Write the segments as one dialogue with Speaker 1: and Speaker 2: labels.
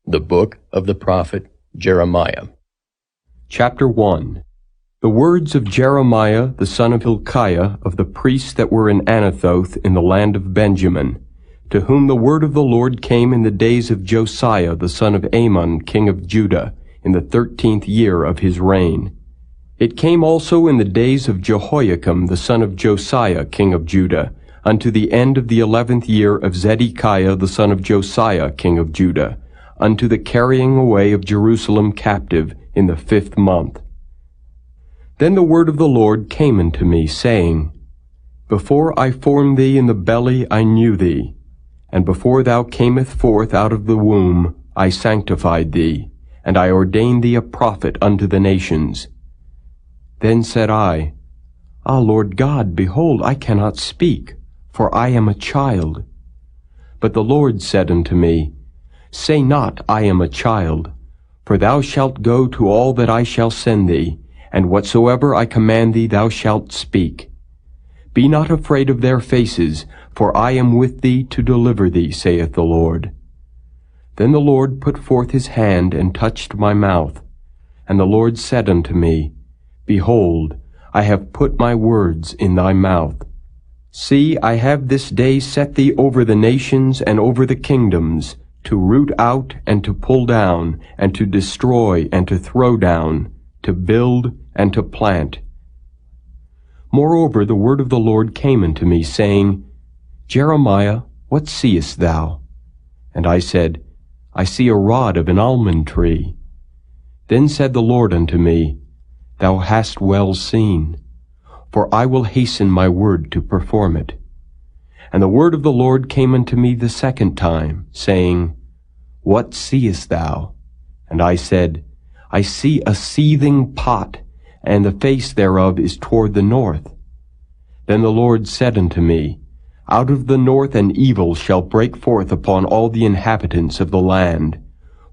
Speaker 1: The book of the prophet Jeremiah.
Speaker 2: Chapter 1. The words of Jeremiah the son of Hilkiah of the priests that were in Anathoth in the land of Benjamin, to whom the word of the Lord came in the days of Josiah the son of Amon king of Judah, in the 13th year of his reign. It came also in the days of Jehoiakim the son of Josiah king of Judah, unto the end of the 11th year of Zedekiah the son of Josiah king of Judah, unto the carrying away of Jerusalem captive in the 5th month. Then the word of the Lord came unto me, saying, Before I formed thee in the belly I knew thee, and before thou camest forth out of the womb I sanctified thee, and I ordained thee a prophet unto the nations. Then said I, Ah, Lord God, behold, I cannot speak, for I am a child. But the Lord said unto me, Say not, I am a child, for thou shalt go to all that I shall send thee, and whatsoever I command thee thou shalt speak. Be not afraid of their faces, for I am with thee to deliver thee, saith the Lord. Then the Lord put forth his hand and touched my mouth. And the Lord said unto me, Behold, I have put my words in thy mouth. See, I have this day set thee over the nations and over the kingdoms, to root out and to pull down, and to destroy and to throw down, to build and to plant. Moreover, the word of the Lord came unto me, saying, Jeremiah, what seest thou? And I said, I see a rod of an almond tree. Then said the Lord unto me, Thou hast well seen, for I will hasten my word to perform it. And the word of the Lord came unto me the second time, saying, What seest thou? And I said, I see a seething pot, and the face thereof is toward the north. Then the Lord said unto me, Out of the north an evil shall break forth upon all the inhabitants of the land.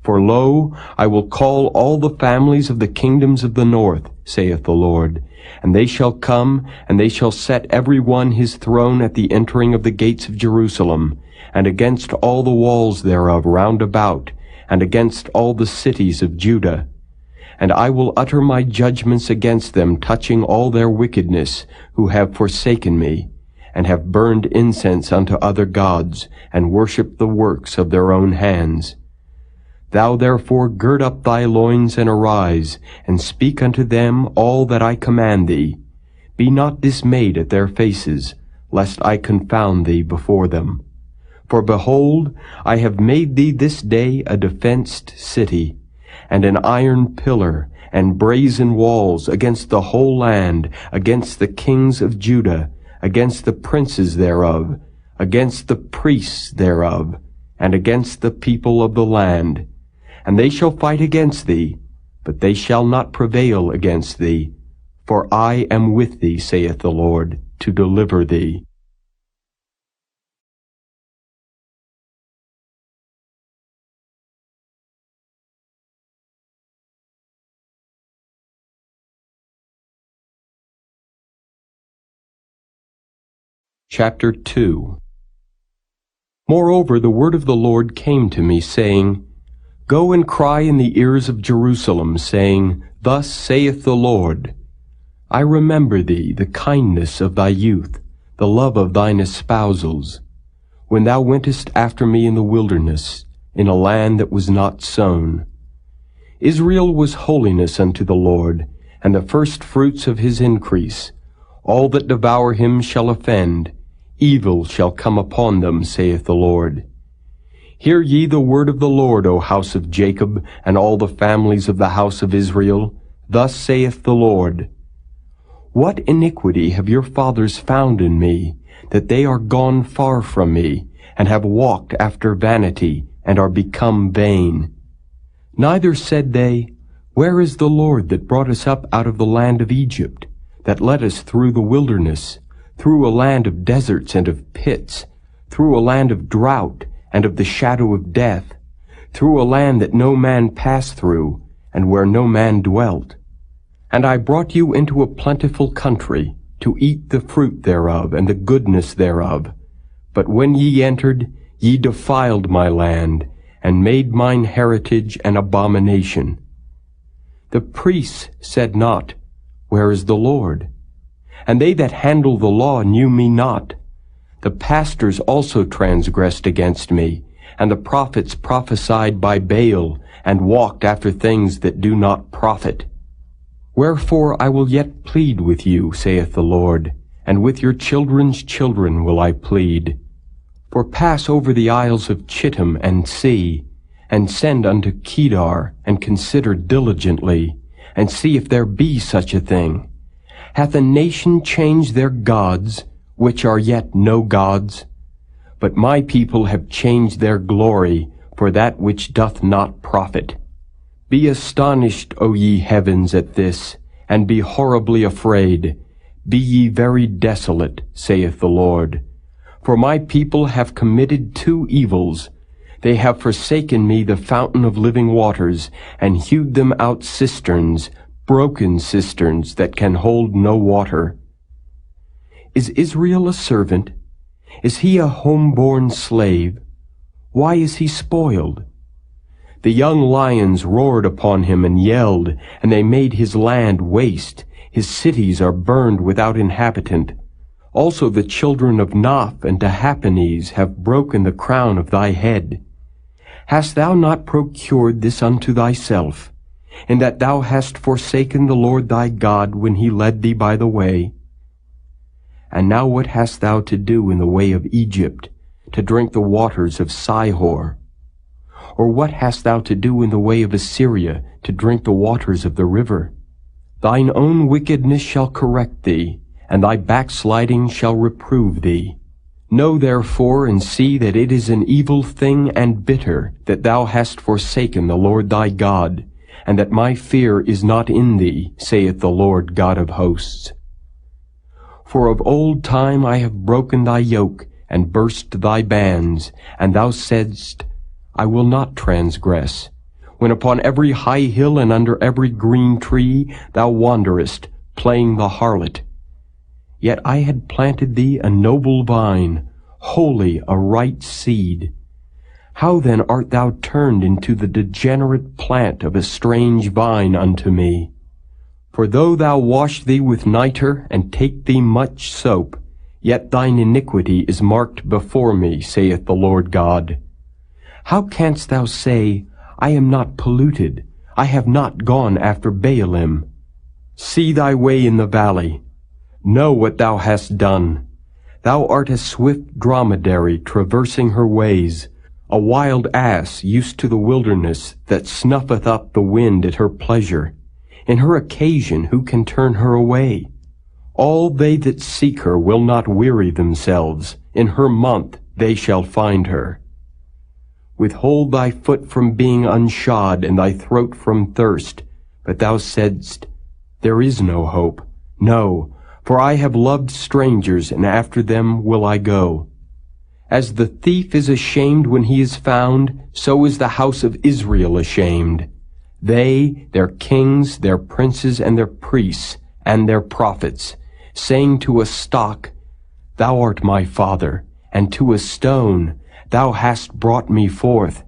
Speaker 2: For lo, I will call all the families of the kingdoms of the north, saith the Lord, and they shall come, and they shall set every one his throne at the entering of the gates of Jerusalem, and against all the walls thereof round about, and against all the cities of Judah. And I will utter my judgments against them touching all their wickedness, who have forsaken me, and have burned incense unto other gods, and worshipped the works of their own hands. Thou therefore gird up thy loins and arise, and speak unto them all that I command thee. Be not dismayed at their faces, lest I confound thee before them. For behold, I have made thee this day a defenced city, and an iron pillar, and brazen walls against the whole land, against the kings of Judah, against the princes thereof, against the priests thereof, and against the people of the land. And they shall fight against thee, but they shall not prevail against thee. For I am with thee, saith the Lord, to deliver thee. Chapter 2. Moreover, the word of the Lord came to me, saying, Go and cry in the ears of Jerusalem, saying, Thus saith the Lord, I remember thee, the kindness of thy youth, the love of thine espousals, when thou wentest after me in the wilderness, in a land that was not sown. Israel was holiness unto the Lord, and the first fruits of his increase. All that devour him shall offend, evil shall come upon them, saith the Lord. Hear ye the word of the Lord, O house of Jacob, and all the families of the house of Israel. Thus saith the Lord, What iniquity have your fathers found in me, that they are gone far from me, and have walked after vanity, and are become vain? Neither said they, Where is the Lord that brought us up out of the land of Egypt, that led us through the wilderness, through a land of deserts and of pits, through a land of drought and of the shadow of death, through a land that no man passed through, and where no man dwelt? And I brought you into a plentiful country, to eat the fruit thereof and the goodness thereof. But when ye entered, ye defiled my land, and made mine heritage an abomination. The priests said not, Where is the Lord? And they that handle the law knew me not. The pastors also transgressed against me, and the prophets prophesied by Baal, and walked after things that do not profit. Wherefore I will yet plead with you, saith the Lord, and with your children's children will I plead. For pass over the isles of Chittim and see, and send unto Kedar, and consider diligently, and see if there be such a thing. Hath a nation changed their gods, which are yet no gods? But my people have changed their glory for that which doth not profit. Be astonished, O ye heavens, at this, and be horribly afraid. Be ye very desolate, saith the Lord. For my people have committed two evils. They have forsaken me the fountain of living waters, and hewed them out cisterns, broken cisterns that can hold no water. Is Israel a servant? Is he a home-born slave? Why is he spoiled? The young lions roared upon him and yelled, and they made his land waste. His cities are burned without inhabitant. Also the children of Naph and Tahpanhes have broken the crown of thy head. Hast thou not procured this unto thyself, in that thou hast forsaken the Lord thy God when he led thee by the way? And now what hast thou to do in the way of Egypt, to drink the waters of Sihor? Or what hast thou to do in the way of Assyria, to drink the waters of the river? Thine own wickedness shall correct thee, and thy backsliding shall reprove thee. Know therefore and see that it is an evil thing and bitter that thou hast forsaken the Lord thy God, and that my fear is not in thee, saith the Lord God of hosts. For of old time I have broken thy yoke, and burst thy bands, and thou saidst, I will not transgress. When upon every high hill and under every green tree thou wanderest, playing the harlot. Yet I had planted thee a noble vine, holy, a right seed. How then art thou turned into the degenerate plant of a strange vine unto me? For though thou wash thee with nitre, and take thee much soap, yet thine iniquity is marked before me, saith the Lord God. How canst thou say, I am not polluted, I have not gone after Baalim? See thy way in the valley. Know what thou hast done. Thou art a swift dromedary traversing her ways, a wild ass used to the wilderness that snuffeth up the wind at her pleasure. In her occasion who can turn her away? All they that seek her will not weary themselves. In her month they shall find her. Withhold thy foot from being unshod, and thy throat from thirst. But thou saidst, There is no hope. No, for I have loved strangers, and after them will I go. As the thief is ashamed when he is found, so is the house of Israel ashamed. They, their kings, their princes, and their priests, and their prophets, saying to a stock, Thou art my father, and to a stone, Thou hast brought me forth.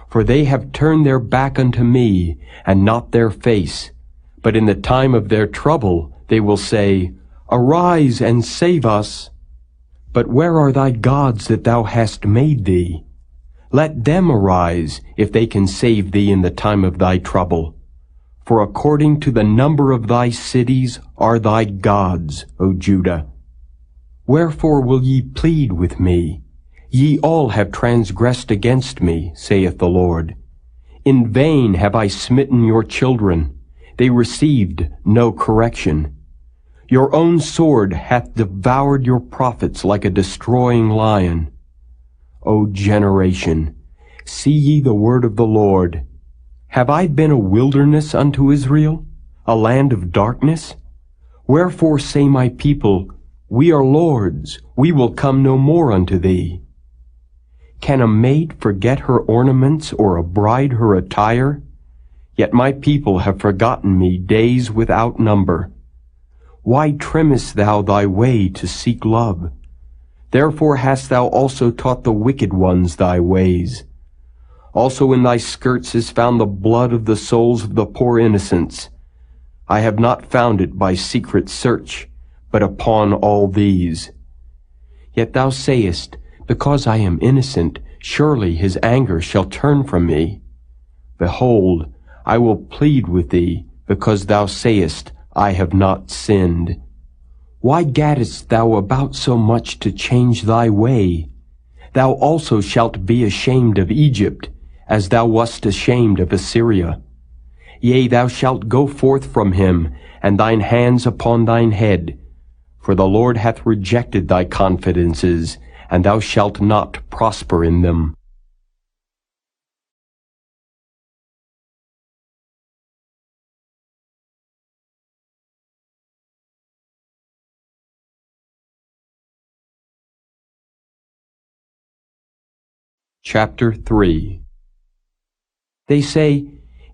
Speaker 2: For they have turned their back unto me, and not their face. But in the time of their trouble they will say, Arise and save us. But where are thy gods that thou hast made thee? Let them arise, if they can save thee in the time of thy trouble. For according to the number of thy cities are thy gods, O Judah. Wherefore will ye plead with me? Ye all have transgressed against me, saith the Lord. In vain have I smitten your children. They received no correction. Your own sword hath devoured your prophets like a destroying lion. O generation, see ye the word of the Lord. Have I been a wilderness unto Israel, a land of darkness? Wherefore say my people, We are lords, we will come no more unto thee. Can a maid forget her ornaments, or a bride her attire? Yet my people have forgotten me days without number. Why trimmest thou thy way to seek love? Therefore hast thou also taught the wicked ones thy ways. Also in thy skirts is found the blood of the souls of the poor innocents. I have not found it by secret search, but upon all these. Yet thou sayest, Because I am innocent, surely his anger shall turn from me. Behold, I will plead with thee, because thou sayest, I have not sinned. Why gaddest thou about so much to change thy way? Thou also shalt be ashamed of Egypt, as thou wast ashamed of Assyria. Yea, thou shalt go forth from him, and thine hands upon thine head. For the Lord hath rejected thy confidences, and thou shalt not prosper in them. Chapter 3. They say,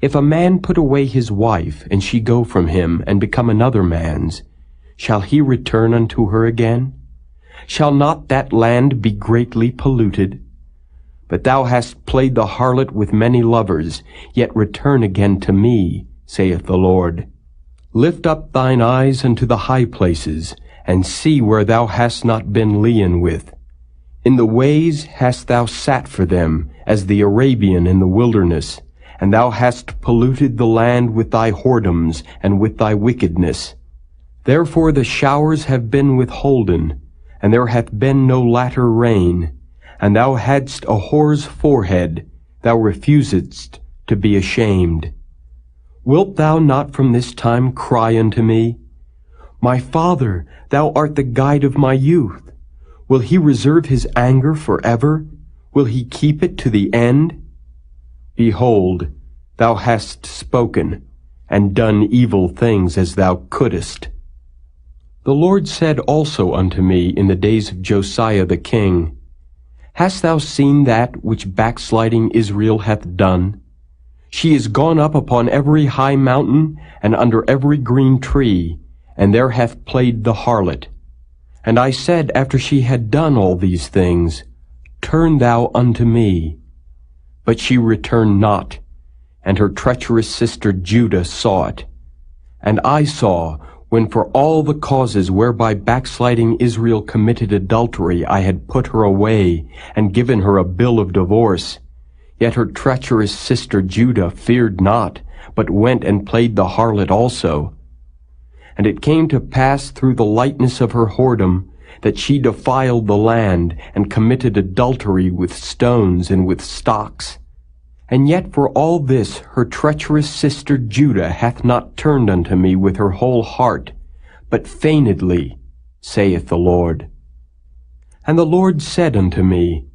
Speaker 2: If a man put away his wife, and she go from him, and become another man's, shall he return unto her again? Shall not that land be greatly polluted? But thou hast played the harlot with many lovers, yet return again to me, saith the Lord. Lift up thine eyes unto the high places, and see where thou hast not been lian with. In the ways hast thou sat for them, as the Arabian in the wilderness, and thou hast polluted the land with thy whoredoms and with thy wickedness. Therefore the showers have been withholden, and there hath been no latter rain, and thou hadst a whore's forehead, thou refusedst to be ashamed. Wilt thou not from this time cry unto me, My Father, thou art the guide of my youth? Will he reserve his anger forever? Will he keep it to the end? Behold, thou hast spoken, and done evil things as thou couldest. The Lord said also unto me in the days of Josiah the king, Hast thou seen that which backsliding Israel hath done? She is gone up upon every high mountain, and under every green tree, and there hath played the harlot. And I said, after she had done all these things, Turn thou unto me. But she returned not, and her treacherous sister Judah saw it. And I saw, when for all the causes whereby backsliding Israel committed adultery I had put her away, and given her a bill of divorce, yet her treacherous sister Judah feared not, but went and played the harlot also. And it came to pass through the lightness of her whoredom, that she defiled the land, and committed adultery with stones and with stocks. And yet for all this her treacherous sister Judah hath not turned unto me with her whole heart, but feignedly, saith the Lord. And the Lord said unto me,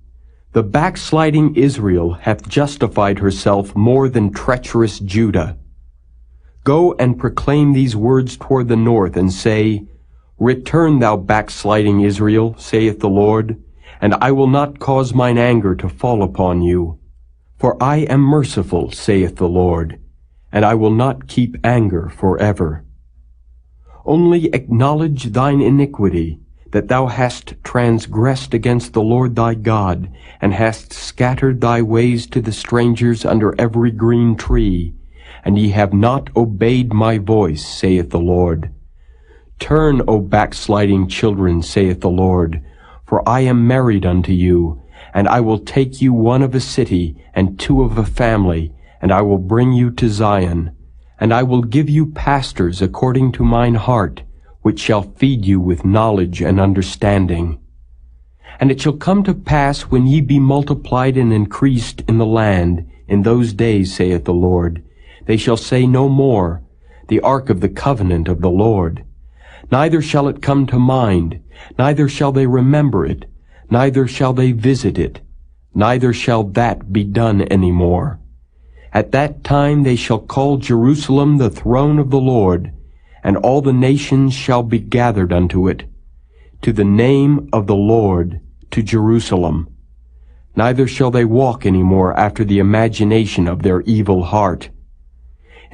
Speaker 2: The backsliding Israel hath justified herself more than treacherous Judah. Go and proclaim these words toward the north, and say, Return, thou backsliding Israel, saith the Lord, and I will not cause mine anger to fall upon you. For I am merciful, saith the Lord, and I will not keep anger forever. Only acknowledge thine iniquity, that thou hast transgressed against the Lord thy God, and hast scattered thy ways to the strangers under every green tree, and ye have not obeyed my voice, saith the Lord. Turn, O backsliding children, saith the Lord, for I am married unto you, and I will take you one of a city, and two of a family, and I will bring you to Zion, and I will give you pastors according to mine heart, which shall feed you with knowledge and understanding. And it shall come to pass, when ye be multiplied and increased in the land, in those days, saith the Lord, they shall say no more, The ark of the covenant of the Lord. Neither shall it come to mind, neither shall they remember it, neither shall they visit it, neither shall that be done any more. At that time they shall call Jerusalem the throne of the Lord, and all the nations shall be gathered unto it, to the name of the Lord, to Jerusalem. Neither shall they walk any more after the imagination of their evil heart.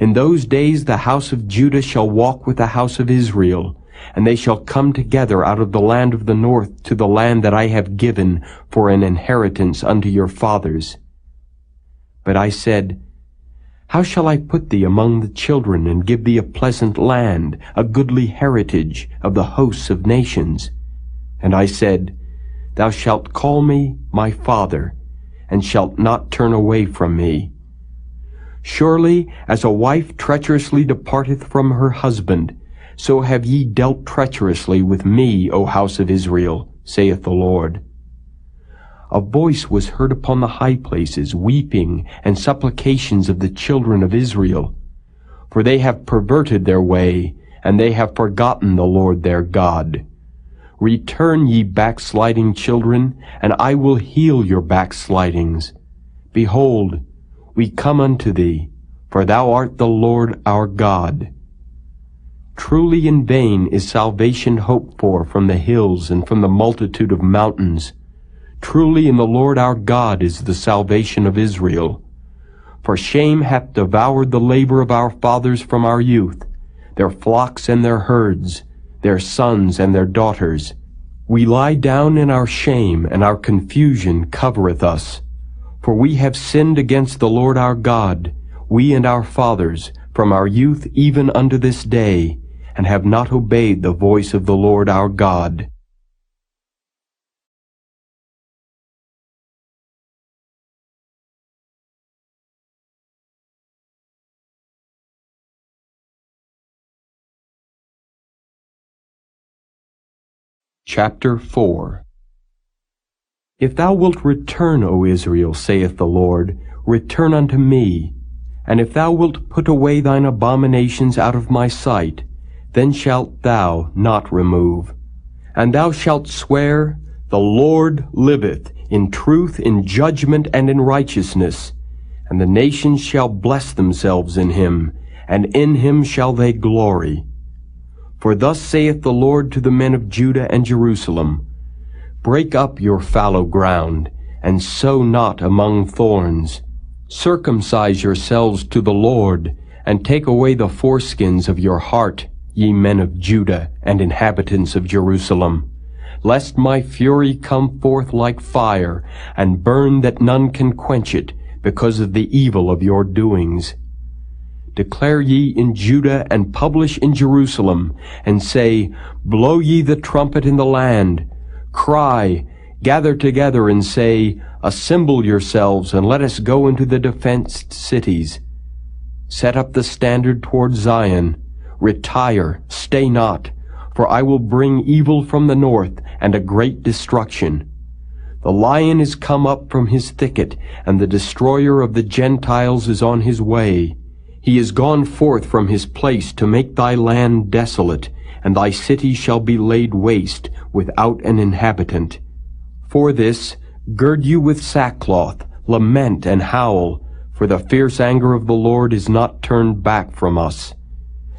Speaker 2: In those days the house of Judah shall walk with the house of Israel, and they shall come together out of the land of the north to the land that I have given for an inheritance unto your fathers. But I said, How shall I put thee among the children, and give thee a pleasant land, a goodly heritage of the hosts of nations? And I said, Thou shalt call me my father, and shalt not turn away from me. Surely as a wife treacherously departeth from her husband, so have ye dealt treacherously with me, O house of Israel, saith the Lord. A voice was heard upon the high places, weeping and supplications of the children of Israel. For they have perverted their way, and they have forgotten the Lord their God. Return, ye backsliding children, and I will heal your backslidings. Behold, we come unto thee, for thou art the Lord our God. Truly in vain is salvation hoped for from the hills and from the multitude of mountains. Truly in the Lord our God is the salvation of Israel. For shame hath devoured the labor of our fathers from our youth, their flocks and their herds, their sons and their daughters. We lie down in our shame, and our confusion covereth us. For we have sinned against the Lord our God, we and our fathers, from our youth even unto this day, and have not obeyed the voice of the Lord our God. Chapter 4. If thou wilt return, O Israel, saith the Lord, return unto me. And if thou wilt put away thine abominations out of my sight, then shalt thou not remove. And thou shalt swear, The Lord liveth, in truth, in judgment, and in righteousness. And the nations shall bless themselves in him, and in him shall they glory. For thus saith the Lord to the men of Judah and Jerusalem, Break up your fallow ground, and sow not among thorns. Circumcise yourselves to the Lord, and take away the foreskins of your heart, ye men of Judah and inhabitants of Jerusalem, lest my fury come forth like fire, and burn that none can quench it, because of the evil of your doings. Declare ye in Judah, and publish in Jerusalem, and say, Blow ye the trumpet in the land. Cry, gather together, and say, Assemble yourselves, and let us go into the defenced cities. Set up the standard toward Zion. Retire, stay not, for I will bring evil from the north, and a great destruction. The lion is come up from his thicket, and the destroyer of the Gentiles is on his way. He is gone forth from his place to make thy land desolate, and thy city shall be laid waste, without an inhabitant. For this, gird you with sackcloth, lament and howl, for the fierce anger of the Lord is not turned back from us.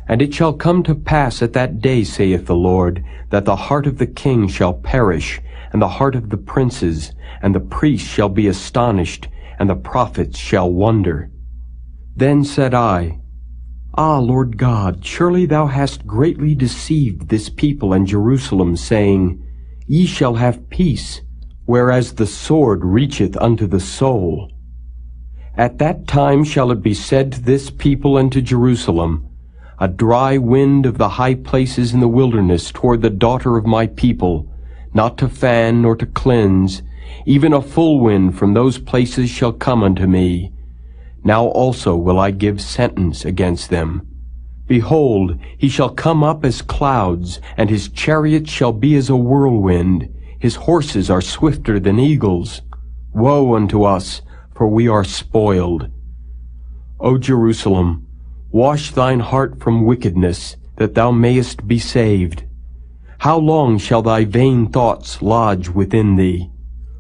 Speaker 2: And it shall come to pass at that day, saith the Lord, that the heart of the king shall perish, and the heart of the princes, and the priests shall be astonished, and the prophets shall wonder. Then said I, Ah, Lord God, surely thou hast greatly deceived this people and Jerusalem, saying, Ye shall have peace, whereas the sword reacheth unto the soul. At that time shall it be said to this people and to Jerusalem, A dry wind of the high places in the wilderness toward the daughter of my people, not to fan nor to cleanse, even a full wind from those places shall come unto me. Now also will I give sentence against them. Behold, he shall come up as clouds, and his chariot shall be as a whirlwind. His horses are swifter than eagles. Woe unto us, for we are spoiled. O Jerusalem, wash thine heart from wickedness, that thou mayest be saved. How long shall thy vain thoughts lodge within thee?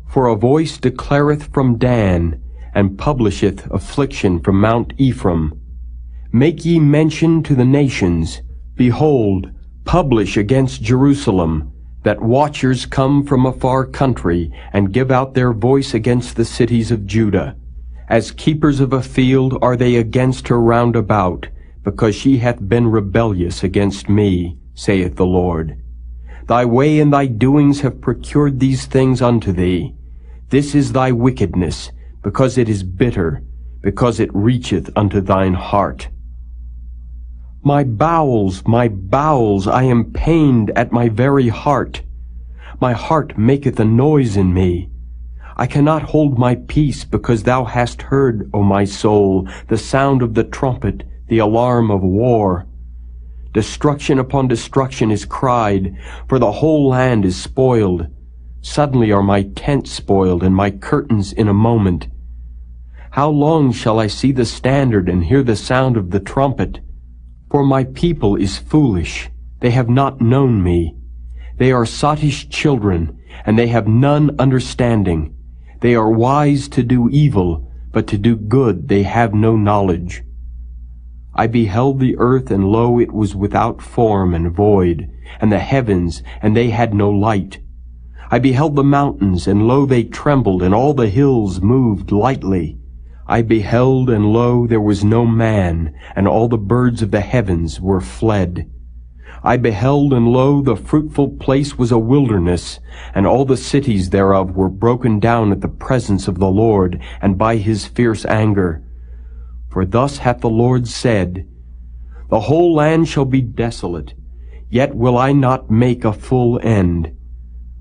Speaker 2: For a voice declareth from Dan, and publisheth affliction from Mount Ephraim. Make ye mention to the nations, Behold, publish against Jerusalem, that watchers come from a far country, and give out their voice against the cities of Judah. As keepers of a field are they against her round about, because she hath been rebellious against me, saith the Lord. Thy way and thy doings have procured these things unto thee. This is thy wickedness, because it is bitter, because it reacheth unto thine heart. My bowels, I am pained at my very heart. My heart maketh a noise in me. I cannot hold my peace, because thou hast heard, O my soul, the sound of the trumpet, the alarm of war. Destruction upon destruction is cried, for the whole land is spoiled. Suddenly are my tents spoiled, and my curtains in a moment. How long shall I see the standard and hear the sound of the trumpet? For my people is foolish, they have not known me. They are sottish children, and they have none understanding. They are wise to do evil, but to do good they have no knowledge. I beheld the earth, and lo, it was without form and void, and the heavens, and they had no light. I beheld the mountains, and lo, they trembled, and all the hills moved lightly. I beheld, and lo, there was no man, and all the birds of the heavens were fled. I beheld, and lo, the fruitful place was a wilderness, and all the cities thereof were broken down at the presence of the Lord, and by his fierce anger. For thus hath the Lord said, The whole land shall be desolate, yet will I not make a full end.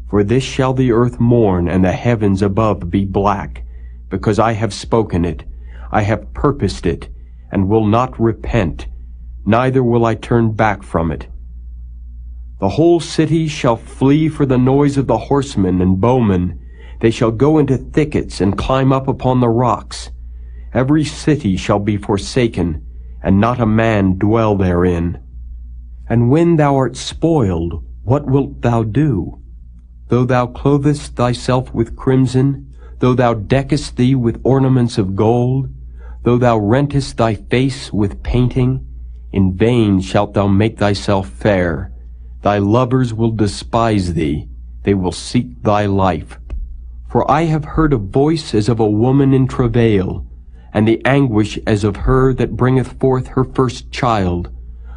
Speaker 2: For this shall the earth mourn, and the heavens above be black, because I have spoken it, I have purposed it, and will not repent, neither will I turn back from it. The whole city shall flee for the noise of the horsemen and bowmen. They shall go into thickets and climb up upon the rocks. Every city shall be forsaken, and not a man dwell therein. And when thou art spoiled, what wilt thou do? Though thou clothest thyself with crimson, though thou deckest thee with ornaments of gold, though thou rentest thy face with painting, in vain shalt thou make thyself fair. Thy lovers will despise thee, they will seek thy life. For I have heard a voice as of a woman in travail, and the anguish as of her that bringeth forth her first child,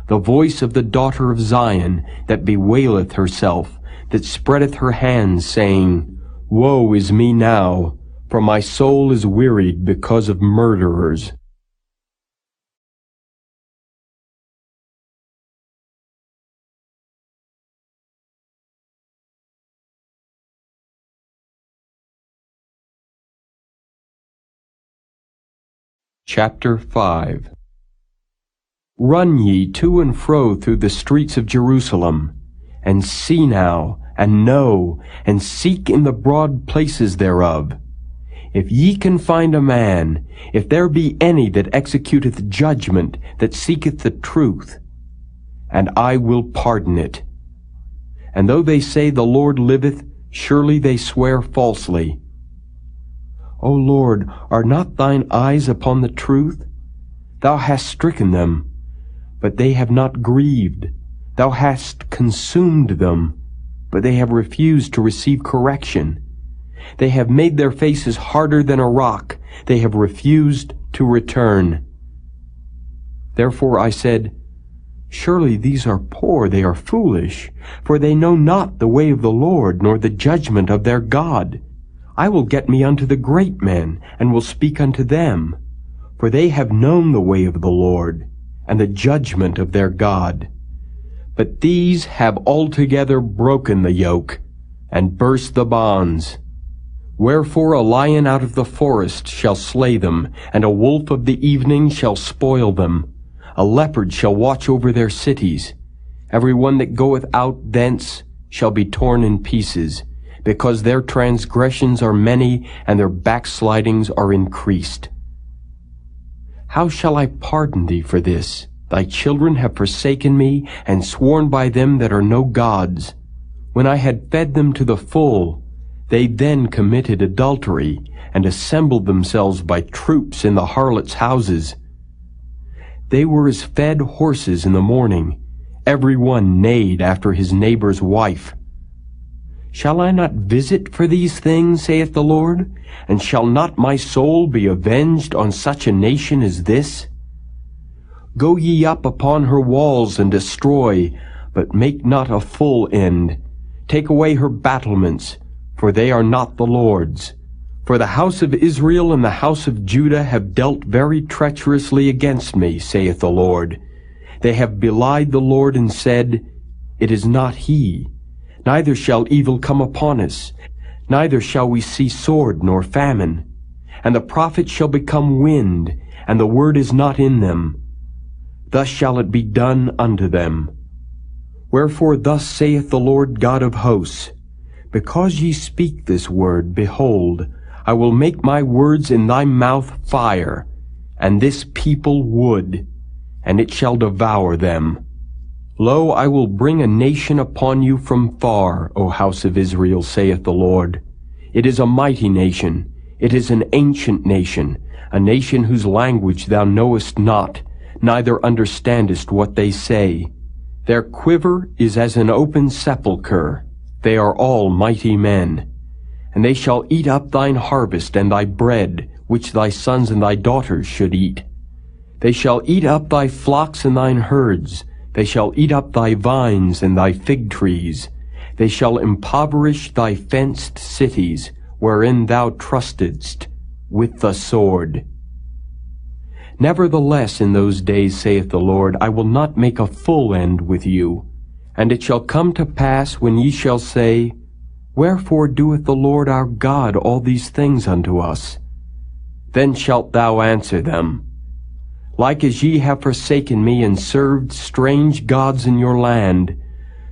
Speaker 2: the voice of the daughter of Zion, that bewaileth herself, that spreadeth her hands, saying, Woe is me now, for my soul is wearied because of murderers. Chapter 5. Run ye to and fro through the streets of Jerusalem, and see now, and know, and seek in the broad places thereof. If ye can find a man, if there be any that executeth judgment, that seeketh the truth, and I will pardon it. And though they say the Lord liveth, surely they swear falsely. O Lord, are not thine eyes upon the truth? Thou hast stricken them, but they have not grieved. Thou hast consumed them, but they have refused to receive correction. They have made their faces harder than a rock. They have refused to return. Therefore I said, Surely these are poor, they are foolish, for they know not the way of the Lord, nor the judgment of their God. I will get me unto the great men, and will speak unto them, for they have known the way of the Lord, and the judgment of their God. But these have altogether broken the yoke, and burst the bonds. Wherefore a lion out of the forest shall slay them, and a wolf of the evening shall spoil them. A leopard shall watch over their cities. Every one that goeth out thence shall be torn in pieces, because their transgressions are many, and their backslidings are increased. How shall I pardon thee for this? Thy children have forsaken me, and sworn by them that are no gods. When I had fed them to the full, they then committed adultery, and assembled themselves by troops in the harlots' houses. They were as fed horses in the morning. Every one neighed after his neighbor's wife. Shall I not visit for these things, saith the Lord? And shall not my soul be avenged on such a nation as this? Go ye up upon her walls and destroy, but make not a full end. Take away her battlements, for they are not the Lord's. For the house of Israel and the house of Judah have dealt very treacherously against me, saith the Lord. They have belied the Lord and said, It is not he. Neither shall evil come upon us, neither shall we see sword nor famine. And the prophets shall become wind, and the word is not in them. Thus shall it be done unto them. Wherefore thus saith the Lord God of hosts, Because ye speak this word, behold, I will make my words in thy mouth fire, and this people wood, and it shall devour them. Lo, I will bring a nation upon you from far, O house of Israel, saith the Lord. It is a mighty nation, it is an ancient nation, a nation whose language thou knowest not, neither understandest what they say. Their quiver is as an open sepulchre. They are all mighty men. And they shall eat up thine harvest and thy bread, which thy sons and thy daughters should eat. They shall eat up thy flocks and thine herds. They shall eat up thy vines and thy fig trees. They shall impoverish thy fenced cities, wherein thou trustedst, with the sword. Nevertheless, in those days, saith the Lord, I will not make a full end with you. And it shall come to pass, when ye shall say, Wherefore doeth the Lord our God all these things unto us? Then shalt thou answer them, Like as ye have forsaken me and served strange gods in your land,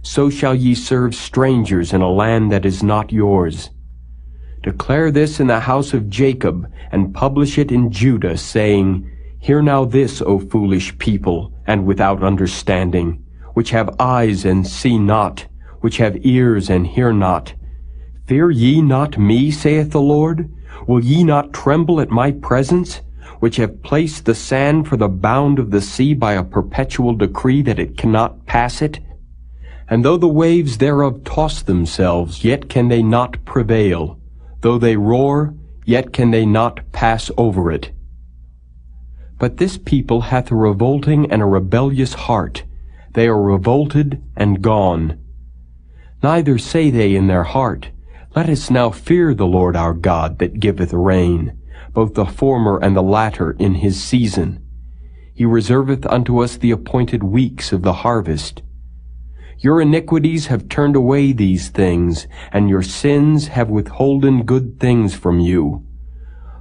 Speaker 2: so shall ye serve strangers in a land that is not yours. Declare this in the house of Jacob, and publish it in Judah, saying, Hear now this, O foolish people, and without understanding, which have eyes and see not, which have ears and hear not. Fear ye not me, saith the Lord? Will ye not tremble at my presence, which have placed the sand for the bound of the sea by a perpetual decree that it cannot pass it? And though the waves thereof toss themselves, yet can they not prevail. Though they roar, yet can they not pass over it. But this people hath a revolting and a rebellious heart. They are revolted and gone. Neither say they in their heart, Let us now fear the Lord our God that giveth rain, both the former and the latter in his season. He reserveth unto us the appointed weeks of the harvest. Your iniquities have turned away these things, and your sins have withholden good things from you.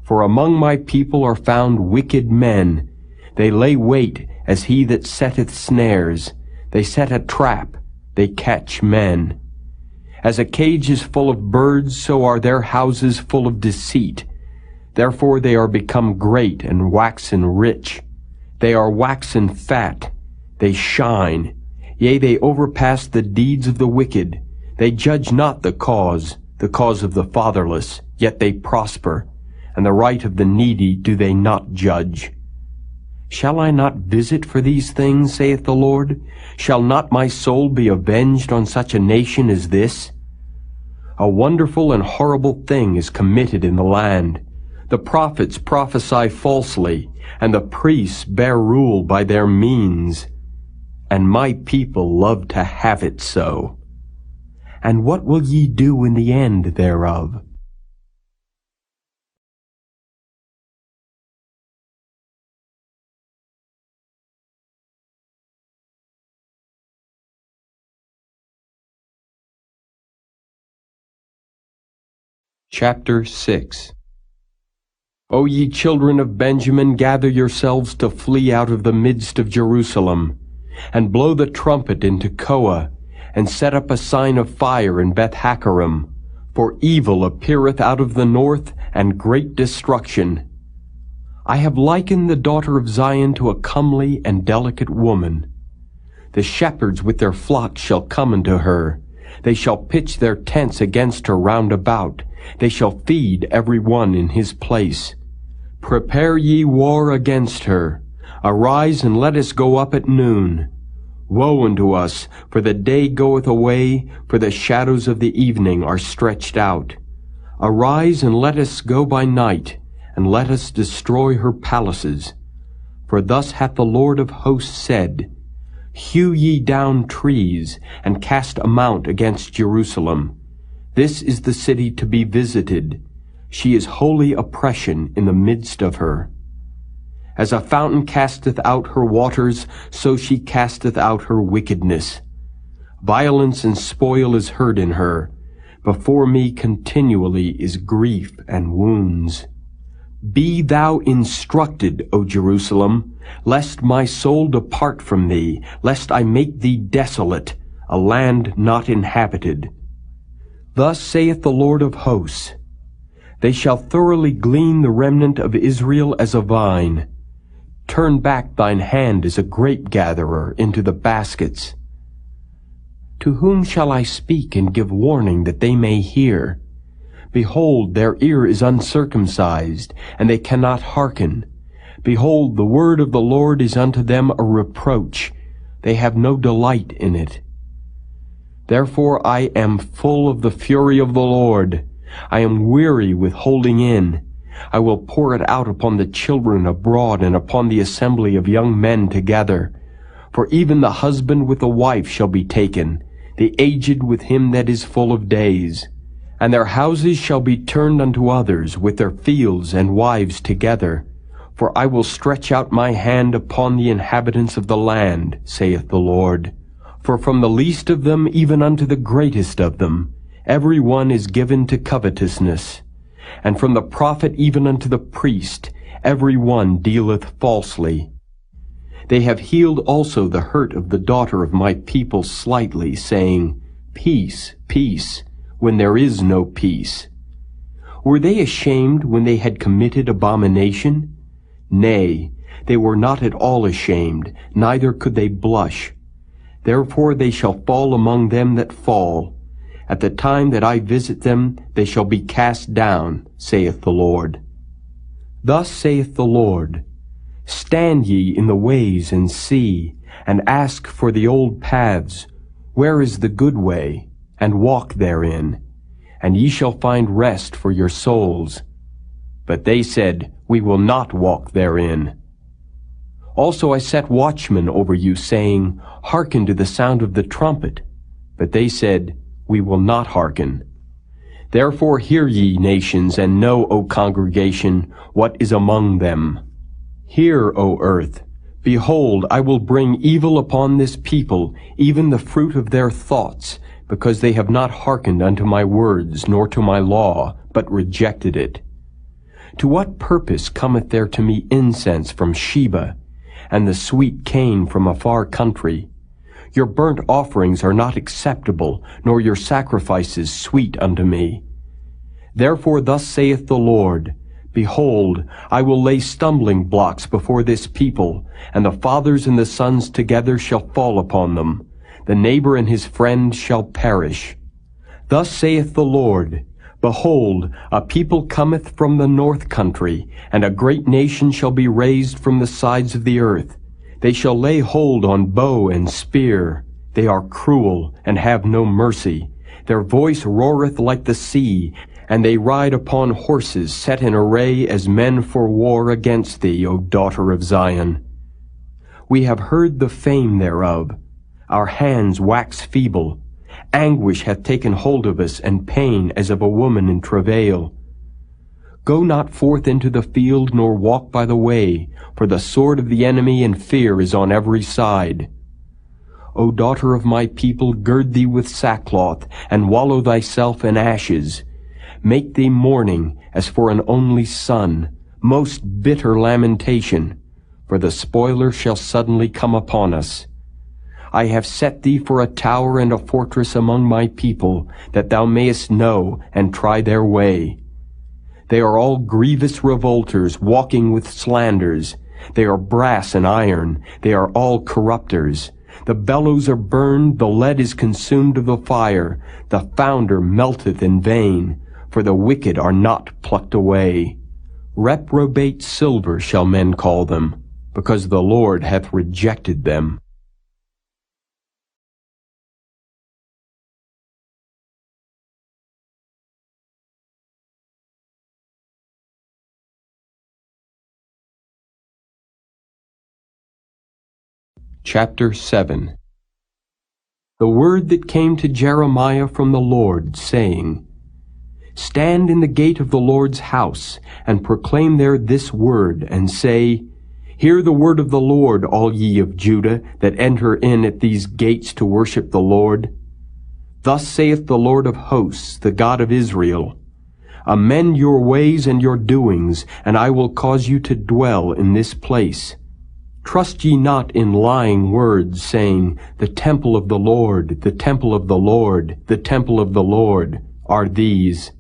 Speaker 2: For among my people are found wicked men. They lay wait as he that setteth snares. They set a trap, they catch men. As a cage is full of birds, so are their houses full of deceit. Therefore they are become great and waxen rich. They are waxen fat, they shine. Yea, they overpass the deeds of the wicked. They judge not the cause of the fatherless, yet they prosper, and the right of the needy do they not judge. Shall I not visit for these things, saith the Lord? Shall not my soul be avenged on such a nation as this? A wonderful and horrible thing is committed in the land. The prophets prophesy falsely, and the priests bear rule by their means. And my people love to have it so. And what will ye do in the end thereof? Chapter 6. O ye children of Benjamin, gather yourselves to flee out of the midst of Jerusalem, and blow the trumpet into Koa, and set up a sign of fire in Beth-Haccherem, for evil appeareth out of the north, and great destruction. I have likened the daughter of Zion to a comely and delicate woman. The shepherds with their flocks shall come unto her. They shall pitch their tents against her round about. They shall feed every one in his place. Prepare ye war against her. Arise, and let us go up at noon. Woe unto us, for the day goeth away, for the shadows of the evening are stretched out. Arise, and let us go by night, and let us destroy her palaces. For thus hath the Lord of hosts said, Hew ye down trees, and cast a mount against Jerusalem. This is the city to be visited. She is holy oppression in the midst of her. As a fountain casteth out her waters, so she casteth out her wickedness. Violence and spoil is heard in her. Before me continually is grief and wounds. Be thou instructed, O Jerusalem, lest my soul depart from thee, lest I make thee desolate, a land not inhabited. Thus saith the Lord of hosts, they shall thoroughly glean the remnant of Israel as a vine. Turn back thine hand as a grape-gatherer into the baskets. To whom shall I speak and give warning that they may hear? Behold, their ear is uncircumcised, and they cannot hearken. Behold, the word of the Lord is unto them a reproach. They have no delight in it. Therefore I am full of the fury of the Lord. I am weary with holding in. I will pour it out upon the children abroad and upon the assembly of young men together. For even the husband with the wife shall be taken, the aged with him that is full of days. And their houses shall be turned unto others, with their fields and wives together. For I will stretch out my hand upon the inhabitants of the land, saith the Lord. For from the least of them even unto the greatest of them, every one is given to covetousness. And from the prophet even unto the priest, every one dealeth falsely. They have healed also the hurt of the daughter of my people slightly, saying, Peace, peace, when there is no peace. Were they ashamed when they had committed abomination? Nay, they were not at all ashamed, neither could they blush. Therefore they shall fall among them that fall. At the time that I visit them, they shall be cast down, saith the Lord. Thus saith the Lord, Stand ye in the ways and see, and ask for the old paths, where is the good way, and walk therein, and ye shall find rest for your souls. But they said, We will not walk therein. Also I set watchmen over you, saying, Hearken to the sound of the trumpet. But they said, We will not hearken. Therefore hear ye, nations, and know, O congregation, what is among them. Hear, O earth. Behold, I will bring evil upon this people, even the fruit of their thoughts, because they have not hearkened unto my words, nor to my law, but rejected it. To what purpose cometh there to me incense from Sheba, and the sweet cane from a far country? Your burnt offerings are not acceptable, nor your sacrifices sweet unto me. Therefore thus saith the Lord, Behold, I will lay stumbling blocks before this people, and the fathers and the sons together shall fall upon them. The neighbor and his friend shall perish. Thus saith the Lord, Behold, a people cometh from the north country, and a great nation shall be raised from the sides of the earth. They shall lay hold on bow and spear. They are cruel, and have no mercy. Their voice roareth like the sea, and they ride upon horses set in array as men for war against thee, O daughter of Zion. We have heard the fame thereof. Our hands wax feeble. Anguish hath taken hold of us, and pain as of a woman in travail. Go not forth into the field, nor walk by the way, for the sword of the enemy and fear is on every side. O daughter of my people, gird thee with sackcloth, and wallow thyself in ashes. Make thee mourning as for an only son, most bitter lamentation, for the spoiler shall suddenly come upon us. I have set thee for a tower and a fortress among my people, that thou mayest know and try their way. They are all grievous revolters, walking with slanders. They are brass and iron. They are all corrupters. The bellows are burned, the lead is consumed of the fire. The founder melteth in vain, for the wicked are not plucked away. Reprobate silver shall men call them, because the Lord hath rejected them. Chapter 7. The word that came to Jeremiah from the Lord, saying, Stand in the gate of the Lord's house, and proclaim there this word, and say, Hear the word of the Lord, all ye of Judah, that enter in at these gates to worship the Lord. Thus saith the Lord of hosts, the God of Israel, Amend your ways and your doings, and I will cause you to dwell in this place. Trust ye not in lying words, saying, The temple of the Lord, the temple of the Lord, the temple of the Lord, are these.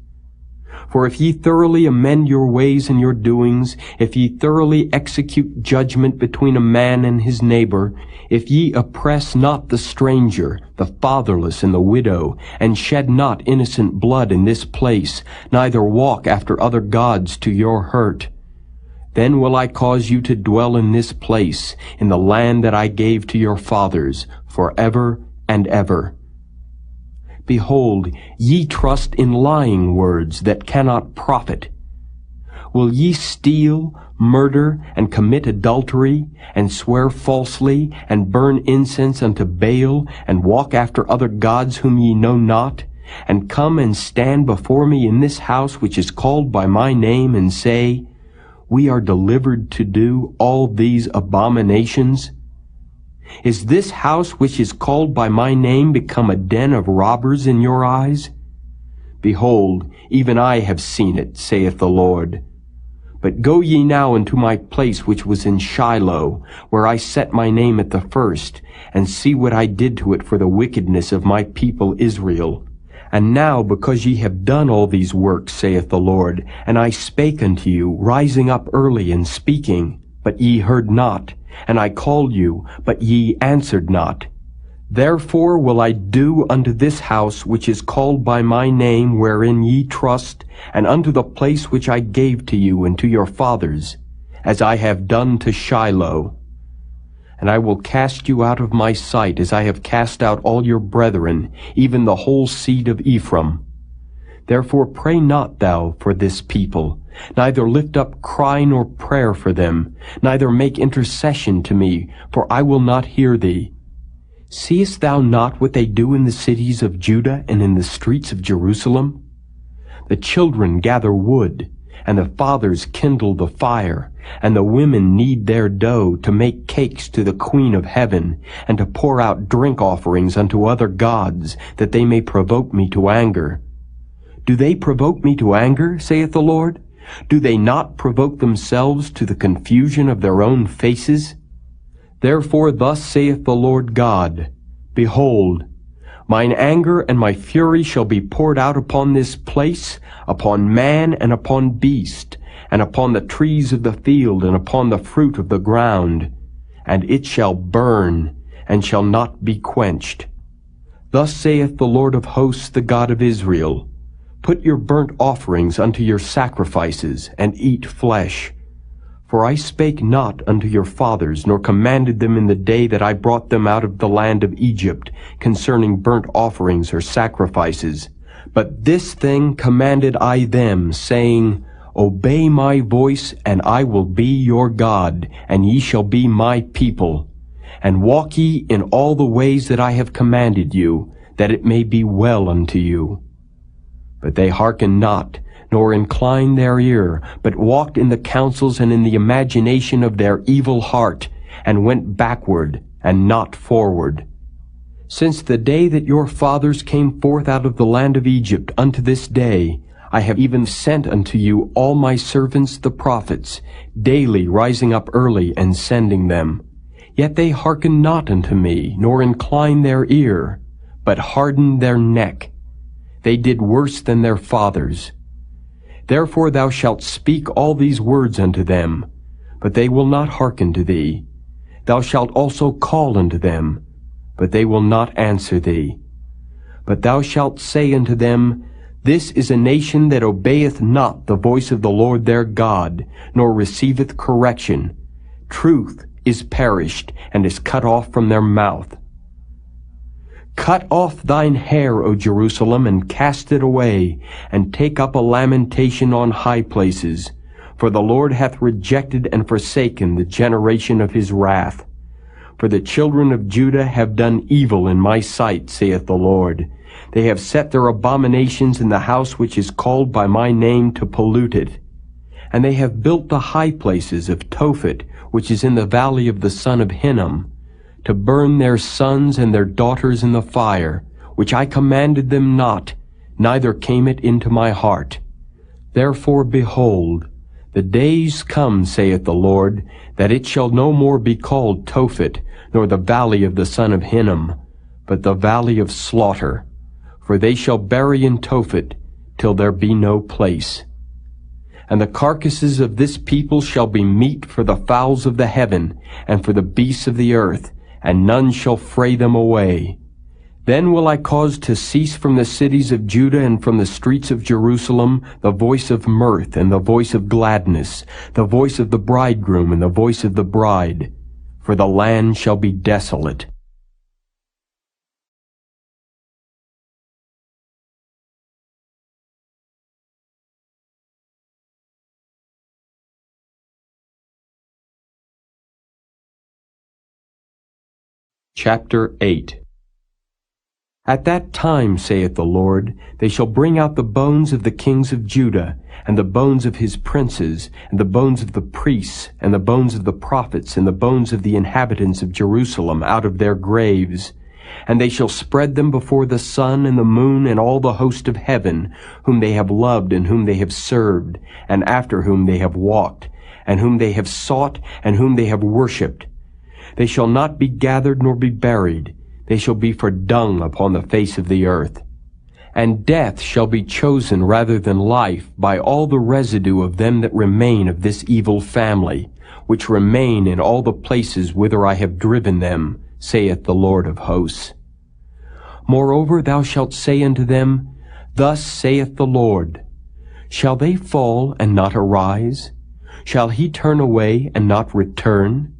Speaker 2: For if ye thoroughly amend your ways and your doings, if ye thoroughly execute judgment between a man and his neighbor, if ye oppress not the stranger, the fatherless, and the widow, and shed not innocent blood in this place, neither walk after other gods to your hurt, then will I cause you to dwell in this place, in the land that I gave to your fathers, forever and ever. Behold, ye trust in lying words that cannot profit. Will ye steal, murder, and commit adultery, and swear falsely, and burn incense unto Baal, and walk after other gods whom ye know not, and come and stand before me in this house which is called by my name, and say, We are delivered to do all these abominations? Is this house which is called by my name become a den of robbers in your eyes? Behold, even I have seen it, saith the Lord. But go ye now into my place which was in Shiloh, where I set my name at the first, and see what I did to it for the wickedness of my people Israel. And now, because ye have done all these works, saith the Lord, and I spake unto you, rising up early and speaking, but ye heard not, and I called you, but ye answered not. Therefore will I do unto this house which is called by my name, wherein ye trust, and unto the place which I gave to you and to your fathers, as I have done to Shiloh. And I will cast you out of my sight, as I have cast out all your brethren, even the whole seed of Ephraim. Therefore pray not thou for this people, neither lift up cry nor prayer for them, neither make intercession to me, for I will not hear thee. Seest thou not what they do in the cities of Judah and in the streets of Jerusalem? The children gather wood, and the fathers kindle the fire, and the women knead their dough to make cakes to the Queen of Heaven, and to pour out drink offerings unto other gods, that they may provoke me to anger. Do they provoke me to anger, saith the Lord? Do they not provoke themselves to the confusion of their own faces? Therefore thus saith the Lord God, Behold, mine anger and my fury shall be poured out upon this place, upon man and upon beast, and upon the trees of the field, and upon the fruit of the ground, and it shall burn, and shall not be quenched. Thus saith the Lord of hosts, the God of Israel, Put your burnt offerings unto your sacrifices, and eat flesh. For I spake not unto your fathers, nor commanded them in the day that I brought them out of the land of Egypt, concerning burnt offerings or sacrifices. But this thing commanded I them, saying, Obey my voice, and I will be your God, and ye shall be my people. And walk ye in all the ways that I have commanded you, that it may be well unto you. But they hearkened not, nor inclined their ear, but walked in the counsels and in the imagination of their evil heart, and went backward, and not forward. Since the day that your fathers came forth out of the land of Egypt unto this day, I have even sent unto you all my servants the prophets, daily rising up early and sending them. Yet they hearkened not unto me, nor inclined their ear, but hardened their neck. They did worse than their fathers. Therefore thou shalt speak all these words unto them, but they will not hearken to thee. Thou shalt also call unto them, but they will not answer thee. But thou shalt say unto them, This is a nation that obeyeth not the voice of the Lord their God, nor receiveth correction. Truth is perished, and is cut off from their mouth. Cut off thine hair, O Jerusalem, and cast it away, and take up a lamentation on high places. For the Lord hath rejected and forsaken the generation of his wrath. For the children of Judah have done evil in my sight, saith the Lord, They have set their abominations in the house which is called by my name to pollute it. And they have built the high places of Tophet, which is in the valley of the son of Hinnom, to burn their sons and their daughters in the fire, which I commanded them not, neither came it into my heart. Therefore, behold, the days come, saith the Lord, that it shall no more be called Tophet, nor the valley of the son of Hinnom, but the valley of slaughter. For they shall bury in Tophet, till there be no place. And the carcasses of this people shall be meat for the fowls of the heaven, and for the beasts of the earth, and none shall fray them away. Then will I cause to cease from the cities of Judah and from the streets of Jerusalem the voice of mirth and the voice of gladness, the voice of the bridegroom and the voice of the bride, for the land shall be desolate. Chapter 8. At that time, saith the Lord, they shall bring out the bones of the kings of Judah, and the bones of his princes, and the bones of the priests, and the bones of the prophets, and the bones of the inhabitants of Jerusalem out of their graves. And they shall spread them before the sun and the moon and all the host of heaven, whom they have loved and whom they have served, and after whom they have walked, and whom they have sought, and whom they have worshipped. They shall not be gathered nor be buried. They shall be for dung upon the face of the earth. And death shall be chosen rather than life by all the residue of them that remain of this evil family, which remain in all the places whither I have driven them, saith the Lord of hosts. Moreover, thou shalt say unto them, Thus saith the Lord, Shall they fall and not arise? Shall he turn away and not return?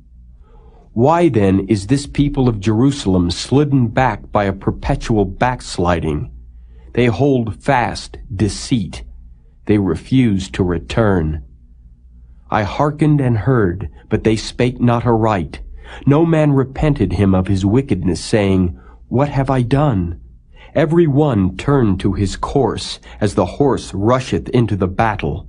Speaker 2: Why then is this people of Jerusalem slidden back by a perpetual backsliding? They hold fast deceit. They refuse to return. I hearkened and heard, but they spake not aright. No man repented him of his wickedness, saying, What have I done? Every one turned to his course, as the horse rusheth into the battle.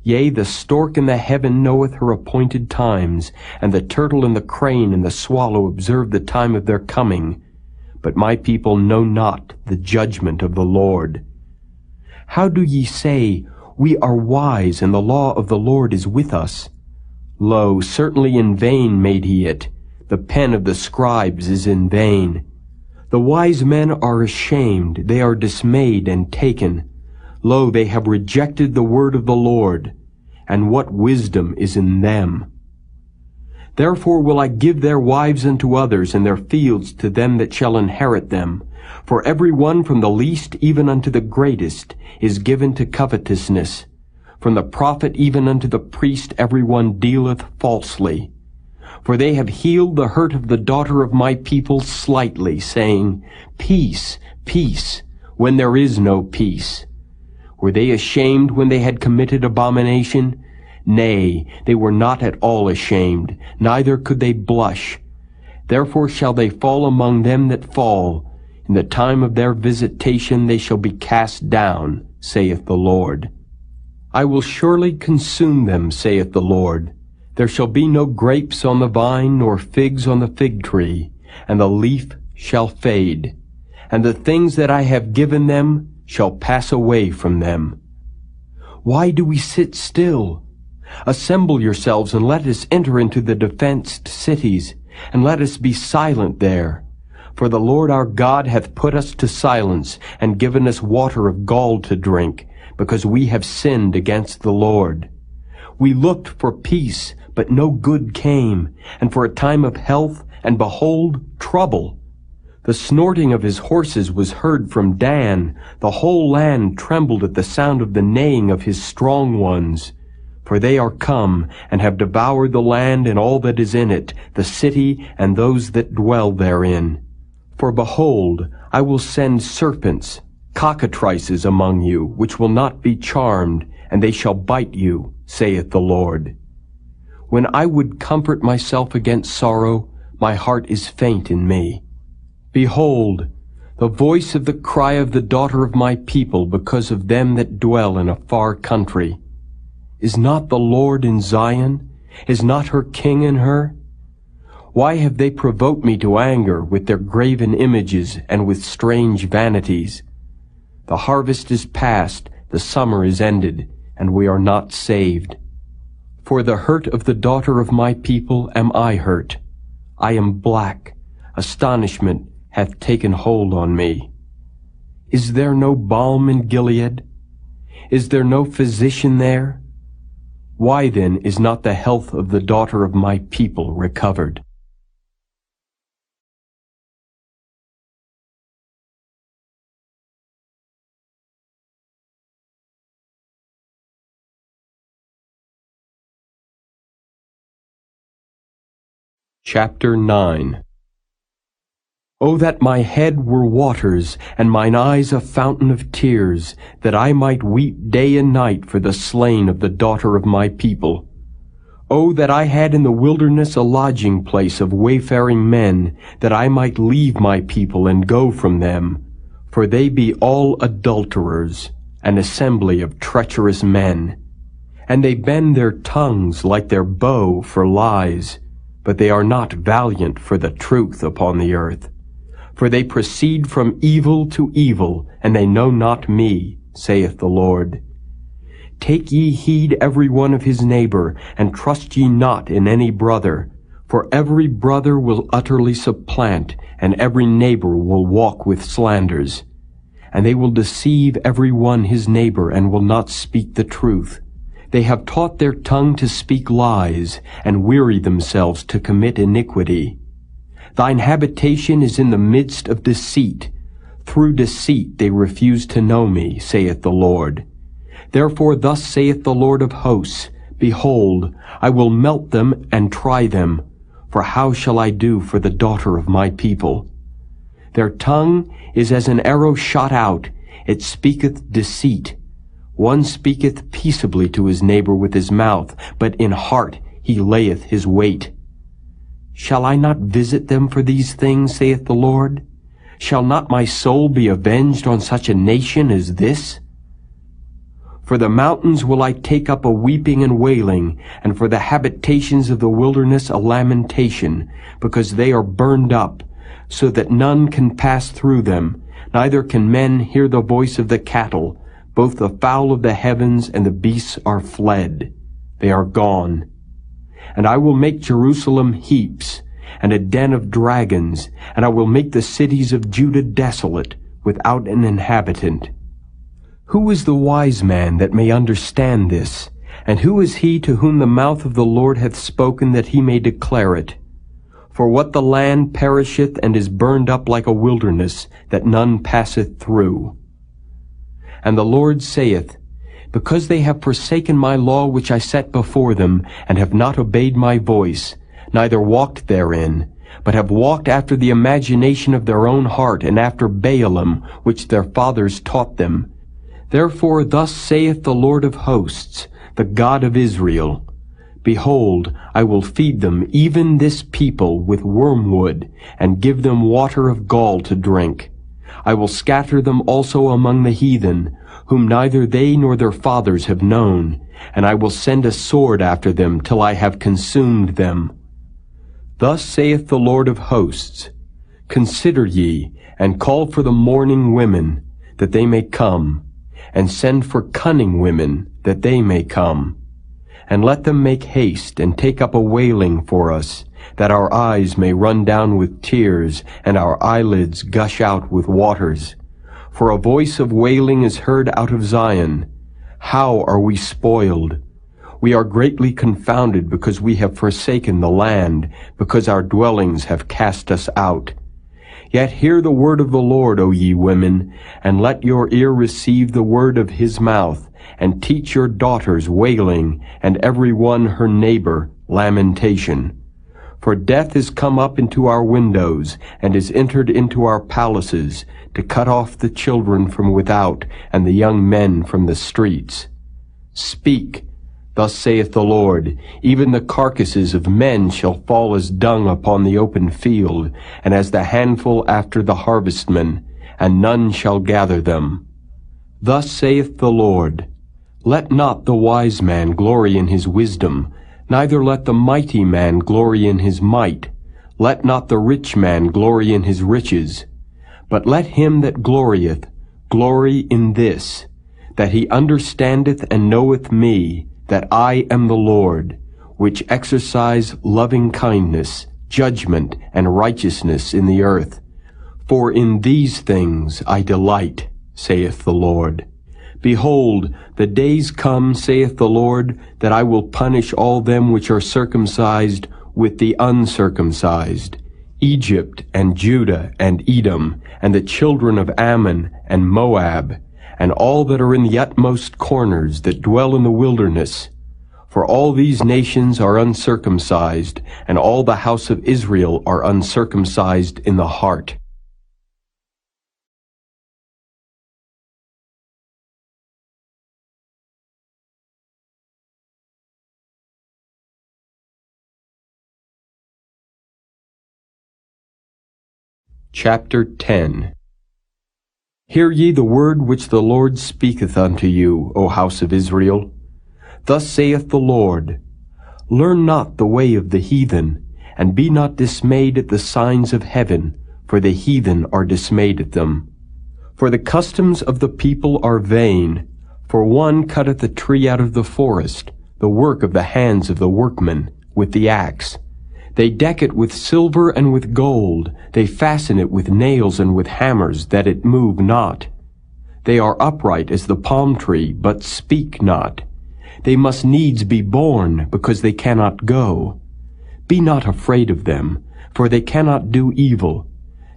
Speaker 2: Yea, the stork in the heaven knoweth her appointed times, and the turtle and the crane and the swallow observe the time of their coming. But my people know not the judgment of the Lord. How do ye say, We are wise, and the law of the Lord is with us? Lo, certainly in vain made he it. The pen of the scribes is in vain. The wise men are ashamed, they are dismayed and taken. Lo, they have rejected the word of the Lord, and what wisdom is in them? Therefore will I give their wives unto others, and their fields to them that shall inherit them. For every one from the least even unto the greatest is given to covetousness. From the prophet even unto the priest every one dealeth falsely. For they have healed the hurt of the daughter of my people slightly, saying, Peace, peace, when there is no peace. Were they ashamed when they had committed abomination? Nay, they were not at all ashamed, neither could they blush. Therefore shall they fall among them that fall. In the time of their visitation they shall be cast down, saith the Lord. I will surely consume them, saith the Lord. There shall be no grapes on the vine, nor figs on the fig tree, and the leaf shall fade. And the things that I have given them shall pass away from them. Why do we sit still? Assemble yourselves, and let us enter into the defenced cities, and let us be silent there. For the Lord our God hath put us to silence, and given us water of gall to drink, because we have sinned against the Lord. We looked for peace, but no good came, and for a time of health, and behold, trouble. The snorting of his horses was heard from Dan. The whole land trembled at the sound of the neighing of his strong ones. For they are come, and have devoured the land and all that is in it, the city and those that dwell therein. For behold, I will send serpents, cockatrices among you, which will not be charmed, and they shall bite you, saith the Lord. When I would comfort myself against sorrow, my heart is faint in me. Behold, the voice of the cry of the daughter of my people because of them that dwell in a far country. Is not the Lord in Zion? Is not her king in her? Why have they provoked me to anger with their graven images and with strange vanities? The harvest is past, the summer is ended, and we are not saved. For the hurt of the daughter of my people am I hurt. I am black. Astonishment hath taken hold on me. Is there no balm in Gilead? Is there no physician there? Why then is not the health of the daughter of my people recovered? Chapter 9. O that my head were waters, and mine eyes a fountain of tears, that I might weep day and night for the slain of the daughter of my people. O that I had in the wilderness a lodging place of wayfaring men, that I might leave my people and go from them. For they be all adulterers, an assembly of treacherous men. And they bend their tongues like their bow for lies, but they are not valiant for the truth upon the earth. For they proceed from evil to evil, and they know not me, saith the Lord. Take ye heed every one of his neighbor, and trust ye not in any brother. For every brother will utterly supplant, and every neighbor will walk with slanders. And they will deceive every one his neighbor, and will not speak the truth. They have taught their tongue to speak lies, and weary themselves to commit iniquity. Thine habitation is in the midst of deceit. Through deceit they refuse to know me, saith the Lord. Therefore thus saith the Lord of hosts, Behold, I will melt them and try them. For how shall I do for the daughter of my people? Their tongue is as an arrow shot out, it speaketh deceit. One speaketh peaceably to his neighbor with his mouth, but in heart he layeth his wait. Shall I not visit them for these things, saith the Lord? Shall not my soul be avenged on such a nation as this? For the mountains will I take up a weeping and wailing, and for the habitations of the wilderness a lamentation, because they are burned up, so that none can pass through them, neither can men hear the voice of the cattle. Both the fowl of the heavens and the beasts are fled. They are gone. And I will make Jerusalem heaps, and a den of dragons, and I will make the cities of Judah desolate, without an inhabitant. Who is the wise man that may understand this? And who is he to whom the mouth of the Lord hath spoken that he may declare it? For what the land perisheth and is burned up like a wilderness, that none passeth through. And the Lord saith, Because they have forsaken my law which I set before them, and have not obeyed my voice, neither walked therein, but have walked after the imagination of their own heart, and after Baalim, which their fathers taught them. Therefore thus saith the Lord of hosts, the God of Israel, Behold, I will feed them, even this people, with wormwood, and give them water of gall to drink. I will scatter them also among the heathen, whom neither they nor their fathers have known, and I will send a sword after them till I have consumed them. Thus saith the Lord of hosts, Consider ye, and call for the mourning women, that they may come, and send for cunning women, that they may come. And let them make haste, and take up a wailing for us, that our eyes may run down with tears, and our eyelids gush out with waters. For a voice of wailing is heard out of Zion. How are we spoiled? We are greatly confounded, because we have forsaken the land, because our dwellings have cast us out. Yet hear the word of the Lord, O ye women, and let your ear receive the word of his mouth, and teach your daughters wailing, and every one her neighbor lamentation. For death is come up into our windows, and is entered into our palaces, to cut off the children from without, and the young men from the streets. Speak, thus saith the Lord, even the carcasses of men shall fall as dung upon the open field, and as the handful after the harvestman, and none shall gather them. Thus saith the Lord, Let not the wise man glory in his wisdom, neither let the mighty man glory in his might. Let not the rich man glory in his riches, but let him that glorieth glory in this, that he understandeth and knoweth me, that I am the Lord, which exercise loving kindness, judgment, and righteousness in the earth. For in these things I delight, saith the Lord. Behold, the days come, saith the Lord, that I will punish all them which are circumcised with the uncircumcised, Egypt and Judah and Edom, and the children of Ammon and Moab, and all that are in the utmost corners that dwell in the wilderness. For all these nations are uncircumcised, and all the house of Israel are uncircumcised in the heart. Chapter 10. Hear ye the word which the Lord speaketh unto you, O house of Israel. Thus saith the Lord, Learn not the way of the heathen, and be not dismayed at the signs of heaven, for the heathen are dismayed at them. For the customs of the people are vain, for one cutteth a tree out of the forest, the work of the hands of the workman, with the axe. They deck it with silver and with gold, they fasten it with nails and with hammers, that it move not. They are upright as the palm tree, but speak not. They must needs be born, because they cannot go. Be not afraid of them, for they cannot do evil,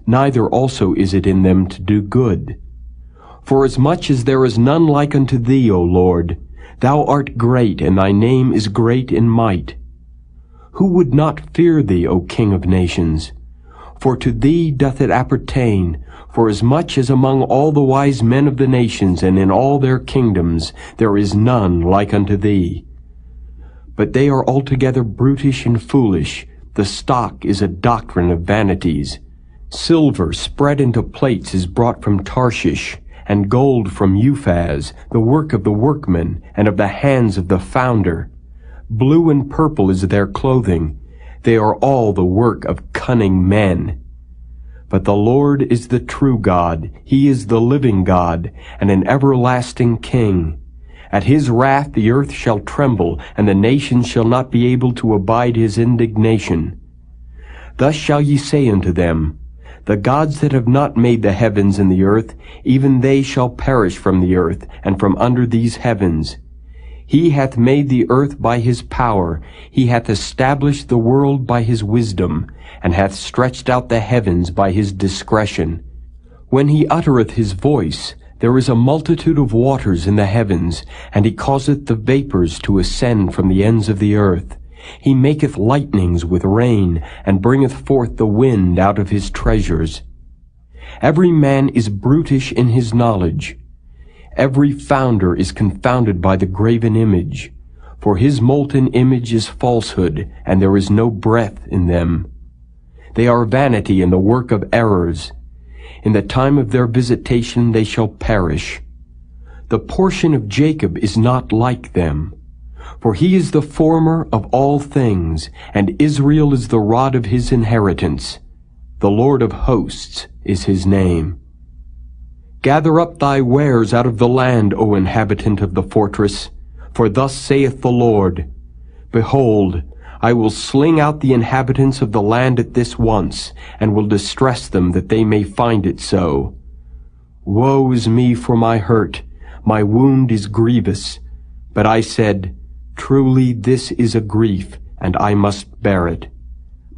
Speaker 2: neither also is it in them to do good. Forasmuch as there is none like unto thee, O Lord, thou art great, and thy name is great in might. Who would not fear thee, O King of nations? For to thee doth it appertain, forasmuch as among all the wise men of the nations and in all their kingdoms there is none like unto thee. But they are altogether brutish and foolish, the stock is a doctrine of vanities. Silver spread into plates is brought from Tarshish, and gold from Uphaz, the work of the workman, and of the hands of the founder. Blue and purple is their clothing. They are all the work of cunning men. But the Lord is the true God. He is the living God, and an everlasting King. At his wrath the earth shall tremble, and the nations shall not be able to abide his indignation. Thus shall ye say unto them, The gods that have not made the heavens and the earth, even they shall perish from the earth, and from under these heavens. He hath made the earth by his power, he hath established the world by his wisdom, and hath stretched out the heavens by his discretion. When he uttereth his voice, there is a multitude of waters in the heavens, and he causeth the vapors to ascend from the ends of the earth. He maketh lightnings with rain, and bringeth forth the wind out of his treasures. Every man is brutish in his knowledge. Every founder is confounded by the graven image, for his molten image is falsehood, and there is no breath in them. They are vanity and the work of errors. In the time of their visitation they shall perish. The portion of Jacob is not like them, for he is the former of all things, and Israel is the rod of his inheritance. The Lord of hosts is his name. Gather up thy wares out of the land, O inhabitant of the fortress, for thus saith the Lord, Behold, I will sling out the inhabitants of the land at this once, and will distress them that they may find it so. Woe is me for my hurt, my wound is grievous. But I said, Truly this is a grief, and I must bear it.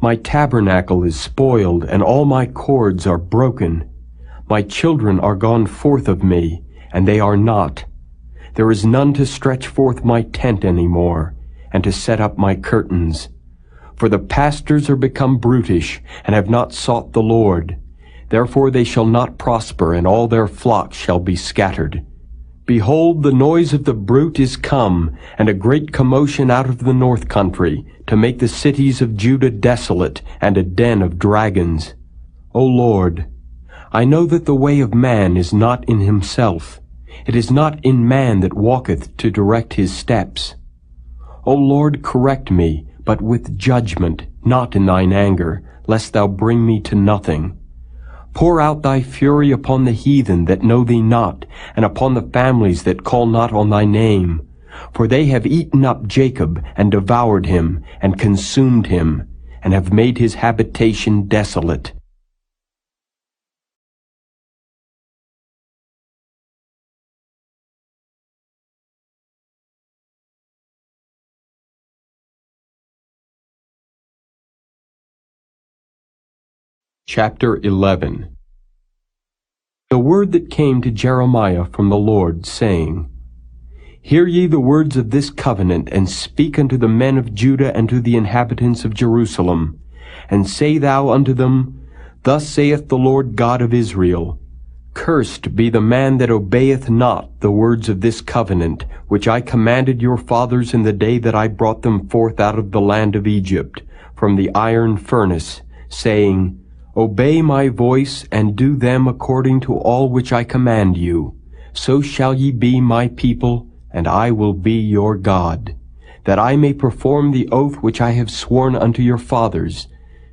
Speaker 2: My tabernacle is spoiled, and all my cords are broken. My children are gone forth of me, and they are not. There is none to stretch forth my tent any more, and to set up my curtains. For the pastors are become brutish, and have not sought the Lord. Therefore they shall not prosper, and all their flocks shall be scattered. Behold, the noise of the brute is come, and a great commotion out of the north country, to make the cities of Judah desolate, and a den of dragons. O Lord, I know that the way of man is not in himself. It is not in man that walketh to direct his steps. O Lord, correct me, but with judgment, not in thine anger, lest thou bring me to nothing. Pour out thy fury upon the heathen that know thee not, and upon the families that call not on thy name. For they have eaten up Jacob, and devoured him, and consumed him, and have made his habitation desolate. Chapter 11. The word that came to Jeremiah from the Lord, saying, Hear ye the words of this covenant, and speak unto the men of Judah and to the inhabitants of Jerusalem, and say thou unto them, Thus saith the Lord God of Israel, Cursed be the man that obeyeth not the words of this covenant, which I commanded your fathers in the day that I brought them forth out of the land of Egypt, from the iron furnace, saying, Obey my voice, and do them according to all which I command you. So shall ye be my people, and I will be your God, that I may perform the oath which I have sworn unto your fathers,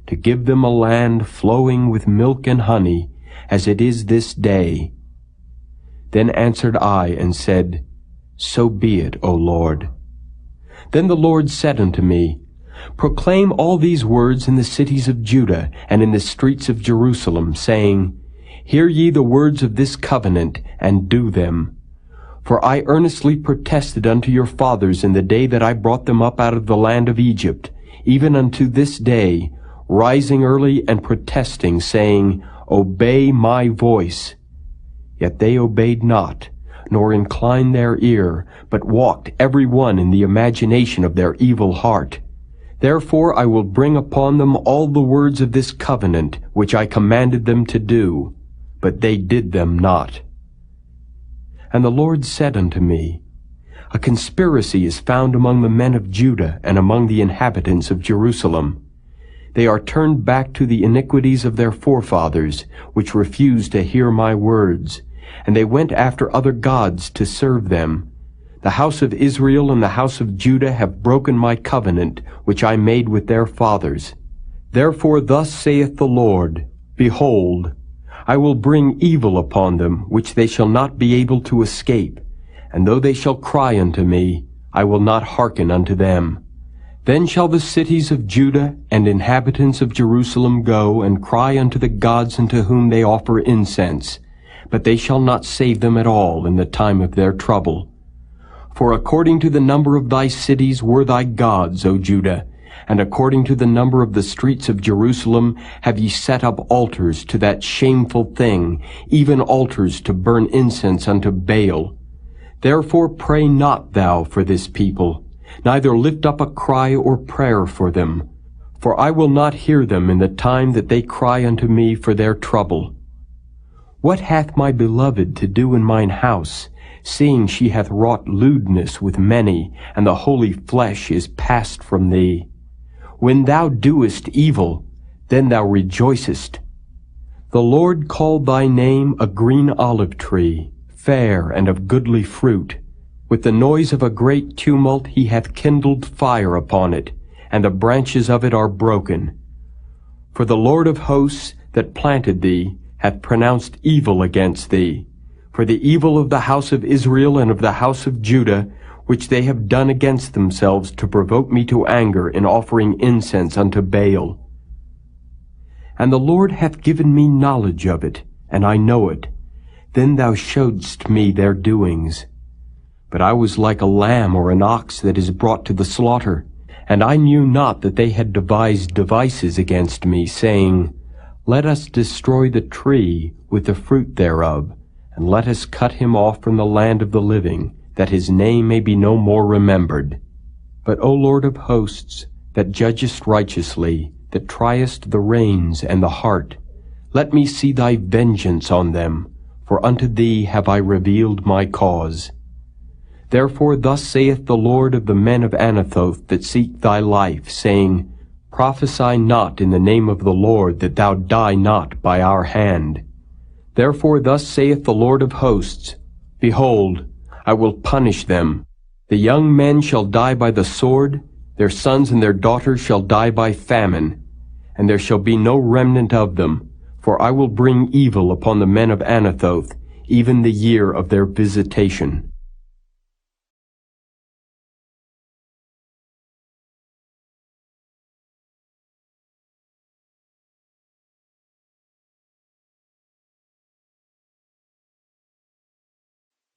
Speaker 2: to give them a land flowing with milk and honey, as it is this day. Then answered I, and said, So be it, O Lord. Then the Lord said unto me, Proclaim all these words in the cities of Judah and in the streets of Jerusalem, saying, Hear ye the words of this covenant, and do them. For I earnestly protested unto your fathers in the day that I brought them up out of the land of Egypt, even unto this day, rising early and protesting, saying, Obey my voice. Yet they obeyed not, nor inclined their ear, but walked every one in the imagination of their evil heart. Therefore I will bring upon them all the words of this covenant, which I commanded them to do, but they did them not. And the Lord said unto me, A conspiracy is found among the men of Judah and among the inhabitants of Jerusalem. They are turned back to the iniquities of their forefathers, which refused to hear my words, and they went after other gods to serve them. The house of Israel and the house of Judah have broken my covenant, which I made with their fathers. Therefore thus saith the Lord, Behold, I will bring evil upon them, which they shall not be able to escape. And though they shall cry unto me, I will not hearken unto them. Then shall the cities of Judah and inhabitants of Jerusalem go and cry unto the gods unto whom they offer incense, but they shall not save them at all in the time of their trouble. For according to the number of thy cities were thy gods, O Judah, and according to the number of the streets of Jerusalem have ye set up altars to that shameful thing, even altars to burn incense unto Baal. Therefore pray not thou for this people, neither lift up a cry or prayer for them. For I will not hear them in the time that they cry unto me for their trouble. What hath my beloved to do in mine house, seeing she hath wrought lewdness with many, and the holy flesh is passed from thee? When thou doest evil, then thou rejoicest. The Lord called thy name a green olive tree, fair and of goodly fruit. With the noise of a great tumult he hath kindled fire upon it, and the branches of it are broken. For the Lord of hosts that planted thee hath pronounced evil against thee, for the evil of the house of Israel and of the house of Judah, which they have done against themselves to provoke me to anger in offering incense unto Baal. And the Lord hath given me knowledge of it, and I know it. Then thou showedst me their doings. But I was like a lamb or an ox that is brought to the slaughter, and I knew not that they had devised devices against me, saying, Let us destroy the tree with the fruit thereof, and let us cut him off from the land of the living, that his name may be no more remembered. But, O Lord of hosts, that judgest righteously, that triest the reins and the heart, let me see thy vengeance on them, for unto thee have I revealed my cause. Therefore thus saith the Lord of the men of Anathoth that seek thy life, saying, Prophesy not in the name of the Lord, that thou die not by our hand. Therefore thus saith the Lord of hosts, Behold, I will punish them. The young men shall die by the sword, their sons and their daughters shall die by famine, and there shall be no remnant of them, for I will bring evil upon the men of Anathoth, even the year of their visitation.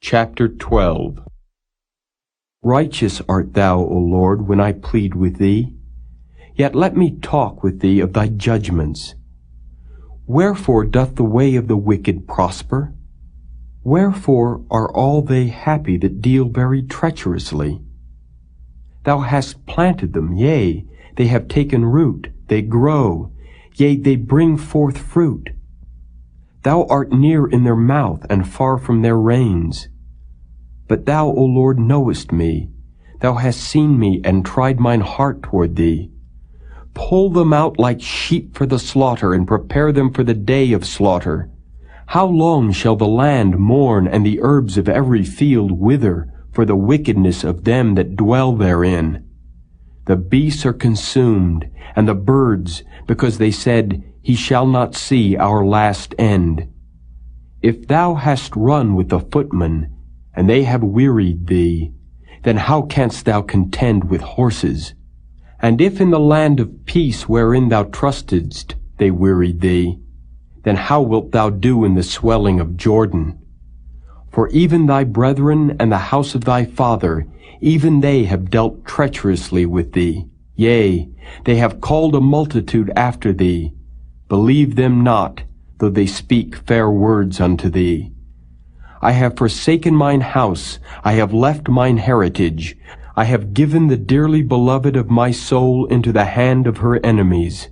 Speaker 2: Chapter 12. Righteous art thou, O Lord, when I plead with thee. Yet let me talk with thee of thy judgments. Wherefore doth the way of the wicked prosper? Wherefore are all they happy that deal very treacherously? Thou hast planted them, yea, they have taken root, they grow, yea, they bring forth fruit. Thou art near in their mouth, and far from their reins. But thou, O Lord, knowest me. Thou hast seen me, and tried mine heart toward thee. Pull them out like sheep for the slaughter, and prepare them for the day of slaughter. How long shall the land mourn, and the herbs of every field wither, for the wickedness of them that dwell therein? The beasts are consumed, and the birds, because they said, He shall not see our last end. If thou hast run with the footmen, and they have wearied thee, then how canst thou contend with horses? And if in the land of peace wherein thou trustedst they wearied thee, then how wilt thou do in the swelling of Jordan? For even thy brethren and the house of thy father, even they have dealt treacherously with thee. Yea, they have called a multitude after thee. Believe them not, though they speak fair words unto thee. I have forsaken mine house, I have left mine heritage. I have given the dearly beloved of my soul into the hand of her enemies.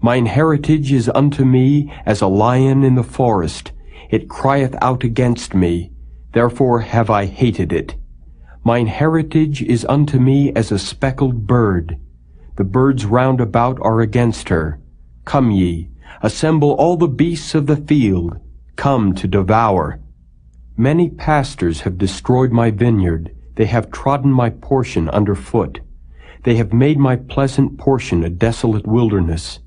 Speaker 2: Mine heritage is unto me as a lion in the forest. It crieth out against me, therefore have I hated it. Mine heritage is unto me as a speckled bird. The birds round about are against her. Come ye, assemble all the beasts of the field. Come to devour. Many pastors have destroyed my vineyard. They have trodden my portion under foot. They have made my pleasant portion a desolate wilderness.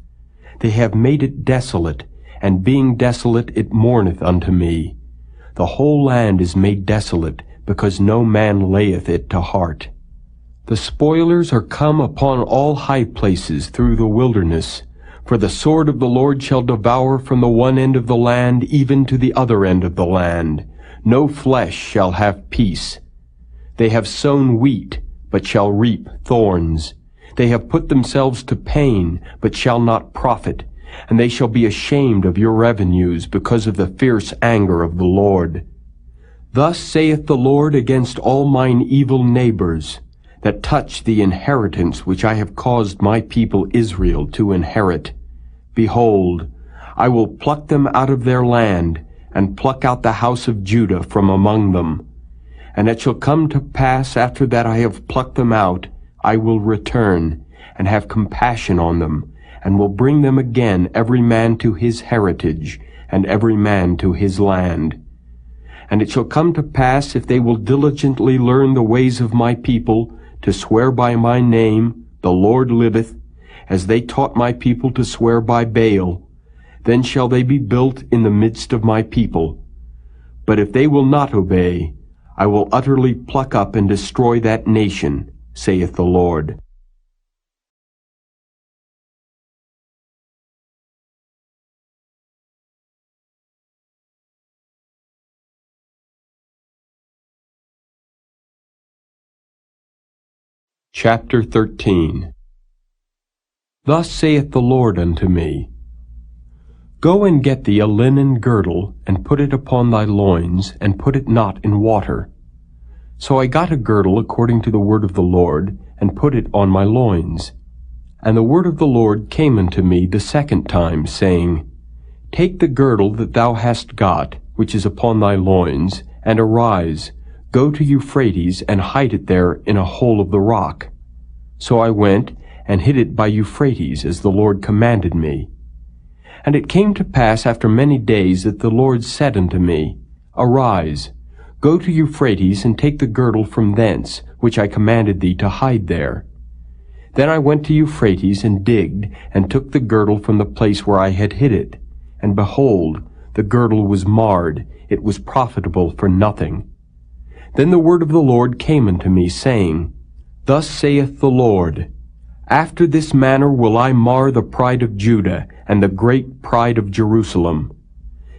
Speaker 2: They have made it desolate, and being desolate it mourneth unto me. The whole land is made desolate, because no man layeth it to heart. The spoilers are come upon all high places through the wilderness. For the sword of the Lord shall devour from the one end of the land even to the other end of the land. No flesh shall have peace. They have sown wheat, but shall reap thorns. They have put themselves to pain, but shall not profit. And they shall be ashamed of your revenues, because of the fierce anger of the Lord. Thus saith the Lord against all mine evil neighbors, that touch the inheritance which I have caused my people Israel to inherit. Behold, I will pluck them out of their land, and pluck out the house of Judah from among them. And it shall come to pass, after that I have plucked them out, I will return, and have compassion on them, and will bring them again every man to his heritage, and every man to his land. And it shall come to pass, if they will diligently learn the ways of my people, to swear by my name, the Lord liveth, as they taught my people to swear by Baal, then shall they be built in the midst of my people. But if they will not obey, I will utterly pluck up and destroy that nation, saith the Lord. Chapter 13. Thus saith the Lord unto me, Go and get thee a linen girdle, and put it upon thy loins, and put it not in water. So I got a girdle according to the word of the Lord, and put it on my loins. And the word of the Lord came unto me the second time, saying, Take the girdle that thou hast got, which is upon thy loins, and arise, go to Euphrates, and hide it there in a hole of the rock. So I went, and hid it by Euphrates, as the Lord commanded me. And it came to pass after many days that the Lord said unto me, Arise, go to Euphrates, and take the girdle from thence, which I commanded thee to hide there. Then I went to Euphrates, and digged, and took the girdle from the place where I had hid it. And behold, the girdle was marred, it was profitable for nothing. Then the word of the Lord came unto me, saying, Thus saith the Lord, After this manner will I mar the pride of Judah, and the great pride of Jerusalem.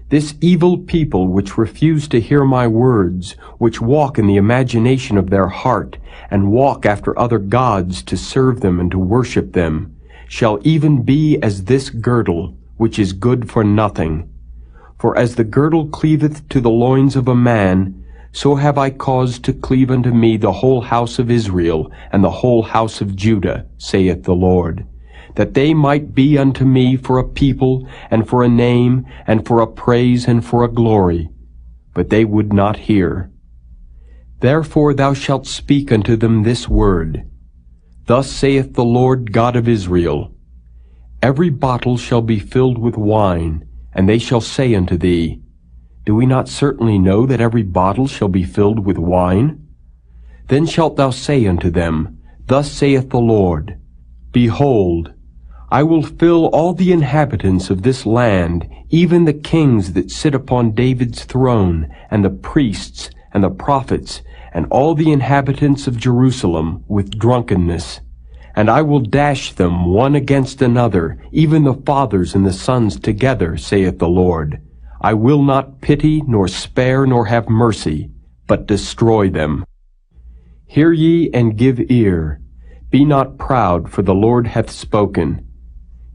Speaker 2: This evil people which refuse to hear my words, which walk in the imagination of their heart, and walk after other gods to serve them and to worship them, shall even be as this girdle, which is good for nothing. For as the girdle cleaveth to the loins of a man, so have I caused to cleave unto me the whole house of Israel, and the whole house of Judah, saith the Lord, that they might be unto me for a people, and for a name, and for a praise, and for a glory. But they would not hear. Therefore thou shalt speak unto them this word, Thus saith the Lord God of Israel, Every bottle shall be filled with wine, and they shall say unto thee, Do we not certainly know that every bottle shall be filled with wine? Then shalt thou say unto them, Thus saith the Lord, Behold, I will fill all the inhabitants of this land, even the kings that sit upon David's throne, and the priests, and the prophets, and all the inhabitants of Jerusalem, with drunkenness. And I will dash them one against another, even the fathers and the sons together, saith the Lord. I will not pity, nor spare, nor have mercy, but destroy them. Hear ye and give ear. Be not proud, for the Lord hath spoken.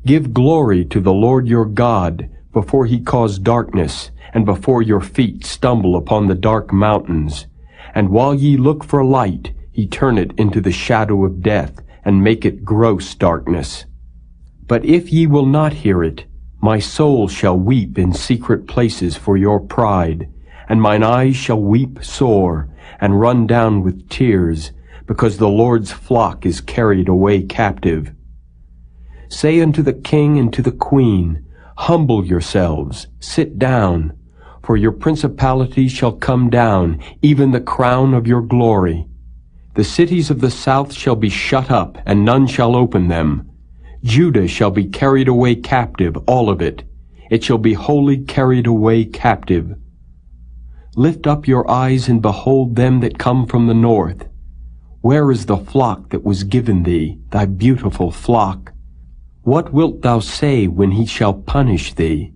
Speaker 2: Give glory to the Lord your God, before he cause darkness, and before your feet stumble upon the dark mountains. And while ye look for light, he turn it into the shadow of death, and make it gross darkness. But if ye will not hear it, my soul shall weep in secret places for your pride, and mine eyes shall weep sore, and run down with tears, because the Lord's flock is carried away captive. Say unto the king and to the queen, Humble yourselves, sit down, for your principality shall come down, even the crown of your glory. The cities of the south shall be shut up, and none shall open them. Judah shall be carried away captive, all of it. It shall be wholly carried away captive. Lift up your eyes and behold them that come from the north. Where is the flock that was given thee, thy beautiful flock? What wilt thou say when he shall punish thee?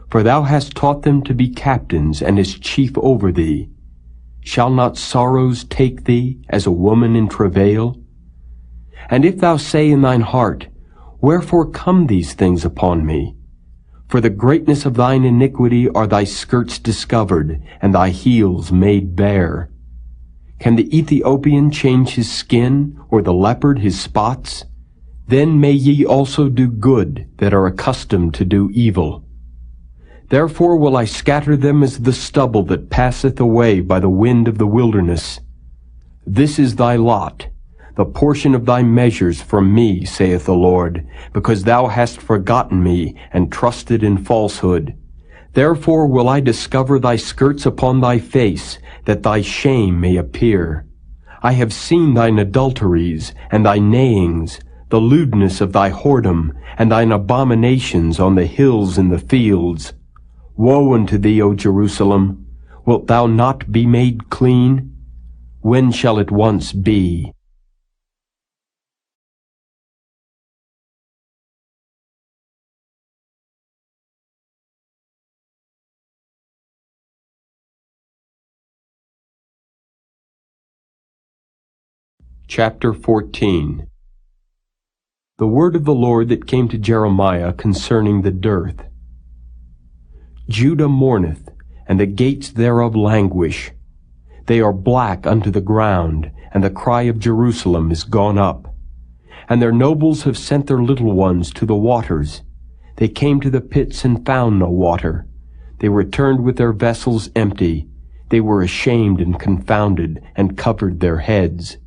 Speaker 2: For thou hast taught them to be captains, and as chief over thee. Shall not sorrows take thee, as a woman in travail? And if thou say in thine heart, Wherefore come these things upon me? For the greatness of thine iniquity are thy skirts discovered, and thy heels made bare. Can the Ethiopian change his skin, or the leopard his spots? Then may ye also do good, that are accustomed to do evil. Therefore will I scatter them as the stubble that passeth away by the wind of the wilderness. This is thy lot, the portion of thy measures from me, saith the Lord, because thou hast forgotten me, and trusted in falsehood. Therefore will I discover thy skirts upon thy face, that thy shame may appear. I have seen thine adulteries, and thy neighings, the lewdness of thy whoredom, and thine abominations on the hills and the fields. Woe unto thee, O Jerusalem! Wilt thou not be made clean? When shall it once be? Chapter 14. The word of the Lord that came to Jeremiah concerning the dearth. Judah mourneth, and the gates thereof languish. They are black unto the ground, and the cry of Jerusalem is gone up. And their nobles have sent their little ones to the waters. They came to the pits and found no water. They returned with their vessels empty. They were ashamed and confounded, and covered their heads.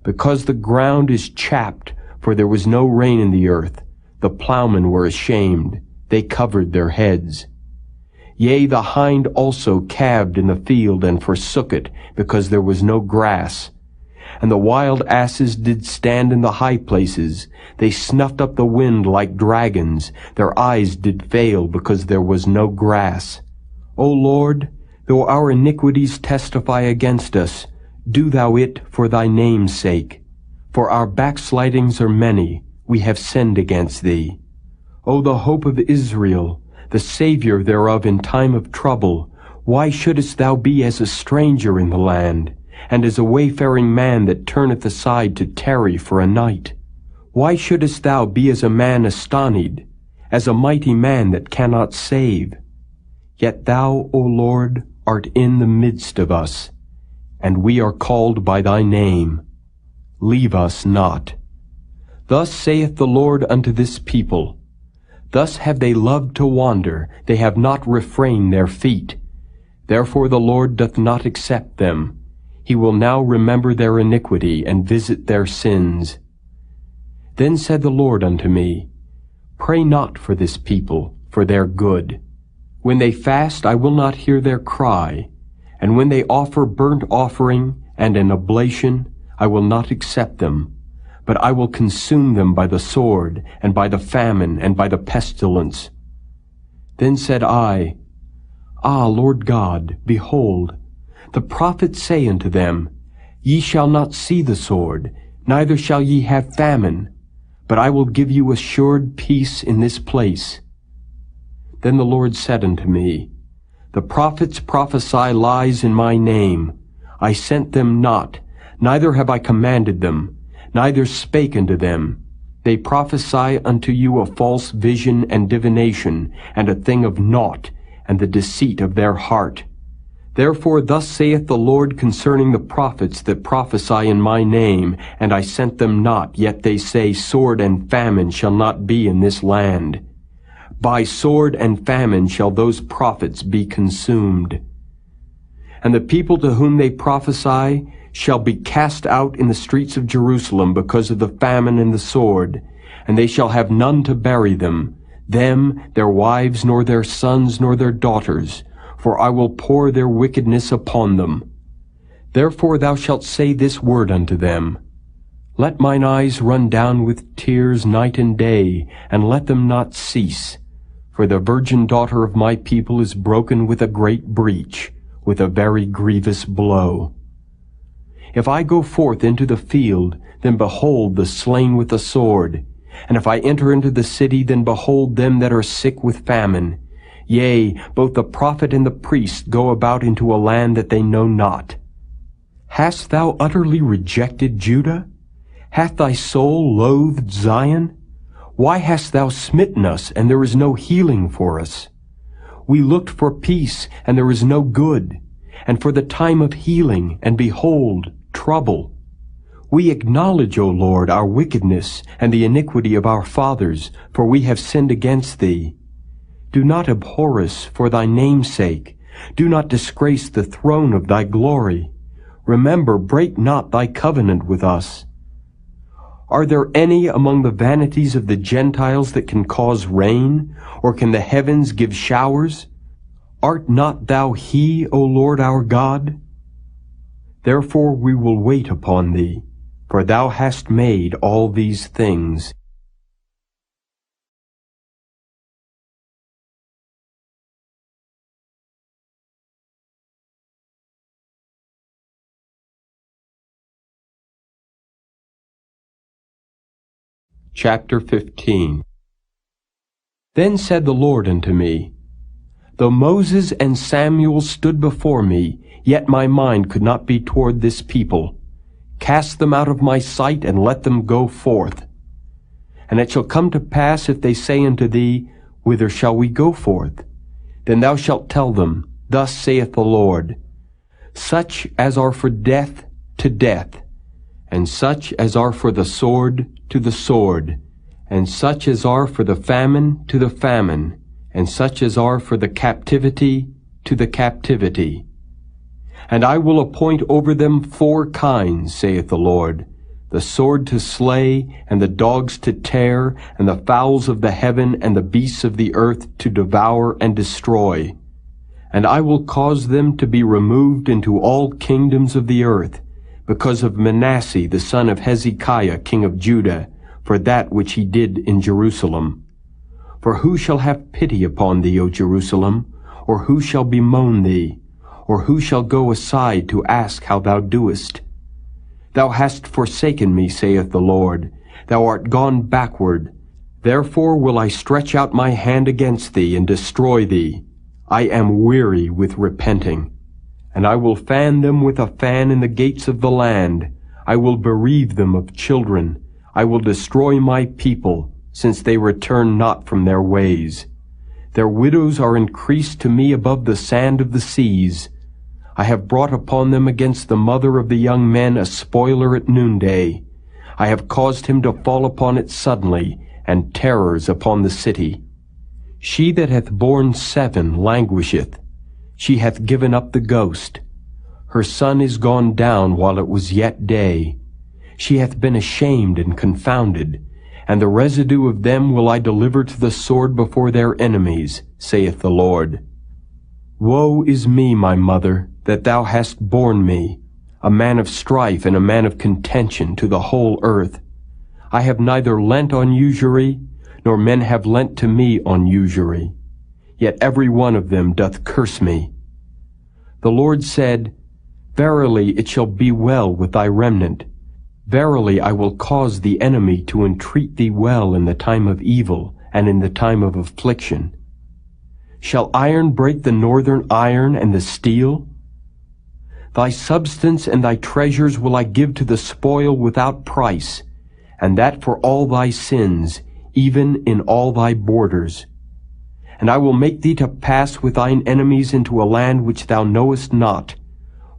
Speaker 2: Because the ground is chapped, for there was no rain in the earth, the plowmen were ashamed. they covered their heads. Yea, the hind also calved in the field, and forsook it, because there was no grass. And the wild asses did stand in the high places. They snuffed up the wind like dragons. Their eyes did fail, because there was no grass. O Lord, though our iniquities testify against us, do thou it for thy name's sake. For our backslidings are many, we have sinned against thee. O the hope of Israel, the Savior thereof in time of trouble, why shouldest thou be as a stranger in the land, and as a wayfaring man that turneth aside to tarry for a night? Why shouldest thou be as a man astonied, as a mighty man that cannot save? Yet thou, O Lord, art in the midst of us, and we are called by thy name. Leave us not. Thus saith the Lord unto this people, Thus have they loved to wander, they have not refrained their feet. Therefore the Lord doth not accept them. He will now remember their iniquity, and visit their sins. Then said the Lord unto me, Pray not for this people, for their good. When they fast, I will not hear their cry, and when they offer burnt offering and an oblation, I will not accept them. But I will consume them by the sword, and by the famine, and by the pestilence. Then said I, Ah, Lord God, behold, the prophets say unto them, Ye shall not see the sword, neither shall ye have famine, but I will give you assured peace in this place. Then the Lord said unto me, The prophets prophesy lies in my name. I sent them not, neither have I commanded them, neither spake unto them. They prophesy unto you a false vision and divination, and a thing of naught, and the deceit of their heart. Therefore thus saith the Lord concerning the prophets that prophesy in my name, and I sent them not, yet they say, Sword and famine shall not be in this land. By sword and famine shall those prophets be consumed. And the people to whom they prophesy shall be cast out in the streets of Jerusalem because of the famine and the sword, and they shall have none to bury them, their wives, nor their sons, nor their daughters, for I will pour their wickedness upon them. Therefore thou shalt say this word unto them, Let mine eyes run down with tears night and day, and let them not cease. For the virgin daughter of my people is broken with a great breach, with a very grievous blow. If I go forth into the field, then behold the slain with the sword. And if I enter into the city, then behold them that are sick with famine. Yea, both the prophet and the priest go about into a land that they know not. Hast thou utterly rejected Judah? Hath thy soul loathed Zion? Why hast thou smitten us, and there is no healing for us? We looked for peace, and there is no good, and for the time of healing, and behold, trouble. We acknowledge, O Lord, our wickedness, and the iniquity of our fathers, for we have sinned against thee. Do not abhor us for thy name's sake. Do not disgrace the throne of thy glory. Remember, break not thy covenant with us. Are there any among the vanities of the Gentiles that can cause rain, or can the heavens give showers? Art not thou he, O Lord our God? Therefore we will wait upon thee, for thou hast made all these things. Chapter 15. Then said the Lord unto me, Though Moses and Samuel stood before me, yet my mind could not be toward this people. Cast them out of my sight, and let them go forth. And it shall come to pass, if they say unto thee, Whither shall we go forth? Then thou shalt tell them, Thus saith the Lord, Such as are for death, to death, and such as are for the sword, to the sword, and such as are for the famine, to the famine, and such as are for the captivity, to the captivity. And I will appoint over them 4 kinds, saith the Lord, the sword to slay, and the dogs to tear, and the fowls of the heaven and the beasts of the earth to devour and destroy. And I will cause them to be removed into all kingdoms of the earth, because of Manasseh the son of Hezekiah king of Judah, for that which he did in Jerusalem. For who shall have pity upon thee, O Jerusalem? Or who shall bemoan thee? Or who shall go aside to ask how thou doest? Thou hast forsaken me, saith the Lord. Thou art gone backward. Therefore will I stretch out my hand against thee and destroy thee. I am weary with repenting. And I will fan them with a fan in the gates of the land. I will bereave them of children. I will destroy my people, since they return not from their ways. Their widows are increased to me above the sand of the seas. I have brought upon them against the mother of the young men a spoiler at noonday. I have caused him to fall upon it suddenly, and terrors upon the city. She that hath borne 7 languisheth. She hath given up the ghost. Her son is gone down while it was yet day. She hath been ashamed and confounded, and the residue of them will I deliver to the sword before their enemies, saith the Lord. Woe is me, my mother, that thou hast borne me, a man of strife and a man of contention to the whole earth. I have neither lent on usury, nor men have lent to me on usury. Yet every one of them doth curse me. The Lord said, Verily it shall be well with thy remnant. Verily I will cause the enemy to entreat thee well in the time of evil, and in the time of affliction. Shall iron break the northern iron and the steel? Thy substance and thy treasures will I give to the spoil without price, and that for all thy sins, even in all thy borders. And I will make thee to pass with thine enemies into a land which thou knowest not,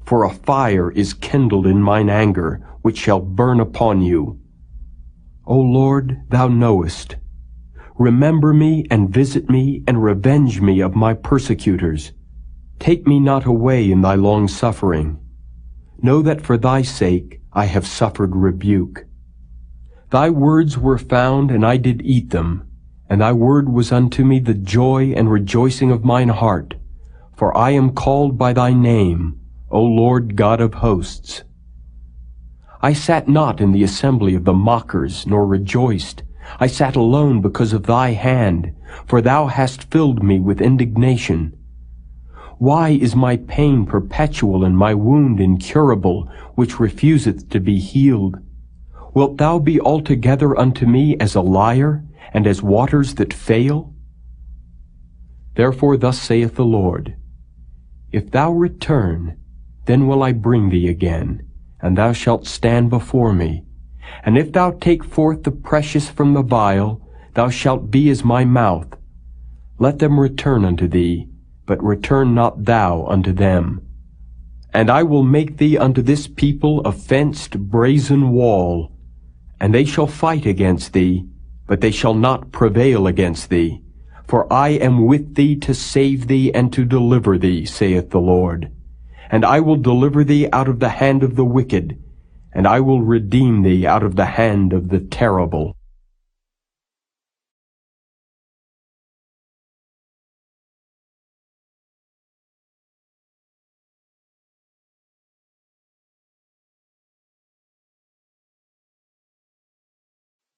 Speaker 2: for a fire is kindled in mine anger, which shall burn upon you. O Lord, thou knowest. Remember me, and visit me, and revenge me of my persecutors. Take me not away in thy long suffering. Know that for thy sake I have suffered rebuke. Thy words were found, and I did eat them, and thy word was unto me the joy and rejoicing of mine heart. For I am called by thy name, O Lord God of hosts. I sat not in the assembly of the mockers, nor rejoiced. I sat alone because of thy hand, for thou hast filled me with indignation. Why is my pain perpetual and my wound incurable, which refuseth to be healed? Wilt thou be altogether unto me as a liar, and as waters that fail? Therefore thus saith the Lord, If thou return, then will I bring thee again, and thou shalt stand before me. And if thou take forth the precious from the vial, thou shalt be as my mouth. Let them return unto thee, but return not thou unto them. And I will make thee unto this people a fenced brazen wall, and they shall fight against thee, but they shall not prevail against thee. For I am with thee to save thee and to deliver thee, saith the Lord. And I will deliver thee out of the hand of the wicked, and I will redeem thee out of the hand of the terrible.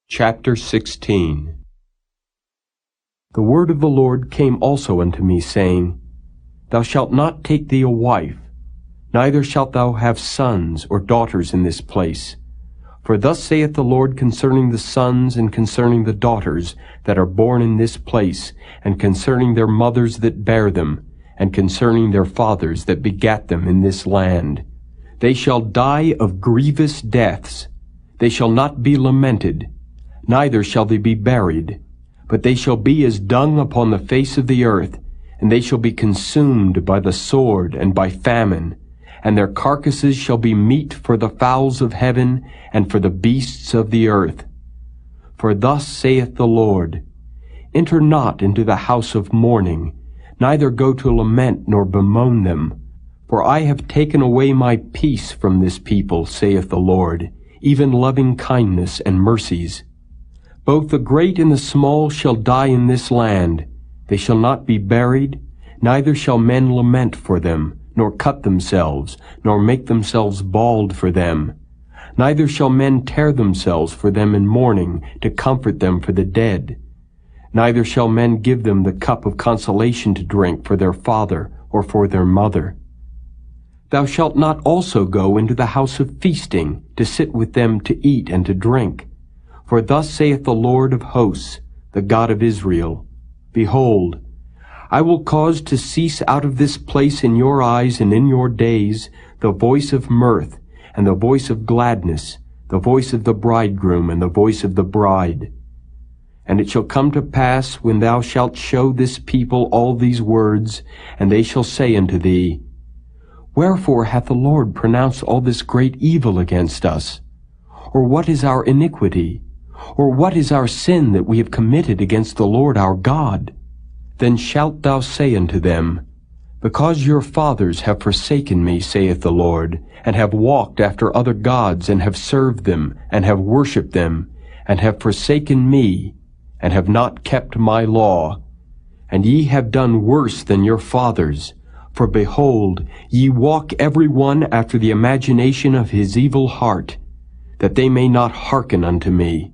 Speaker 2: Chapter 16. The word of the Lord came also unto me, saying, Thou shalt not take thee a wife, neither shalt thou have sons or daughters in this place. For thus saith the Lord concerning the sons and concerning the daughters that are born in this place, and concerning their mothers that bare them, and concerning their fathers that begat them in this land. They shall die of grievous deaths. They shall not be lamented, neither shall they be buried, but they shall be as dung upon the face of the earth, and they shall be consumed by the sword and by famine, and their carcasses shall be meat for the fowls of heaven and for the beasts of the earth. For thus saith the Lord, Enter not into the house of mourning, neither go to lament nor bemoan them. For I have taken away my peace from this people, saith the Lord, even loving kindness and mercies. Both the great and the small shall die in this land. They shall not be buried, neither shall men lament for them, nor cut themselves, nor make themselves bald for them. Neither shall men tear themselves for them in mourning, to comfort them for the dead. Neither shall men give them the cup of consolation to drink for their father or for their mother. Thou shalt not also go into the house of feasting, to sit with them to eat and to drink. For thus saith the Lord of hosts, the God of Israel, Behold, I will cause to cease out of this place in your eyes and in your days the voice of mirth, and the voice of gladness, the voice of the bridegroom, and the voice of the bride. And it shall come to pass, when thou shalt show this people all these words, and they shall say unto thee, Wherefore hath the Lord pronounced all this great evil against us? Or what is our iniquity? Or what is our sin that we have committed against the Lord our God? Then shalt thou say unto them, Because your fathers have forsaken me, saith the Lord, and have walked after other gods, and have served them, and have worshipped them, and have forsaken me, and have not kept my law, and ye have done worse than your fathers. For behold, ye walk every one after the imagination of his evil heart, that they may not hearken unto me.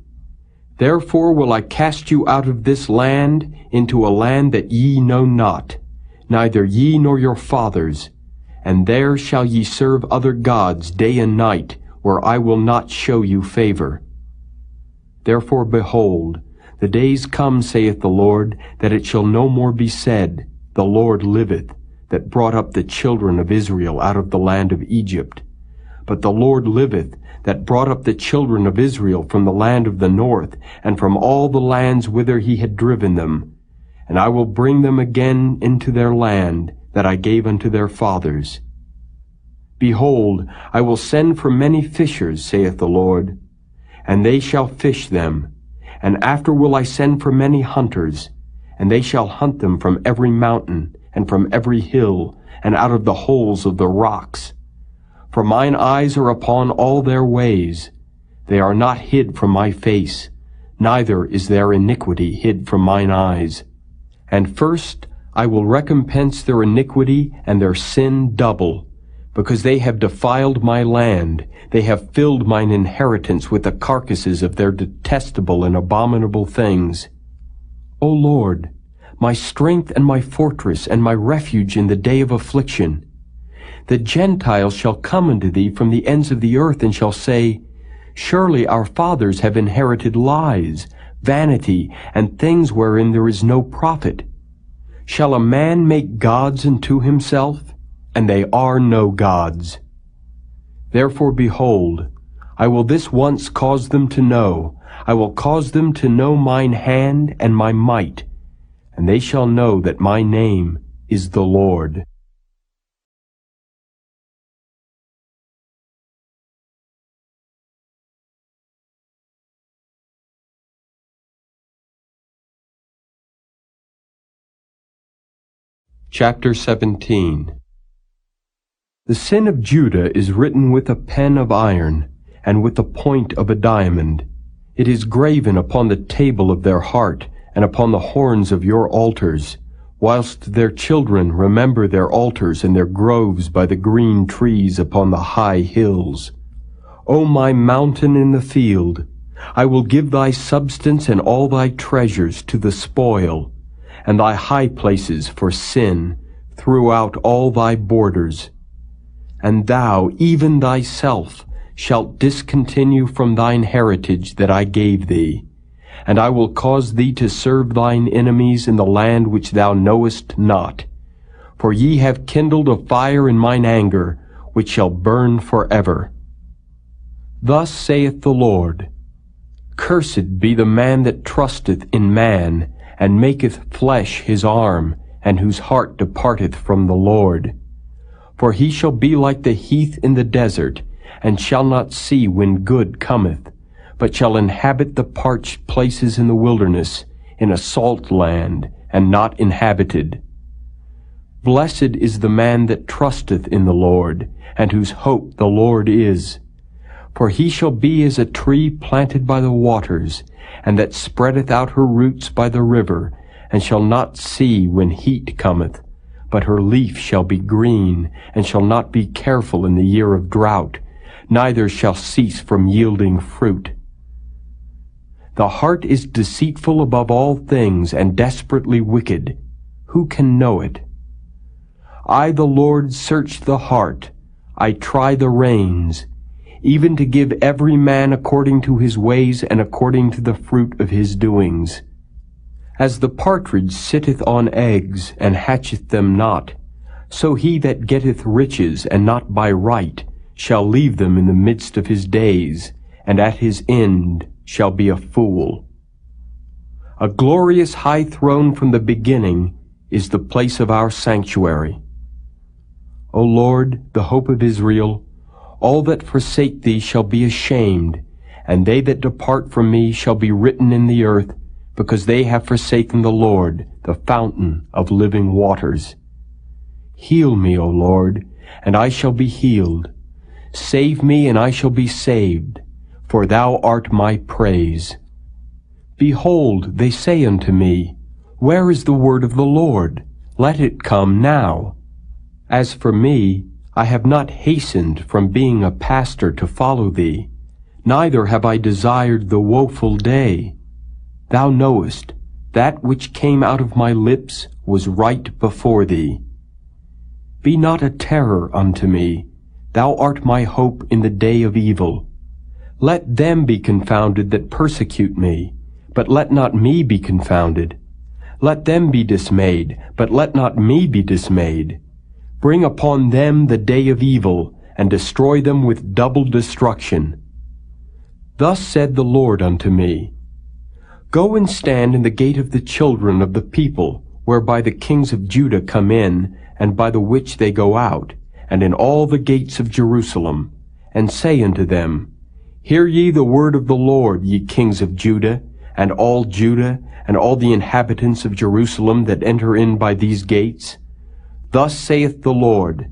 Speaker 2: Therefore will I cast you out of this land into a land that ye know not, neither ye nor your fathers, and there shall ye serve other gods day and night, where I will not show you favor. Therefore, behold, the days come, saith the Lord, that it shall no more be said, The Lord liveth, that brought up the children of Israel out of the land of Egypt. But the Lord liveth, that brought up the children of Israel from the land of the north, and from all the lands whither he had driven them. And I will bring them again into their land, that I gave unto their fathers. Behold, I will send for many fishers, saith the Lord, and they shall fish them. And after will I send for many hunters, and they shall hunt them from every mountain, and from every hill, and out of the holes of the rocks. For mine eyes are upon all their ways. They are not hid from my face, neither is their iniquity hid from mine eyes. And first I will recompense their iniquity and their sin double, because they have defiled my land. They have filled mine inheritance with the carcasses of their detestable and abominable things. O Lord, my strength and my fortress and my refuge in the day of affliction, the Gentiles shall come unto thee from the ends of the earth, and shall say, Surely our fathers have inherited lies, vanity, and things wherein there is no profit. Shall a man make gods unto himself? And they are no gods. Therefore, behold, I will this once cause them to know. I will cause them to know mine hand and my might, and they shall know that my name is the Lord. Chapter 17. The sin of Judah is written with a pen of iron, and with the point of a diamond. It is graven upon the table of their heart, and upon the horns of your altars, whilst their children remember their altars and their groves by the green trees upon the high hills. O my mountain in the field, I will give thy substance and all thy treasures to the spoil, and thy high places for sin throughout all thy borders. And thou, even thyself, shalt discontinue from thine heritage that I gave thee, and I will cause thee to serve thine enemies in the land which thou knowest not. For ye have kindled a fire in mine anger, which shall burn forever. Thus saith the Lord, Cursed be the man that trusteth in man, and maketh flesh his arm, and whose heart departeth from the Lord. For he shall be like the heath in the desert, and shall not see when good cometh, but shall inhabit the parched places in the wilderness, in a salt land, and not inhabited. Blessed is the man that trusteth in the Lord, and whose hope the Lord is. For he shall be as a tree planted by the waters, and that spreadeth out her roots by the river, and shall not see when heat cometh, but her leaf shall be green, and shall not be careful in the year of drought, neither shall cease from yielding fruit. The heart is deceitful above all things, and desperately wicked. Who can know it? I, the Lord, search the heart. I try the reins, even to give every man according to his ways and according to the fruit of his doings. As the partridge sitteth on eggs, and hatcheth them not, so he that getteth riches, and not by right, shall leave them in the midst of his days, and at his end shall be a fool. A glorious high throne from the beginning is the place of our sanctuary. O Lord, the hope of Israel, all that forsake thee shall be ashamed, and they that depart from me shall be written in the earth, because they have forsaken the Lord, the fountain of living waters. Heal me, O Lord, and I shall be healed. Save me, and I shall be saved, for thou art my praise. Behold, they say unto me, Where is the word of the Lord? Let it come now. As for me, I have not hastened from being a pastor to follow thee, neither have I desired the woeful day. Thou knowest, that which came out of my lips was right before thee. Be not a terror unto me, thou art my hope in the day of evil. Let them be confounded that persecute me, but let not me be confounded. Let them be dismayed, but let not me be dismayed. Bring upon them the day of evil, and destroy them with double destruction. Thus said the Lord unto me, Go and stand in the gate of the children of the people, whereby the kings of Judah come in, and by the which they go out, and in all the gates of Jerusalem, and say unto them, Hear ye the word of the Lord, ye kings of Judah, and all the inhabitants of Jerusalem that enter in by these gates. Thus saith the Lord,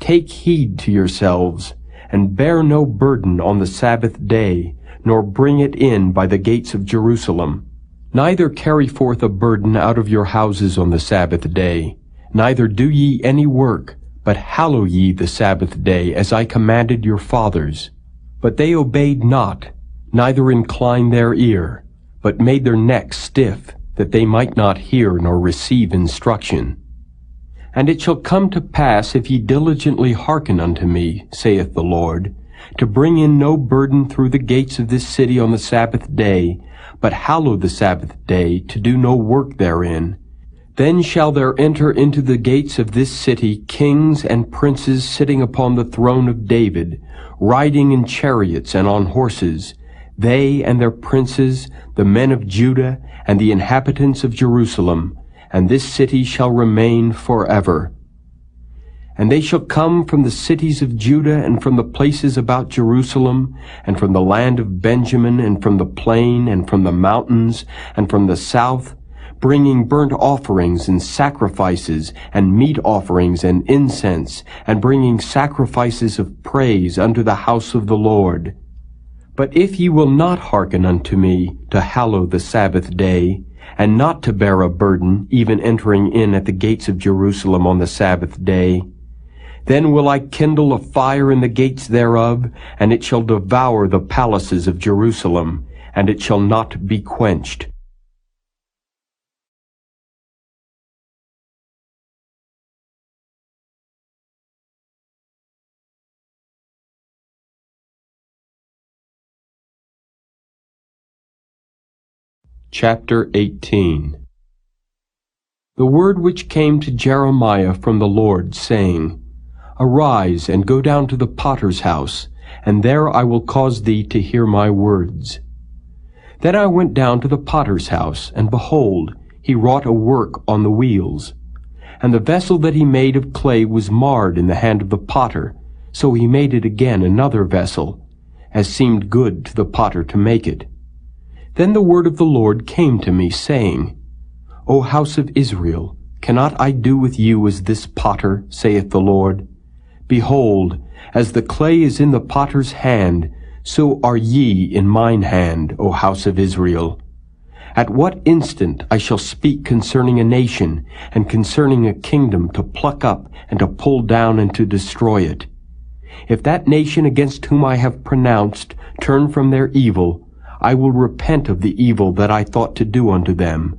Speaker 2: Take heed to yourselves, and bear no burden on the Sabbath day, nor bring it in by the gates of Jerusalem. Neither carry forth a burden out of your houses on the Sabbath day, neither do ye any work, but hallow ye the Sabbath day, as I commanded your fathers. But they obeyed not, neither inclined their ear, but made their necks stiff, that they might not hear nor receive instruction. And it shall come to pass, if ye diligently hearken unto me, saith the Lord, to bring in no burden through the gates of this city on the Sabbath day, but hallow the Sabbath day, to do no work therein, then shall there enter into the gates of this city kings and princes sitting upon the throne of David, riding in chariots and on horses, they and their princes, the men of Judah, and the inhabitants of Jerusalem, and this city shall remain forever. And they shall come from the cities of Judah, and from the places about Jerusalem, and from the land of Benjamin, and from the plain, and from the mountains, and from the south, bringing burnt offerings and sacrifices, and meat offerings and incense, and bringing sacrifices of praise unto the house of the Lord. But if ye will not hearken unto me, to hallow the Sabbath day, and not to bear a burden, even entering in at the gates of Jerusalem on the Sabbath day, then will I kindle a fire in the gates thereof, and it shall devour the palaces of Jerusalem, and it shall not be quenched. Chapter 18. The word which came to Jeremiah from the Lord, saying, Arise, and go down to the potter's house, and there I will cause thee to hear my words. Then I went down to the potter's house, and behold, he wrought a work on the wheels. And the vessel that he made of clay was marred in the hand of the potter, so he made it again another vessel, as seemed good to the potter to make it. Then the word of the Lord came to me, saying, O house of Israel, cannot I do with you as this potter, saith the Lord? Behold, As the clay is in the potter's hand, so are ye in mine hand, O house of Israel. At what instant I shall speak concerning a nation, and concerning a kingdom, to pluck up, and to pull down, and to destroy it. If that nation against whom I have pronounced turn from their evil, I will repent of the evil that I thought to do unto them.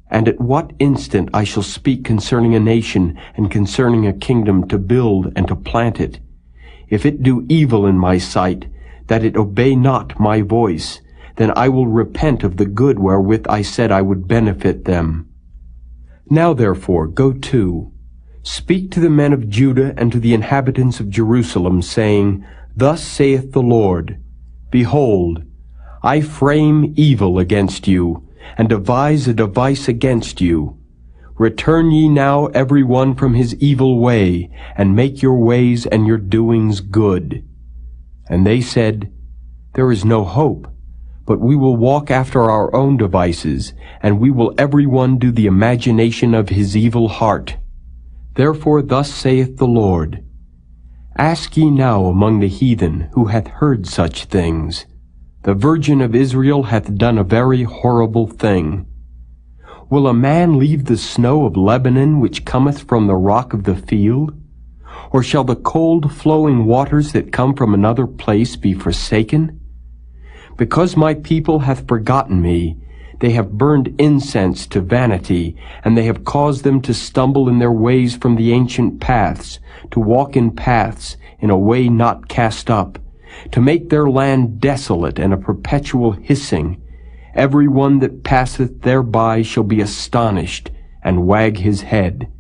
Speaker 2: And at what instant I shall speak concerning a nation, and concerning a kingdom, to build and to plant it. If it do evil in my sight, that it obey not my voice, then I will repent of the good wherewith I said I would benefit them. Now therefore go to, speak to the men of Judah and to the inhabitants of Jerusalem, saying, Thus saith the Lord, Behold, I frame evil against you, and devise a device against you. Return ye now every one from his evil way, and make your ways and your doings good. And they said, There is no hope, but we will walk after our own devices, and we will every one do the imagination of his evil heart. Therefore thus saith the Lord, Ask ye now among the heathen, who hath heard such things. The Virgin of Israel hath done a very horrible thing. Will a man leave the snow of Lebanon, which cometh from the rock of the field? Or shall the cold flowing waters that come from another place be forsaken? Because my people hath forgotten me, they have burned incense to vanity, and they have caused them to stumble in their ways from the ancient paths, to walk in paths in a way not cast up, to make their land desolate and a perpetual hissing. Every one that passeth thereby shall be astonished, and wag his head.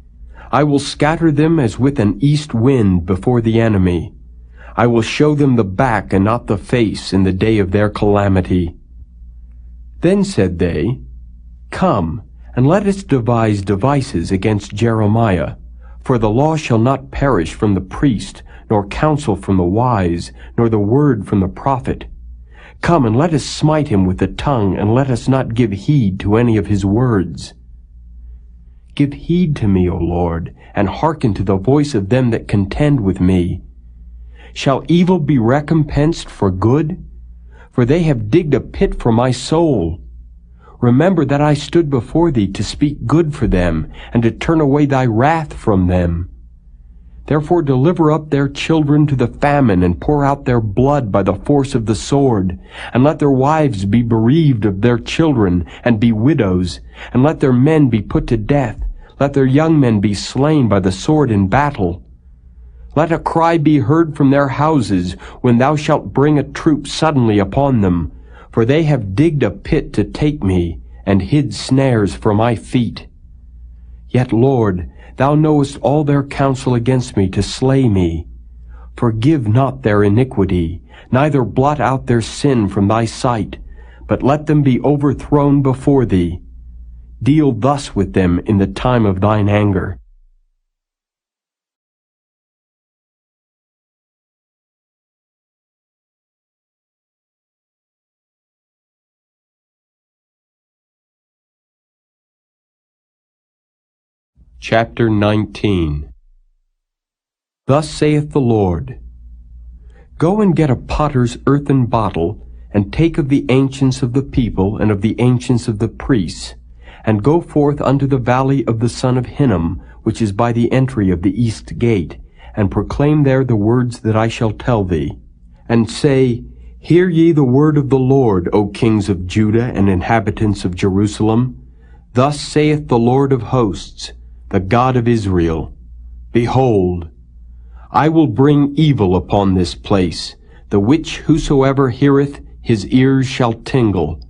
Speaker 2: I will scatter them as with an east wind before the enemy. I will show them the back and not the face in the day of their calamity. Then said they, Come, and let us devise devices against Jeremiah, for the law shall not perish from the priest, nor counsel from the wise, nor the word from the prophet. Come, and let us smite him with the tongue, and let us not give heed to any of his words. Give heed to me, O Lord, and hearken to the voice of them that contend with me. Shall evil be recompensed for good? For they have digged a pit for my soul. Remember that I stood before thee to speak good for them, and to turn away thy wrath from them. Therefore deliver up their children to the famine, and pour out their blood by the force of the sword. And let their wives be bereaved of their children, and be widows. And let their men be put to death. Let their young men be slain by the sword in battle. Let a cry be heard from their houses, when thou shalt bring a troop suddenly upon them. For they have digged a pit to take me, and hid snares for my feet. Yet, Lord, thou knowest all their counsel against me to slay me. Forgive not their iniquity, neither blot out their sin from thy sight, but let them be overthrown before thee. Deal thus with them in the time of thine anger. Chapter 19. Thus saith the Lord, Go and get a potter's earthen bottle, and take of the ancients of the people, and of the ancients of the priests, and go forth unto the valley of the son of Hinnom, which is by the entry of the east gate, and proclaim there the words that I shall tell thee. And say, Hear ye the word of the Lord, O kings of Judah and inhabitants of Jerusalem. Thus saith the Lord of hosts, the God of Israel, Behold, I will bring evil upon this place, the which whosoever heareth, his ears shall tingle.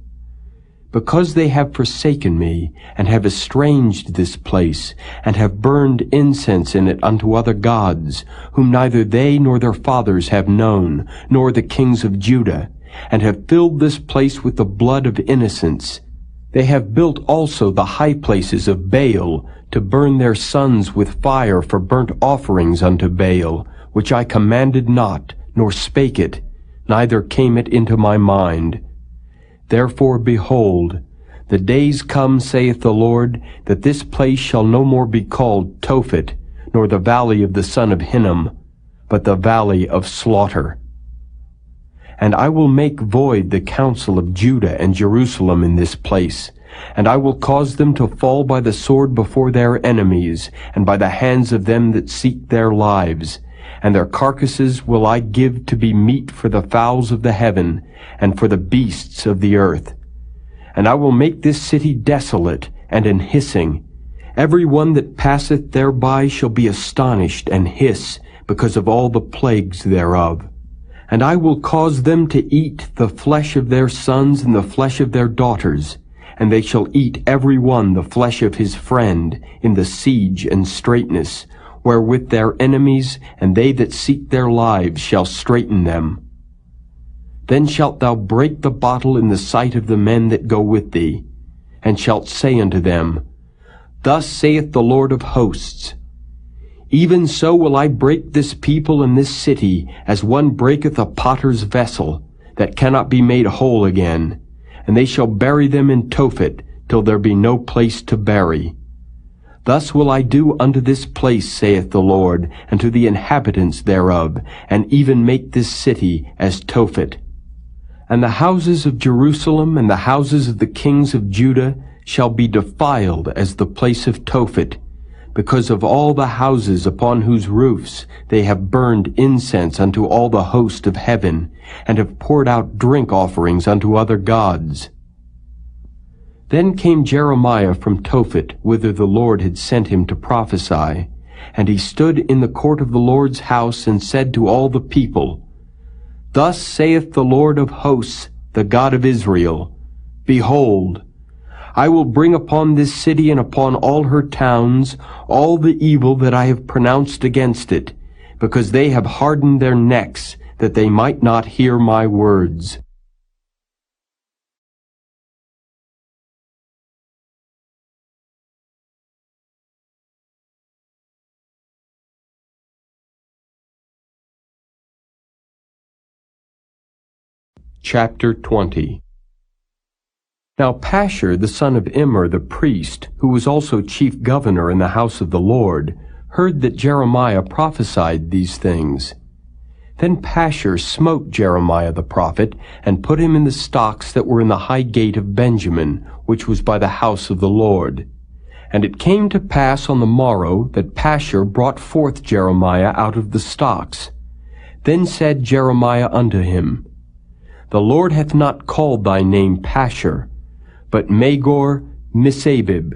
Speaker 2: Because they have forsaken me, and have estranged this place, and have burned incense in it unto other gods, whom neither they nor their fathers have known, nor the kings of Judah, and have filled this place with the blood of innocents. They have built also the high places of Baal, to burn their sons with fire for burnt offerings unto Baal, which I commanded not, nor spake it, neither came it into my mind. Therefore, behold, the days come, saith the Lord, that this place shall no more be called Tophet, nor the valley of the son of Hinnom, but the valley of slaughter. And I will make void the counsel of Judah and Jerusalem in this place, and I will cause them to fall by the sword before their enemies, and by the hands of them that seek their lives. And their carcasses will I give to be meat for the fowls of the heaven, and for the beasts of the earth. And I will make this city desolate and an hissing. Every one that passeth thereby shall be astonished and hiss, because of all the plagues thereof. And I will cause them to eat the flesh of their sons and the flesh of their daughters, and they shall eat every one the flesh of his friend in the siege and straitness, wherewith their enemies and they that seek their lives shall straiten them. Then shalt thou break the bottle in the sight of the men that go with thee, and shalt say unto them, Thus saith the Lord of hosts, Even so will I break this people and this city, as one breaketh a potter's vessel, that cannot be made whole again. And they shall bury them in Tophet, till there be no place to bury. Thus will I do unto this place, saith the Lord, and to the inhabitants thereof, and even make this city as Tophet. And the houses of Jerusalem and the houses of the kings of Judah shall be defiled as the place of Tophet, because of all the houses upon whose roofs they have burned incense unto all the host of heaven, and have poured out drink offerings unto other gods. Then came Jeremiah from Tophet, whither the Lord had sent him to prophesy. And he stood in the court of the Lord's house, and said to all the people, Thus saith the Lord of hosts, the God of Israel, Behold, I will bring upon this city and upon all her towns all the evil that I have pronounced against it, because they have hardened their necks, that they might not hear my words. Chapter 20. Now Pashur the son of Immer the priest, who was also chief governor in the house of the Lord, heard that Jeremiah prophesied these things. Then Pashur smote Jeremiah the prophet, and put him in the stocks that were in the high gate of Benjamin, which was by the house of the Lord. And it came to pass on the morrow that Pashur brought forth Jeremiah out of the stocks. Then said Jeremiah unto him, The Lord hath not called thy name Pashur, but Magor Missabib.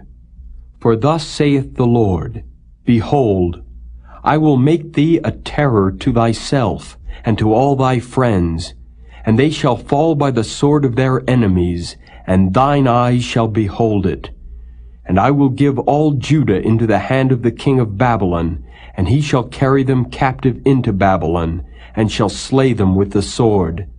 Speaker 2: For thus saith the Lord, Behold, I will make thee a terror to thyself, and to all thy friends, and they shall fall by the sword of their enemies, and thine eyes shall behold it. And I will give all Judah into the hand of the king of Babylon, and he shall carry them captive into Babylon, and shall slay them with the sword.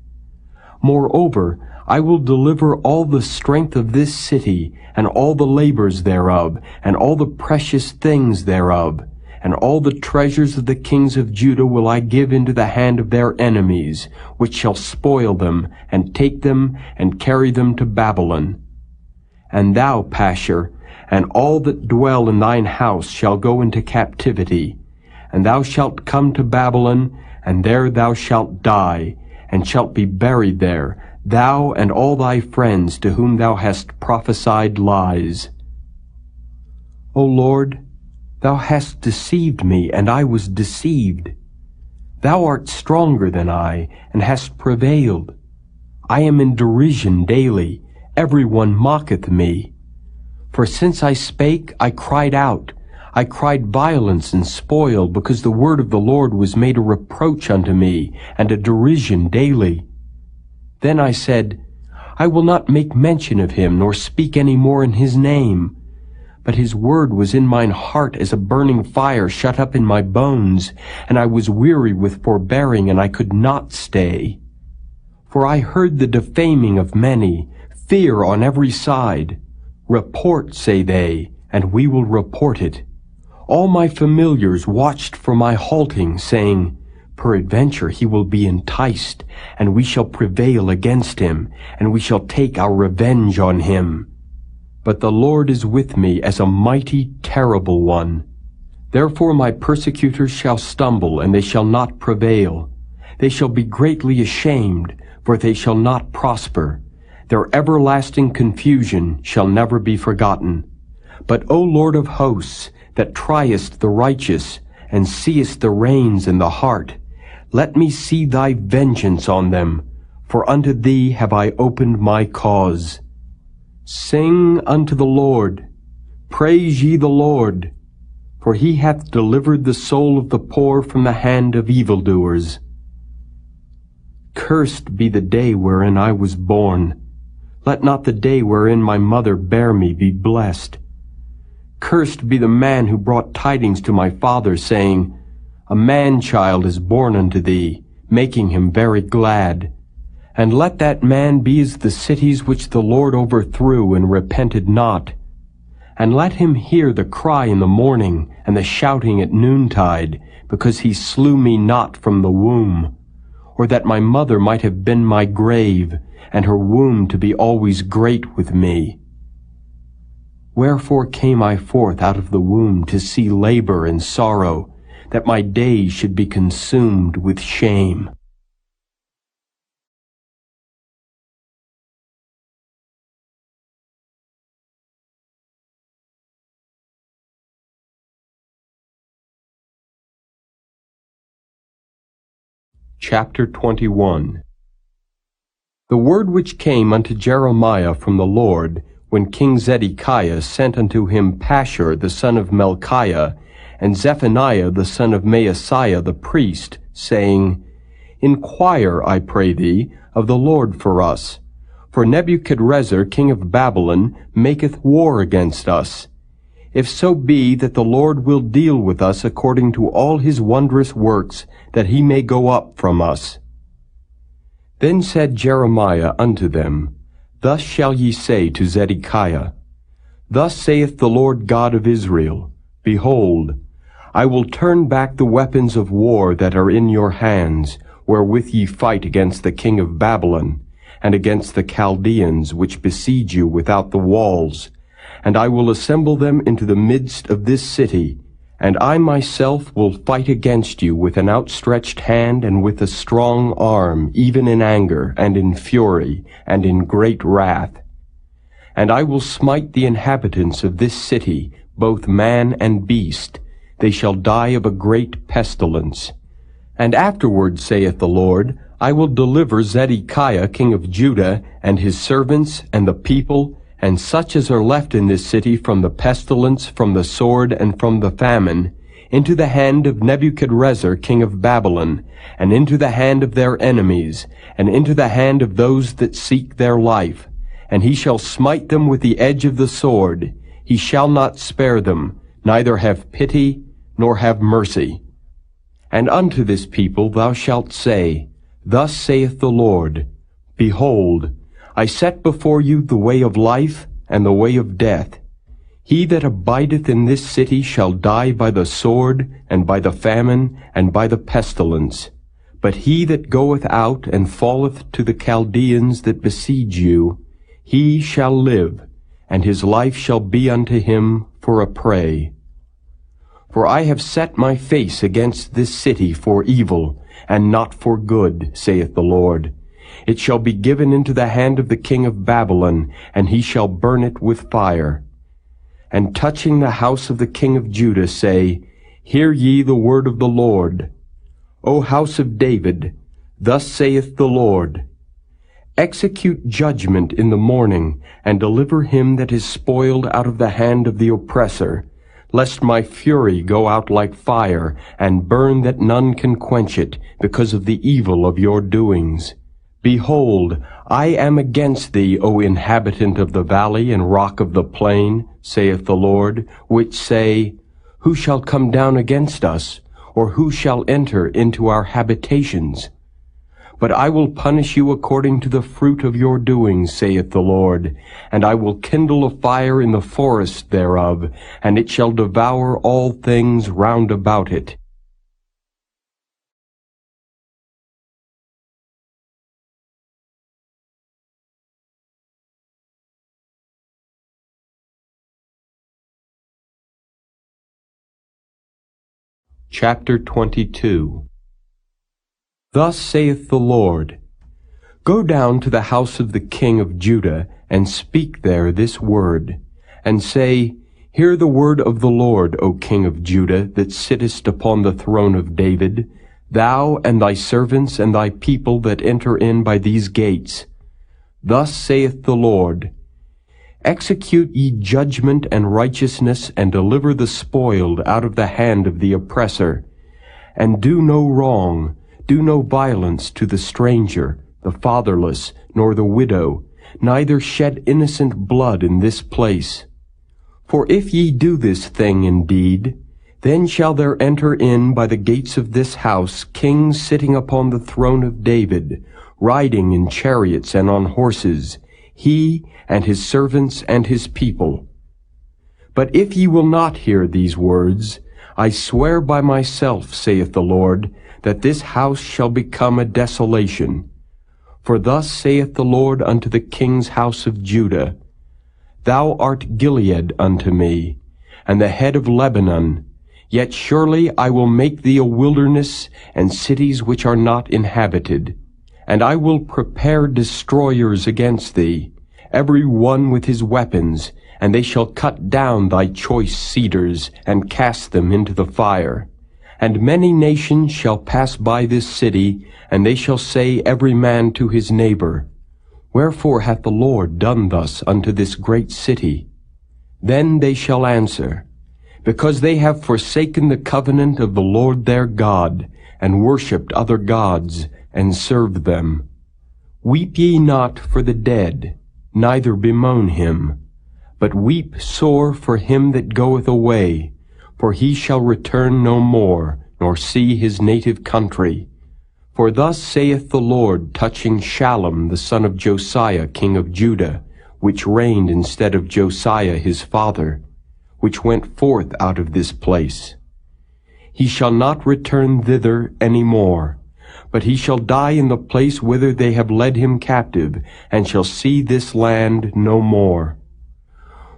Speaker 2: Moreover, I will deliver all the strength of this city, and all the labors thereof, and all the precious things thereof, and all the treasures of the kings of Judah will I give into the hand of their enemies, which shall spoil them, and take them, and carry them to Babylon. And thou, Pashur, and all that dwell in thine house shall go into captivity, and thou shalt come to Babylon, and there thou shalt die, and shalt be buried there, thou and all thy friends to whom thou hast prophesied lies. O Lord, thou hast deceived me, and I was deceived. Thou art stronger than I, and hast prevailed. I am in derision daily, every one mocketh me. For since I spake, I cried out. I cried violence and spoil, because the word of the Lord was made a reproach unto me, and a derision daily. Then I said, I will not make mention of him, nor speak any more in his name. But his word was in mine heart as a burning fire shut up in my bones, and I was weary with forbearing, and I could not stay. For I heard the defaming of many, fear on every side. Report, say they, and we will report it. All my familiars watched for my halting, saying, Peradventure he will be enticed, and we shall prevail against him, and we shall take our revenge on him. But the Lord is with me as a mighty, terrible one. Therefore my persecutors shall stumble, and they shall not prevail. They shall be greatly ashamed, for they shall not prosper. Their everlasting confusion shall never be forgotten. But, O Lord of hosts, that triest the righteous, and seest the reins in the heart, let me see thy vengeance on them, for unto thee have I opened my cause. Sing unto the Lord, praise ye the Lord, for he hath delivered the soul of the poor from the hand of evildoers. Cursed be the day wherein I was born. Let not the day wherein my mother bare me be blessed. Cursed be the man who brought tidings to my father, saying, A man-child is born unto thee, making him very glad. And let that man be as the cities which the Lord overthrew and repented not. And let him hear the cry in the morning, and the shouting at noontide, because he slew me not from the womb. Or that my mother might have been my grave, and her womb to be always great with me. Wherefore came I forth out of the womb to see labor and sorrow, that my days should be consumed with shame. Chapter 21. The word which came unto Jeremiah from the Lord, when King Zedekiah sent unto him Pashur the son of Melchiah, and Zephaniah the son of Maaseiah the priest, saying, Inquire, I pray thee, of the Lord for us. For Nebuchadrezzar king of Babylon maketh war against us. If so be that the Lord will deal with us according to all his wondrous works, that he may go up from us. Then said Jeremiah unto them, Thus shall ye say to Zedekiah, Thus saith the Lord God of Israel, Behold, I will turn back the weapons of war that are in your hands, wherewith ye fight against the king of Babylon, and against the Chaldeans which besiege you without the walls, and I will assemble them into the midst of this city, and I myself will fight against you with an outstretched hand and with a strong arm, even in anger, and in fury, and in great wrath. And I will smite the inhabitants of this city, both man and beast. They shall die of a great pestilence. And afterward, saith the Lord, I will deliver Zedekiah king of Judah, and his servants, and the people, and such as are left in this city from the pestilence, from the sword, and from the famine, into the hand of Nebuchadrezzar king of Babylon, and into the hand of their enemies, and into the hand of those that seek their life. And he shall smite them with the edge of the sword. He shall not spare them, neither have pity, nor have mercy. And unto this people thou shalt say, Thus saith the Lord, Behold, I set before you the way of life and the way of death. He that abideth in this city shall die by the sword, and by the famine, and by the pestilence. But he that goeth out and falleth to the Chaldeans that besiege you, he shall live, and his life shall be unto him for a prey. For I have set my face against this city for evil, and not for good, saith the Lord. It shall be given into the hand of the king of Babylon, and he shall burn it with fire. And touching the house of the king of Judah say, Hear ye the word of the Lord. O house of David, thus saith the Lord, Execute judgment in the morning, and deliver him that is spoiled out of the hand of the oppressor, lest my fury go out like fire, and burn that none can quench it, because of the evil of your doings. Behold, I am against thee, O inhabitant of the valley and rock of the plain, saith the Lord, which say, Who shall come down against us, or who shall enter into our habitations? But I will punish you according to the fruit of your doings, saith the Lord, and I will kindle a fire in the forest thereof, and it shall devour all things round about it. Chapter 22. Thus saith the Lord, Go down to the house of the king of Judah, and speak there this word, and say, Hear the word of the Lord, O king of Judah, that sittest upon the throne of David, thou and thy servants and thy people that enter in by these gates. Thus saith the Lord, Execute ye judgment and righteousness, and deliver the spoiled out of the hand of the oppressor. And do no wrong, do no violence to the stranger, the fatherless, nor the widow, neither shed innocent blood in this place. For if ye do this thing indeed, then shall there enter in by the gates of this house kings sitting upon the throne of David, riding in chariots and on horses, he and his servants and his people. But if ye will not hear these words, I swear by myself, saith the Lord, that this house shall become a desolation. For thus saith the Lord unto the king's house of Judah, Thou art Gilead unto me, and the head of Lebanon, yet surely I will make thee a wilderness, and cities which are not inhabited. And I will prepare destroyers against thee, every one with his weapons, and they shall cut down thy choice cedars, and cast them into the fire. And many nations shall pass by this city, and they shall say every man to his neighbor, Wherefore hath the Lord done thus unto this great city? Then they shall answer, Because they have forsaken the covenant of the Lord their God, and worshipped other gods, and served them. Weep ye not for the dead, neither bemoan him, but weep sore for him that goeth away, for he shall return no more, nor see his native country. For thus saith the Lord touching Shallum the son of Josiah king of Judah, which reigned instead of Josiah his father, which went forth out of this place. He shall not return thither any more, but he shall die in the place whither they have led him captive, and shall see this land no more.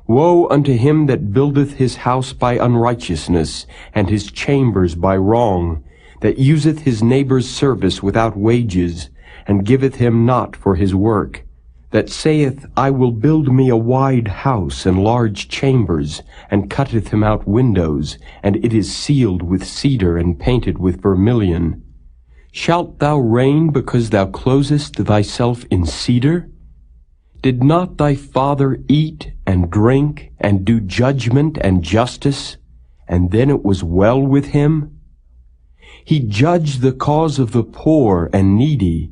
Speaker 2: Woe unto him that buildeth his house by unrighteousness, and his chambers by wrong, that useth his neighbor's service without wages, and giveth him not for his work, that saith, I will build me a wide house and large chambers, and cutteth him out windows, and it is sealed with cedar and painted with vermilion. Shalt thou reign because thou closest thyself in cedar? Did not thy father eat and drink and do judgment and justice, and then it was well with him? He judged the cause of the poor and needy,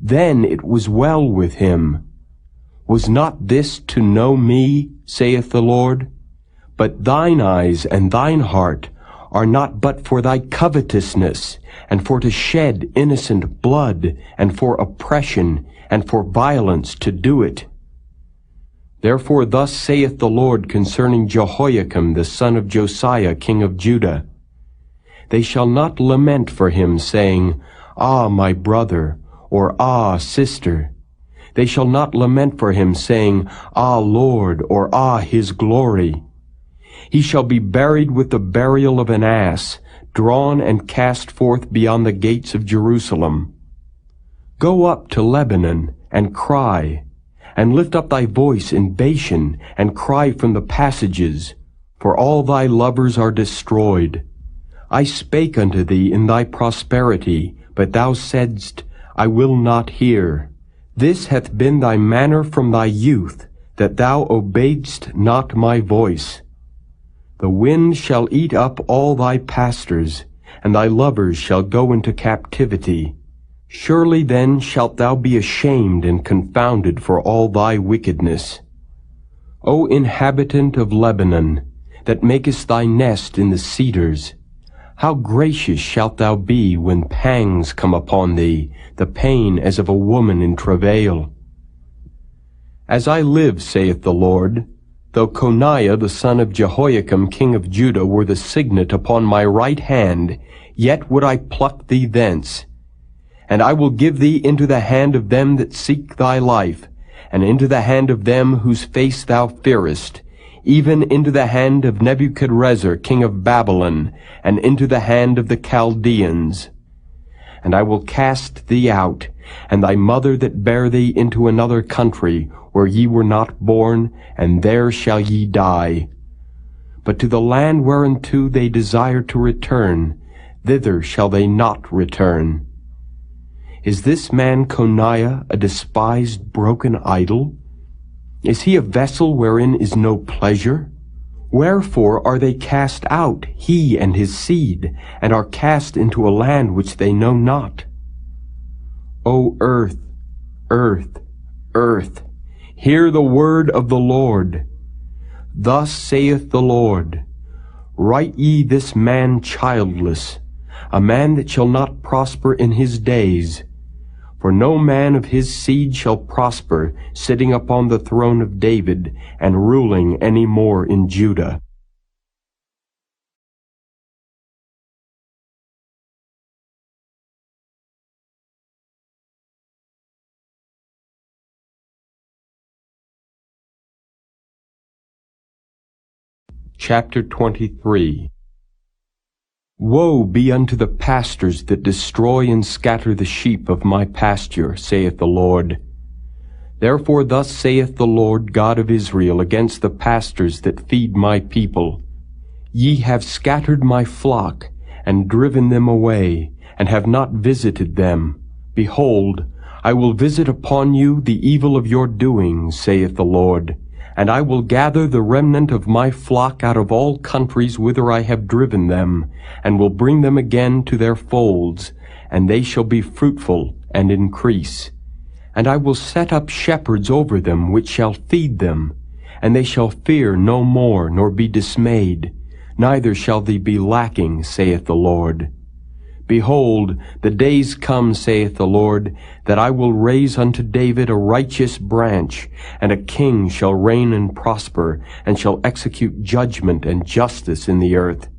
Speaker 2: then it was well with him. Was not this to know me, saith the Lord? But thine eyes and thine heart are not but for thy covetousness, and for to shed innocent blood, and for oppression, and for violence to do it. Therefore thus saith the Lord concerning Jehoiakim the son of Josiah king of Judah, They shall not lament for him, saying, Ah, my brother, or Ah, sister. They shall not lament for him, saying, Ah, Lord, or Ah, his glory. He shall be buried with the burial of an ass, drawn and cast forth beyond the gates of Jerusalem. Go up to Lebanon, and cry, and lift up thy voice in Bashan, and cry from the passages, for all thy lovers are destroyed. I spake unto thee in thy prosperity, but thou saidst, I will not hear. This hath been thy manner from thy youth, that thou obeyedst not my voice. The wind shall eat up all thy pastors, and thy lovers shall go into captivity. Surely then shalt thou be ashamed and confounded for all thy wickedness. O inhabitant of Lebanon, that makest thy nest in the cedars, how gracious shalt thou be when pangs come upon thee, the pain as of a woman in travail. As I live, saith the Lord, though Coniah the son of Jehoiakim king of Judah were the signet upon my right hand, yet would I pluck thee thence. And I will give thee into the hand of them that seek thy life, and into the hand of them whose face thou fearest, even into the hand of Nebuchadrezzar king of Babylon, and into the hand of the Chaldeans. And I will cast thee out, and thy mother that bare thee into another country, where ye were not born, and there shall ye die. But to the land whereunto they desire to return, thither shall they not return. Is this man Coniah a despised broken idol? Is he a vessel wherein is no pleasure? Wherefore are they cast out, he and his seed, and are cast into a land which they know not? O earth, earth, earth, hear the word of the Lord. Thus saith the Lord, Write ye this man childless, a man that shall not prosper in his days. For no man of his seed shall prosper, sitting upon the throne of David, and ruling any more in Judah. Chapter 23. Woe be unto the pastors that destroy and scatter the sheep of my pasture, saith the Lord. Therefore thus saith the Lord God of Israel against the pastors that feed my people, Ye have scattered my flock, and driven them away, and have not visited them. Behold, I will visit upon you the evil of your doings, saith the Lord. And I will gather the remnant of my flock out of all countries whither I have driven them, and will bring them again to their folds, and they shall be fruitful and increase. And I will set up shepherds over them, which shall feed them, and they shall fear no more, nor be dismayed, neither shall they be lacking, saith the Lord. Behold, the days come, saith the Lord, that I will raise unto David a righteous branch, and a king shall reign and prosper, and shall execute judgment and justice in the earth.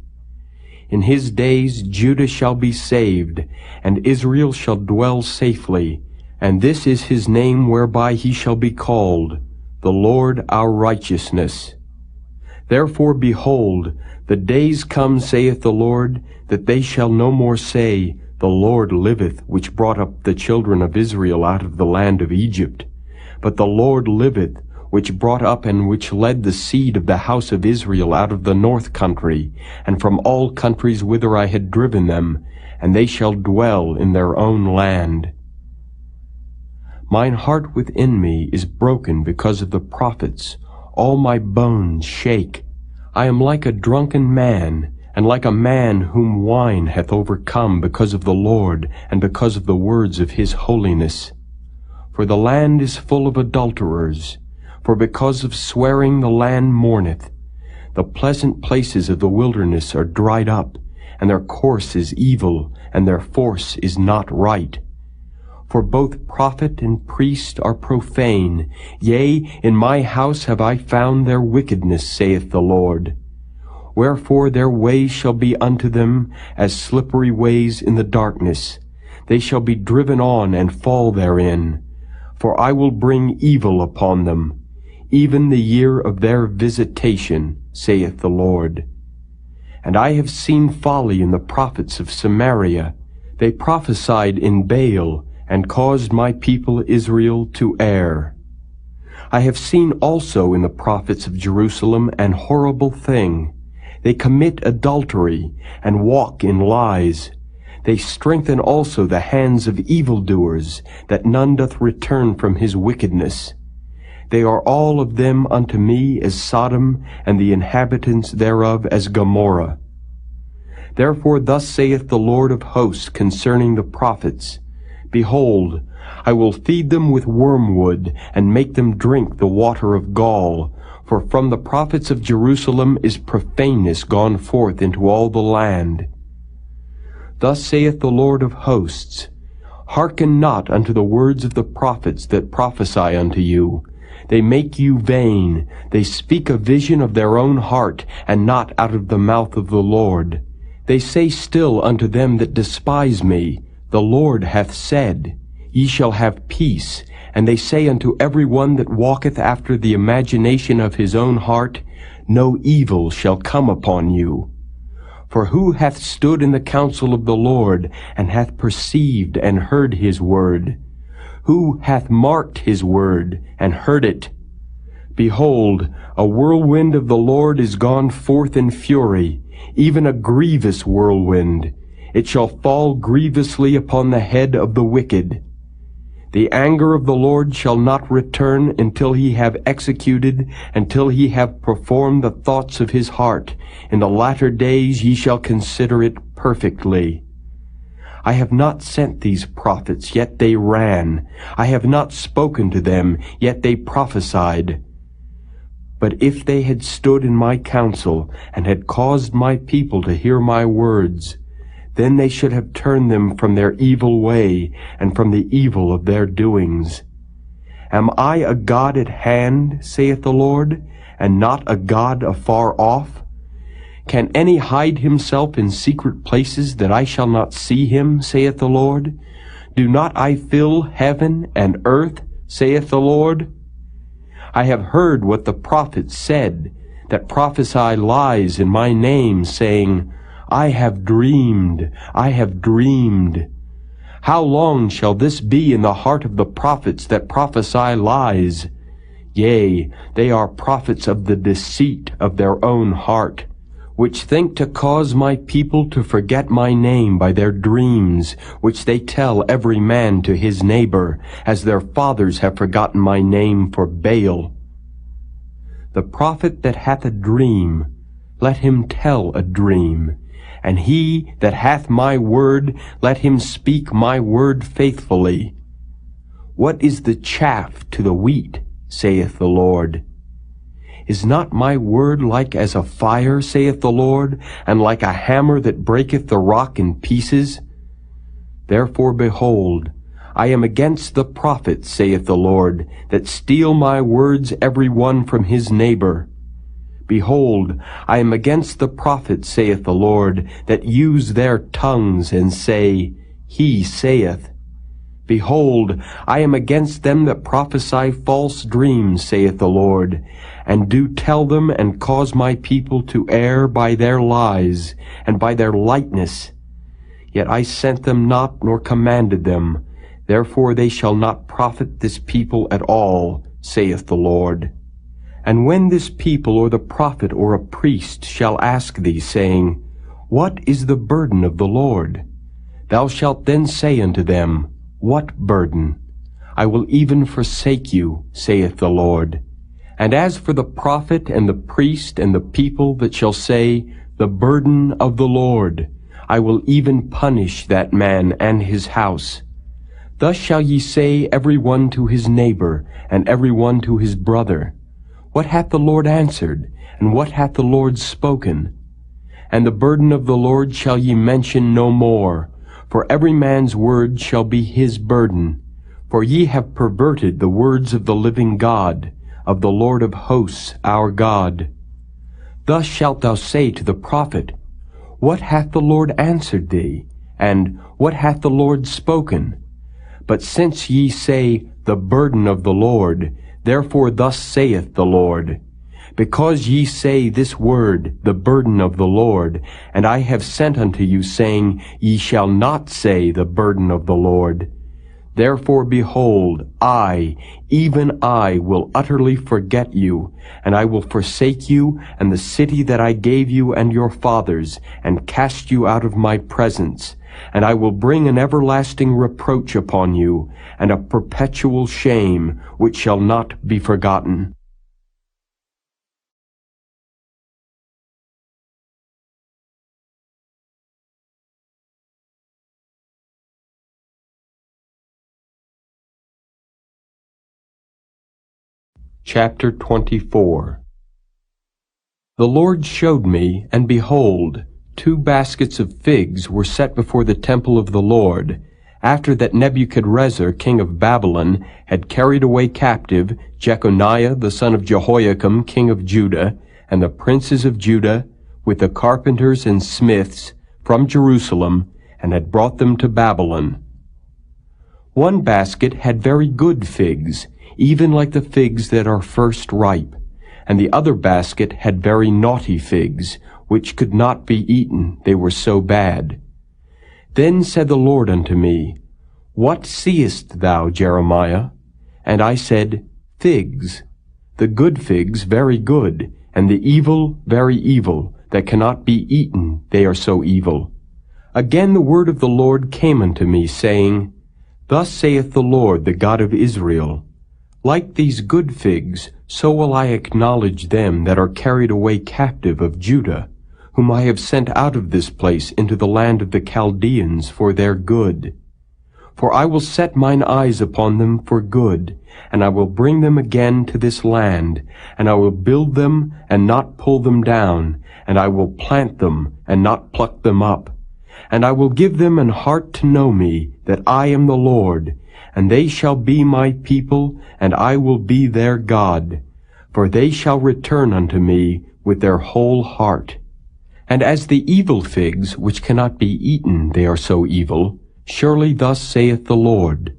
Speaker 2: In his days Judah shall be saved, and Israel shall dwell safely, and this is his name whereby he shall be called, the Lord our righteousness. Therefore, behold, the days come, saith the Lord, that they shall no more say, The Lord liveth, which brought up the children of Israel out of the land of Egypt. But the Lord liveth, which brought up and which led the seed of the house of Israel out of the north country, and from all countries whither I had driven them, and they shall dwell in their own land. Mine heart within me is broken because of the prophets. All my bones shake. I am like a drunken man, and like a man whom wine hath overcome because of the Lord, and because of the words of his holiness. For the land is full of adulterers, for because of swearing the land mourneth. The pleasant places of the wilderness are dried up, and their course is evil, and their force is not right. For both prophet and priest are profane. Yea, in my house have I found their wickedness, saith the Lord. Wherefore their ways shall be unto them as slippery ways in the darkness. They shall be driven on and fall therein. For I will bring evil upon them, even the year of their visitation, saith the Lord. And I have seen folly in the prophets of Samaria. They prophesied in Baal, and caused my people Israel to err. I have seen also in the prophets of Jerusalem an horrible thing. They commit adultery, and walk in lies. They strengthen also the hands of evildoers, that none doth return from his wickedness. They are all of them unto me as Sodom, and the inhabitants thereof as Gomorrah. Therefore thus saith the Lord of hosts concerning the prophets, Behold, I will feed them with wormwood, and make them drink the water of gall. For from the prophets of Jerusalem is profaneness gone forth into all the land. Thus saith the Lord of hosts, Hearken not unto the words of the prophets that prophesy unto you. They make you vain. They speak a vision of their own heart, and not out of the mouth of the Lord. They say still unto them that despise me, The Lord hath said, Ye shall have peace. And they say unto every one that walketh after the imagination of his own heart, no evil shall come upon you. For who hath stood in the counsel of the Lord, and hath perceived and heard his word? Who hath marked his word, and heard it? Behold, a whirlwind of the Lord is gone forth in fury, even a grievous whirlwind. It shall fall grievously upon the head of the wicked. The anger of the Lord shall not return until he have executed, until he have performed the thoughts of his heart. In the latter days ye shall consider it perfectly. I have not sent these prophets, yet they ran. I have not spoken to them, yet they prophesied. But if they had stood in my counsel, and had caused my people to hear my words, then they should have turned them from their evil way, and from the evil of their doings. Am I a God at hand, saith the Lord, and not a God afar off? Can any hide himself in secret places, that I shall not see him, saith the Lord? Do not I fill heaven and earth, saith the Lord? I have heard what the prophets said, that prophesy lies in my name, saying, I have dreamed, I have dreamed. How long shall this be in the heart of the prophets that prophesy lies? Yea, they are prophets of the deceit of their own heart, which think to cause my people to forget my name by their dreams, which they tell every man to his neighbor, as their fathers have forgotten my name for Baal. The prophet that hath a dream, let him tell a dream. And he that hath my word, let him speak my word faithfully. What is the chaff to the wheat, saith the Lord? Is not my word like as a fire, saith the Lord, and like a hammer that breaketh the rock in pieces? Therefore, behold, I am against the prophets, saith the Lord, that steal my words every one from his neighbor. Behold, I am against the prophets, saith the Lord, that use their tongues and say, He saith. Behold, I am against them that prophesy false dreams, saith the Lord, and do tell them and cause my people to err by their lies and by their lightness. Yet I sent them not nor commanded them. Therefore they shall not profit this people at all, saith the Lord. And when this people or the prophet or a priest shall ask thee, saying, What is the burden of the Lord? Thou shalt then say unto them, What burden? I will even forsake you, saith the Lord. And as for the prophet and the priest and the people that shall say, The burden of the Lord, I will even punish that man and his house. Thus shall ye say every one to his neighbor, and every one to his brother, What hath the Lord answered, and what hath the Lord spoken? And the burden of the Lord shall ye mention no more, for every man's word shall be his burden. For ye have perverted the words of the living God, of the Lord of hosts our God. Thus shalt thou say to the prophet, What hath the Lord answered thee? And what hath the Lord spoken? But since ye say, The burden of the Lord, therefore thus saith the Lord, Because ye say this word, the burden of the Lord, and I have sent unto you, saying, Ye shall not say the burden of the Lord. Therefore, behold, I, even I, will utterly forget you, and I will forsake you, and the city that I gave you and your fathers, and cast you out of my presence. And I will bring an everlasting reproach upon you, and a perpetual shame, which shall not be forgotten. Chapter 24. The Lord showed me, and behold, 2 baskets of figs were set before the temple of the Lord, after that Nebuchadrezzar king of Babylon had carried away captive Jeconiah the son of Jehoiakim king of Judah, and the princes of Judah, with the carpenters and smiths, from Jerusalem, and had brought them to Babylon. 1 basket had very good figs, even like the figs that are first ripe, and the other basket had very naughty figs, which could not be eaten, they were so bad. Then said the Lord unto me, What seest thou, Jeremiah? And I said, Figs, the good figs very good, and the evil very evil, that cannot be eaten, they are so evil. Again the word of the Lord came unto me, saying, Thus saith the Lord, the God of Israel, Like these good figs, so will I acknowledge them that are carried away captive of Judah, whom I have sent out of this place into the land of the Chaldeans for their good. For I will set mine eyes upon them for good, and I will bring them again to this land, and I will build them and not pull them down, and I will plant them and not pluck them up. And I will give them an heart to know me, that I am the Lord, and they shall be my people, and I will be their God. For they shall return unto me with their whole heart. And as the evil figs, which cannot be eaten, they are so evil, surely thus saith the Lord,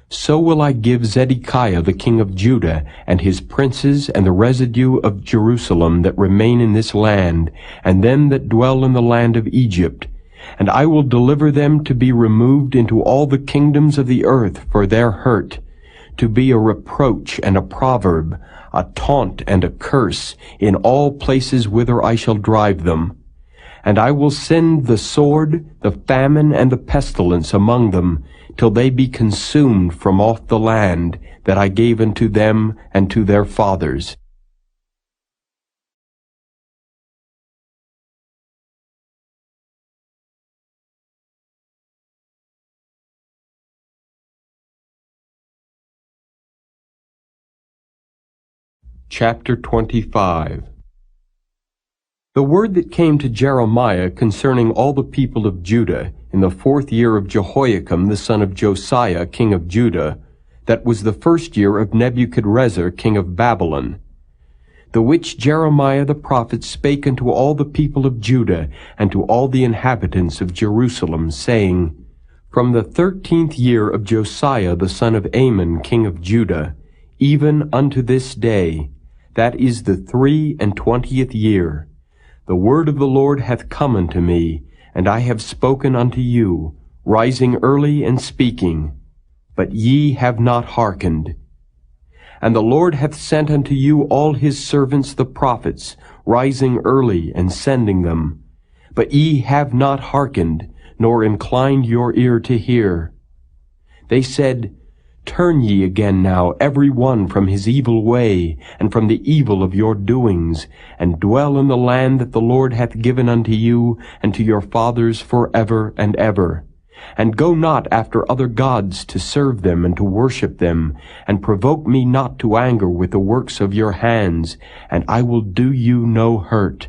Speaker 2: So will I give Zedekiah the king of Judah, and his princes, and the residue of Jerusalem that remain in this land, and them that dwell in the land of Egypt, and I will deliver them to be removed into all the kingdoms of the earth for their hurt, to be a reproach and a proverb, a taunt and a curse, in all places whither I shall drive them. And I will send the sword, the famine, and the pestilence among them, till they be consumed from off the land that I gave unto them and to their fathers. Chapter 25. The word that came to Jeremiah concerning all the people of Judah in the 4th year of Jehoiakim the son of Josiah king of Judah, that was the 1st year of Nebuchadrezzar king of Babylon, the which Jeremiah the prophet spake unto all the people of Judah and to all the inhabitants of Jerusalem, saying, From the 13th year of Josiah the son of Amon king of Judah, even unto this day, that is the 23 year, the word of the Lord hath come unto me, and I have spoken unto you, rising early and speaking, but ye have not hearkened. And the Lord hath sent unto you all his servants the prophets, rising early and sending them, but ye have not hearkened, nor inclined your ear to hear. They said, Turn ye again now every one from his evil way, and from the evil of your doings, and dwell in the land that the Lord hath given unto you and to your fathers forever and ever. And go not after other gods to serve them and to worship them, and provoke me not to anger with the works of your hands, and I will do you no hurt.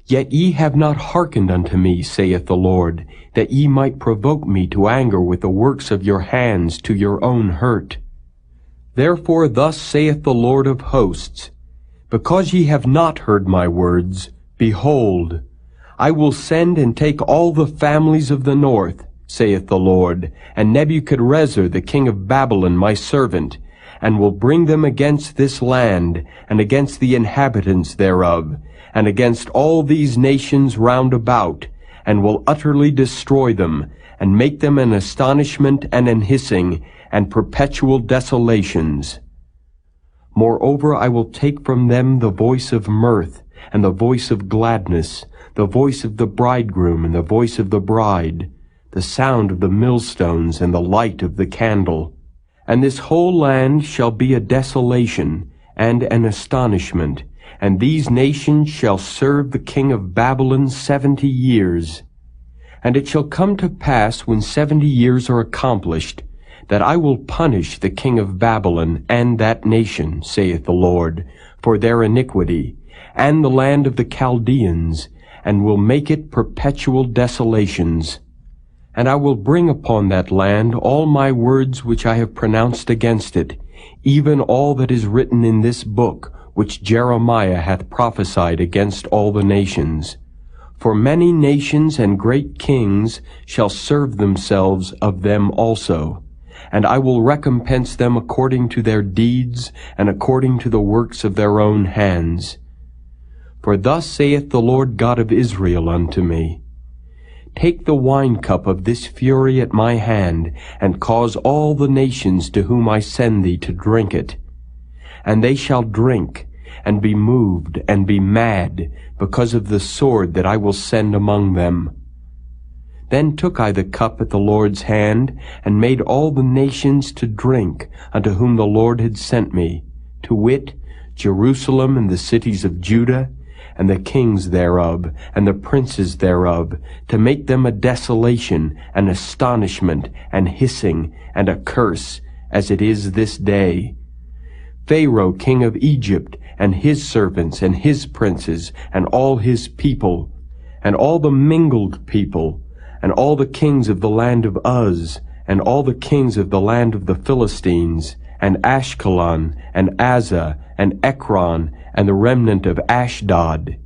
Speaker 2: Yet ye have not hearkened unto me, saith the Lord, that ye might provoke me to anger with the works of your hands to your own hurt. Therefore thus saith the Lord of hosts, Because ye have not heard my words, behold, I will send and take all the families of the north, saith the Lord, and Nebuchadrezzar the king of Babylon my servant, and will bring them against this land, and against the inhabitants thereof, and against all these nations round about, and will utterly destroy them, and make them an astonishment and an hissing, and perpetual desolations. Moreover, I will take from them the voice of mirth, and the voice of gladness, the voice of the bridegroom and the voice of the bride, the sound of the millstones and the light of the candle. And this whole land shall be a desolation and an astonishment, and these nations shall serve the king of Babylon 70 years. And it shall come to pass, when 70 years are accomplished, that I will punish the king of Babylon and that nation, saith the Lord, for their iniquity, and the land of the Chaldeans, and will make it perpetual desolations. And I will bring upon that land all my words which I have pronounced against it, even all that is written in this book, which Jeremiah hath prophesied against all the nations. For many nations and great kings shall serve themselves of them also. and I will recompense them according to their deeds and according to the works of their own hands. For thus saith the Lord God of Israel unto me, Take the wine-cup of this fury at my hand, and cause all the nations to whom I send thee to drink it. And they shall drink, and be moved, and be mad, because of the sword that I will send among them. Then took I the cup at the Lord's hand, and made all the nations to drink, unto whom the Lord had sent me, to wit, Jerusalem and the cities of Judah, and the kings thereof, and the princes thereof, to make them a desolation, an astonishment, and hissing, and a curse, as it is this day. Pharaoh king of Egypt, and his servants, and his princes, and all his people, and all the mingled people, and all the kings of the land of Uz, and all the kings of the land of the Philistines, and Ashkelon, and Azzah, and Ekron, and the remnant of Ashdod,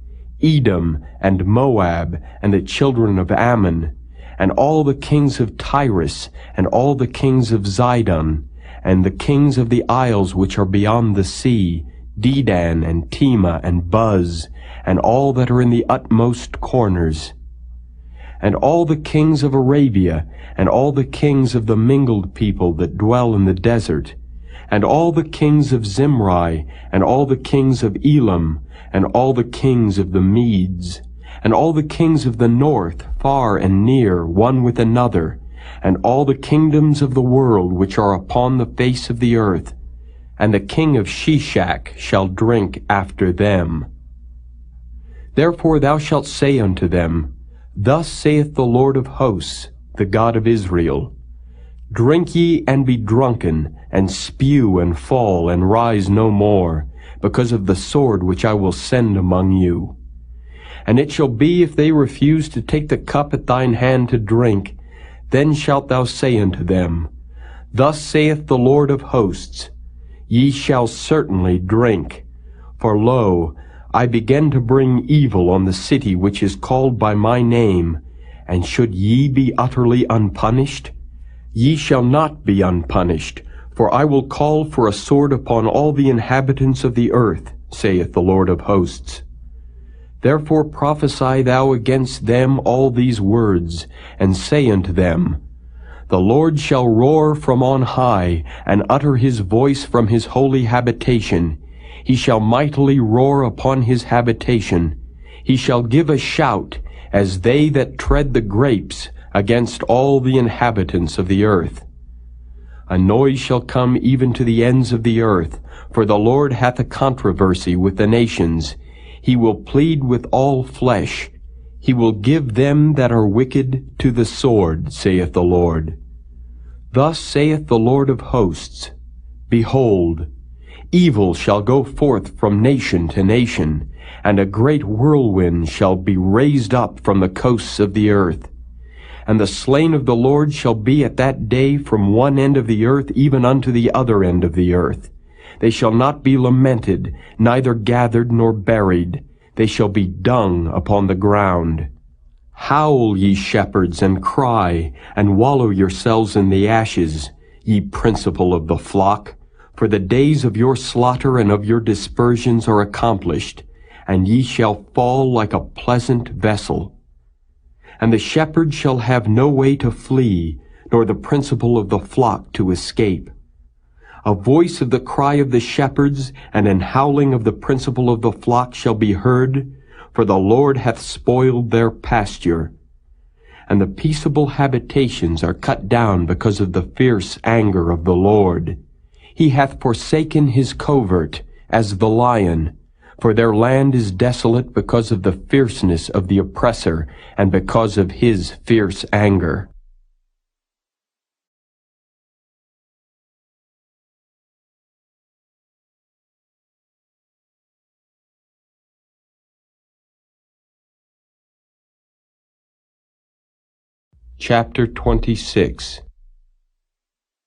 Speaker 2: Edom, and Moab, and the children of Ammon, and all the kings of Tyrus, and all the kings of Zidon, and the kings of the isles which are beyond the sea, Dedan, and Tema, and Buz, and all that are in the utmost corners, and all the kings of Arabia, and all the kings of the mingled people that dwell in the desert, and all the kings of Zimri, and all the kings of Elam, and all the kings of the Medes, and all the kings of the north, far and near, one with another, and all the kingdoms of the world which are upon the face of the earth, and the king of Shishak shall drink after them. Therefore thou shalt say unto them, Thus saith the Lord of hosts, the God of Israel, Drink ye and be drunken, and spew and fall, and rise no more, because of the sword which I will send among you. And it shall be, if they refuse to take the cup at thine hand to drink, then shalt thou say unto them, Thus saith the Lord of hosts, Ye shall certainly drink. For lo, I begin to bring evil on the city which is called by my name, and should ye be utterly unpunished? Ye shall not be unpunished, for I will call for a sword upon all the inhabitants of the earth, saith the Lord of hosts. Therefore prophesy thou against them all these words, and say unto them, The Lord shall roar from on high, and utter his voice from his holy habitation. He shall mightily roar upon his habitation. He shall give a shout, as they that tread the grapes, against all the inhabitants of the earth. A noise shall come even to the ends of the earth, for the Lord hath a controversy with the nations. He will plead with all flesh. He will give them that are wicked to the sword, saith the Lord. Thus saith the Lord of hosts, Behold, evil shall go forth from nation to nation, and a great whirlwind shall be raised up from the coasts of the earth. And the slain of the Lord shall be at that day from one end of the earth even unto the other end of the earth. They shall not be lamented, neither gathered nor buried. They shall be dung upon the ground. Howl, ye shepherds, and cry, and wallow yourselves in the ashes, ye principal of the flock. For the days of your slaughter and of your dispersions are accomplished, and ye shall fall like a pleasant vessel. And the shepherd shall have no way to flee, nor the principal of the flock to escape. A voice of the cry of the shepherds, and an howling of the principal of the flock shall be heard, for the Lord hath spoiled their pasture. And the peaceable habitations are cut down because of the fierce anger of the Lord. He hath forsaken his covert, as the lion, for their land is desolate because of the fierceness of the oppressor, and because of his fierce anger. Chapter 26.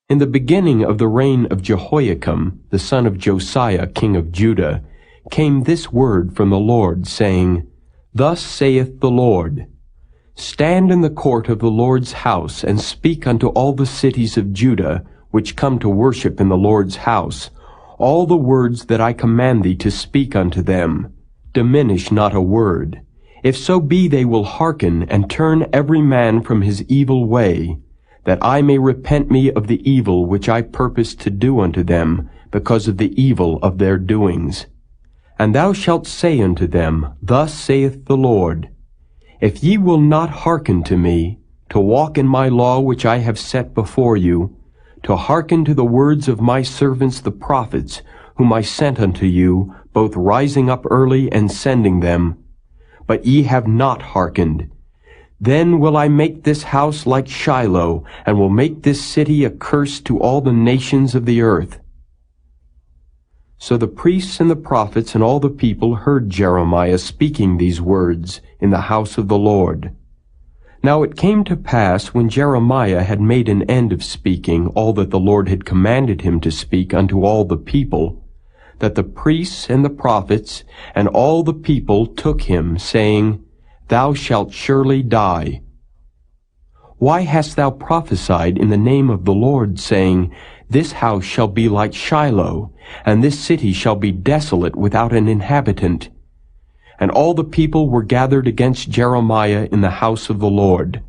Speaker 2: In the beginning of the reign of Jehoiakim, the son of Josiah, king of Judah, came this word from the Lord, saying, Thus saith the Lord, Stand in the court of the Lord's house, and speak unto all the cities of Judah, which come to worship in the Lord's house, all the words that I command thee to speak unto them. Diminish not a word. If so be they will hearken, and turn every man from his evil way, that I may repent me of the evil which I purpose to do unto them, because of the evil of their doings. And thou shalt say unto them, Thus saith the Lord, If ye will not hearken to me, to walk in my law which I have set before you, to hearken to the words of my servants the prophets, whom I sent unto you, both rising up early and sending them, but ye have not hearkened, then will I make this house like Shiloh, and will make this city a curse to all the nations of the earth. So the priests and the prophets and all the people heard Jeremiah speaking these words in the house of the Lord. Now it came to pass, when Jeremiah had made an end of speaking all that the Lord had commanded him to speak unto all the people, that the priests and the prophets and all the people took him, saying, Thou shalt surely die. Why hast thou prophesied in the name of the Lord, saying, This house shall be like Shiloh, and this city shall be desolate without an inhabitant? And all the people were gathered against Jeremiah in the house of the Lord.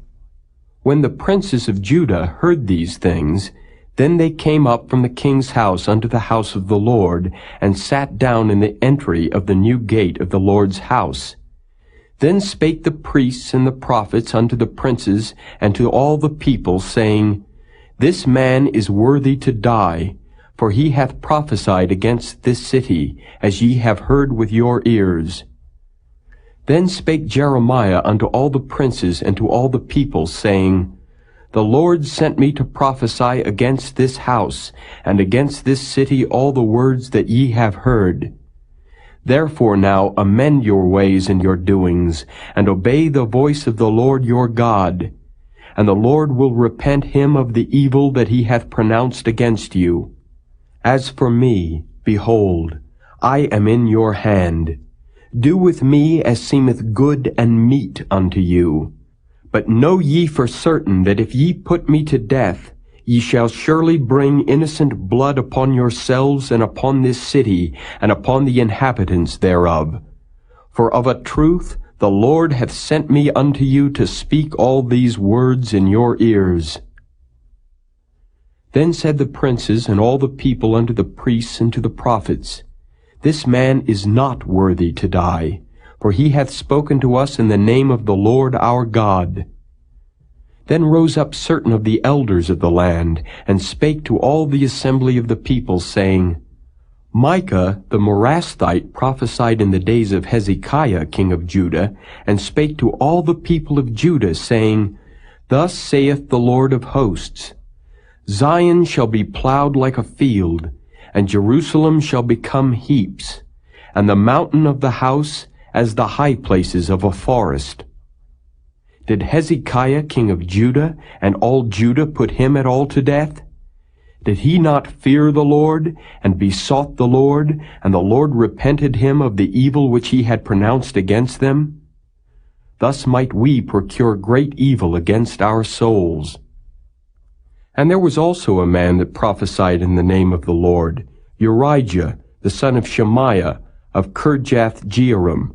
Speaker 2: When the princes of Judah heard these things, then they came up from the king's house unto the house of the Lord, and sat down in the entry of the new gate of the Lord's house. Then spake the priests and the prophets unto the princes and to all the people, saying, This man is worthy to die, for he hath prophesied against this city, as ye have heard with your ears. Then spake Jeremiah unto all the princes and to all the people, saying, The Lord sent me to prophesy against this house, and against this city all the words that ye have heard. Therefore now amend your ways and your doings, and obey the voice of the Lord your God. And the Lord will repent him of the evil that he hath pronounced against you. As for me, behold, I am in your hand. Do with me as seemeth good and meet unto you. But know ye for certain that if ye put me to death, ye shall surely bring innocent blood upon yourselves and upon this city, and upon the inhabitants thereof. For of a truth the Lord hath sent me unto you to speak all these words in your ears. Then said the princes and all the people unto the priests and to the prophets, This man is not worthy to die, for he hath spoken to us in the name of the Lord our God. Then rose up certain of the elders of the land, and spake to all the assembly of the people, saying, Micah the Morasthite prophesied in the days of Hezekiah king of Judah, and spake to all the people of Judah, saying, Thus saith the Lord of hosts, Zion shall be plowed like a field, and Jerusalem shall become heaps, and the mountain of the house as the high places of a forest. Did Hezekiah king of Judah and all Judah put him at all to death? Did he not fear the Lord, and besought the Lord, and the Lord repented him of the evil which he had pronounced against them? Thus might we procure great evil against our souls. And there was also a man that prophesied in the name of the Lord, Urijah, the son of Shemaiah, of Kirjath-jearim,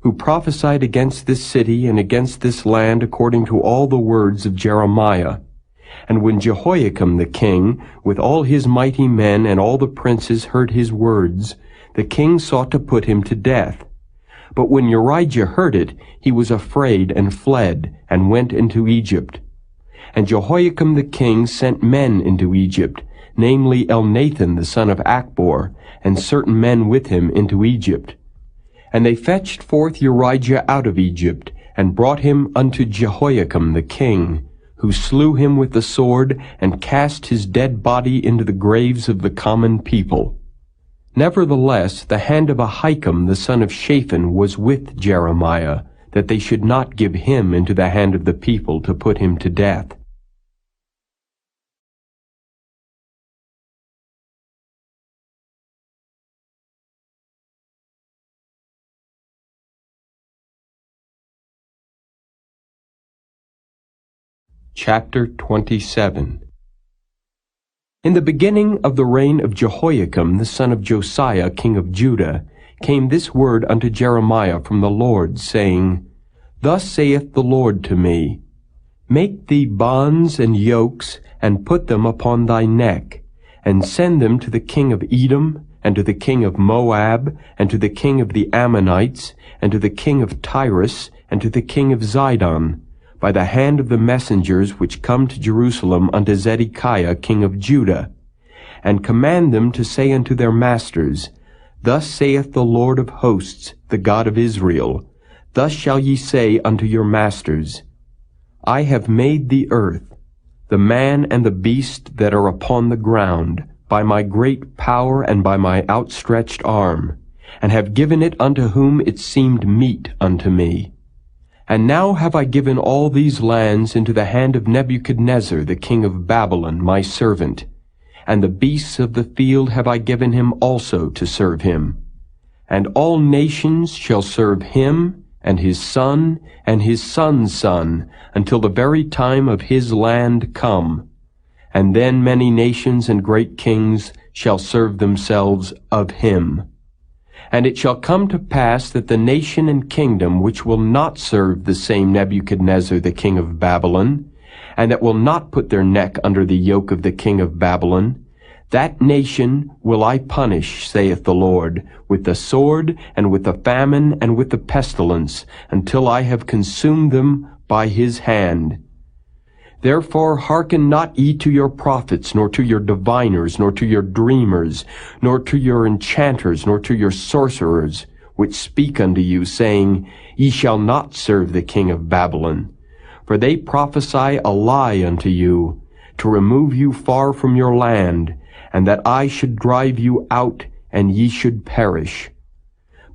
Speaker 2: who prophesied against this city and against this land according to all the words of Jeremiah. And when Jehoiakim the king, with all his mighty men and all the princes heard his words, the king sought to put him to death. But when Urijah heard it, he was afraid and fled, and went into Egypt. And Jehoiakim the king sent men into Egypt, namely Elnathan the son of Achbor, and certain men with him into Egypt. And they fetched forth Urijah out of Egypt, and brought him unto Jehoiakim the king, who slew him with the sword, and cast his dead body into the graves of the common people. Nevertheless, the hand of Ahikam the son of Shaphan was with Jeremiah, that they should not give him into the hand of the people to put him to death. Chapter 27. In the beginning of the reign of Jehoiakim the son of Josiah king of Judah came this word unto Jeremiah from the Lord, saying, Thus saith the Lord to me, Make thee bonds and yokes, and put them upon thy neck, and send them to the king of Edom, and to the king of Moab, and to the king of the Ammonites, and to the king of Tyrus, and to the king of Zidon, by the hand of the messengers which come to Jerusalem unto Zedekiah king of Judah, and command them to say unto their masters, Thus saith the Lord of hosts, the God of Israel, Thus shall ye say unto your masters, I have made the earth, the man and the beast that are upon the ground, by my great power and by my outstretched arm, and have given it unto whom it seemed meet unto me. And now have I given all these lands into the hand of Nebuchadnezzar the king of Babylon, my servant, and the beasts of the field have I given him also to serve him. And all nations shall serve him, and his son, and his son's son, until the very time of his land come. And then many nations and great kings shall serve themselves of him. And it shall come to pass that the nation and kingdom which will not serve the same Nebuchadnezzar the king of Babylon, and that will not put their neck under the yoke of the king of Babylon, that nation will I punish, saith the Lord, with the sword, and with the famine, and with the pestilence, until I have consumed them by his hand. Therefore hearken not ye to your prophets, nor to your diviners, nor to your dreamers, nor to your enchanters, nor to your sorcerers, which speak unto you, saying, Ye shall not serve the king of Babylon. For they prophesy a lie unto you, to remove you far from your land, and that I should drive you out, and ye should perish.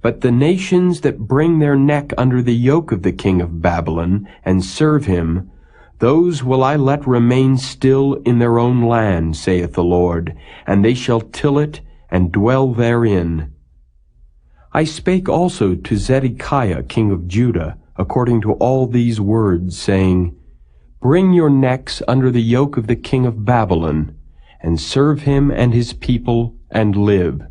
Speaker 2: But the nations that bring their neck under the yoke of the king of Babylon, and serve him, those will I let remain still in their own land, saith the Lord, and they shall till it, and dwell therein. I spake also to Zedekiah king of Judah, according to all these words, saying, Bring your necks under the yoke of the king of Babylon, and serve him and his people, and live.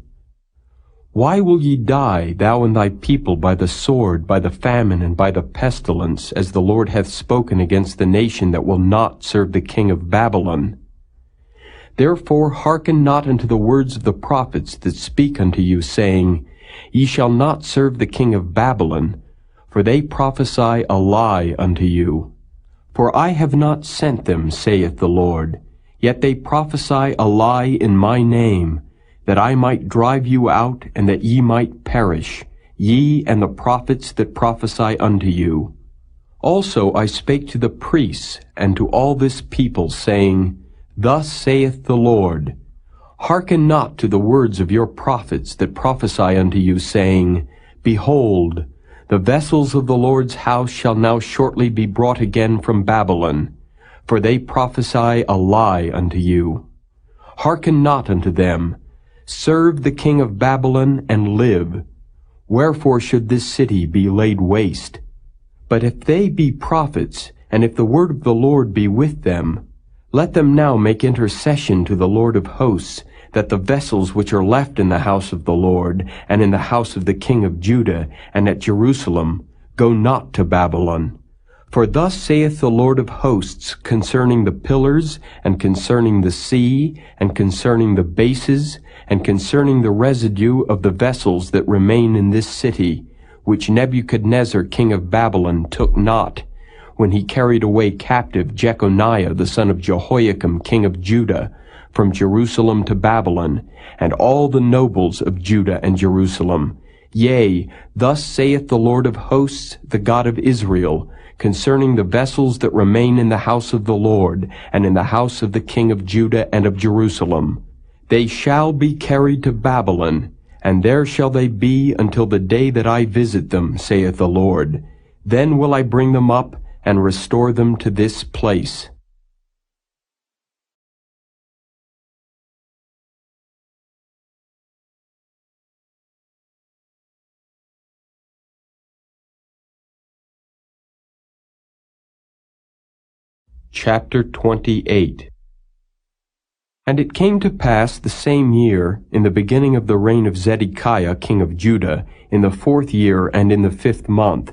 Speaker 2: Why will ye die, thou and thy people, by the sword, by the famine, and by the pestilence, as the Lord hath spoken against the nation that will not serve the king of Babylon? Therefore hearken not unto the words of the prophets that speak unto you, saying, Ye shall not serve the king of Babylon, for they prophesy a lie unto you. For I have not sent them, saith the Lord, yet they prophesy a lie in my name, that I might drive you out, and that ye might perish, ye and the prophets that prophesy unto you. Also I spake to the priests and to all this people, saying, Thus saith the Lord, Hearken not to the words of your prophets that prophesy unto you, saying, Behold, the vessels of the Lord's house shall now shortly be brought again from Babylon, for they prophesy a lie unto you. Hearken not unto them. Serve the king of Babylon, and live. Wherefore should this city be laid waste? But if they be prophets, and if the word of the Lord be with them, let them now make intercession to the Lord of hosts, that the vessels which are left in the house of the Lord, and in the house of the king of Judah, and at Jerusalem, go not to Babylon. For thus saith the Lord of hosts concerning the pillars, and concerning the sea, and concerning the bases, and concerning the residue of the vessels that remain in this city, which Nebuchadnezzar king of Babylon took not, when he carried away captive Jeconiah the son of Jehoiakim king of Judah, from Jerusalem to Babylon, and all the nobles of Judah and Jerusalem. Yea, thus saith the Lord of hosts, the God of Israel, concerning the vessels that remain in the house of the Lord, and in the house of the king of Judah and of Jerusalem. They shall be carried to Babylon, and there shall they be until the day that I visit them, saith the Lord. Then will I bring them up, and restore them to this place. Chapter 28. And it came to pass the same year, in the beginning of the reign of Zedekiah king of Judah, in the 4th year and in the 5th month,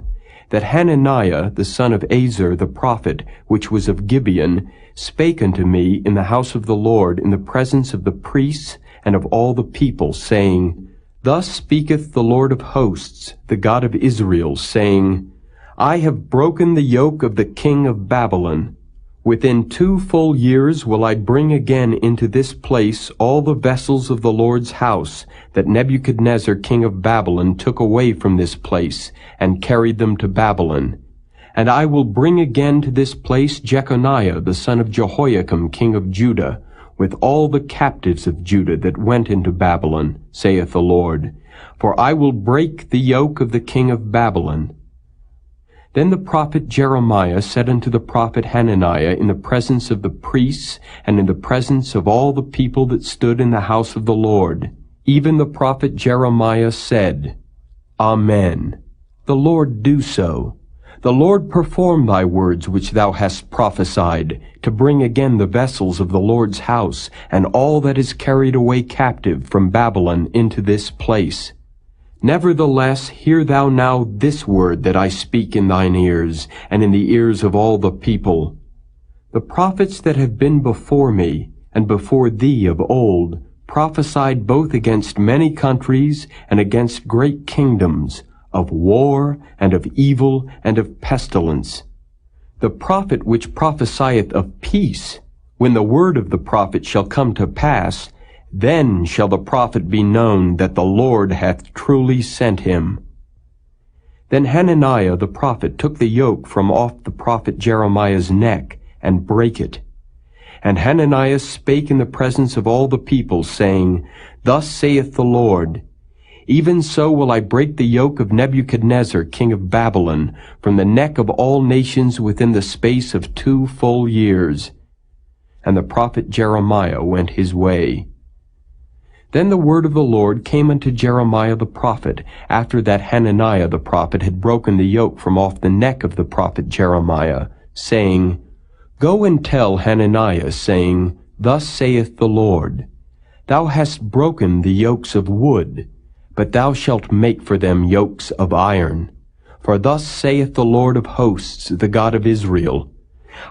Speaker 2: that Hananiah the son of Azar the prophet, which was of Gibeon, spake unto me in the house of the Lord in the presence of the priests and of all the people, saying, Thus speaketh the Lord of hosts, the God of Israel, saying, I have broken the yoke of the king of Babylon. Within 2 full years will I bring again into this place all the vessels of the Lord's house that Nebuchadnezzar king of Babylon took away from this place, and carried them to Babylon. And I will bring again to this place Jeconiah the son of Jehoiakim king of Judah, with all the captives of Judah that went into Babylon, saith the Lord. For I will break the yoke of the king of Babylon. Then the prophet Jeremiah said unto the prophet Hananiah in the presence of the priests and in the presence of all the people that stood in the house of the Lord, even the prophet Jeremiah said, Amen. The Lord do so. The Lord perform thy words which thou hast prophesied, to bring again the vessels of the Lord's house, and all that is carried away captive from Babylon into this place. Nevertheless, hear thou now this word that I speak in thine ears, and in the ears of all the people. The prophets that have been before me, and before thee of old, prophesied both against many countries, and against great kingdoms, of war, and of evil, and of pestilence. The prophet which prophesieth of peace, when the word of the prophet shall come to pass, then shall the prophet be known that the Lord hath truly sent him. Then Hananiah the prophet took the yoke from off the prophet Jeremiah's neck, and brake it. And Hananiah spake in the presence of all the people, saying, Thus saith the Lord, Even so will I break the yoke of Nebuchadnezzar king of Babylon from the neck of all nations within the space of 2 full years. And the prophet Jeremiah went his way. Then the word of the Lord came unto Jeremiah the prophet, after that Hananiah the prophet had broken the yoke from off the neck of the prophet Jeremiah, saying, Go and tell Hananiah, saying, Thus saith the Lord, Thou hast broken the yokes of wood, but thou shalt make for them yokes of iron. For thus saith the Lord of hosts, the God of Israel,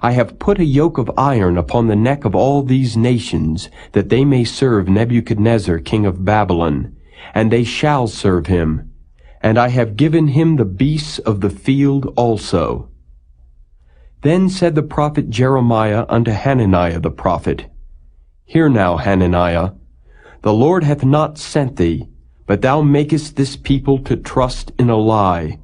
Speaker 2: I have put a yoke of iron upon the neck of all these nations, that they may serve Nebuchadnezzar king of Babylon, and they shall serve him. And I have given him the beasts of the field also. Then said the prophet Jeremiah unto Hananiah the prophet, Hear now, Hananiah, the Lord hath not sent thee, but thou makest this people to trust in a lie.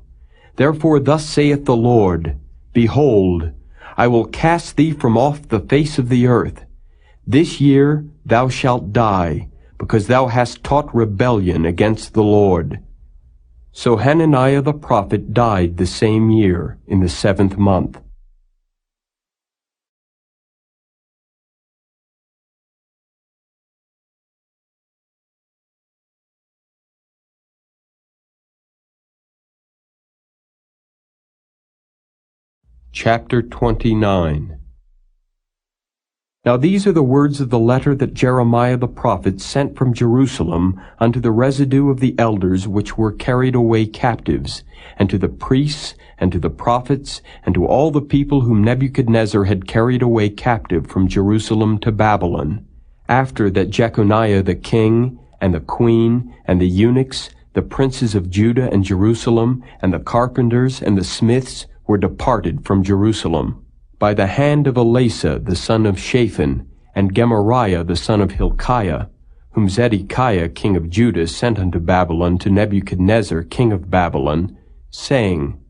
Speaker 2: Therefore thus saith the Lord, Behold, I will cast thee from off the face of the earth. This year thou shalt die, because thou hast taught rebellion against the Lord. So Hananiah the prophet died the same year, in the 7th month. Chapter 29. Now these are the words of the letter that Jeremiah the prophet sent from Jerusalem unto the residue of the elders which were carried away captives, and to the priests, and to the prophets, and to all the people whom Nebuchadnezzar had carried away captive from Jerusalem to Babylon, after that Jeconiah the king, and the queen, and the eunuchs, the princes of Judah and Jerusalem, and the carpenters, and the smiths, were departed from Jerusalem, by the hand of Elasah the son of Shaphan, and Gemariah the son of Hilkiah, whom Zedekiah king of Judah sent unto Babylon to Nebuchadnezzar king of Babylon, saying,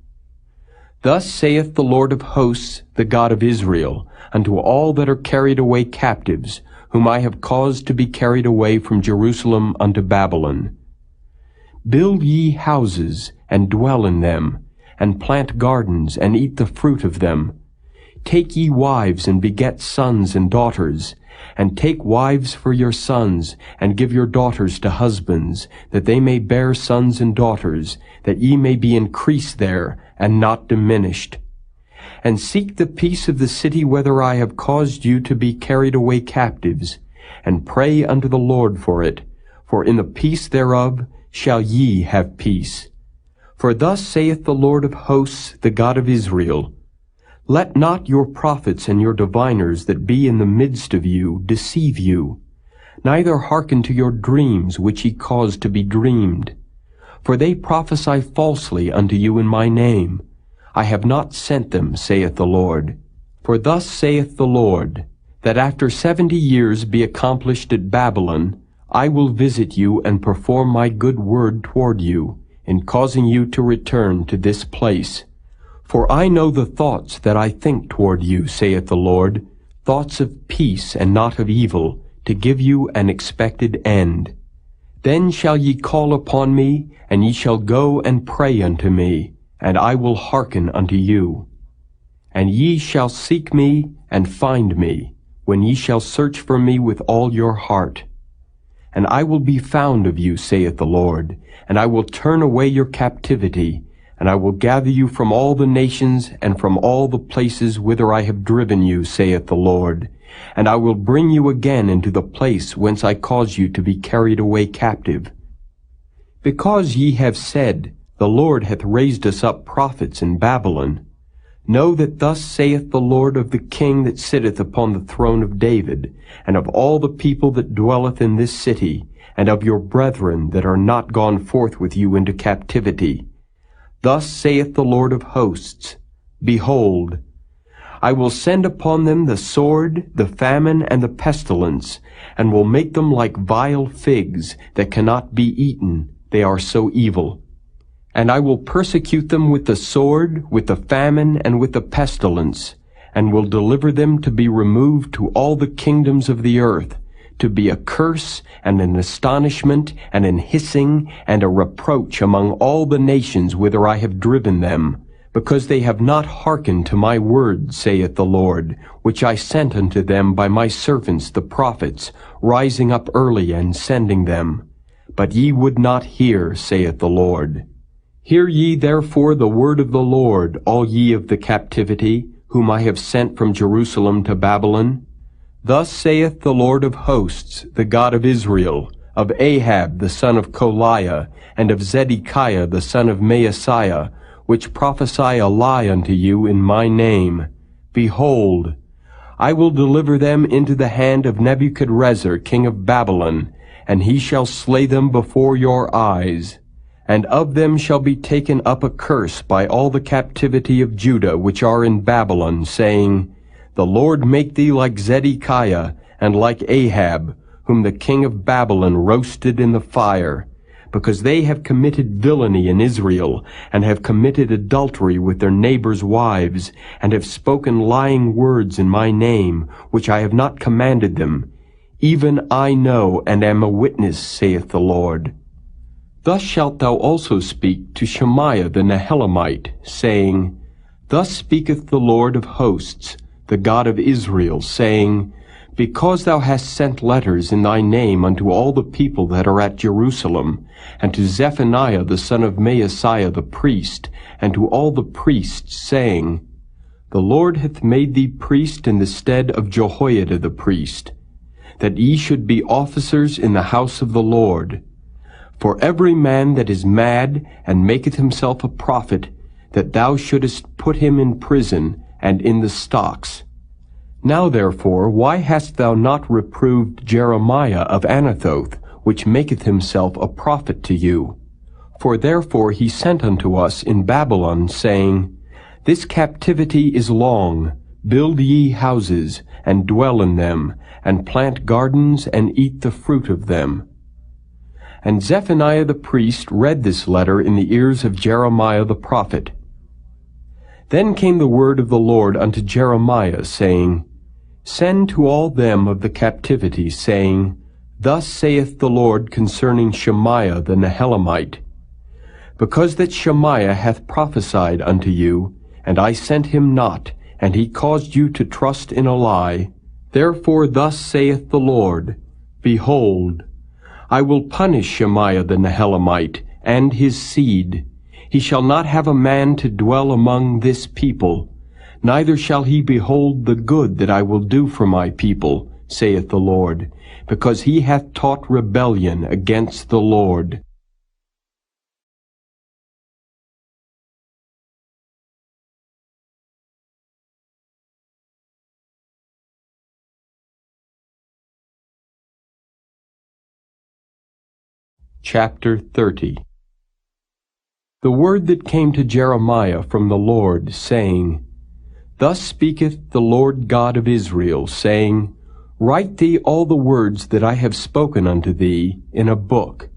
Speaker 2: Thus saith the Lord of hosts, the God of Israel, unto all that are carried away captives, whom I have caused to be carried away from Jerusalem unto Babylon. Build ye houses, and dwell in them, and plant gardens, and eat the fruit of them. Take ye wives, and beget sons and daughters, and take wives for your sons, and give your daughters to husbands, that they may bear sons and daughters, that ye may be increased there, and not diminished. And seek the peace of the city whither I have caused you to be carried away captives, and pray unto the Lord for it, for in the peace thereof shall ye have peace. For thus saith the Lord of hosts, the God of Israel, Let not your prophets and your diviners that be in the midst of you deceive you, neither hearken to your dreams which ye cause to be dreamed. For they prophesy falsely unto you in my name. I have not sent them, saith the Lord. For thus saith the Lord, that after 70 years be accomplished at Babylon, I will visit you and perform my good word toward you, in causing you to return to this place. For I know the thoughts that I think toward you, saith the Lord, thoughts of peace and not of evil, to give you an expected end. Then shall ye call upon me, and ye shall go and pray unto me, and I will hearken unto you. And ye shall seek me and find me, when ye shall search for me with all your heart. And I will be found of you, saith the Lord, and I will turn away your captivity, and I will gather you from all the nations and from all the places whither I have driven you, saith the Lord. And I will bring you again into the place whence I caused you to be carried away captive. Because ye have said, The Lord hath raised us up prophets in Babylon, know that thus saith the Lord of the King that sitteth upon the throne of David, and of all the people that dwelleth in this city, and of your brethren that are not gone forth with you into captivity. Thus saith the Lord of hosts, Behold, I will send upon them the sword, the famine, and the pestilence, and will make them like vile figs that cannot be eaten, they are so evil. And I will persecute them with the sword, with the famine, and with the pestilence, and will deliver them to be removed to all the kingdoms of the earth, to be a curse, and an astonishment, and an hissing, and a reproach among all the nations whither I have driven them, because they have not hearkened to my word, saith the Lord, which I sent unto them by my servants the prophets, rising up early and sending them. But ye would not hear, saith the Lord. Hear ye therefore the word of the Lord, all ye of the captivity, whom I have sent from Jerusalem to Babylon. Thus saith the Lord of hosts, the God of Israel, of Ahab the son of Koliah, and of Zedekiah the son of Maaseiah, which prophesy a lie unto you in my name. Behold, I will deliver them into the hand of Nebuchadrezzar king of Babylon, and he shall slay them before your eyes. And of them shall be taken up a curse by all the captivity of Judah which are in Babylon, saying, The Lord make thee like Zedekiah, and like Ahab, whom the king of Babylon roasted in the fire, because they have committed villainy in Israel, and have committed adultery with their neighbors' wives, and have spoken lying words in my name, which I have not commanded them. Even I know, and am a witness, saith the Lord. Thus shalt thou also speak to Shemaiah the Nehelamite, saying, Thus speaketh the Lord of hosts, the God of Israel, saying, Because thou hast sent letters in thy name unto all the people that are at Jerusalem, and to Zephaniah the son of Maaseiah the priest, and to all the priests, saying, The Lord hath made thee priest in the stead of Jehoiada the priest, that ye should be officers in the house of the Lord. For every man that is mad, and maketh himself a prophet, that thou shouldest put him in prison, and in the stocks. Now therefore, why hast thou not reproved Jeremiah of Anathoth, which maketh himself a prophet to you? For therefore he sent unto us in Babylon, saying, This captivity is long. Build ye houses, and dwell in them, and plant gardens, and eat the fruit of them. And Zephaniah the priest read this letter in the ears of Jeremiah the prophet. Then came the word of the Lord unto Jeremiah, saying, Send to all them of the captivity, saying, Thus saith the Lord concerning Shemaiah the Nehelamite, Because that Shemaiah hath prophesied unto you, and I sent him not, and he caused you to trust in a lie, therefore thus saith the Lord, Behold, I will punish Shemaiah the Nehelamite, and his seed. He shall not have a man to dwell among this people, neither shall he behold the good that I will do for my people, saith the Lord, because he hath taught rebellion against the Lord. Chapter 30. The word that came to Jeremiah from the Lord, saying, Thus speaketh the Lord God of Israel, saying, Write thee all the words that I have spoken unto thee in a book.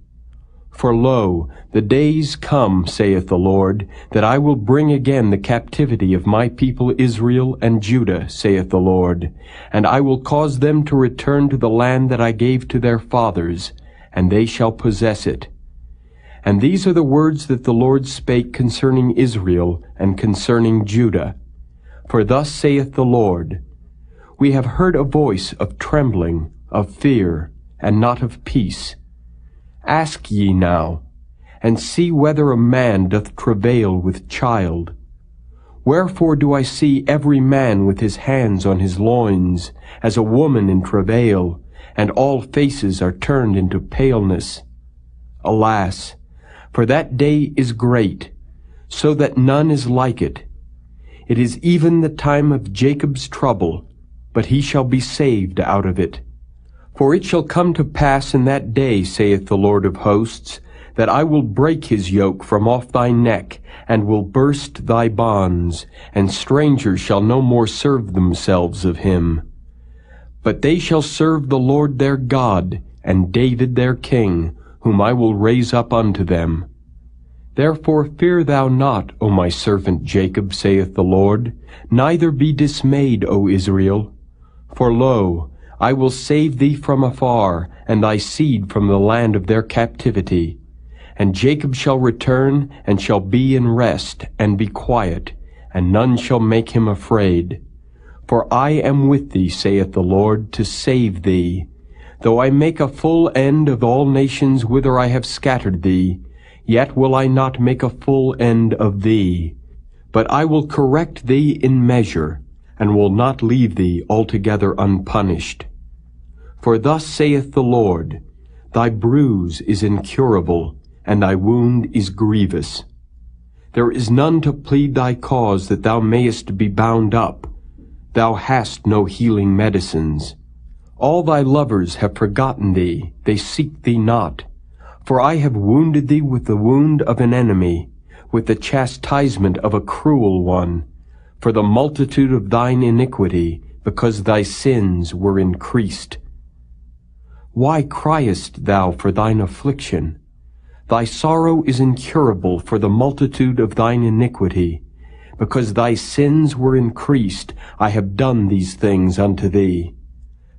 Speaker 2: For lo, the days come, saith the Lord, that I will bring again the captivity of my people Israel and Judah, saith the Lord, and I will cause them to return to the land that I gave to their fathers, and they shall possess it. And these are the words that the Lord spake concerning Israel and concerning Judah. For thus saith the Lord, We have heard a voice of trembling, of fear, and not of peace. Ask ye now, and see whether a man doth travail with child. Wherefore do I see every man with his hands on his loins, as a woman in travail, and all faces are turned into paleness? Alas, for that day is great, so that none is like it. It is even the time of Jacob's trouble, but he shall be saved out of it. For it shall come to pass in that day, saith the Lord of hosts, that I will break his yoke from off thy neck, and will burst thy bonds, and strangers shall no more serve themselves of him. But they shall serve the Lord their God, and David their king, whom I will raise up unto them. Therefore fear thou not, O my servant Jacob, saith the Lord, neither be dismayed, O Israel. For lo, I will save thee from afar, and thy seed from the land of their captivity. And Jacob shall return, and shall be in rest, and be quiet, and none shall make him afraid. For I am with thee, saith the Lord, to save thee. Though I make a full end of all nations whither I have scattered thee, yet will I not make a full end of thee. But I will correct thee in measure, and will not leave thee altogether unpunished. For thus saith the Lord, Thy bruise is incurable, and thy wound is grievous. There is none to plead thy cause that thou mayest be bound up. Thou hast no healing medicines. All thy lovers have forgotten thee, they seek thee not. For I have wounded thee with the wound of an enemy, with the chastisement of a cruel one, for the multitude of thine iniquity, because thy sins were increased. Why criest thou for thine affliction? Thy sorrow is incurable for the multitude of thine iniquity. Because thy sins were increased, I have done these things unto thee.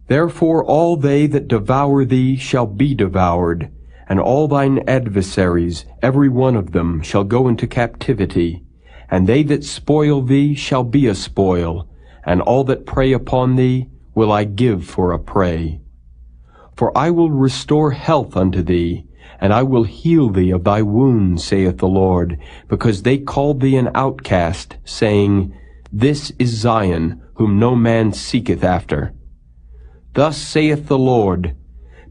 Speaker 2: Therefore all they that devour thee shall be devoured, and all thine adversaries, every one of them, shall go into captivity. And they that spoil thee shall be a spoil, and all that prey upon thee will I give for a prey. For I will restore health unto thee, and I will heal thee of thy wounds, saith the Lord, because they called thee an outcast, saying, This is Zion, whom no man seeketh after. Thus saith the Lord,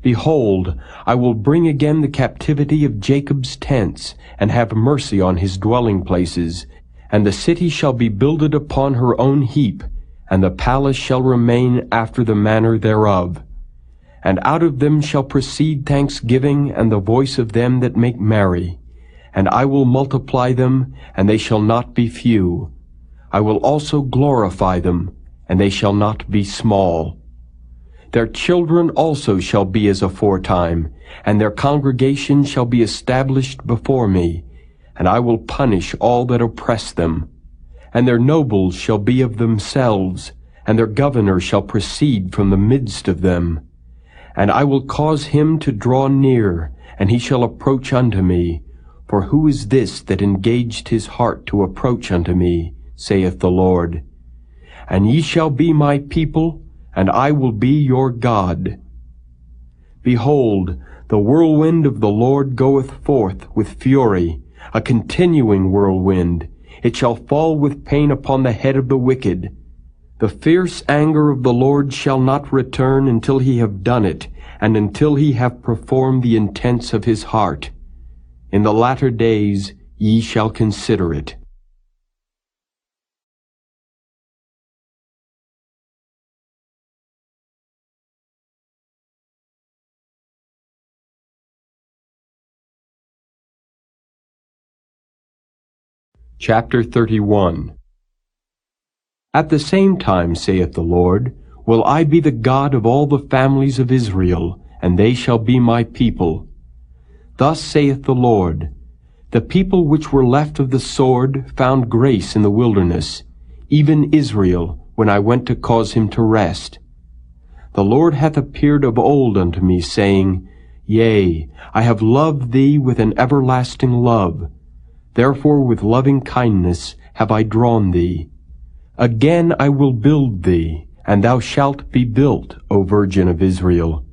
Speaker 2: Behold, I will bring again the captivity of Jacob's tents, and have mercy on his dwelling places, and the city shall be builded upon her own heap, and the palace shall remain after the manner thereof. And out of them shall proceed thanksgiving and the voice of them that make merry. And I will multiply them, and they shall not be few. I will also glorify them, and they shall not be small. Their children also shall be as aforetime, and their congregation shall be established before me, and I will punish all that oppress them. And their nobles shall be of themselves, and their governor shall proceed from the midst of them. And I will cause him to draw near, and he shall approach unto me. For who is this that engaged his heart to approach unto me, saith the Lord? And ye shall be my people, and I will be your God. Behold, the whirlwind of the Lord goeth forth with fury, a continuing whirlwind. It shall fall with pain upon the head of the wicked. The fierce anger of the Lord shall not return until he have done it, and until he have performed the intents of his heart. In the latter days ye shall consider it. Chapter 31. At the same time, saith the Lord, will I be the God of all the families of Israel, and they shall be my people. Thus saith the Lord, the people which were left of the sword found grace in the wilderness, even Israel, when I went to cause him to rest. The Lord hath appeared of old unto me, saying, Yea, I have loved thee with an everlasting love. Therefore with loving kindness have I drawn thee. Again I will build thee, and thou shalt be built, O Virgin of Israel.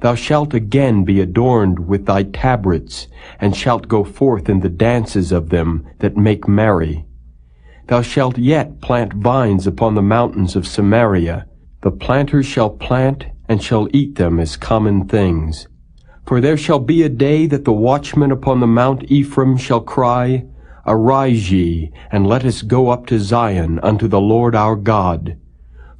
Speaker 2: Thou shalt again be adorned with thy tabrets, and shalt go forth in the dances of them that make merry. Thou shalt yet plant vines upon the mountains of Samaria. The planters shall plant, and shall eat them as common things. For there shall be a day that the watchmen upon the Mount Ephraim shall cry, Arise ye, and let us go up to Zion unto the Lord our God.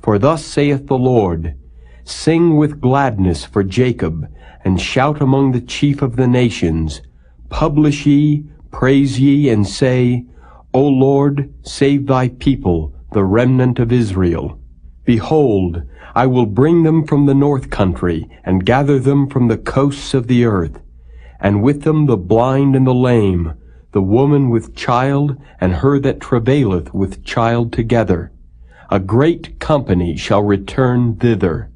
Speaker 2: For thus saith the Lord, Sing with gladness for Jacob, and shout among the chief of the nations. Publish ye, praise ye, and say, O Lord, save thy people, the remnant of Israel. Behold, I will bring them from the north country, and gather them from the coasts of the earth, and with them the blind and the lame, the woman with child, and her that travaileth with child together. A great company shall return thither.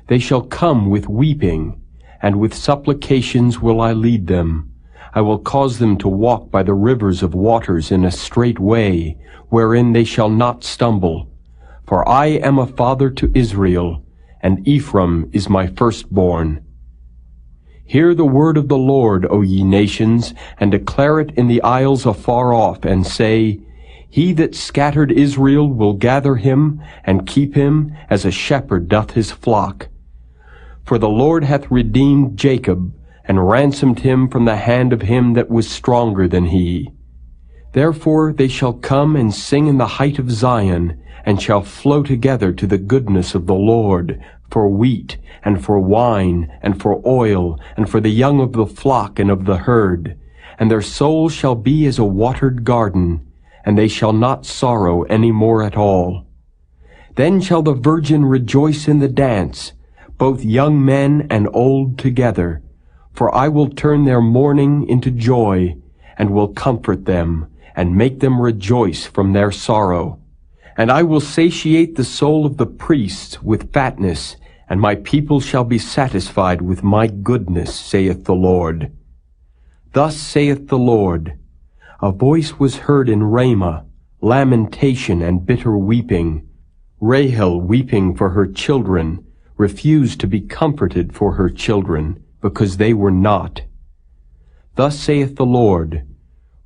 Speaker 2: They shall come with weeping, and with supplications will I lead them. I will cause them to walk by the rivers of waters in a straight way, wherein they shall not stumble. For I am a father to Israel, and Ephraim is my firstborn. Hear the word of the Lord, O ye nations, and declare it in the isles afar off, and say, He that scattered Israel will gather him, and keep him, as a shepherd doth his flock. For the Lord hath redeemed Jacob, and ransomed him from the hand of him that was stronger than he. Therefore they shall come and sing in the height of Zion, and shall flow together to the goodness of the Lord, for wheat, and for wine, and for oil, and for the young of the flock and of the herd. And their soul shall be as a watered garden, and they shall not sorrow any more at all. Then shall the virgin rejoice in the dance, both young men and old together. For I will turn their mourning into joy, and will comfort them, and make them rejoice from their sorrow. And I will satiate the soul of the priests with fatness, and my people shall be satisfied with my goodness, saith the Lord. Thus saith the Lord, A voice was heard in Ramah, lamentation and bitter weeping. Rahel weeping for her children, refused to be comforted for her children, because they were not. Thus saith the Lord,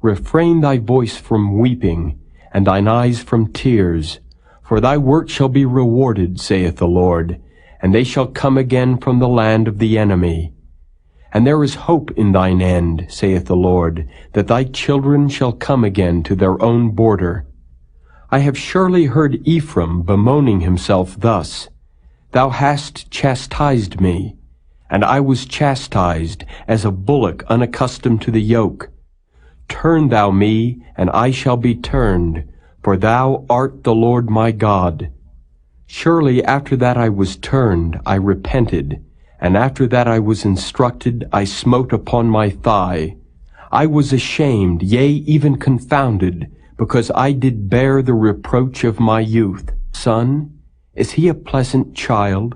Speaker 2: Refrain thy voice from weeping, and thine eyes from tears, for thy work shall be rewarded, saith the Lord, and they shall come again from the land of the enemy. And there is hope in thine end, saith the Lord, that thy children shall come again to their own border. I have surely heard Ephraim bemoaning himself thus, Thou hast chastised me, and I was chastised as a bullock unaccustomed to the yoke. Turn thou me, and I shall be turned, for thou art the Lord my God. Surely after that I was turned, I repented, and after that I was instructed, I smote upon my thigh. I was ashamed, yea, even confounded, because I did bear the reproach of my youth. Son, is he a pleasant child?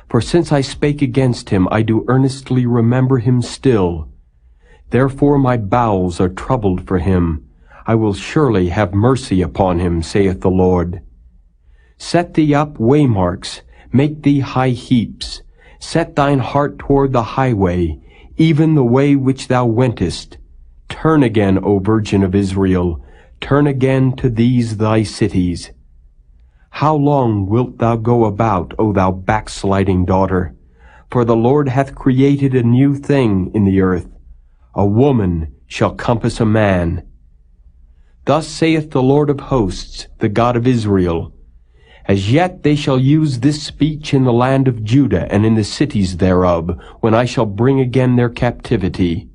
Speaker 2: For since I spake against him, I do earnestly remember him still. Therefore my bowels are troubled for him. I will surely have mercy upon him, saith the Lord. Set thee up waymarks, make thee high heaps. Set thine heart toward the highway, even the way which thou wentest. Turn again, O Virgin of Israel, turn again to these thy cities. How long wilt thou go about, O thou backsliding daughter? For the Lord hath created a new thing in the earth. A woman shall compass a man. Thus saith the Lord of hosts, the God of Israel, As yet they shall use this speech in the land of Judah and in the cities thereof, when I shall bring again their captivity.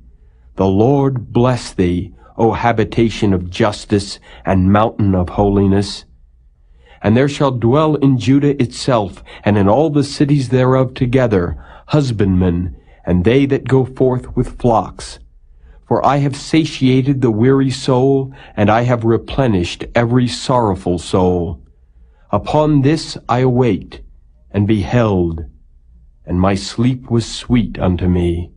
Speaker 2: The Lord bless thee, O habitation of justice and mountain of holiness. And there shall dwell in Judah itself, and in all the cities thereof together, husbandmen, and they that go forth with flocks. For I have satiated the weary soul, and I have replenished every sorrowful soul. Upon this I awaked, and beheld, and my sleep was sweet unto me.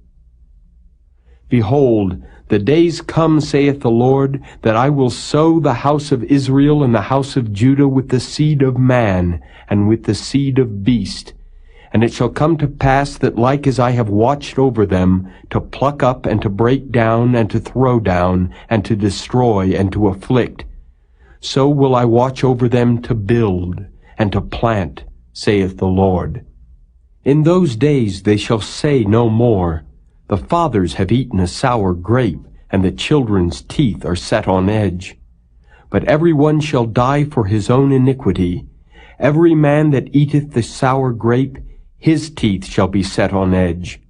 Speaker 2: Behold, the days come, saith the Lord, that I will sow the house of Israel and the house of Judah with the seed of man, and with the seed of beast. And it shall come to pass that like as I have watched over them, to pluck up and to break down and to throw down, and to destroy and to afflict, so will I watch over them to build and to plant, saith the Lord. In those days they shall say no more, The fathers have eaten a sour grape, and the children's teeth are set on edge. But every one shall die for his own iniquity. Every man that eateth the sour grape, his teeth shall be set on edge.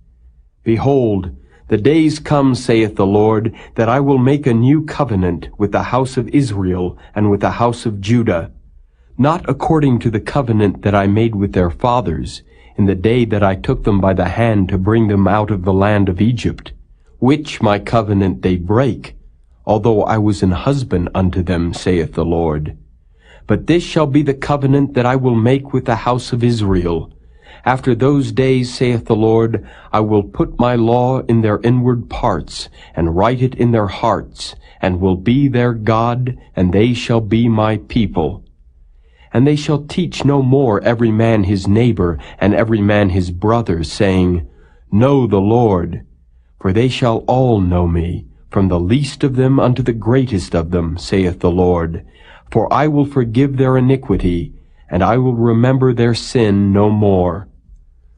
Speaker 2: Behold, the days come, saith the Lord, that I will make a new covenant with the house of Israel and with the house of Judah, not according to the covenant that I made with their fathers, in the day that I took them by the hand to bring them out of the land of Egypt, which my covenant they break, although I was an husband unto them, saith the Lord. But this shall be the covenant that I will make with the house of Israel. After those days, saith the Lord, I will put my law in their inward parts, and write it in their hearts, and will be their God, and they shall be my people. And they shall teach no more every man his neighbor, and every man his brother, saying, Know the Lord. For they shall all know me, from the least of them unto the greatest of them, saith the Lord. For I will forgive their iniquity, and I will remember their sin no more.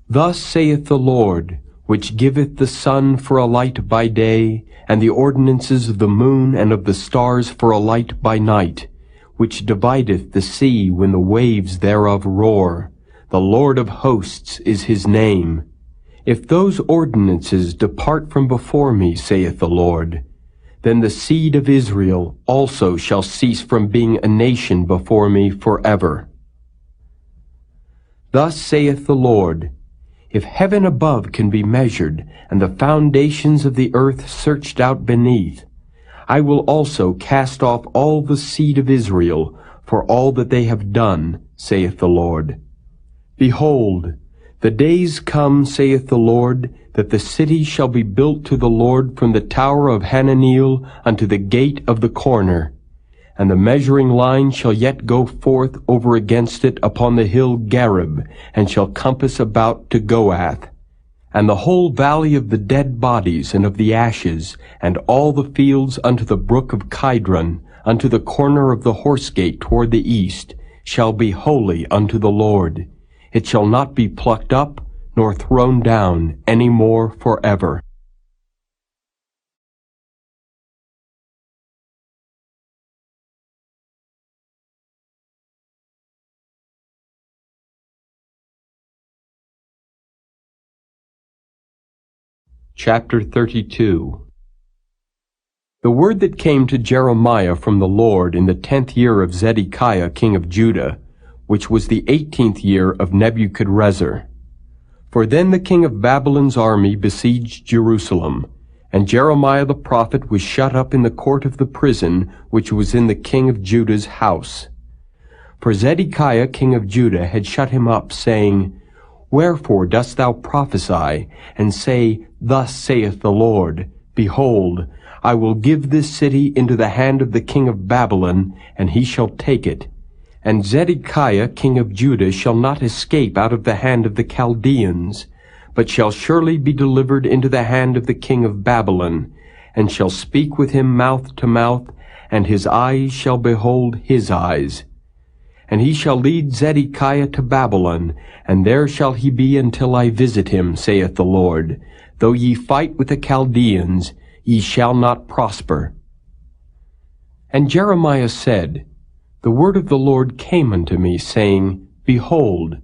Speaker 2: Thus saith the Lord, which giveth the sun for a light by day, and the ordinances of the moon and of the stars for a light by night, which divideth the sea when the waves thereof roar. The Lord of hosts is his name. If those ordinances depart from before me, saith the Lord, then the seed of Israel also shall cease from being a nation before me forever. Thus saith the Lord, If heaven above can be measured, and the foundations of the earth searched out beneath, I will also cast off all the seed of Israel for all that they have done, saith the Lord. Behold, the days come, saith the Lord, that the city shall be built to the Lord from the tower of Hananeel unto the gate of the corner, and the measuring line shall yet go forth over against it upon the hill Gareb, and shall compass about to Goath. And the whole valley of the dead bodies and of the ashes, and all the fields unto the brook of Kidron, unto the corner of the horse gate toward the east, shall be holy unto the Lord. It shall not be plucked up, nor thrown down any more forever. Chapter 32. The word that came to Jeremiah from the Lord in the 10th year of Zedekiah king of Judah, which was the 18th year of Nebuchadrezzar. For then the king of Babylon's army besieged Jerusalem, and Jeremiah the prophet was shut up in the court of the prison which was in the king of Judah's house. For Zedekiah king of Judah had shut him up, saying, Wherefore dost thou prophesy, and say, Thus saith the Lord, Behold, I will give this city into the hand of the king of Babylon, and he shall take it. And Zedekiah king of Judah shall not escape out of the hand of the Chaldeans, but shall surely be delivered into the hand of the king of Babylon, and shall speak with him mouth to mouth, and his eyes shall behold his eyes. And he shall lead Zedekiah to Babylon, and there shall he be until I visit him, saith the Lord. Though ye fight with the Chaldeans, ye shall not prosper. And Jeremiah said, The word of the Lord came unto me, saying, Behold,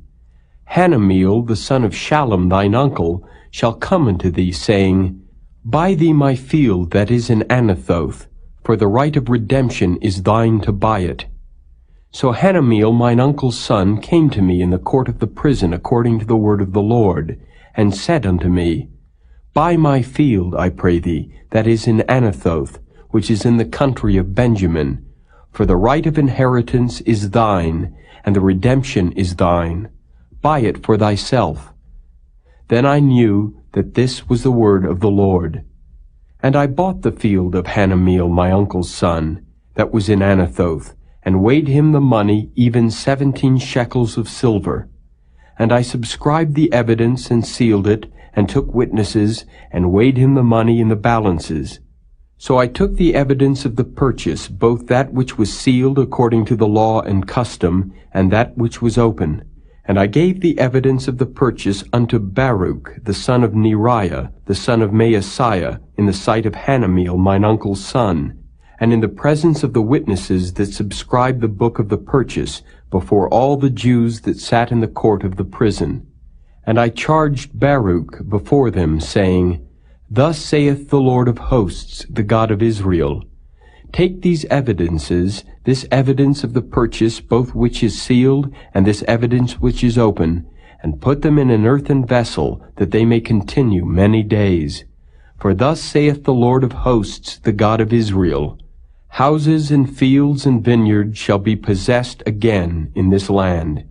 Speaker 2: Hanameel the son of Shallum thine uncle shall come unto thee, saying, Buy thee my field that is in Anathoth, for the right of redemption is thine to buy it. So Hanameel mine uncle's son came to me in the court of the prison according to the word of the Lord, and said unto me, Buy my field, I pray thee, that is in Anathoth, which is in the country of Benjamin, for the right of inheritance is thine, and the redemption is thine. Buy it for thyself. Then I knew that this was the word of the Lord. And I bought the field of Hanameel my uncle's son, that was in Anathoth, and weighed him the money, even 17 shekels of silver. And I subscribed the evidence, and sealed it, and took witnesses, and weighed him the money in the balances. So I took the evidence of the purchase, both that which was sealed according to the law and custom, and that which was open. And I gave the evidence of the purchase unto Baruch, the son of Neriah, the son of Maaseiah, in the sight of Hanameel mine uncle's son, and in the presence of the witnesses that subscribed the book of the purchase, before all the Jews that sat in the court of the prison. And I charged Baruch before them, saying, Thus saith the Lord of hosts, the God of Israel, Take these evidences, this evidence of the purchase, both which is sealed, and this evidence which is open, and put them in an earthen vessel, that they may continue many days. For thus saith the Lord of hosts, the God of Israel, Houses and fields and vineyards shall be possessed again in this land.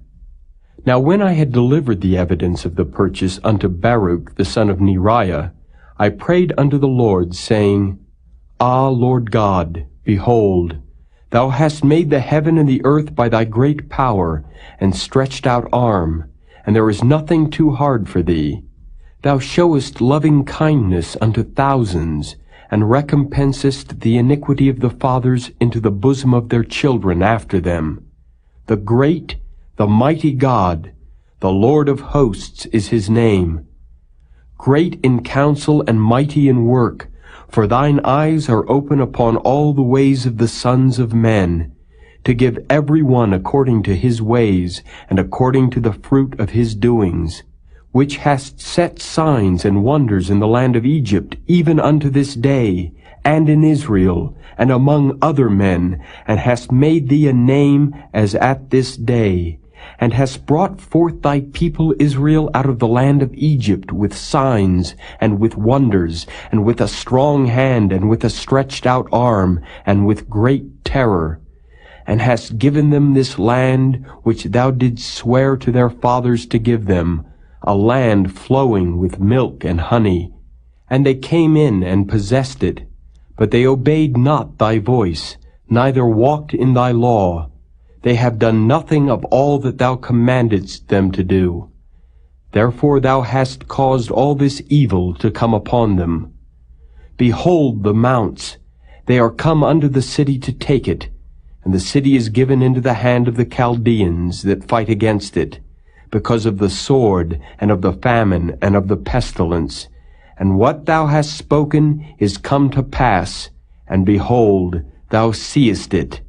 Speaker 2: Now when I had delivered the evidence of the purchase unto Baruch the son of Neriah, I prayed unto the Lord, saying, Ah, Lord God, behold, thou hast made the heaven and the earth by thy great power and stretched out arm, and there is nothing too hard for thee. Thou showest loving kindness unto thousands, and recompensest the iniquity of the fathers into the bosom of their children after them. The great, the mighty God, the Lord of hosts is his name. Great in counsel and mighty in work, for thine eyes are open upon all the ways of the sons of men, to give every one according to his ways, and according to the fruit of his doings, which hast set signs and wonders in the land of Egypt, even unto this day, and in Israel, and among other men, and hast made thee a name as at this day, and hast brought forth thy people Israel out of the land of Egypt with signs, and with wonders, and with a strong hand, and with a stretched out arm, and with great terror, and hast given them this land which thou didst swear to their fathers to give them, a land flowing with milk and honey. And they came in and possessed it, but they obeyed not thy voice, neither walked in thy law. They have done nothing of all that thou commandedst them to do. Therefore thou hast caused all this evil to come upon them. Behold the mounts, they are come unto the city to take it, and the city is given into the hand of the Chaldeans that fight against it, because of the sword, and of the famine, and of the pestilence. And what thou hast spoken is come to pass, and behold, thou seest it.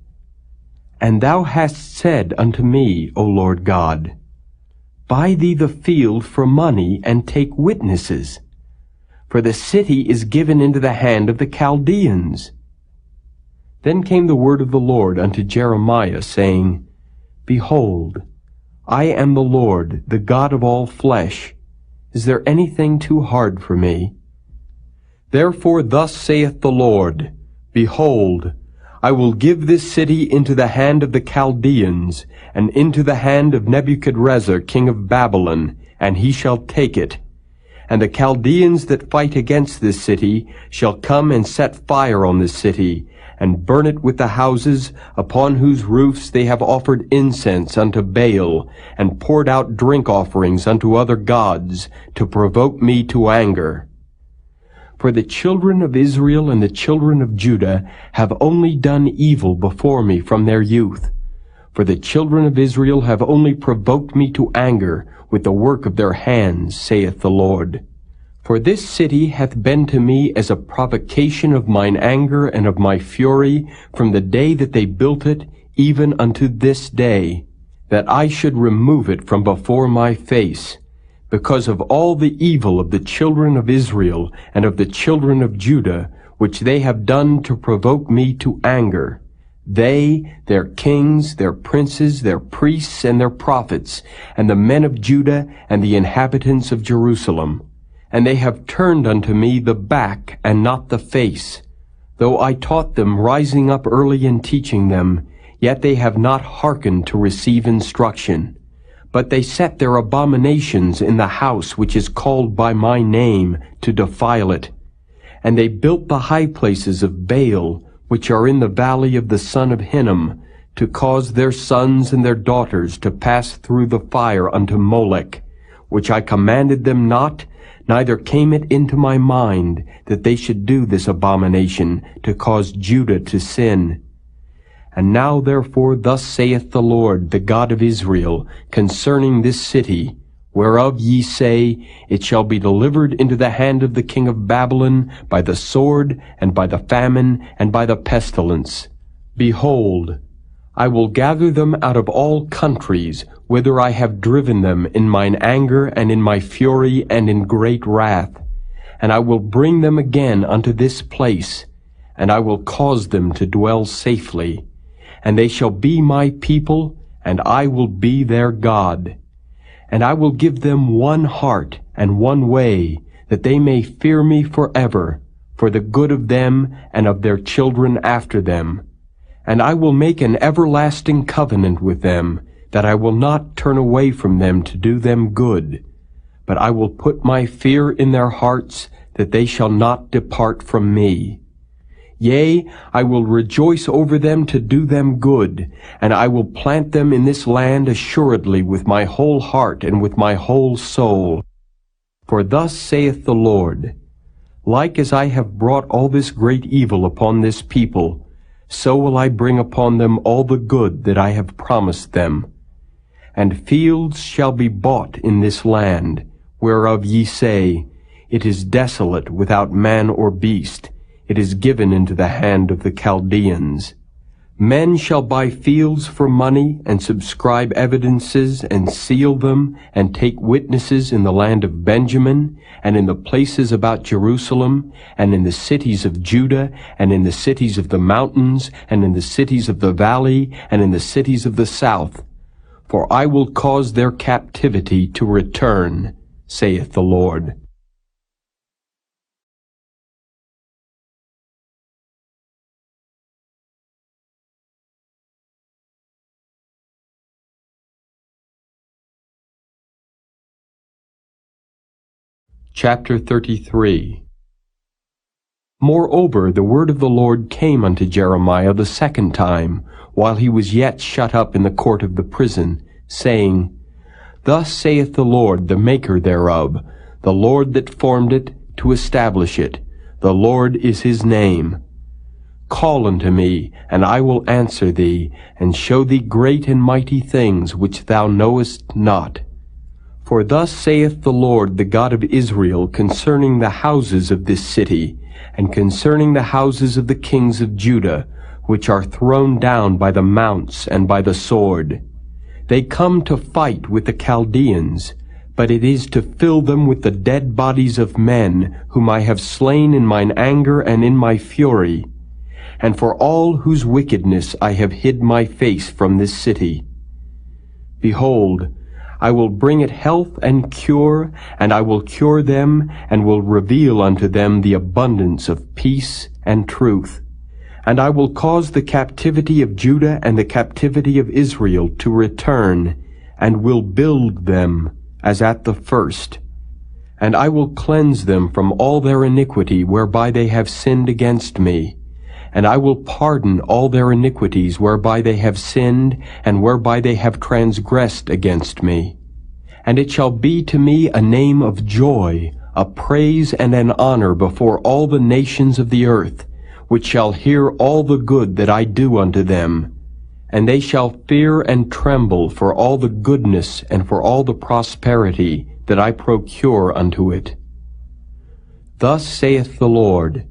Speaker 2: And thou hast said unto me, O Lord God, Buy thee the field for money, and take witnesses, for the city is given into the hand of the Chaldeans. Then came the word of the Lord unto Jeremiah, saying, Behold, I am the Lord, the God of all flesh. Is there anything too hard for me? Therefore thus saith the Lord, Behold, I will give this city into the hand of the Chaldeans, and into the hand of Nebuchadrezzar king of Babylon, and he shall take it. And the Chaldeans that fight against this city shall come and set fire on this city, and burn it with the houses, upon whose roofs they have offered incense unto Baal, and poured out drink offerings unto other gods, to provoke me to anger. For the children of Israel and the children of Judah have only done evil before me from their youth. For the children of Israel have only provoked me to anger with the work of their hands, saith the Lord. For this city hath been to me as a provocation of mine anger and of my fury from the day that they built it, even unto this day, that I should remove it from before my face, because of all the evil of the children of Israel and of the children of Judah, which they have done to provoke me to anger. They, their kings, their princes, their priests, and their prophets, and the men of Judah, and the inhabitants of Jerusalem. And they have turned unto me the back, and not the face. Though I taught them, rising up early and teaching them, yet they have not hearkened to receive instruction. But they set their abominations in the house which is called by my name, to defile it. And they built the high places of Baal, which are in the valley of the son of Hinnom, to cause their sons and their daughters to pass through the fire unto Molech, which I commanded them not, neither came it into my mind that they should do this abomination, to cause Judah to sin. And now therefore thus saith the Lord, the God of Israel, concerning this city, whereof ye say, it shall be delivered into the hand of the king of Babylon by the sword, and by the famine, and by the pestilence. Behold, I will gather them out of all countries, whither I have driven them in mine anger, and in my fury, and in great wrath. And I will bring them again unto this place, and I will cause them to dwell safely. And they shall be my people, and I will be their God. And I will give them one heart and one way, that they may fear me forever, for the good of them and of their children after them. And I will make an everlasting covenant with them, that I will not turn away from them to do them good. But I will put my fear in their hearts, that they shall not depart from me. Yea, I will rejoice over them to do them good, and I will plant them in this land assuredly with my whole heart and with my whole soul. For thus saith the Lord, like as I have brought all this great evil upon this people, so will I bring upon them all the good that I have promised them. And fields shall be bought in this land, whereof ye say, it is desolate without man or beast, it is given into the hand of the Chaldeans. Men shall buy fields for money, and subscribe evidences, and seal them, and take witnesses in the land of Benjamin, and in the places about Jerusalem, and in the cities of Judah, and in the cities of the mountains, and in the cities of the valley, and in the cities of the south. For I will cause their captivity to return, saith the Lord. Chapter 33. Moreover, the word of the Lord came unto Jeremiah the second time, while he was yet shut up in the court of the prison, saying, Thus saith the Lord, the maker thereof, the Lord that formed it, to establish it. The Lord is his name. Call unto me, and I will answer thee, and show thee great and mighty things which thou knowest not. For thus saith the Lord, the God of Israel, concerning the houses of this city, and concerning the houses of the kings of Judah, which are thrown down by the mounts and by the sword. They come to fight with the Chaldeans, but it is to fill them with the dead bodies of men, whom I have slain in mine anger and in my fury, and for all whose wickedness I have hid my face from this city. Behold, I will bring it health and cure, and I will cure them, and will reveal unto them the abundance of peace and truth. And I will cause the captivity of Judah and the captivity of Israel to return, and will build them as at the first. And I will cleanse them from all their iniquity whereby they have sinned against me. And I will pardon all their iniquities whereby they have sinned, and whereby they have transgressed against me. And it shall be to me a name of joy, a praise and an honor before all the nations of the earth, which shall hear all the good that I do unto them. and they shall fear and tremble for all the goodness and for all the prosperity that I procure unto it. Thus saith the Lord,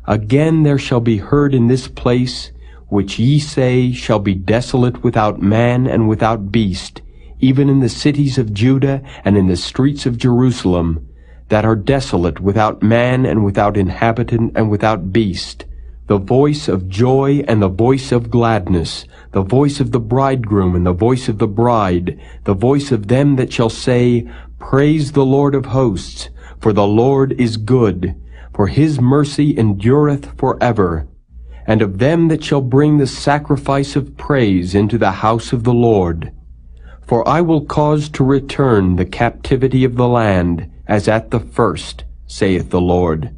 Speaker 2: Again there shall be heard in this place, which ye say shall be desolate without man and without beast, even in the cities of Judah and in the streets of Jerusalem, that are desolate without man and without inhabitant and without beast, the voice of joy and the voice of gladness, the voice of the bridegroom and the voice of the bride, the voice of them that shall say, Praise the Lord of hosts, for the Lord is good, for his mercy endureth forever. And of them that shall bring the sacrifice of praise into the house of the Lord. For I will cause to return the captivity of the land, as at the first, saith the Lord.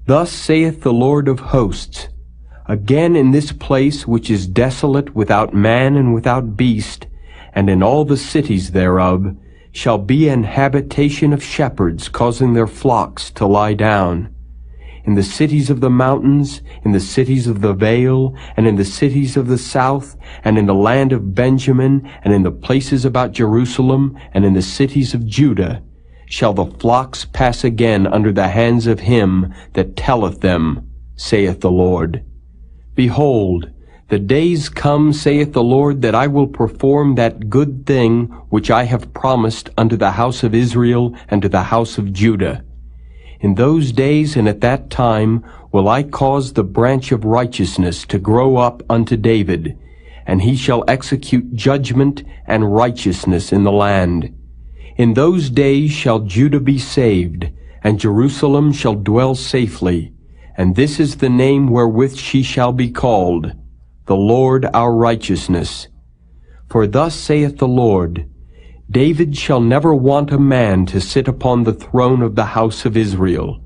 Speaker 2: Thus saith the Lord of hosts, Again in this place which is desolate without man and without beast, and in all the cities thereof, shall be an habitation of shepherds causing their flocks to lie down. In the cities of the mountains, in the cities of the vale, and in the cities of the south, and in the land of Benjamin, and in the places about Jerusalem, and in the cities of Judah, shall the flocks pass again under the hands of him that telleth them, saith the Lord. Behold, the days come, saith the Lord, that I will perform that good thing which I have promised unto the house of Israel and to the house of Judah. In those days and at that time will I cause the branch of righteousness to grow up unto David, and he shall execute judgment and righteousness in the land. In those days shall Judah be saved, and Jerusalem shall dwell safely, and this is the name wherewith she shall be called, the Lord our righteousness. For thus saith the Lord, David shall never want a man to sit upon the throne of the house of Israel.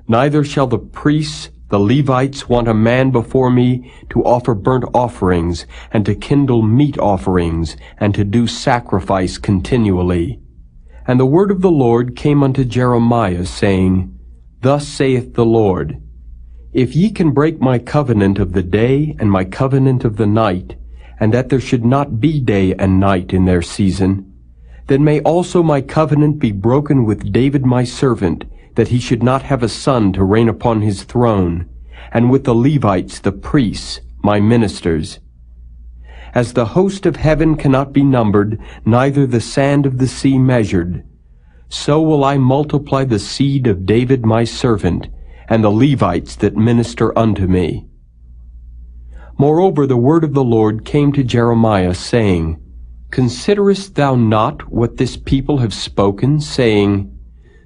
Speaker 2: Neither shall the priests, the Levites, want a man before me to offer burnt offerings, and to kindle meat offerings, and to do sacrifice continually. And the word of the Lord came unto Jeremiah, saying, Thus saith the Lord, If ye can break my covenant of the day and my covenant of the night, and that there should not be day and night in their season, then may also my covenant be broken with David my servant, that he should not have a son to reign upon his throne, and with the Levites the priests, my ministers. As the host of heaven cannot be numbered, neither the sand of the sea measured, so will I multiply the seed of David my servant, and the Levites that minister unto me. Moreover, the word of the Lord came to Jeremiah, saying, Considerest thou not what this people have spoken, saying,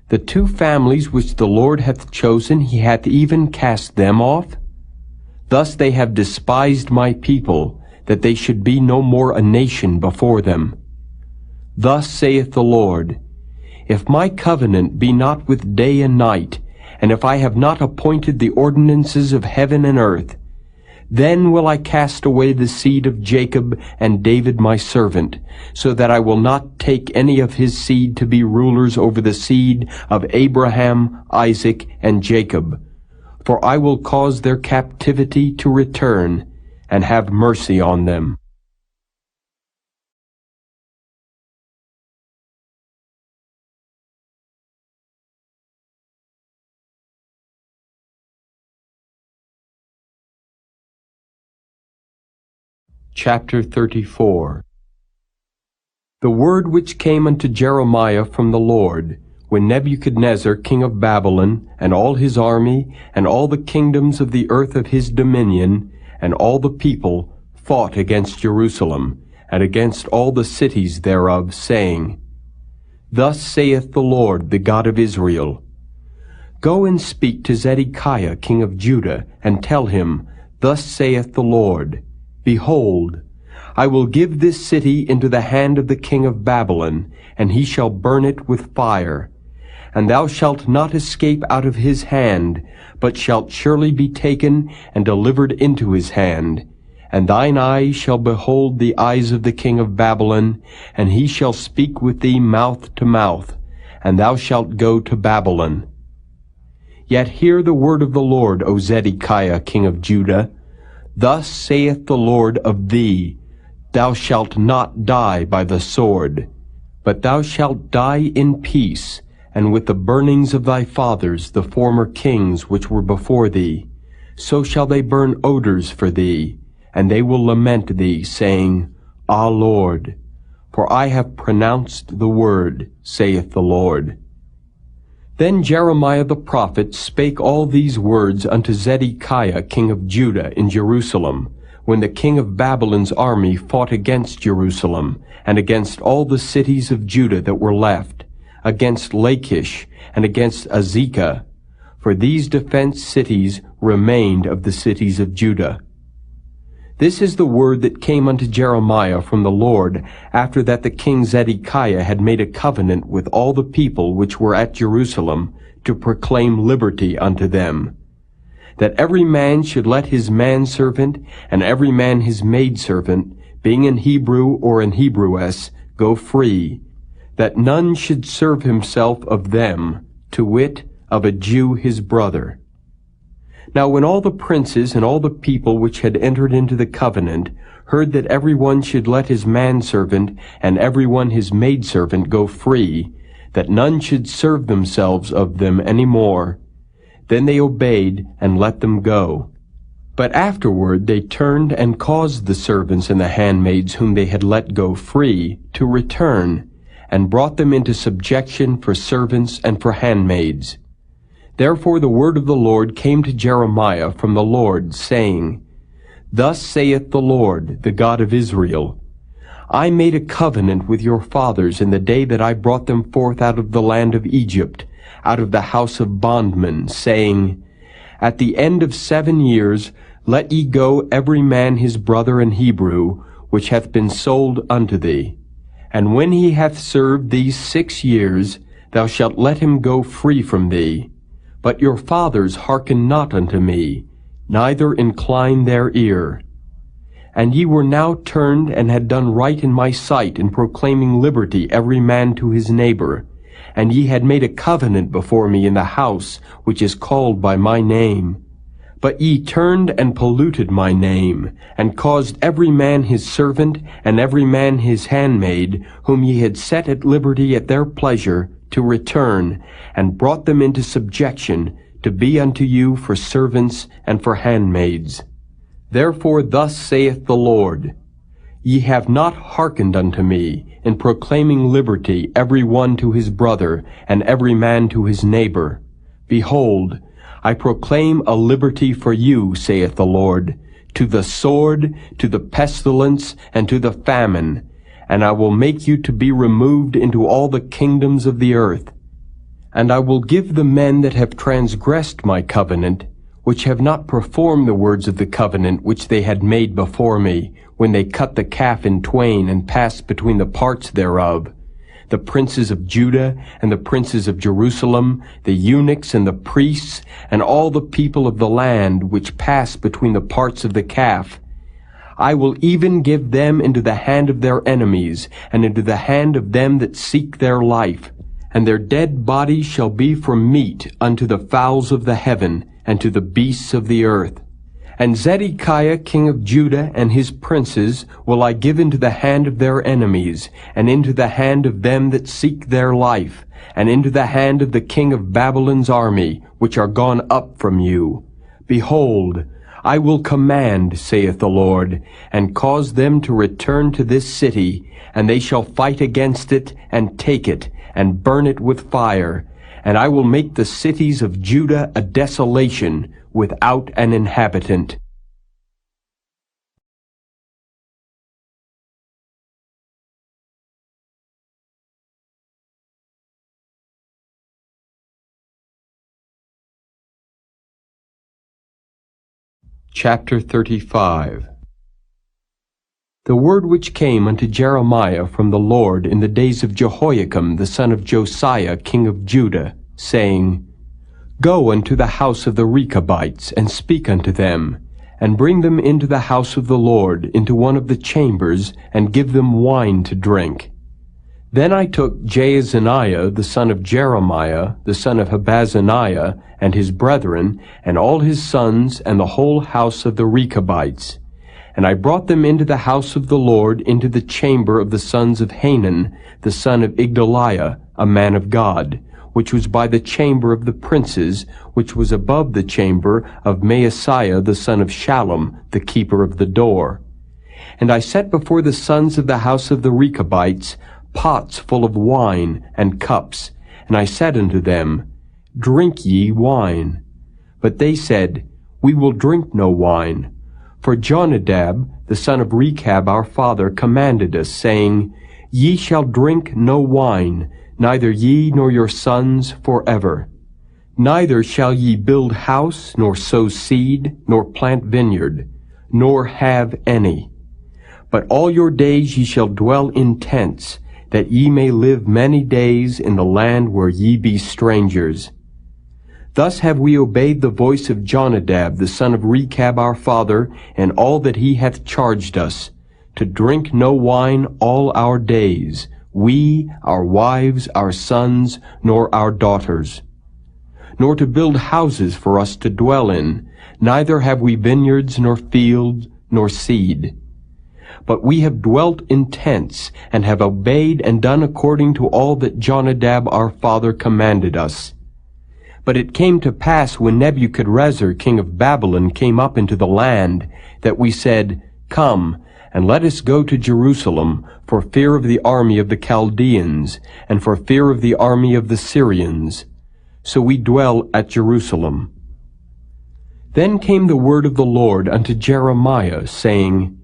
Speaker 2: The two families which the Lord hath chosen, he hath even cast them off? Thus they have despised my people, that they should be no more a nation before them. Thus saith the Lord, If my covenant be not with day and night, and if I have not appointed the ordinances of heaven and earth, then will I cast away the seed of Jacob and David my servant, so that I will not take any of his seed to be rulers over the seed of Abraham, Isaac, and Jacob. For I will cause their captivity to return, and have mercy on them. Chapter 34. The word which came unto Jeremiah from the Lord, when Nebuchadnezzar king of Babylon, and all his army, and all the kingdoms of the earth of his dominion, and all the people, fought against Jerusalem, and against all the cities thereof, saying, Thus saith the Lord, the God of Israel, Go and speak to Zedekiah king of Judah, and tell him, Thus saith the Lord, Behold, I will give this city into the hand of the king of Babylon, and he shall burn it with fire. And thou shalt not escape out of his hand, but shalt surely be taken and delivered into his hand. And thine eyes shall behold the eyes of the king of Babylon, and he shall speak with thee mouth to mouth, and thou shalt go to Babylon. Yet hear the word of the Lord, O Zedekiah king of Judah. Thus saith the Lord of thee, Thou shalt not die by the sword, but thou shalt die in peace, and with the burnings of thy fathers, the former kings which were before thee. So shall they burn odors for thee, and they will lament thee, saying, Ah, Lord, for I have pronounced the word, saith the Lord. Then Jeremiah the prophet spake all these words unto Zedekiah king of Judah in Jerusalem, when the king of Babylon's army fought against Jerusalem, and against all the cities of Judah that were left, against Lachish, and against Azekah, for these defenced cities remained of the cities of Judah. This is the word that came unto Jeremiah from the Lord, after that the king Zedekiah had made a covenant with all the people which were at Jerusalem, to proclaim liberty unto them, that every man should let his manservant, and every man his maidservant, being an Hebrew or an Hebrewess, go free, that none should serve himself of them, to wit, of a Jew his brother. Now when all the princes and all the people which had entered into the covenant heard that every one should let his manservant and every one his maidservant go free, that none should serve themselves of them any more, then they obeyed and let them go. But afterward they turned and caused the servants and the handmaids whom they had let go free to return, and brought them into subjection for servants and for handmaids. Therefore the word of the Lord came to Jeremiah from the Lord, saying, Thus saith the Lord, the God of Israel, I made a covenant with your fathers in the day that I brought them forth out of the land of Egypt, out of the house of bondmen, saying, At the end of 7 years let ye go every man his brother and Hebrew, which hath been sold unto thee. And when he hath served these 6 years, thou shalt let him go free from thee. But your fathers hearkened not unto me, neither inclined their ear. And ye were now turned and had done right in my sight in proclaiming liberty every man to his neighbor. And ye had made a covenant before me in the house which is called by my name. But ye turned and polluted my name, and caused every man his servant and every man his handmaid, whom ye had set at liberty at their pleasure, to return, and brought them into subjection, to be unto you for servants and for handmaids. Therefore thus saith the Lord, Ye have not hearkened unto me, in proclaiming liberty every one to his brother, and every man to his neighbor. Behold, I proclaim a liberty for you, saith the Lord, to the sword, to the pestilence, and to the famine, and I will make you to be removed into all the kingdoms of the earth. And I will give the men that have transgressed my covenant, which have not performed the words of the covenant which they had made before me, when they cut the calf in twain and passed between the parts thereof, the princes of Judah and the princes of Jerusalem, the eunuchs and the priests, and all the people of the land which pass between the parts of the calf. I will even give them into the hand of their enemies, and into the hand of them that seek their life. And their dead bodies shall be for meat unto the fowls of the heaven, and to the beasts of the earth. And Zedekiah king of Judah and his princes will I give into the hand of their enemies, and into the hand of them that seek their life, and into the hand of the king of Babylon's army, which are gone up from you. Behold, I will command, saith the Lord, and cause them to return to this city, and they shall fight against it, and take it, and burn it with fire. And I will make the cities of Judah a desolation, without an inhabitant. Chapter 35. The word which came unto Jeremiah from the Lord in the days of Jehoiakim the son of Josiah king of Judah, saying, Go unto the house of the Rechabites, and speak unto them, and bring them into the house of the Lord, into one of the chambers, and give them wine to drink. Then I took Jaazaniah the son of Jeremiah, the son of Habazaniah, and his brethren, and all his sons, and the whole house of the Rechabites. And I brought them into the house of the Lord, into the chamber of the sons of Hanan, the son of Igdaliah, a man of God, which was by the chamber of the princes, which was above the chamber of Maaseiah the son of Shallum, the keeper of the door. And I set before the sons of the house of the Rechabites pots full of wine and cups, and I said unto them, Drink ye wine. But they said, We will drink no wine. For Jonadab, the son of Rechab our father, commanded us, saying, Ye shall drink no wine, neither ye nor your sons forever. Neither shall ye build house, nor sow seed, nor plant vineyard, nor have any. But all your days ye shall dwell in tents, that ye may live many days in the land where ye be strangers. Thus have we obeyed the voice of Jonadab, the son of Rechab our father, and all that he hath charged us, to drink no wine all our days, we, our wives, our sons, nor our daughters, nor to build houses for us to dwell in, neither have we vineyards, nor fields, nor seed. But we have dwelt in tents, and have obeyed and done according to all that Jonadab our father commanded us. But it came to pass, when Nebuchadrezzar king of Babylon came up into the land, that we said, Come, and let us go to Jerusalem, for fear of the army of the Chaldeans, and for fear of the army of the Syrians. So we dwell at Jerusalem. Then came the word of the Lord unto Jeremiah, saying,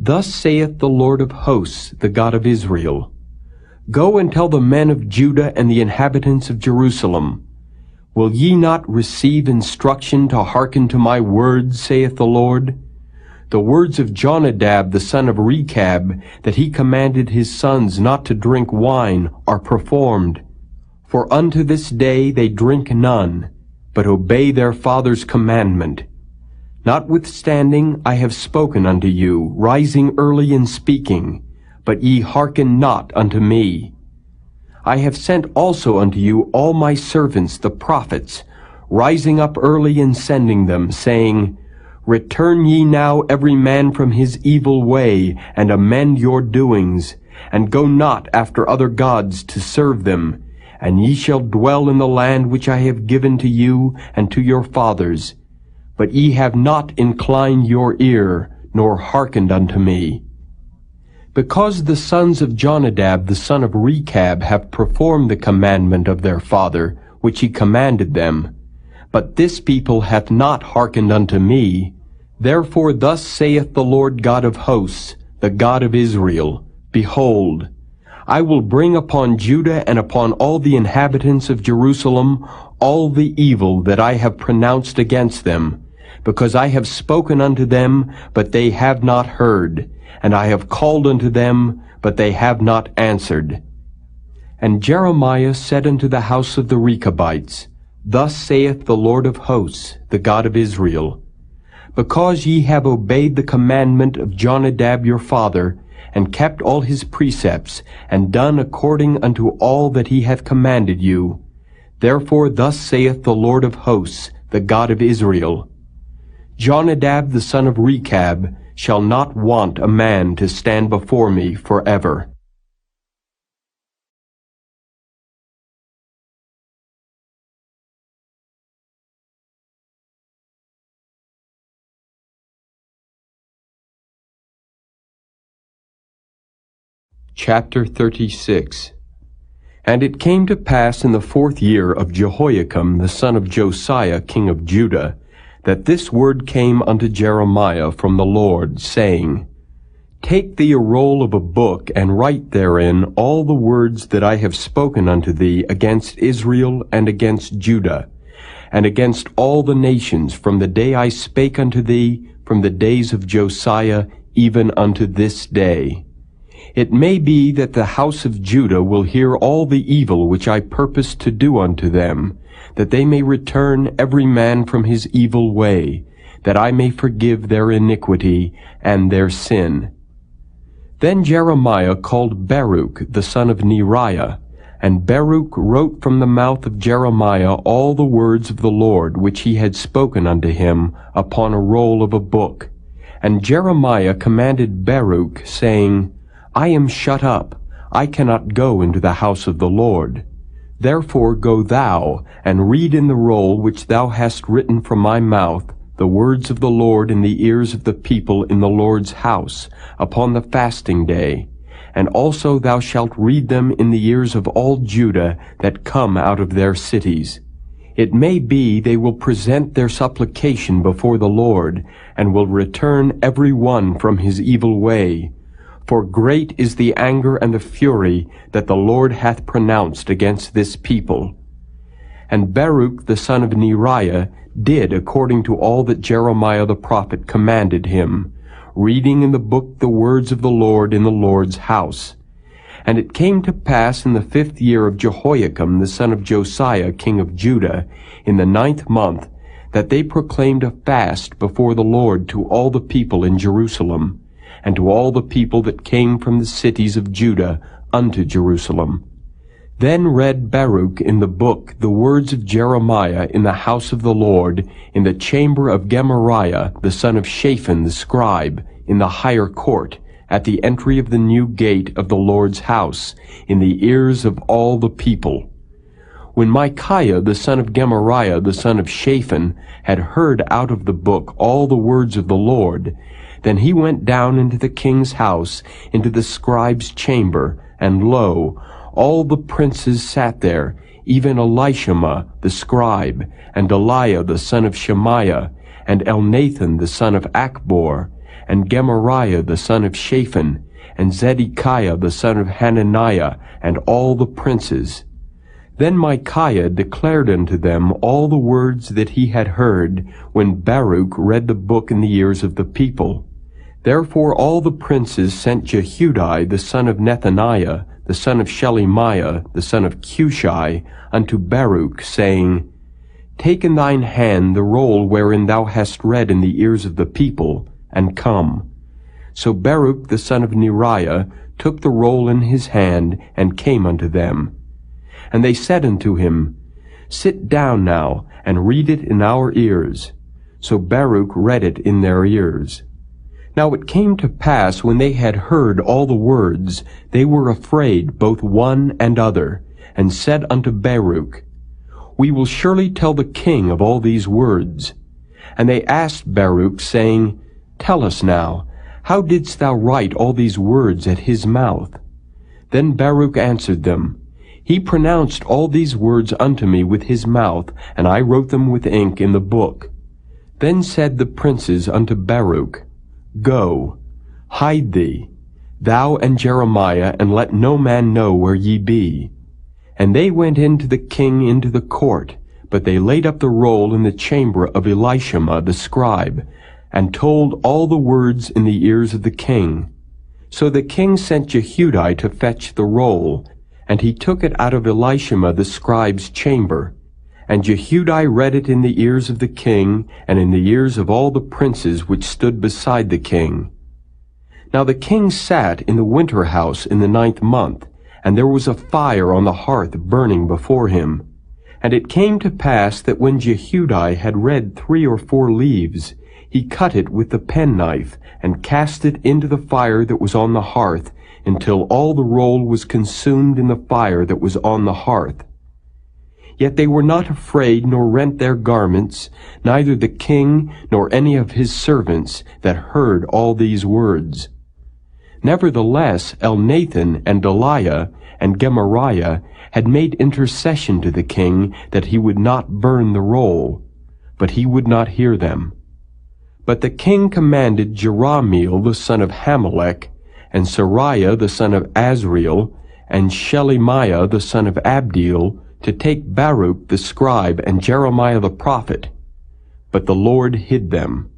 Speaker 2: Thus saith the Lord of hosts, the God of Israel, Go and tell the men of Judah and the inhabitants of Jerusalem, Will ye not receive instruction to hearken to my words, saith the Lord? The words of Jonadab the son of Rechab, that he commanded his sons not to drink wine, are performed. For unto this day they drink none, but obey their father's commandment. Notwithstanding I have spoken unto you, rising early and speaking, but ye hearken not unto me. I have sent also unto you all my servants the prophets, rising up early and sending them, saying, Return ye now every man from his evil way, and amend your doings, and go not after other gods to serve them, and ye shall dwell in the land which I have given to you and to your fathers. But ye have not inclined your ear, nor hearkened unto me. Because the sons of Jonadab the son of Rechab have performed the commandment of their father, which he commanded them, but this people hath not hearkened unto me, therefore thus saith the Lord God of hosts, the God of Israel, Behold, I will bring upon Judah and upon all the inhabitants of Jerusalem all the evil that I have pronounced against them, because I have spoken unto them, but they have not heard, and I have called unto them, but they have not answered. And Jeremiah said unto the house of the Rechabites, Thus saith the Lord of hosts, the God of Israel, Because ye have obeyed the commandment of Jonadab your father, and kept all his precepts, and done according unto all that he hath commanded you, therefore thus saith the Lord of hosts, the God of Israel, Jonadab the son of Rechab shall not want a man to stand before me forever. Chapter 36. And it came to pass in the 4th year of Jehoiakim the son of Josiah king of Judah, that this word came unto Jeremiah from the Lord, saying, Take thee a roll of a book, and write therein all the words that I have spoken unto thee against Israel and against Judah, and against all the nations, from the day I spake unto thee, from the days of Josiah, even unto this day. It may be that the house of Judah will hear all the evil which I purpose to do unto them, that they may return every man from his evil way, that I may forgive their iniquity and their sin. Then Jeremiah called Baruch the son of Neriah, and Baruch wrote from the mouth of Jeremiah all the words of the Lord which he had spoken unto him upon a roll of a book. And Jeremiah commanded Baruch, saying, I am shut up, I cannot go into the house of the Lord. Therefore go thou, and read in the roll which thou hast written from my mouth the words of the Lord in the ears of the people in the Lord's house, upon the fasting day. And also thou shalt read them in the ears of all Judah that come out of their cities. It may be they will present their supplication before the Lord, and will return every one from his evil way. For great is the anger and the fury that the Lord hath pronounced against this people. And Baruch the son of Neriah did according to all that Jeremiah the prophet commanded him, reading in the book the words of the Lord in the Lord's house. And it came to pass in the 5th year of Jehoiakim the son of Josiah king of Judah, in the 9th month, that they proclaimed a fast before the Lord to all the people in Jerusalem, and to all the people that came from the cities of Judah unto Jerusalem. Then read Baruch in the book the words of Jeremiah in the house of the Lord, in the chamber of Gemariah the son of Shaphan the scribe, in the higher court, at the entry of the new gate of the Lord's house, in the ears of all the people. When Micaiah the son of Gemariah the son of Shaphan had heard out of the book all the words of the Lord, then he went down into the king's house, into the scribe's chamber, and lo, all the princes sat there, even Elishama the scribe, and Delaiah the son of Shemaiah, and Elnathan the son of Achbor, and Gemariah the son of Shaphan, and Zedekiah the son of Hananiah, and all the princes. Then Micaiah declared unto them all the words that he had heard, when Baruch read the book in the ears of the people. Therefore all the princes sent Jehudi the son of Nethaniah, the son of Shelemiah, the son of Cushi, unto Baruch, saying, Take in thine hand the roll wherein thou hast read in the ears of the people, and come. So Baruch the son of Neriah took the roll in his hand, and came unto them. And they said unto him, Sit down now, and read it in our ears. So Baruch read it in their ears. Now it came to pass, when they had heard all the words, they were afraid, both one and other, and said unto Baruch, We will surely tell the king of all these words. And they asked Baruch, saying, Tell us now, how didst thou write all these words at his mouth? Then Baruch answered them, He pronounced all these words unto me with his mouth, and I wrote them with ink in the book. Then said the princes unto Baruch, Go, hide thee, thou and Jeremiah, and let no man know where ye be. And they went in to the king into the court, but they laid up the roll in the chamber of Elishama the scribe, and told all the words in the ears of the king. So the king sent Jehudi to fetch the roll, and he took it out of Elishama the scribe's chamber. And Jehudi read it in the ears of the king, and in the ears of all the princes which stood beside the king. Now the king sat in the winter house in the 9th month, and there was a fire on the hearth burning before him. And it came to pass that when Jehudi had read 3 or 4 leaves, he cut it with the penknife, and cast it into the fire that was on the hearth, until all the roll was consumed in the fire that was on the hearth. Yet they were not afraid, nor rent their garments, neither the king nor any of his servants that heard all these words. Nevertheless Elnathan and Delaiah and Gemariah had made intercession to the king that he would not burn the roll, but he would not hear them. But the king commanded Jerahmeel the son of Hamelech, and Sariah the son of Azriel, and Shelemiah the son of Abdeel, to take Baruch the scribe and Jeremiah the prophet. But the Lord hid them.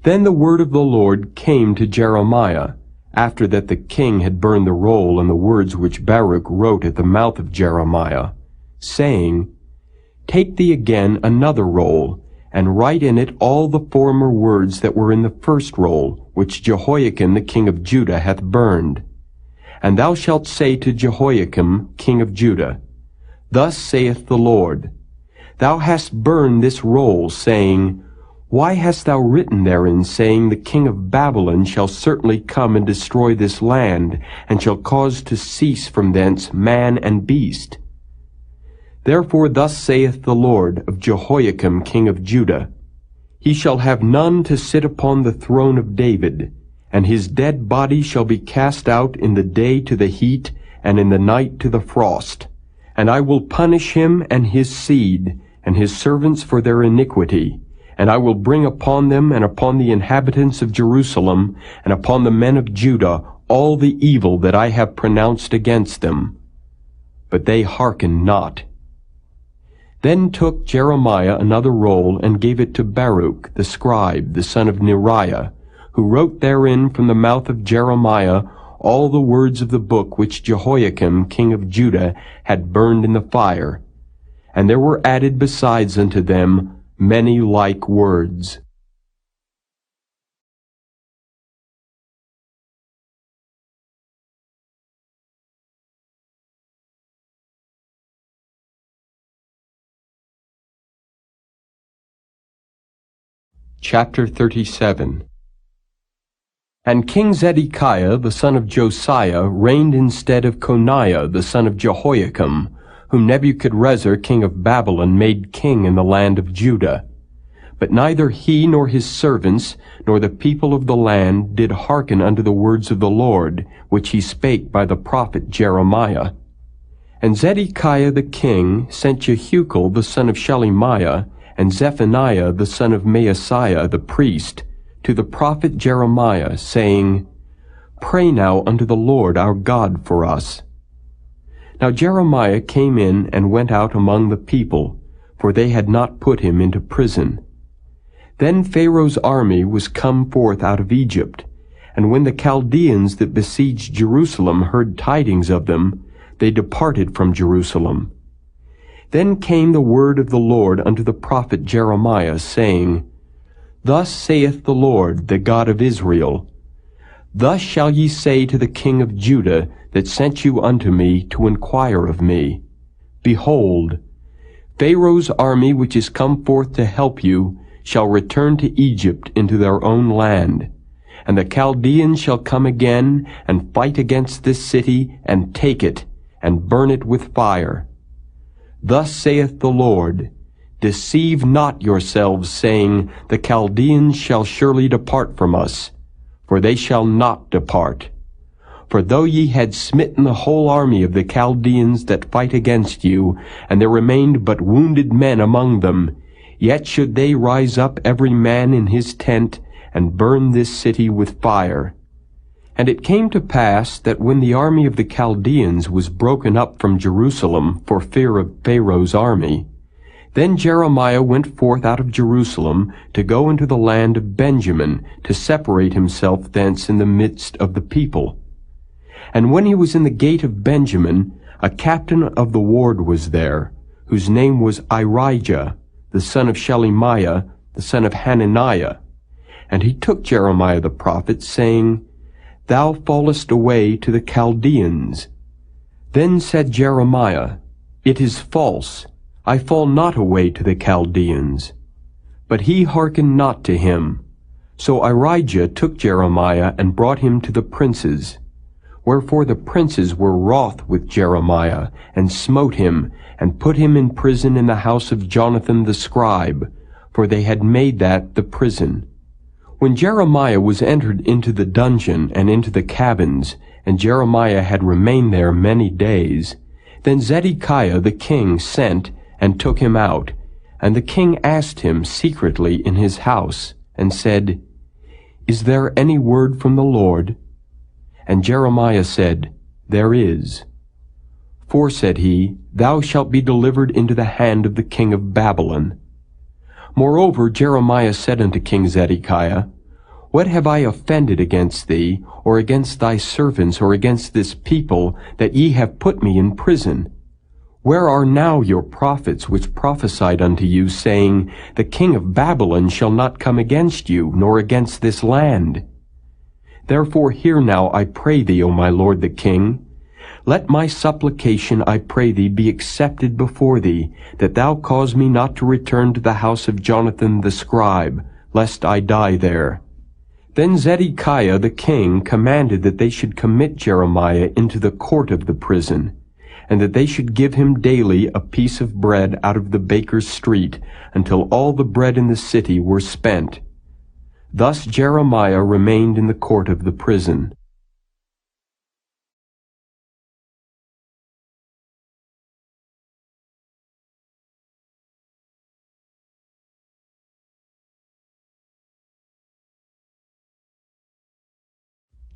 Speaker 2: Then the word of the Lord came to Jeremiah, after that the king had burned the roll and the words which Baruch wrote at the mouth of Jeremiah, saying, Take thee again another roll, and write in it all the former words that were in the first roll, which Jehoiakim the king of Judah hath burned. And thou shalt say to Jehoiakim king of Judah, Thus saith the Lord, Thou hast burned this roll, saying, Why hast thou written therein, saying, The king of Babylon shall certainly come and destroy this land, and shall cause to cease from thence man and beast? Therefore thus saith the Lord of Jehoiakim king of Judah, He shall have none to sit upon the throne of David, and his dead body shall be cast out in the day to the heat, and in the night to the frost. And I will punish him and his seed, and his servants for their iniquity, and I will bring upon them and upon the inhabitants of Jerusalem, and upon the men of Judah, all the evil that I have pronounced against them. But they hearkened not. Then took Jeremiah another roll, and gave it to Baruch the scribe, the son of Neriah, who wrote therein from the mouth of Jeremiah all the words of the book which Jehoiakim king of Judah had burned in the fire. And there were added besides unto them many like words. Chapter 37. And King Zedekiah the son of Josiah reigned instead of Coniah the son of Jehoiakim, whom Nebuchadrezzar king of Babylon made king in the land of Judah. But neither he nor his servants nor the people of the land did hearken unto the words of the Lord, which he spake by the prophet Jeremiah. And Zedekiah the king sent Jehucal the son of Shelemiah, and Zephaniah the son of Maaseiah the priest, to the prophet Jeremiah, saying, Pray now unto the Lord our God for us. Now Jeremiah came in and went out among the people, for they had not put him into prison. Then Pharaoh's army was come forth out of Egypt, and when the Chaldeans that besieged Jerusalem heard tidings of them, they departed from Jerusalem. Then came the word of the Lord unto the prophet Jeremiah, saying, Thus saith the Lord, the God of Israel, Thus shall ye say to the king of Judah, that sent you unto me to inquire of me, Behold, Pharaoh's army which is come forth to help you shall return to Egypt into their own land, and the Chaldeans shall come again and fight against this city, and take it, and burn it with fire. Thus saith the Lord, Deceive not yourselves, saying, The Chaldeans shall surely depart from us, for they shall not depart. For though ye had smitten the whole army of the Chaldeans that fight against you, and there remained but wounded men among them, yet should they rise up every man in his tent, and burn this city with fire. And it came to pass that when the army of the Chaldeans was broken up from Jerusalem for fear of Pharaoh's army, then Jeremiah went forth out of Jerusalem to go into the land of Benjamin, to separate himself thence in the midst of the people. And when he was in the gate of Benjamin, a captain of the ward was there, whose name was Irijah, the son of Shelemiah, the son of Hananiah. And he took Jeremiah the prophet, saying, Thou fallest away to the Chaldeans. Then said Jeremiah, It is false, I fall not away to the Chaldeans. But he hearkened not to him. So Irijah took Jeremiah and brought him to the princes. Wherefore the princes were wroth with Jeremiah, and smote him, and put him in prison in the house of Jonathan the scribe, for they had made that the prison. When Jeremiah was entered into the dungeon and into the cabins, and Jeremiah had remained there many days, then Zedekiah the king sent and took him out, and the king asked him secretly in his house, and said, Is there any word from the Lord? And Jeremiah said, There is. For, said he, Thou shalt be delivered into the hand of the king of Babylon. Moreover, Jeremiah said unto King Zedekiah, What have I offended against thee, or against thy servants, or against this people, that ye have put me in prison? Where are now your prophets which prophesied unto you, saying, The king of Babylon shall not come against you, nor against this land? Therefore hear now, I pray thee, O my lord the king. Let my supplication, I pray thee, be accepted before thee, that thou cause me not to return to the house of Jonathan the scribe, lest I die there. Then Zedekiah the king commanded that they should commit Jeremiah into the court of the prison, and that they should give him daily a piece of bread out of the baker's street, until all the bread in the city were spent. Thus Jeremiah remained in the court of the prison.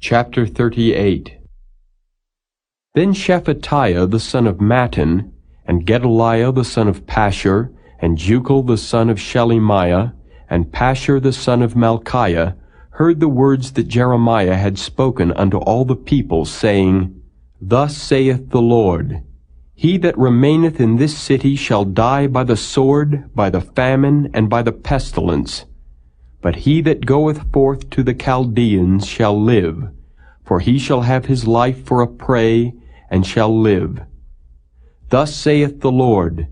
Speaker 2: Chapter 38. Then Shephatiah the son of Mattan, and Gedaliah the son of Pashur, and Jucal the son of Shelemiah, and Pashur the son of Malchiah, heard the words that Jeremiah had spoken unto all the people, saying, Thus saith the Lord, He that remaineth in this city shall die by the sword, by the famine, and by the pestilence. But he that goeth forth to the Chaldeans shall live, for he shall have his life for a prey, and shall live. Thus saith the Lord,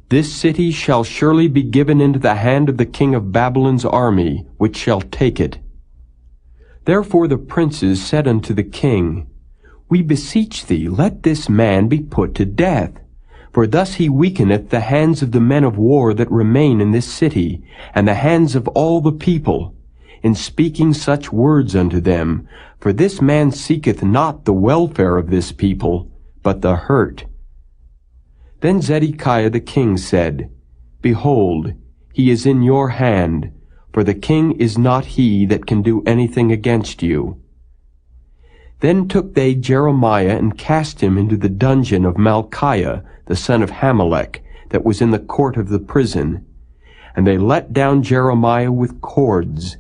Speaker 2: This city shall surely be given into the hand of the king of Babylon's army, which shall take it. Therefore the princes said unto the king, We beseech thee, let this man be put to death. For thus he weakeneth the hands of the men of war that remain in this city, and the hands of all the people, in speaking such words unto them. For this man seeketh not the welfare of this people, but the hurt. Then Zedekiah the king said, Behold, he is in your hand, for the king is not he that can do anything against you. Then took they Jeremiah and cast him into the dungeon of Malchiah, the son of Hamelech, that was in the court of the prison. And they let down Jeremiah with cords.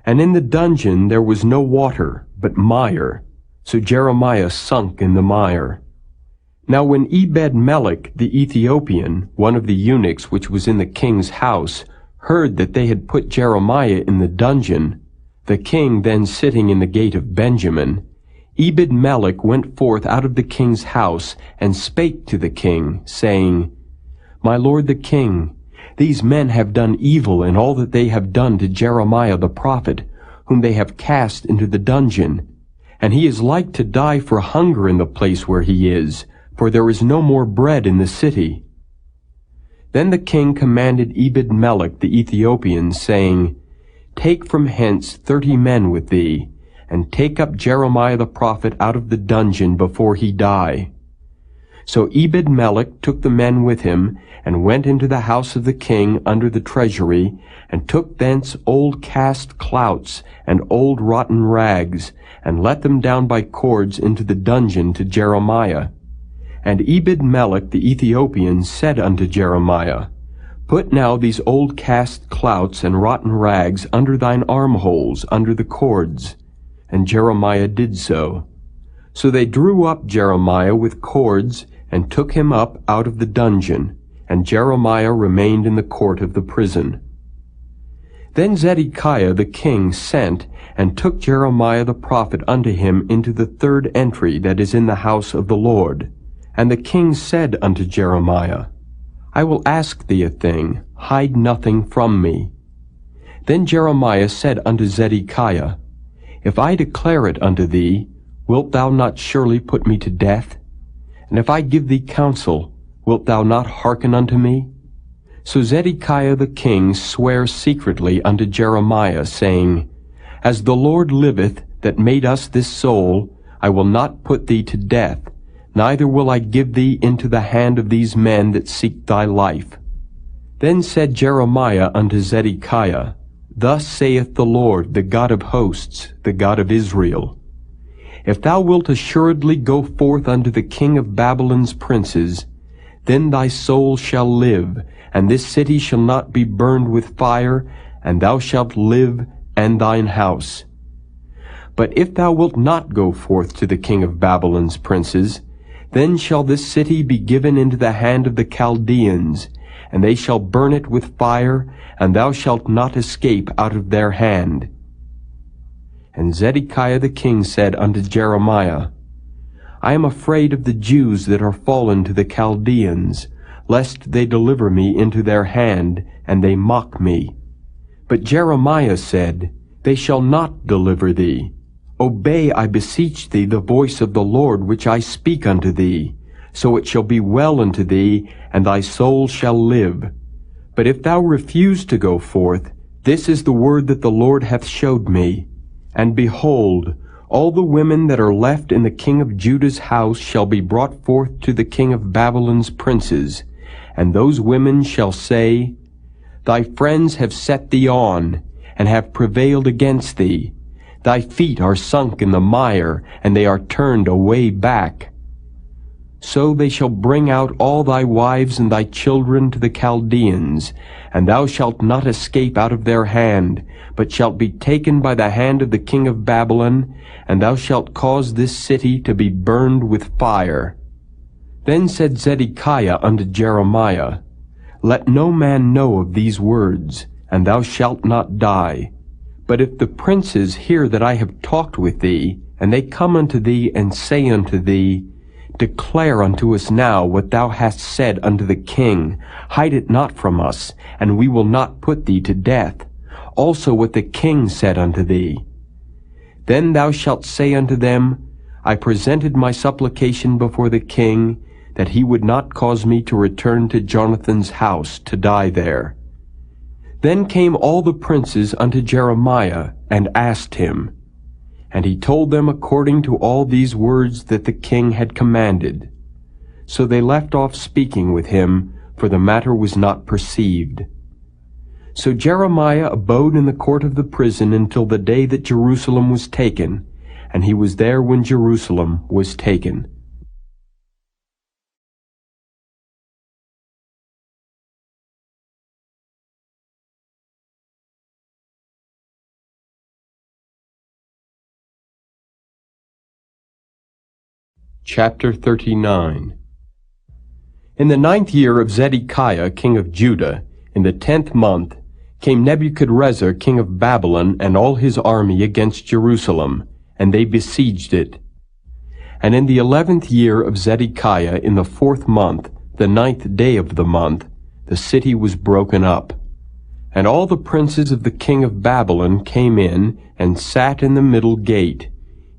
Speaker 2: And in the dungeon there was no water, but mire. So Jeremiah sunk in the mire. Now when Ebed-melech the Ethiopian, one of the eunuchs which was in the king's house, heard that they had put Jeremiah in the dungeon, the king then sitting in the gate of Benjamin, Ebed-melech went forth out of the king's house, and spake to the king, saying, My lord the king, these men have done evil in all that they have done to Jeremiah the prophet, whom they have cast into the dungeon. And he is like to die for hunger in the place where he is, for there is no more bread in the city. Then the king commanded Ebed-melech the Ethiopian, saying, Take from hence 30 men with thee, and take up Jeremiah the prophet out of the dungeon before he die. So Ebed-melech took the men with him, and went into the house of the king under the treasury, and took thence old cast clouts and old rotten rags, and let them down by cords into the dungeon to Jeremiah. And Ebed-melech the Ethiopian said unto Jeremiah, Put now these old cast clouts and rotten rags under thine armholes, under the cords. And Jeremiah did so. So they drew up Jeremiah with cords, and took him up out of the dungeon, and Jeremiah remained in the court of the prison. Then Zedekiah the king sent, and took Jeremiah the prophet unto him into the third entry that is in the house of the Lord. And the king said unto Jeremiah, I will ask thee a thing, hide nothing from me. Then Jeremiah said unto Zedekiah, If I declare it unto thee, wilt thou not surely put me to death? And if I give thee counsel, wilt thou not hearken unto me? So Zedekiah the king sware secretly unto Jeremiah, saying, As the Lord liveth, that made us this soul, I will not put thee to death, neither will I give thee into the hand of these men that seek thy life. Then said Jeremiah unto Zedekiah, Thus saith the Lord, the God of hosts, the God of Israel, If thou wilt assuredly go forth unto the king of Babylon's princes, then thy soul shall live, and this city shall not be burned with fire, and thou shalt live, and thine house. But if thou wilt not go forth to the king of Babylon's princes, Then shall this city be given into the hand of the Chaldeans, and they shall burn it with fire, and thou shalt not escape out of their hand. And Zedekiah the king said unto Jeremiah, I am afraid of the Jews that are fallen to the Chaldeans, lest they deliver me into their hand, and they mock me. But Jeremiah said, They shall not deliver thee. Obey, I beseech thee, the voice of the Lord which I speak unto thee. So it shall be well unto thee, and thy soul shall live. But if thou refuse to go forth, this is the word that the Lord hath showed me. And behold, all the women that are left in the king of Judah's house shall be brought forth to the king of Babylon's princes. And those women shall say, Thy friends have set thee on, and have prevailed against thee. Thy feet are sunk in the mire, and they are turned away back. So they shall bring out all thy wives and thy children to the Chaldeans, and thou shalt not escape out of their hand, but shalt be taken by the hand of the king of Babylon, and thou shalt cause this city to be burned with fire. Then said Zedekiah unto Jeremiah, Let no man know of these words, and thou shalt not die. But if the princes hear that I have talked with thee, and they come unto thee and say unto thee, Declare unto us now what thou hast said unto the king, hide it not from us, and we will not put thee to death. Also what the king said unto thee. Then thou shalt say unto them, I presented my supplication before the king, that he would not cause me to return to Jonathan's house to die there. Then came all the princes unto Jeremiah, and asked him. And he told them according to all these words that the king had commanded. So they left off speaking with him, for the matter was not perceived. So Jeremiah abode in the court of the prison until the day that Jerusalem was taken, and he was there when Jerusalem was taken. Chapter 39. In the 9th year of Zedekiah king of Judah, in the 10th month, came Nebuchadrezzar king of Babylon and all his army against Jerusalem, and they besieged it. And in the 11th year of Zedekiah, in the 4th month, the 9th day of the month, the city was broken up. And all the princes of the king of Babylon came in, and sat in the middle gate,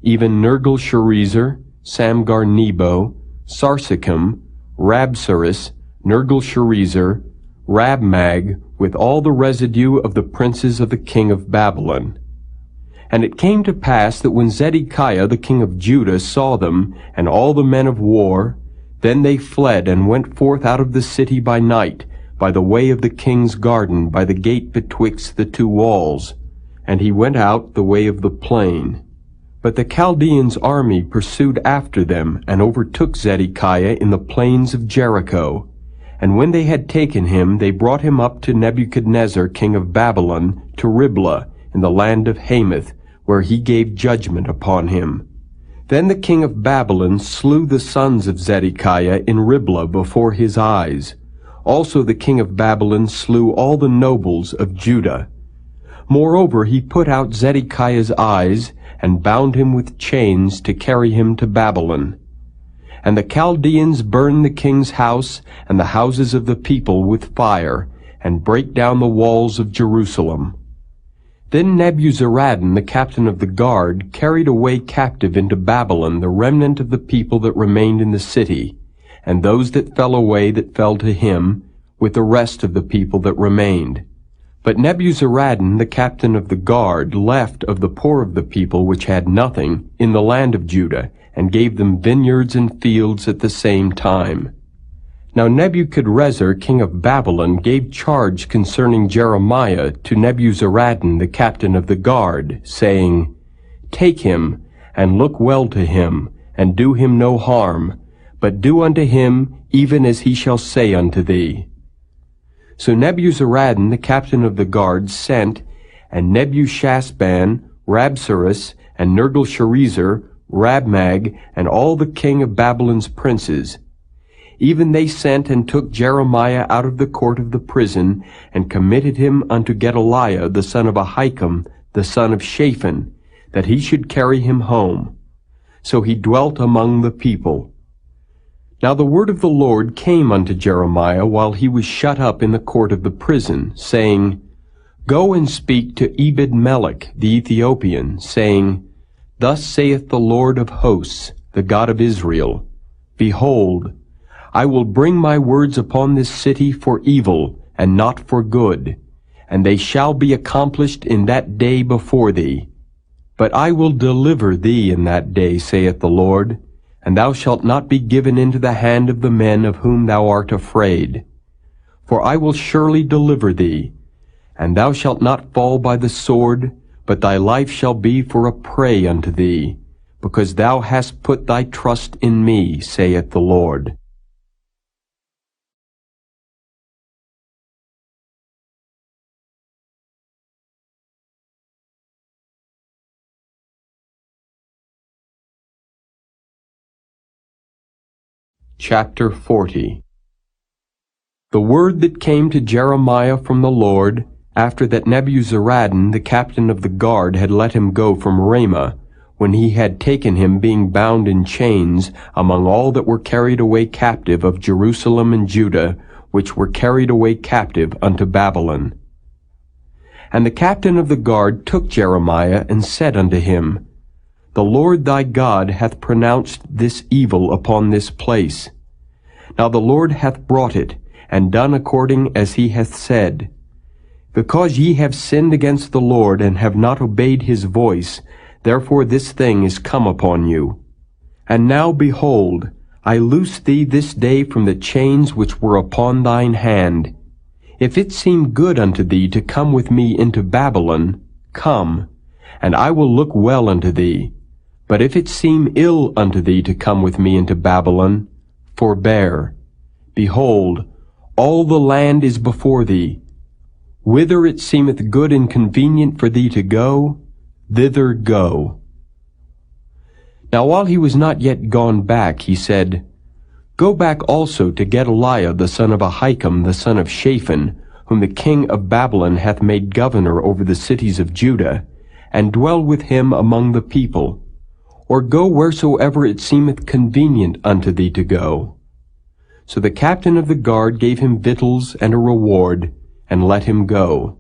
Speaker 2: even Nergal-Sharezer, Samgar-Nebo, Sarsechim, Rabsaris, Nergal-Sharezer, Rabmag, with all the residue of the princes of the king of Babylon. And it came to pass that when Zedekiah the king of Judah saw them, and all the men of war, then they fled and went forth out of the city by night, by the way of the king's garden, by the gate betwixt the two walls. And he went out the way of the plain. But the Chaldeans' army pursued after them, and overtook Zedekiah in the plains of Jericho. And when they had taken him, they brought him up to Nebuchadnezzar king of Babylon, to Riblah, in the land of Hamath, where he gave judgment upon him. Then the king of Babylon slew the sons of Zedekiah in Riblah before his eyes. Also the king of Babylon slew all the nobles of Judah. Moreover, he put out Zedekiah's eyes, and bound him with chains to carry him to Babylon. And the Chaldeans burn the king's house and the houses of the people with fire, and break down the walls of Jerusalem. Then Nebuzaradan, the captain of the guard, carried away captive into Babylon the remnant of the people that remained in the city, and those that fell away that fell to him, with the rest of the people that remained. But Nebuzaradan, the captain of the guard, left of the poor of the people which had nothing in the land of Judah, and gave them vineyards and fields at the same time. Now Nebuchadrezzar king of Babylon gave charge concerning Jeremiah to Nebuzaradan the captain of the guard, saying, Take him, and look well to him, and do him no harm, but do unto him even as he shall say unto thee. So Nebuzaradan the captain of the guard sent, and Nebushazban, Rabsaris, and Nergal-Sharezer Rabmag, and all the king of Babylon's princes. Even they sent and took Jeremiah out of the court of the prison, and committed him unto Gedaliah the son of Ahikam, the son of Shaphan, that he should carry him home. So he dwelt among the people. Now the word of the Lord came unto Jeremiah while he was shut up in the court of the prison, saying, Go and speak to Ebed-melech the Ethiopian, saying, Thus saith the Lord of hosts, the God of Israel, Behold, I will bring my words upon this city for evil, and not for good, and they shall be accomplished in that day before thee. But I will deliver thee in that day, saith the Lord, and thou shalt not be given into the hand of the men of whom thou art afraid. For I will surely deliver thee, and thou shalt not fall by the sword, but thy life shall be for a prey unto thee, because thou hast put thy trust in me, saith the Lord. Chapter 40. The word that came to Jeremiah from the Lord, after that Nebuzaradan, the captain of the guard, had let him go from Ramah, when he had taken him being bound in chains, among all that were carried away captive of Jerusalem and Judah, which were carried away captive unto Babylon. And the captain of the guard took Jeremiah, and said unto him, The Lord thy God hath pronounced this evil upon this place. Now the Lord hath brought it, and done according as he hath said. Because ye have sinned against the Lord, and have not obeyed his voice, therefore this thing is come upon you. And now, behold, I loose thee this day from the chains which were upon thine hand. If it seem good unto thee to come with me into Babylon, come, and I will look well unto thee. But if it seem ill unto thee to come with me into Babylon, forbear. Behold, all the land is before thee. Whither it seemeth good and convenient for thee to go, thither go. Now while he was not yet gone back, he said, Go back also to Gedaliah the son of Ahikam the son of Shaphan, whom the king of Babylon hath made governor over the cities of Judah, and dwell with him among the people. Or go wheresoever it seemeth convenient unto thee to go. So the captain of the guard gave him victuals and a reward, and let him go.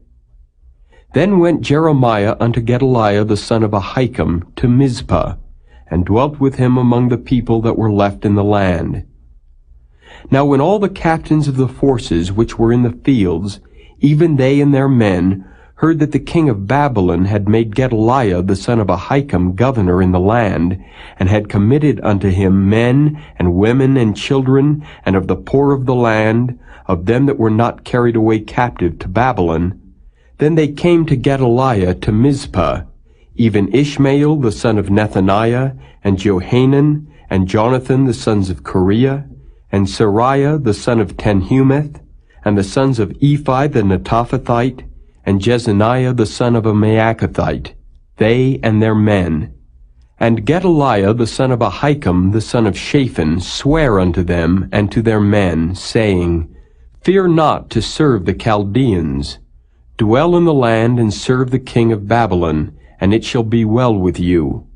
Speaker 2: Then went Jeremiah unto Gedaliah the son of Ahikam to Mizpah, and dwelt with him among the people that were left in the land. Now when all the captains of the forces which were in the fields, even they and their men, heard that the king of Babylon had made Gedaliah the son of Ahikam governor in the land, and had committed unto him men and women and children, and of the poor of the land, of them that were not carried away captive to Babylon, then they came to Gedaliah to Mizpah, even Ishmael the son of Nethaniah, and Johanan, and Jonathan the sons of Kareah, and Seraiah the son of Tanhumeth, and the sons of Ephi the Netophathite, and Jezaniah the son of a Maacathite, they and their men. And Gedaliah the son of Ahikam the son of Shaphan sware unto them and to their men, saying, Fear not to serve the Chaldeans. Dwell in the land and serve the king of Babylon, and it shall be well with you.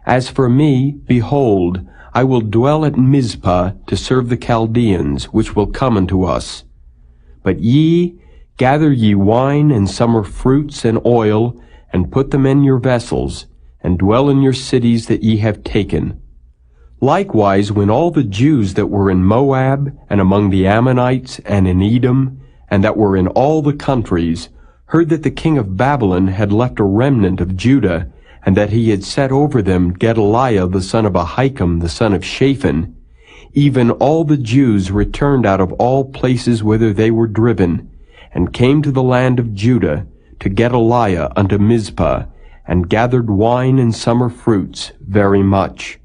Speaker 2: As for me, behold, I will dwell at Mizpah to serve the Chaldeans, which will come unto us. But ye, gather ye wine and summer fruits and oil, and put them in your vessels, and dwell in your cities that ye have taken. Likewise, when all the Jews that were in Moab, and among the Ammonites, and in Edom, and that were in all the countries, heard that the king of Babylon had left a remnant of Judah, and that he had set over them Gedaliah the son of Ahikam the son of Shaphan, even all the Jews returned out of all places whither they were driven, and came to the land of Judah, to Gedaliah unto Mizpah, and gathered wine and summer fruits very much.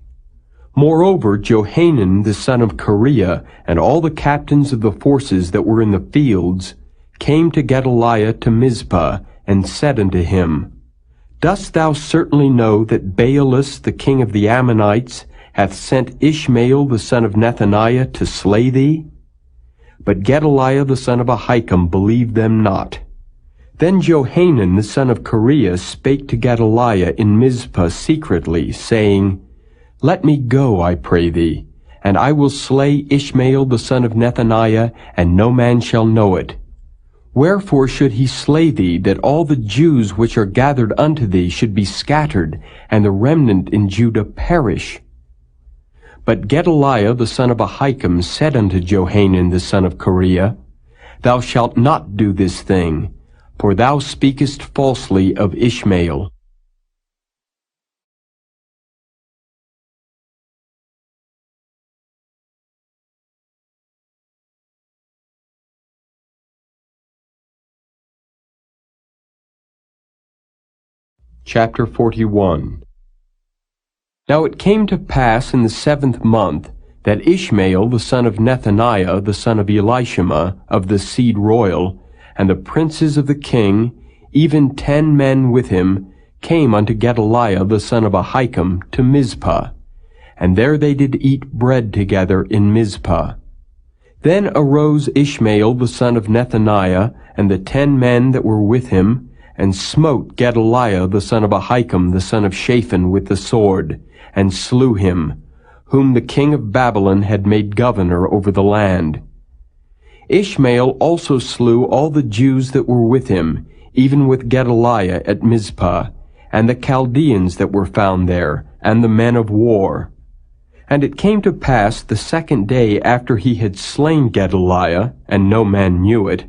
Speaker 2: Moreover, Johanan the son of Kareah, and all the captains of the forces that were in the fields, came to Gedaliah to Mizpah, and said unto him, Dost thou certainly know that Baalus the king of the Ammonites hath sent Ishmael the son of Nethaniah to slay thee? But Gedaliah the son of Ahikam believed them not. Then Johanan the son of Kareah spake to Gedaliah in Mizpah secretly, saying, Let me go, I pray thee, and I will slay Ishmael the son of Nethaniah, and no man shall know it. Wherefore should he slay thee, that all the Jews which are gathered unto thee should be scattered, and the remnant in Judah perish? But Gedaliah the son of Ahikam said unto Johanan the son of Kareah, Thou shalt not do this thing, for thou speakest falsely of Ishmael. Chapter 41. Now it came to pass in the 7th month that Ishmael the son of Nethaniah the son of Elishama of the seed royal, and the princes of the king, even 10 men with him, came unto Gedaliah the son of Ahikam to Mizpah, and there they did eat bread together in Mizpah. Then arose Ishmael the son of Nethaniah and the 10 men that were with him, and smote Gedaliah the son of Ahikam the son of Shaphan with the sword, and slew him, whom the king of Babylon had made governor over the land. Ishmael also slew all the Jews that were with him, even with Gedaliah at Mizpah, and the Chaldeans that were found there, and the men of war. And it came to pass the 2nd day after he had slain Gedaliah, and no man knew it,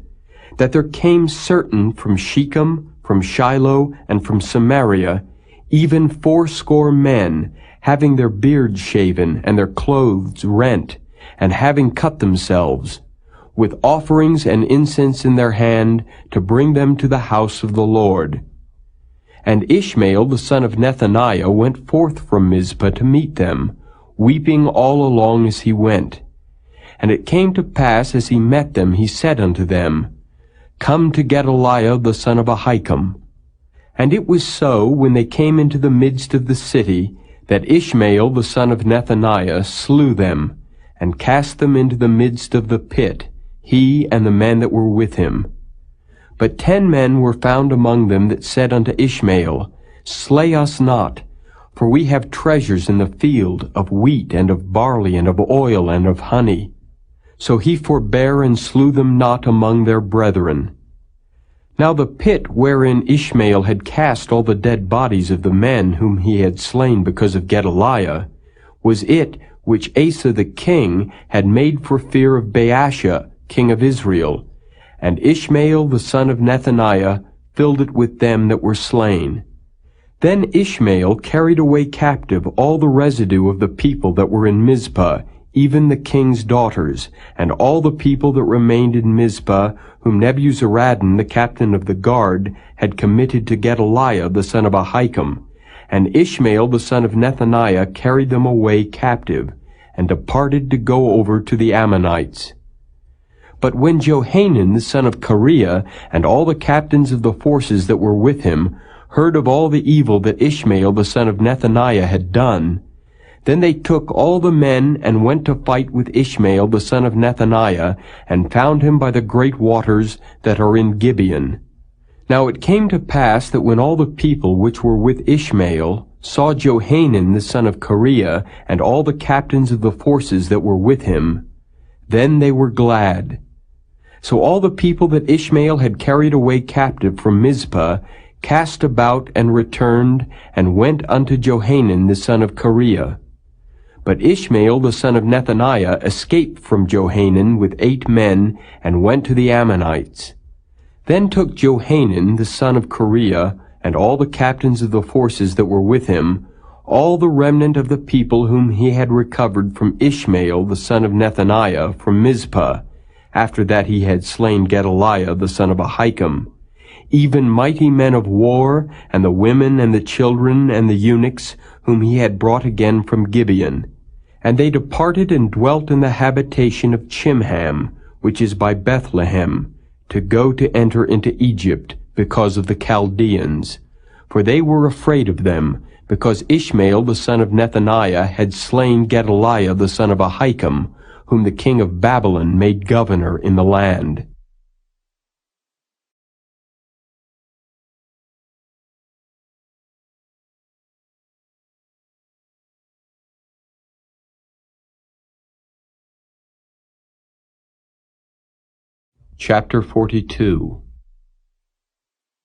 Speaker 2: that there came certain from Shechem, from Shiloh, and from Samaria, even 80 men, having their beards shaven, and their clothes rent, and having cut themselves, with offerings and incense in their hand, to bring them to the house of the Lord. And Ishmael the son of Nethaniah went forth from Mizpah to meet them, weeping all along as he went. And it came to pass as he met them, he said unto them, Come to Gedaliah the son of Ahikam. And it was so, when they came into the midst of the city, that Ishmael the son of Nethaniah slew them, and cast them into the midst of the pit, he and the men that were with him. But 10 men were found among them that said unto Ishmael, Slay us not, for we have treasures in the field of wheat and of barley and of oil and of honey. So he forbare and slew them not among their brethren. Now the pit wherein Ishmael had cast all the dead bodies of the men whom he had slain because of Gedaliah, was it which Asa the king had made for fear of Baasha, king of Israel, and Ishmael the son of Nethaniah filled it with them that were slain. Then Ishmael carried away captive all the residue of the people that were in Mizpah, even the king's daughters, and all the people that remained in Mizpah, whom Nebuzaradan, the captain of the guard, had committed to Gedaliah the son of Ahikam. And Ishmael the son of Nethaniah carried them away captive, and departed to go over to the Ammonites. But when Johanan the son of Kareah, and all the captains of the forces that were with him, heard of all the evil that Ishmael the son of Nethaniah had done, then they took all the men and went to fight with Ishmael the son of Nethaniah, and found him by the great waters that are in Gibeon. Now it came to pass that when all the people which were with Ishmael saw Johanan the son of Kareah, and all the captains of the forces that were with him, then they were glad. So all the people that Ishmael had carried away captive from Mizpah cast about and returned, and went unto Johanan the son of Kareah. But Ishmael the son of Nethaniah escaped from Johanan with 8 men, and went to the Ammonites. Then took Johanan the son of Kareah, and all the captains of the forces that were with him, all the remnant of the people whom he had recovered from Ishmael the son of Nethaniah from Mizpah, after that he had slain Gedaliah the son of Ahikam, even mighty men of war, and the women and the children and the eunuchs, whom he had brought again from Gibeon. And they departed and dwelt in the habitation of Chimham, which is by Bethlehem, to go to enter into Egypt, because of the Chaldeans. for they were afraid of them, because Ishmael the son of Nethaniah had slain Gedaliah the son of Ahikam, whom the king of Babylon made governor in the land. Chapter 42.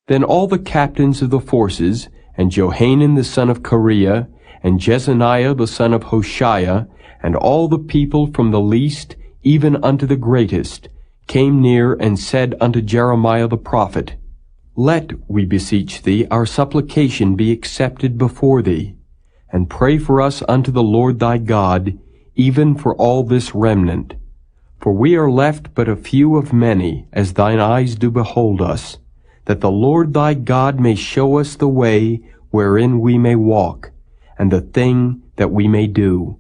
Speaker 2: Then all the captains of the forces, and Johanan the son of Kareah, and Jezaniah the son of Hoshaiah, and all the people from the least even unto the greatest, came near and said unto Jeremiah the prophet, Let, we beseech thee, our supplication be accepted before thee, and pray for us unto the Lord thy God, even for all this remnant. For we are left but a few of many, as thine eyes do behold us, that the Lord thy God may show us the way wherein we may walk, and the thing that we may do.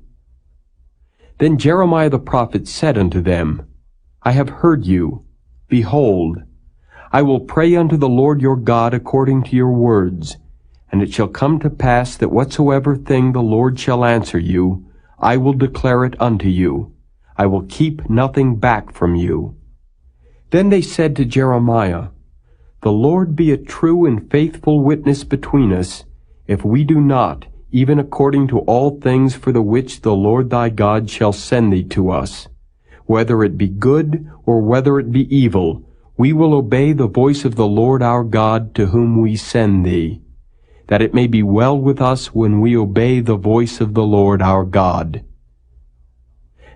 Speaker 2: Then Jeremiah the prophet said unto them, I have heard you. Behold, I will pray unto the Lord your God according to your words, and it shall come to pass that whatsoever thing the Lord shall answer you, I will declare it unto you. I will keep nothing back from you. Then they said to Jeremiah, The Lord be a true and faithful witness between us, if we do not, even according to all things for the which the Lord thy God shall send thee to us, whether it be good or whether it be evil, we will obey the voice of the Lord our God to whom we send thee, that it may be well with us when we obey the voice of the Lord our God.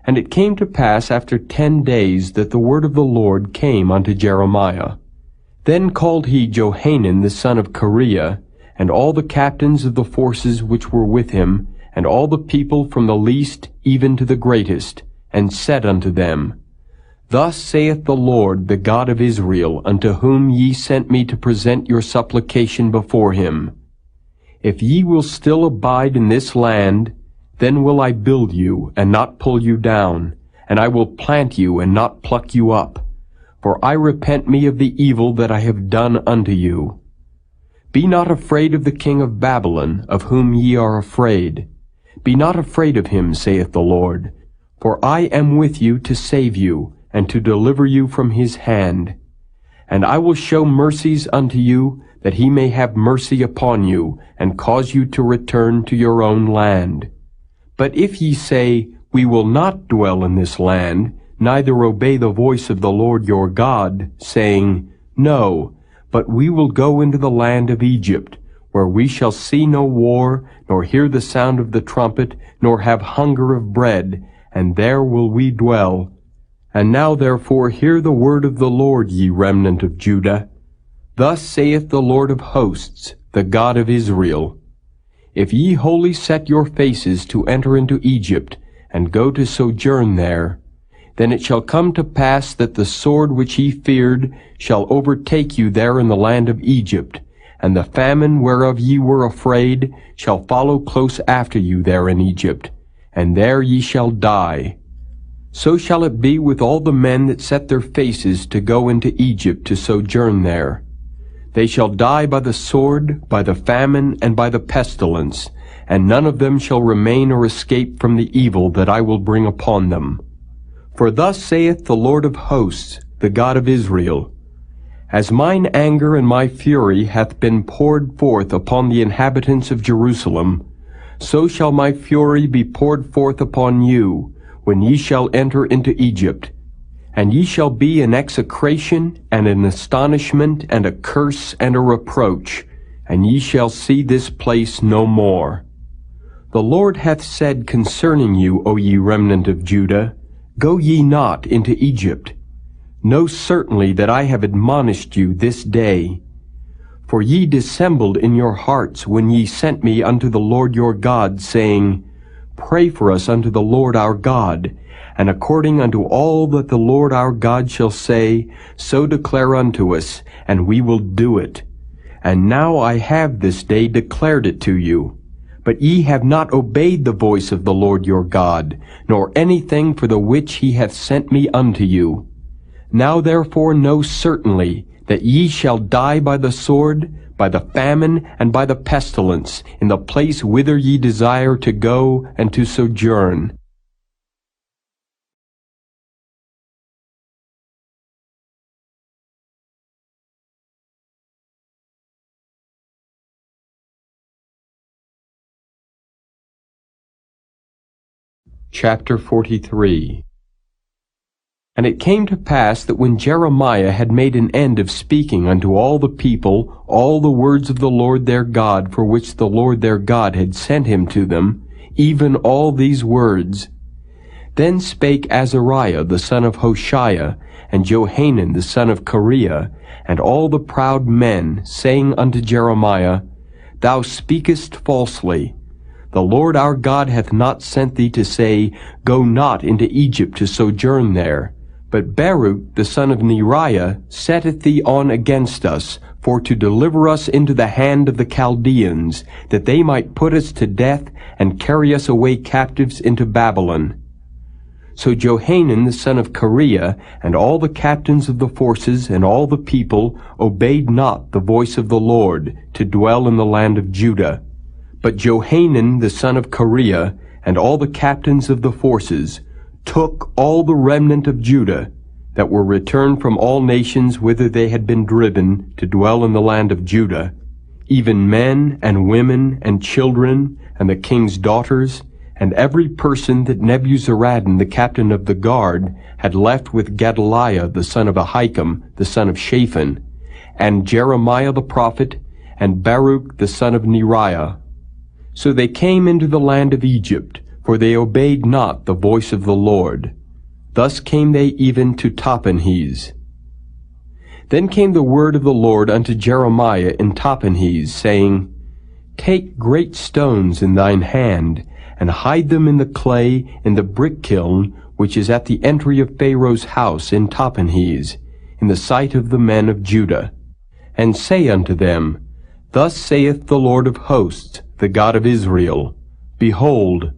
Speaker 2: And it came to pass after 10 days that the word of the Lord came unto Jeremiah. Then called he Johanan the son of Kareah, and all the captains of the forces which were with him, and all the people from the least even to the greatest, and said unto them, Thus saith the Lord, the God of Israel, unto whom ye sent me to present your supplication before him. If ye will still abide in this land, then will I build you, and not pull you down, and I will plant you, and not pluck you up. For I repent me of the evil that I have done unto you. Be not afraid of the king of Babylon, of whom ye are afraid. Be not afraid of him, saith the Lord. For I am with you to save you, and to deliver you from his hand. And I will show mercies unto you, that he may have mercy upon you, and cause you to return to your own land. But if ye say, We will not dwell in this land, neither obey the voice of the Lord your God, saying, No, but we will go into the land of Egypt, where we shall see no war, nor hear the sound of the trumpet, nor have hunger of bread, and there will we dwell. And now therefore hear the word of the Lord, ye remnant of Judah. Thus saith the Lord of hosts, the God of Israel, If ye wholly set your faces to enter into Egypt, and go to sojourn there, then it shall come to pass that the sword which ye feared shall overtake you there in the land of Egypt, and the famine whereof ye were afraid shall follow close after you there in Egypt, and there ye shall die. So shall it be with all the men that set their faces to go into Egypt to sojourn there. They shall die by the sword, by the famine, and by the pestilence, and none of them shall remain or escape from the evil that I will bring upon them. For thus saith the Lord of hosts, the God of Israel, As mine anger and my fury hath been poured forth upon the inhabitants of Jerusalem, so shall my fury be poured forth upon you, when ye shall enter into Egypt. And ye shall be an execration, and an astonishment, and a curse, and a reproach, and ye shall see this place no more. The Lord hath said concerning you, O ye remnant of Judah, Go ye not into Egypt. Know certainly that I have admonished you this day. For ye dissembled in your hearts when ye sent me unto the Lord your God, saying, Pray for us unto the Lord our God, and according unto all that the Lord our God shall say, so declare unto us, and we will do it. And now I have this day declared it to you. But ye have not obeyed the voice of the Lord your God, nor anything for the which he hath sent me unto you. Now therefore know certainly that ye shall die by the sword, by the famine and by the pestilence, in the place whither ye desire to go and to sojourn. Chapter 43. And it came to pass that when Jeremiah had made an end of speaking unto all the people all the words of the Lord their God, for which the Lord their God had sent him to them, even all these words, then spake Azariah the son of Hoshaiah, and Johanan the son of Kareah, and all the proud men, saying unto Jeremiah, Thou speakest falsely. The Lord our God hath not sent thee to say, Go not into Egypt to sojourn there. But Baruch the son of Neriah setteth thee on against us, for to deliver us into the hand of the Chaldeans, that they might put us to death, and carry us away captives into Babylon. So Johanan the son of Kareah, and all the captains of the forces, and all the people, obeyed not the voice of the Lord, to dwell in the land of Judah. But Johanan the son of Kareah, and all the captains of the forces, took all the remnant of Judah, that were returned from all nations whither they had been driven, to dwell in the land of Judah, even men and women and children, and the king's daughters, and every person that Nebuzaradan the captain of the guard had left with Gedaliah the son of Ahikam, the son of Shaphan, and Jeremiah the prophet, and Baruch the son of Neriah. So they came into the land of Egypt, for they obeyed not the voice of the Lord. Thus came they even to Tahpanhes. Then came the word of the Lord unto Jeremiah in Tahpanhes, saying, Take great stones in thine hand, and hide them in the clay in the brick kiln, which is at the entry of Pharaoh's house in Tahpanhes, in the sight of the men of Judah. And say unto them, Thus saith the Lord of hosts, the God of Israel, Behold,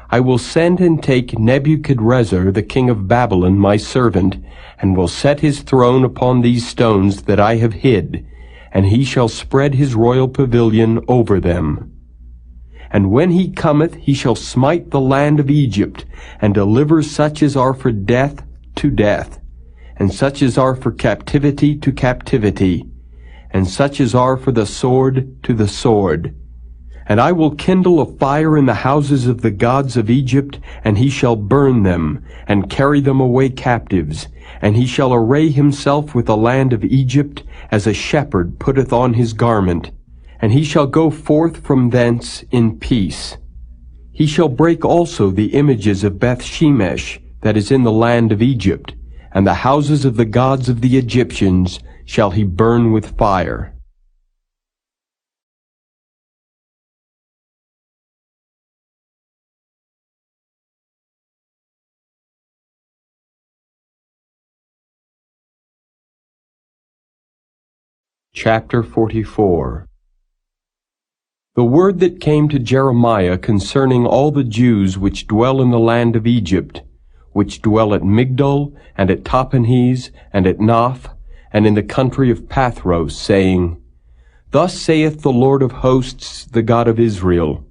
Speaker 2: I will send and take Nebuchadrezzar the king of Babylon my servant, and will set his throne upon these stones that I have hid, and he shall spread his royal pavilion over them. And when he cometh, he shall smite the land of Egypt, and deliver such as are for death to death, and such as are for captivity to captivity, and such as are for the sword to the sword. And I will kindle a fire in the houses of the gods of Egypt, and he shall burn them, and carry them away captives. And he shall array himself with the land of Egypt, as a shepherd putteth on his garment. And he shall go forth from thence in peace. He shall break also the images of Beth-shemesh, that is in the land of Egypt, and the houses of the gods of the Egyptians shall he burn with fire. Chapter 44. The word that came to Jeremiah concerning all the Jews which dwell in the land of Egypt, which dwell at Migdol, and at Tahpanhes, and at Noph, and in the country of Pathros, saying, Thus saith the Lord of hosts, the God of Israel,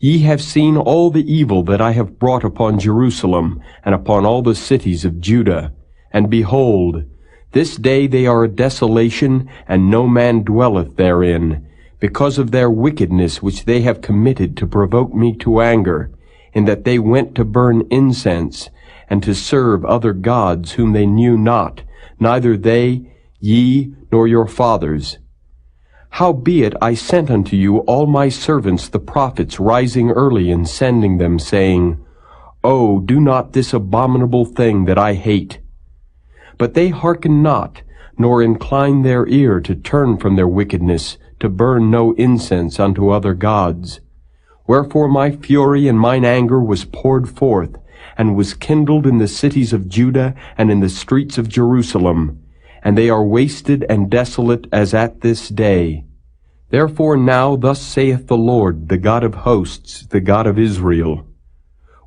Speaker 2: Ye have seen all the evil that I have brought upon Jerusalem, and upon all the cities of Judah. And behold, this day they are a desolation, and no man dwelleth therein, because of their wickedness which they have committed to provoke me to anger, in that they went to burn incense, and to serve other gods whom they knew not, neither they, ye, nor your fathers. Howbeit I sent unto you all my servants the prophets, rising early and sending them, saying, O, do not this abominable thing that I hate. But they hearken not, nor incline their ear to turn from their wickedness, to burn no incense unto other gods. Wherefore my fury and mine anger was poured forth, and was kindled in the cities of Judah and in the streets of Jerusalem, and they are wasted and desolate as at this day. Therefore now thus saith the Lord, the God of hosts, the God of Israel,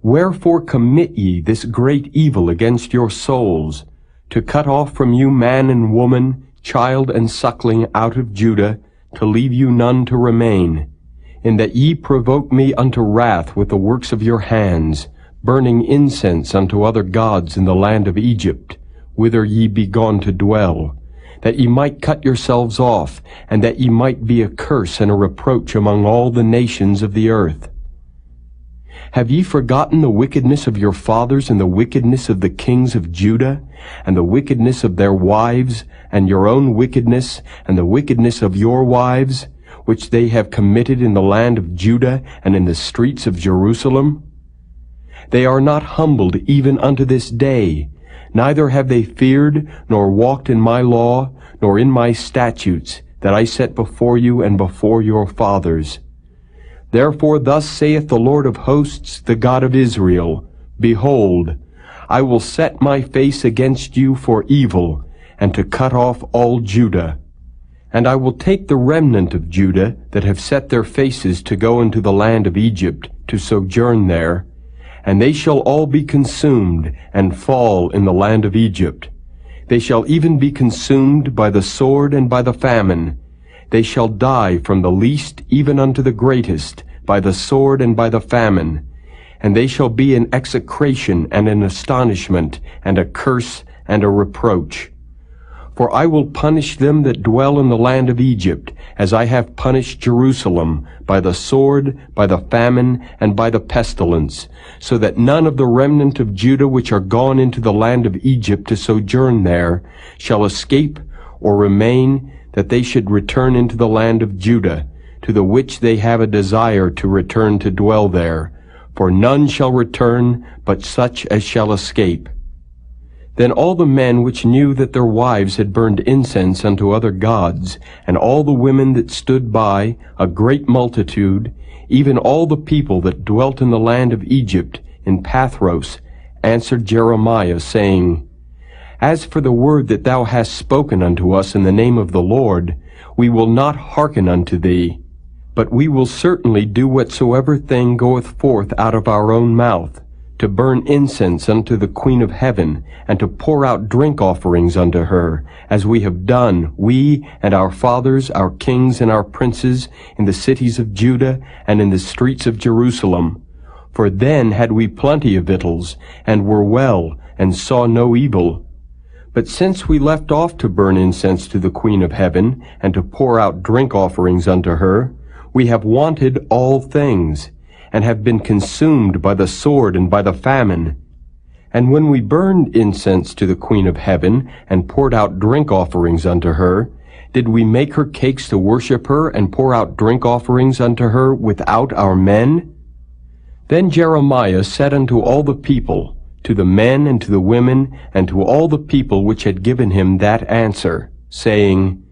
Speaker 2: Wherefore commit ye this great evil against your souls, to cut off from you man and woman, child and suckling out of Judah, to leave you none to remain, in that ye provoke me unto wrath with the works of your hands, burning incense unto other gods in the land of Egypt, whither ye be gone to dwell, that ye might cut yourselves off, and that ye might be a curse and a reproach among all the nations of the earth. Have ye forgotten the wickedness of your fathers, and the wickedness of the kings of Judah, and the wickedness of their wives, and your own wickedness, and the wickedness of your wives, which they have committed in the land of Judah and in the streets of Jerusalem? They are not humbled even unto this day, neither have they feared, nor walked in my law, nor in my statutes, that I set before you and before your fathers. Therefore thus saith the Lord of hosts, the God of Israel, Behold, I will set my face against you for evil, and to cut off all Judah. And I will take the remnant of Judah that have set their faces to go into the land of Egypt, to sojourn there, and they shall all be consumed, and fall in the land of Egypt. They shall even be consumed by the sword and by the famine. They shall die from the least even unto the greatest, by the sword and by the famine. And they shall be in execration and in astonishment, and a curse and a reproach. For I will punish them that dwell in the land of Egypt, as I have punished Jerusalem, by the sword, by the famine, and by the pestilence, so that none of the remnant of Judah which are gone into the land of Egypt to sojourn there shall escape or remain, that they should return into the land of Judah, to the which they have a desire to return to dwell there. For none shall return, but such as shall escape. Then all the men which knew that their wives had burned incense unto other gods, and all the women that stood by, a great multitude, even all the people that dwelt in the land of Egypt, in Pathros, answered Jeremiah, saying, As for the word that thou hast spoken unto us in the name of the Lord, we will not hearken unto thee, but we will certainly do whatsoever thing goeth forth out of our own mouth, to burn incense unto the Queen of Heaven, and to pour out drink offerings unto her, as we have done, we and our fathers, our kings and our princes, in the cities of Judah and in the streets of Jerusalem. For then had we plenty of victuals, and were well, and saw no evil. But since we left off to burn incense to the Queen of Heaven, and to pour out drink offerings unto her, we have wanted all things, and have been consumed by the sword and by the famine. And when we burned incense to the Queen of Heaven, and poured out drink offerings unto her, did we make her cakes to worship her, and pour out drink offerings unto her without our men? Then Jeremiah said unto all the people, to the men and to the women, and to all the people which had given him that answer, saying,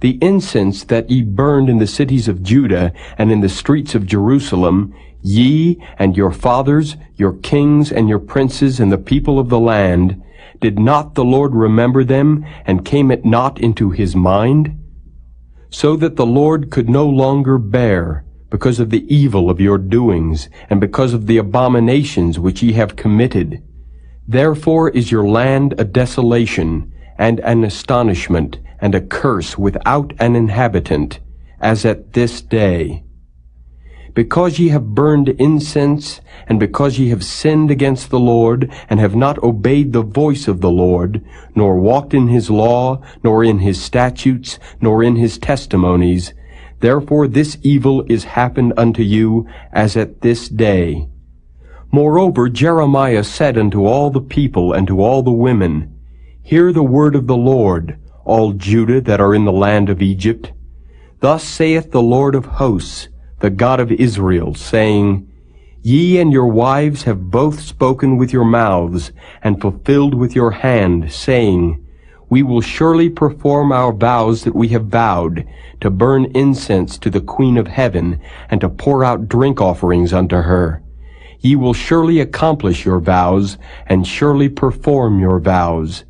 Speaker 2: The incense that ye burned in the cities of Judah and in the streets of Jerusalem, ye and your fathers, your kings and your princes and the people of the land, did not the Lord remember them, and came it not into his mind? So that the Lord could no longer bear, because of the evil of your doings, and because of the abominations which ye have committed. Therefore is your land a desolation, and an astonishment, and a curse without an inhabitant, as at this day. Because ye have burned incense, and because ye have sinned against the Lord, and have not obeyed the voice of the Lord, nor walked in his law, nor in his statutes, nor in his testimonies, therefore this evil is happened unto you, as at this day. Moreover, Jeremiah said unto all the people and to all the women, Hear the word of the Lord, all Judah that are in the land of Egypt. Thus saith the Lord of hosts, the God of Israel, saying, Ye and your wives have both spoken with your mouths, and fulfilled with your hand, saying, We will surely perform our vows that we have vowed, to burn incense to the Queen of Heaven, and to pour out drink offerings unto her. Ye will surely accomplish your vows, and surely perform your vows.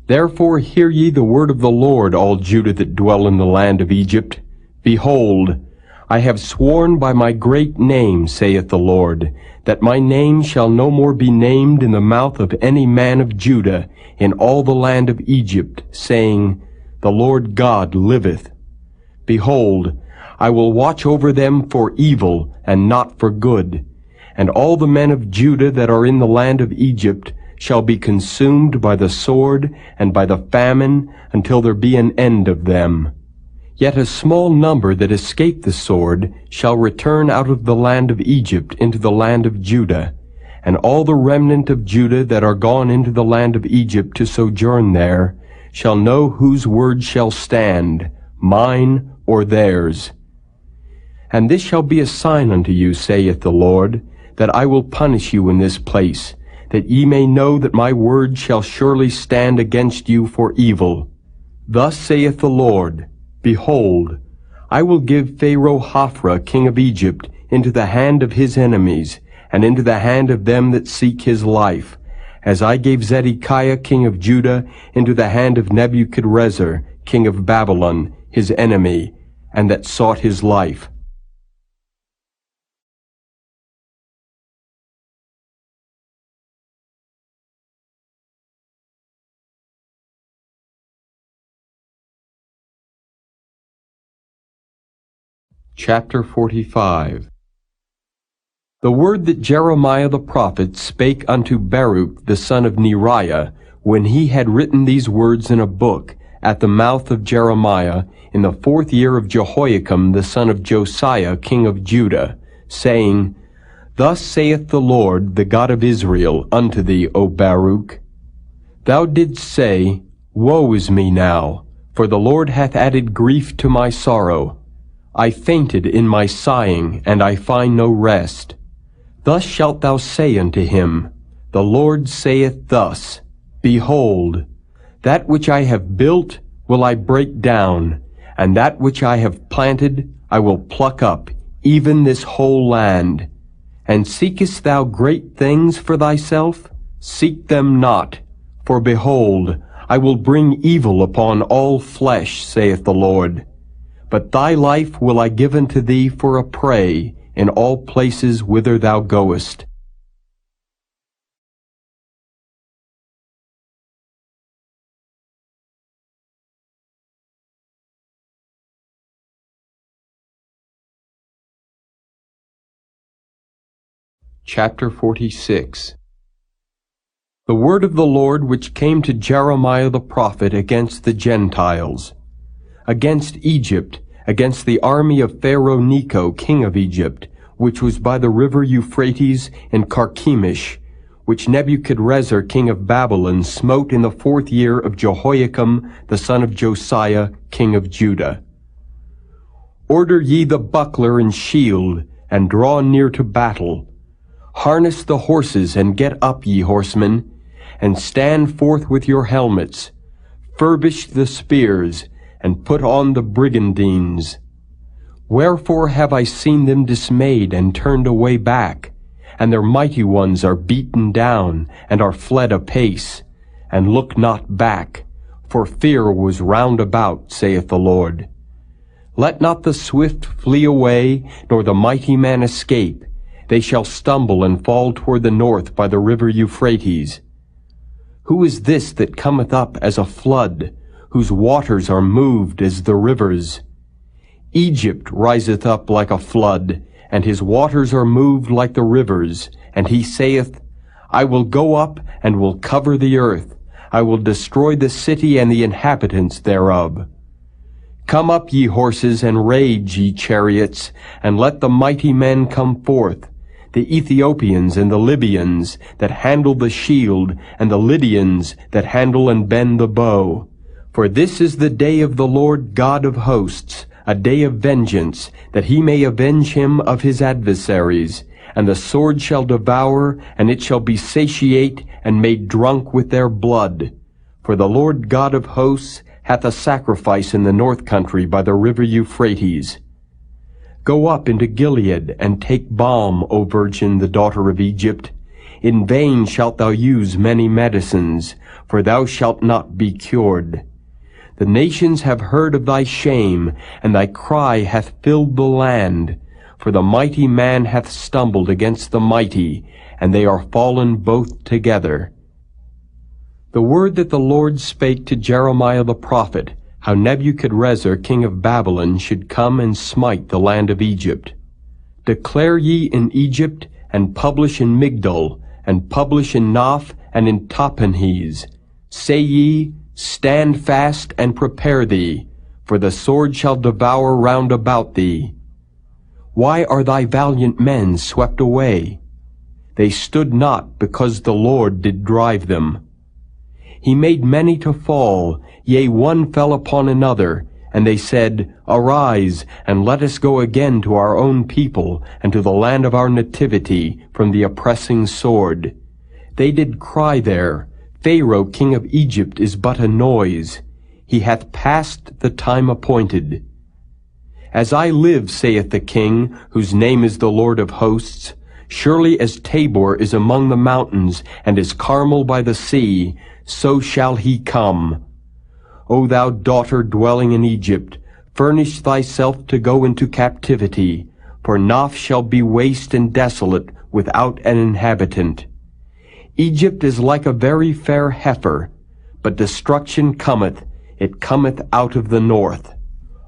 Speaker 2: Therefore hear ye the word of the Lord, all Judah that dwell in the land of Egypt. Behold, I have sworn by my great name, saith the Lord, that my name shall no more be named in the mouth of any man of Judah in all the land of Egypt, saying, The Lord God liveth. Behold, I will watch over them for evil and not for good. And all the men of Judah that are in the land of Egypt shall be consumed by the sword and by the famine until there be an end of them. Yet a small number that escape the sword shall return out of the land of Egypt into the land of Judah. And all the remnant of Judah that are gone into the land of Egypt to sojourn there shall know whose word shall stand, mine or theirs. And this shall be a sign unto you, saith the Lord, that I will punish you in this place, that ye may know that my word shall surely stand against you for evil. Thus saith the Lord, Behold, I will give Pharaoh Hophra, king of Egypt, into the hand of his enemies, and into the hand of them that seek his life, as I gave Zedekiah, king of Judah, into the hand of Nebuchadrezzar, king of Babylon, his enemy, and that sought his life. Chapter 45. The word that Jeremiah the prophet spake unto Baruch the son of Neriah, when he had written these words in a book, at the mouth of Jeremiah, in the 4th year of Jehoiakim the son of Josiah king of Judah, saying, Thus saith the Lord, the God of Israel, unto thee, O Baruch, Thou didst say, Woe is me now, for the Lord hath added grief to my sorrow. I fainted in my sighing, and I find no rest. Thus shalt thou say unto him, The Lord saith thus, Behold, that which I have built will I break down, and that which I have planted I will pluck up, even this whole land. And seekest thou great things for thyself? Seek them not. For behold, I will bring evil upon all flesh, saith the Lord. But thy life will I give unto thee for a prey in all places whither thou goest. Chapter 46. The word of the Lord which came to Jeremiah the prophet against the Gentiles, against Egypt, against the army of Pharaoh Necho, king of Egypt, which was by the river Euphrates in Carchemish, which Nebuchadrezzar, king of Babylon, smote in the 4th year of Jehoiakim, the son of Josiah, king of Judah. Order ye the buckler and shield, and draw near to battle. Harness the horses, and get up, ye horsemen, and stand forth with your helmets. Furbish the spears, and put on the brigandines. Wherefore have I seen them dismayed and turned away back, and their mighty ones are beaten down, and are fled apace, and look not back, for fear was round about, saith the Lord. Let not the swift flee away, nor the mighty man escape. They shall stumble and fall toward the north by the river Euphrates. Who is this that cometh up as a flood, whose waters are moved as the rivers? Egypt riseth up like a flood, and his waters are moved like the rivers. And he saith, I will go up and will cover the earth. I will destroy the city and the inhabitants thereof. Come up, ye horses, and rage, ye chariots, and let the mighty men come forth, the Ethiopians and the Libyans that handle the shield, and the Lydians that handle and bend the bow. For this is the day of the Lord God of hosts, a day of vengeance, that he may avenge him of his adversaries. And the sword shall devour, and it shall be satiate, and made drunk with their blood. For the Lord God of hosts hath a sacrifice in the north country by the river Euphrates. Go up into Gilead, and take balm, O virgin, the daughter of Egypt. In vain shalt thou use many medicines, for thou shalt not be cured. The nations have heard of thy shame, and thy cry hath filled the land. For the mighty man hath stumbled against the mighty, and they are fallen both together. The word that the Lord spake to Jeremiah the prophet, how Nebuchadrezzar king of Babylon should come and smite the land of Egypt. Declare ye in Egypt, and publish in Migdol, and publish in Noph, and in Tahpanhes. Say ye, Stand fast and prepare thee, for the sword shall devour round about thee. Why are thy valiant men swept away? They stood not, because the Lord did drive them. He made many to fall, yea, one fell upon another, and they said, Arise, and let us go again to our own people, and to the land of our nativity, from the oppressing sword. They did cry there, Pharaoh king of Egypt is but a noise. He hath passed the time appointed. As I live, saith the King, whose name is the Lord of hosts, surely as Tabor is among the mountains, and as Carmel by the sea, so shall he come. O thou daughter dwelling in Egypt, furnish thyself to go into captivity, for Noph shall be waste and desolate, without an inhabitant. Egypt is like a very fair heifer, but destruction cometh, it cometh out of the north.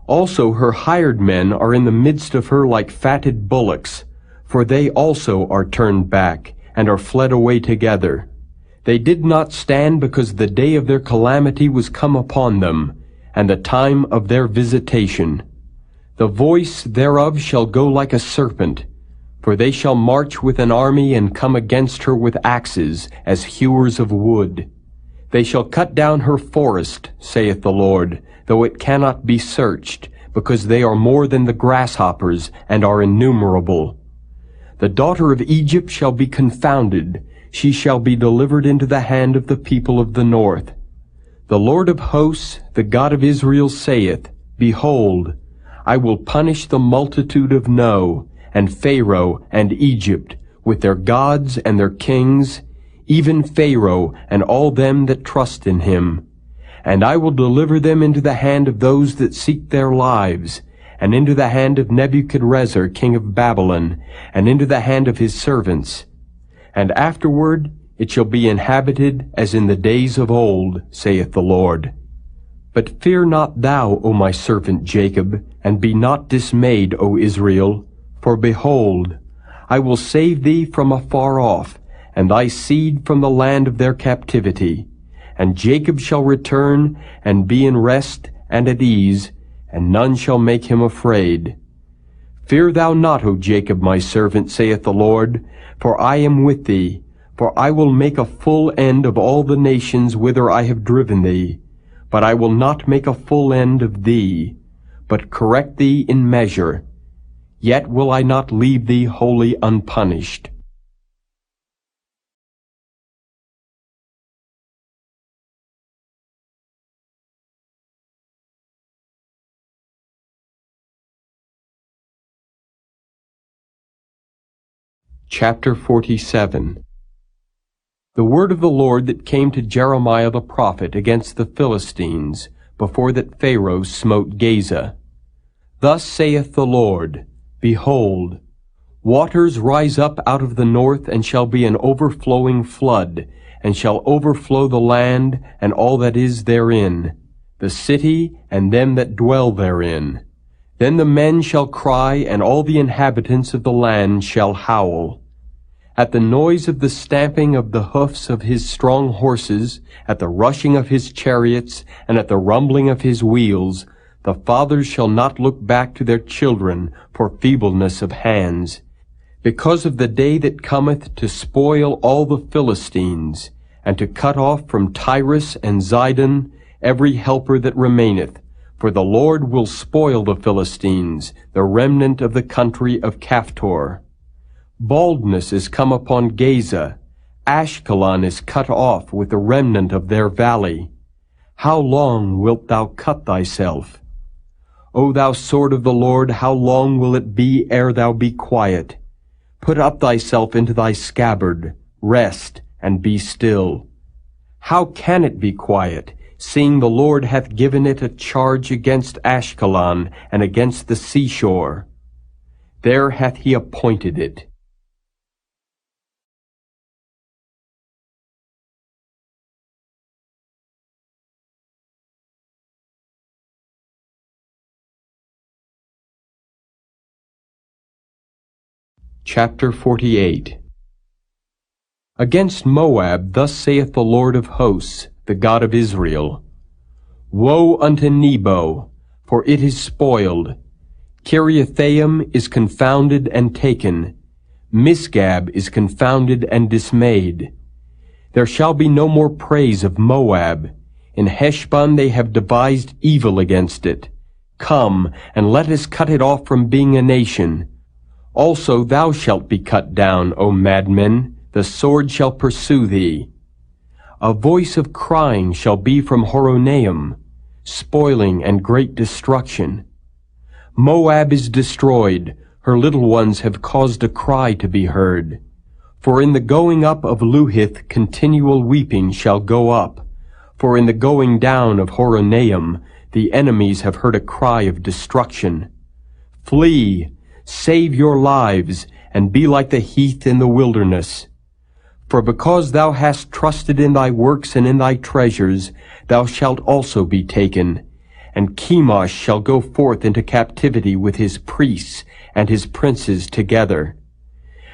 Speaker 2: Also her hired men are in the midst of her like fatted bullocks, for they also are turned back, and are fled away together. They did not stand because the day of their calamity was come upon them, and the time of their visitation. The voice thereof shall go like a serpent, for they shall march with an army and come against her with axes, as hewers of wood. They shall cut down her forest, saith the Lord, though it cannot be searched, because they are more than the grasshoppers, and are innumerable. The daughter of Egypt shall be confounded, she shall be delivered into the hand of the people of the north. The Lord of hosts, the God of Israel, saith, Behold, I will punish the multitude of No, and Pharaoh and Egypt, with their gods and their kings, even Pharaoh and all them that trust in him. And I will deliver them into the hand of those that seek their lives, and into the hand of Nebuchadrezzar king of Babylon, and into the hand of his servants. And afterward it shall be inhabited as in the days of old, saith the Lord. But fear not thou, O my servant Jacob, and be not dismayed, O Israel, for behold, I will save thee from afar off, and thy seed from the land of their captivity. And Jacob shall return, and be in rest and at ease, and none shall make him afraid. Fear thou not, O Jacob, my servant, saith the Lord, for I am with thee, for I will make a full end of all the nations whither I have driven thee. But I will not make a full end of thee, but correct thee in measure. Yet will I not leave thee wholly unpunished. Chapter 47. The word of the Lord that came to Jeremiah the prophet against the Philistines, before that Pharaoh smote Gaza. Thus saith the Lord, Behold, waters rise up out of the north, and shall be an overflowing flood, and shall overflow the land, and all that is therein, the city, and them that dwell therein. Then the men shall cry, and all the inhabitants of the land shall howl. At the noise of the stamping of the hoofs of his strong horses, at the rushing of his chariots, and at the rumbling of his wheels, the fathers shall not look back to their children for feebleness of hands, because of the day that cometh to spoil all the Philistines, and to cut off from Tyrus and Zidon every helper that remaineth. For the Lord will spoil the Philistines, the remnant of the country of Caphtor. Baldness is come upon Gaza. Ashkelon is cut off with the remnant of their valley. How long wilt thou cut thyself? O thou sword of the Lord, how long will it be ere thou be quiet? Put up thyself into thy scabbard, rest, and be still. How can it be quiet, seeing the Lord hath given it a charge against Ashkelon and against the seashore? There hath he appointed it. Chapter 48. Against Moab thus saith the Lord of hosts, the God of Israel, Woe unto Nebo, for it is spoiled. Kiriathaim is confounded and taken. Misgab is confounded and dismayed. There shall be no more praise of Moab. In Heshbon they have devised evil against it. Come, and let us cut it off from being a nation. Also thou shalt be cut down, O madmen, the sword shall pursue thee. A voice of crying shall be from Horonaim, spoiling and great destruction. Moab is destroyed, her little ones have caused a cry to be heard. For in the going up of Luhith continual weeping shall go up. For in the going down of Horonaim the enemies have heard a cry of destruction. Flee, save your lives, and be like the heath in the wilderness. For because thou hast trusted in thy works and in thy treasures, thou shalt also be taken. And Chemosh shall go forth into captivity with his priests and his princes together.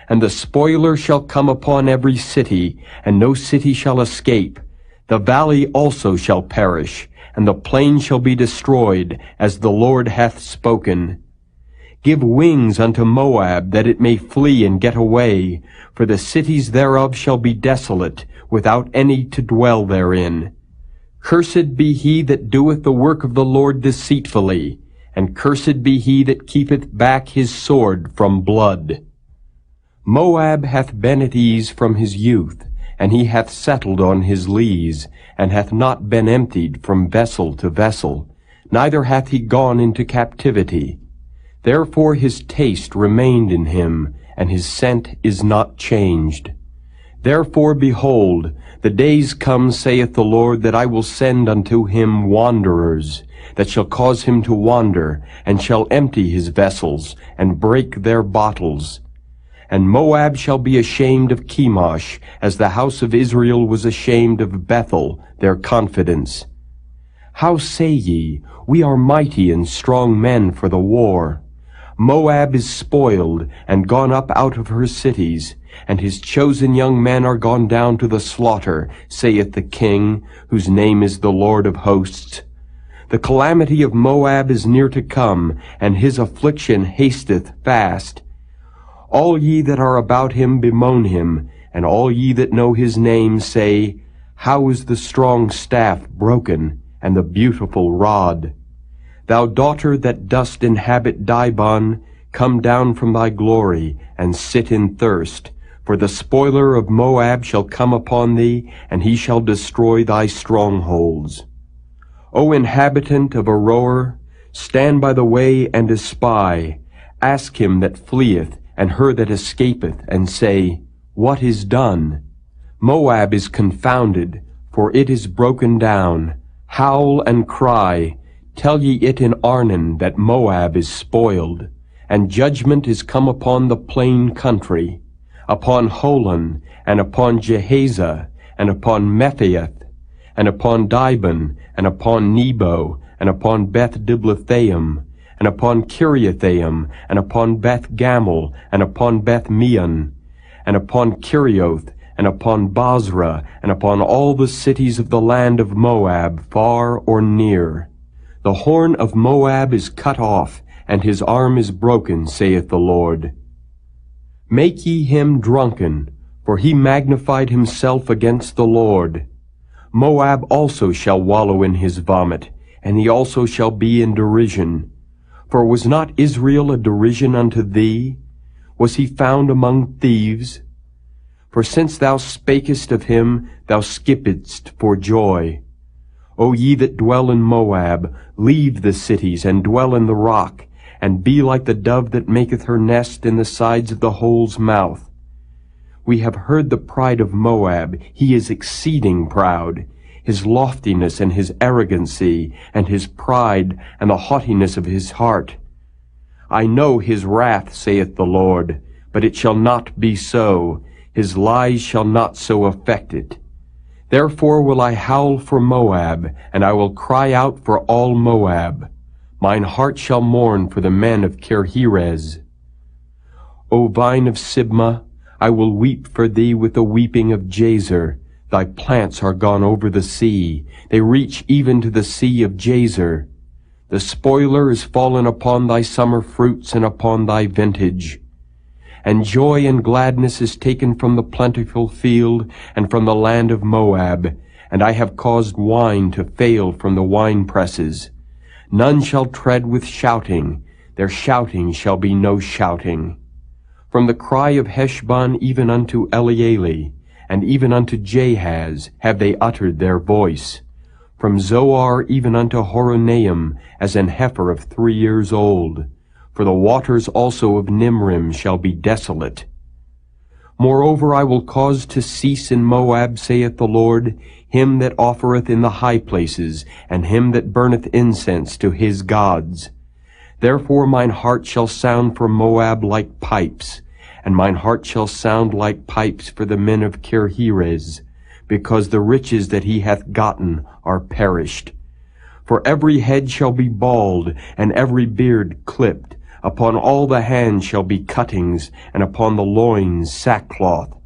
Speaker 2: And the spoiler shall come upon every city, and no city shall escape. The valley also shall perish, and the plain shall be destroyed, as the Lord hath spoken. Give wings unto Moab, that it may flee and get away, for the cities thereof shall be desolate, without any to dwell therein. Cursed be he that doeth the work of the Lord deceitfully, and cursed be he that keepeth back his sword from blood. Moab hath been at ease from his youth, and he hath settled on his lees, and hath not been emptied from vessel to vessel, neither hath he gone into captivity. Therefore his taste remained in him, and his scent is not changed. Therefore, behold, the days come, saith the Lord, that I will send unto him wanderers, that shall cause him to wander, and shall empty his vessels, and break their bottles. And Moab shall be ashamed of Chemosh, as the house of Israel was ashamed of Bethel, their confidence. How say ye, We are mighty and strong men for the war? Moab is spoiled, and gone up out of her cities, and his chosen young men are gone down to the slaughter, saith the King, whose name is the Lord of hosts. The calamity of Moab is near to come, and his affliction hasteth fast. All ye that are about him bemoan him, and all ye that know his name say, How is the strong staff broken, and the beautiful rod? Thou daughter that dost inhabit Dibon, come down from thy glory, and sit in thirst. For the spoiler of Moab shall come upon thee, and he shall destroy thy strongholds. O inhabitant of Aroer, stand by the way and espy. Ask him that fleeth, and her that escapeth, and say, What is done? Moab is confounded, for it is broken down. Howl and cry, tell ye it in Arnon, that Moab is spoiled. And judgment is come upon the plain country, upon Holon, and upon Jehaza, and upon Mephaath, and upon Dibon, and upon Nebo, and upon Beth-Diblathaim, and upon Kiriathaim, and upon Beth-Gamel, and upon Beth-Meon, and upon Kerioth, and upon Basra, and upon all the cities of the land of Moab, far or near. The horn of Moab is cut off, and his arm is broken, saith the Lord. Make ye him drunken, for he magnified himself against the Lord. Moab also shall wallow in his vomit, and he also shall be in derision. For was not Israel a derision unto thee? Was he found among thieves? For since thou spakest of him, thou skippedst for joy. O ye that dwell in Moab, leave the cities, and dwell in the rock, and be like the dove that maketh her nest in the sides of the hole's mouth. We have heard the pride of Moab, he is exceeding proud, his loftiness and his arrogancy, and his pride, and the haughtiness of his heart. I know his wrath, saith the Lord, but it shall not be so. His lies shall not so affect it. Therefore will I howl for Moab, and I will cry out for all Moab. Mine heart shall mourn for the men of Kirheres. O vine of Sibmah, I will weep for thee with the weeping of Jazer. Thy plants are gone over the sea. They reach even to the sea of Jazer. The spoiler is fallen upon thy summer fruits and upon thy vintage. And joy and gladness is taken from the plentiful field and from the land of Moab. And I have caused wine to fail from the winepresses. None shall tread with shouting. Their shouting shall be no shouting. From the cry of Heshbon even unto Elealeh, and even unto Jahaz have they uttered their voice. From Zoar even unto Horonaim, as an heifer of 3 years old. For the waters also of Nimrim shall be desolate. Moreover, I will cause to cease in Moab, saith the Lord, him that offereth in the high places, and him that burneth incense to his gods. Therefore mine heart shall sound for Moab like pipes, and mine heart shall sound like pipes for the men of Kirheres, because the riches that he hath gotten are perished. For every head shall be bald, and every beard clipped. Upon all the hands shall be cuttings, and upon the loins sackcloth.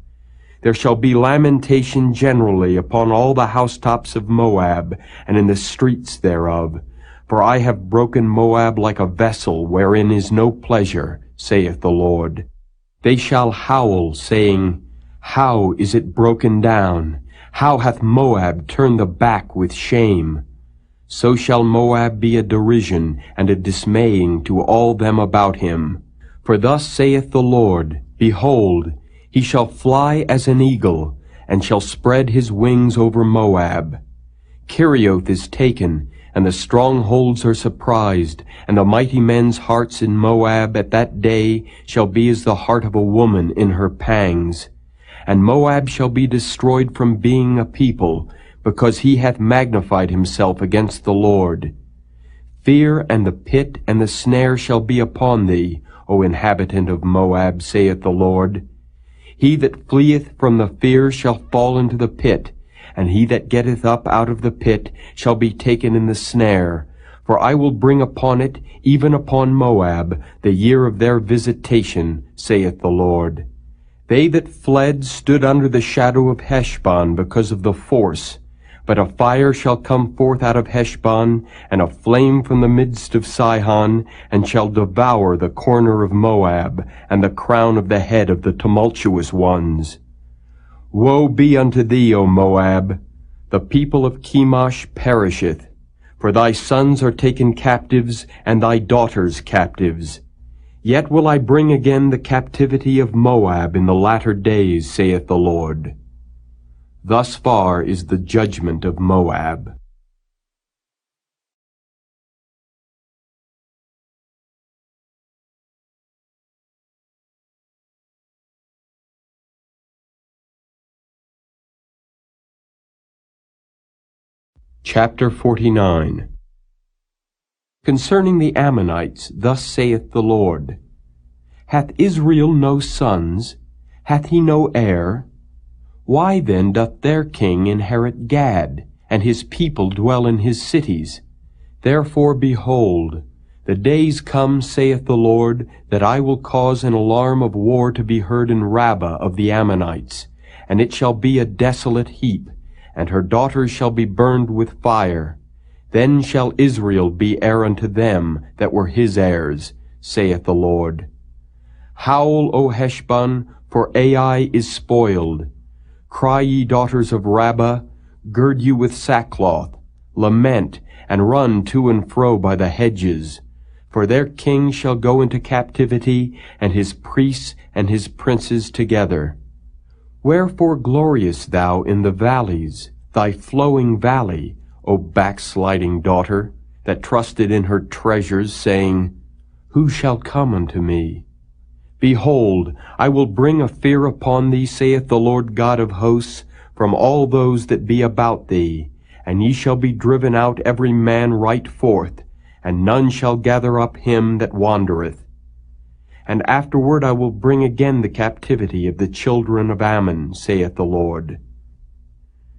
Speaker 2: There shall be lamentation generally upon all the housetops of Moab, and in the streets thereof. For I have broken Moab like a vessel wherein is no pleasure, saith the Lord. They shall howl, saying, How is it broken down? How hath Moab turned the back with shame? So shall Moab be a derision and a dismaying to all them about him. For thus saith the Lord, Behold, he shall fly as an eagle, and shall spread his wings over Moab. Kerioth is taken, and the strongholds are surprised, and the mighty men's hearts in Moab at that day shall be as the heart of a woman in her pangs. And Moab shall be destroyed from being a people, because he hath magnified himself against the Lord. Fear and the pit and the snare shall be upon thee, O inhabitant of Moab, saith the Lord. He that fleeth from the fear shall fall into the pit, and he that getteth up out of the pit shall be taken in the snare. For I will bring upon it, even upon Moab, the year of their visitation, saith the Lord. They that fled stood under the shadow of Heshbon because of the force. But a fire shall come forth out of Heshbon, and a flame from the midst of Sihon, and shall devour the corner of Moab, and the crown of the head of the tumultuous ones. Woe be unto thee, O Moab! The people of Chemosh perisheth. For thy sons are taken captives, and thy daughters captives. Yet will I bring again the captivity of Moab in the latter days, saith the Lord. Thus far is the judgment of Moab. Chapter 49. Concerning the Ammonites, thus saith the Lord, Hath Israel no sons? Hath he no heir? Why then doth their king inherit Gad, and his people dwell in his cities? Therefore, behold, the days come, saith the Lord, that I will cause an alarm of war to be heard in Rabbah of the Ammonites, and it shall be a desolate heap, and her daughters shall be burned with fire. Then shall Israel be heir unto them that were his heirs, saith the Lord. Howl, O Heshbon, for Ai is spoiled. Cry, ye daughters of Rabbah, gird you with sackcloth, lament, and run to and fro by the hedges. For their king shall go into captivity, and his priests and his princes together. Wherefore gloriest thou in the valleys, thy flowing valley, O backsliding daughter, that trusted in her treasures, saying, Who shall come unto me? Behold, I will bring a fear upon thee, saith the Lord God of hosts, from all those that be about thee, and ye shall be driven out every man right forth, and none shall gather up him that wandereth. And afterward I will bring again the captivity of the children of Ammon, saith the Lord.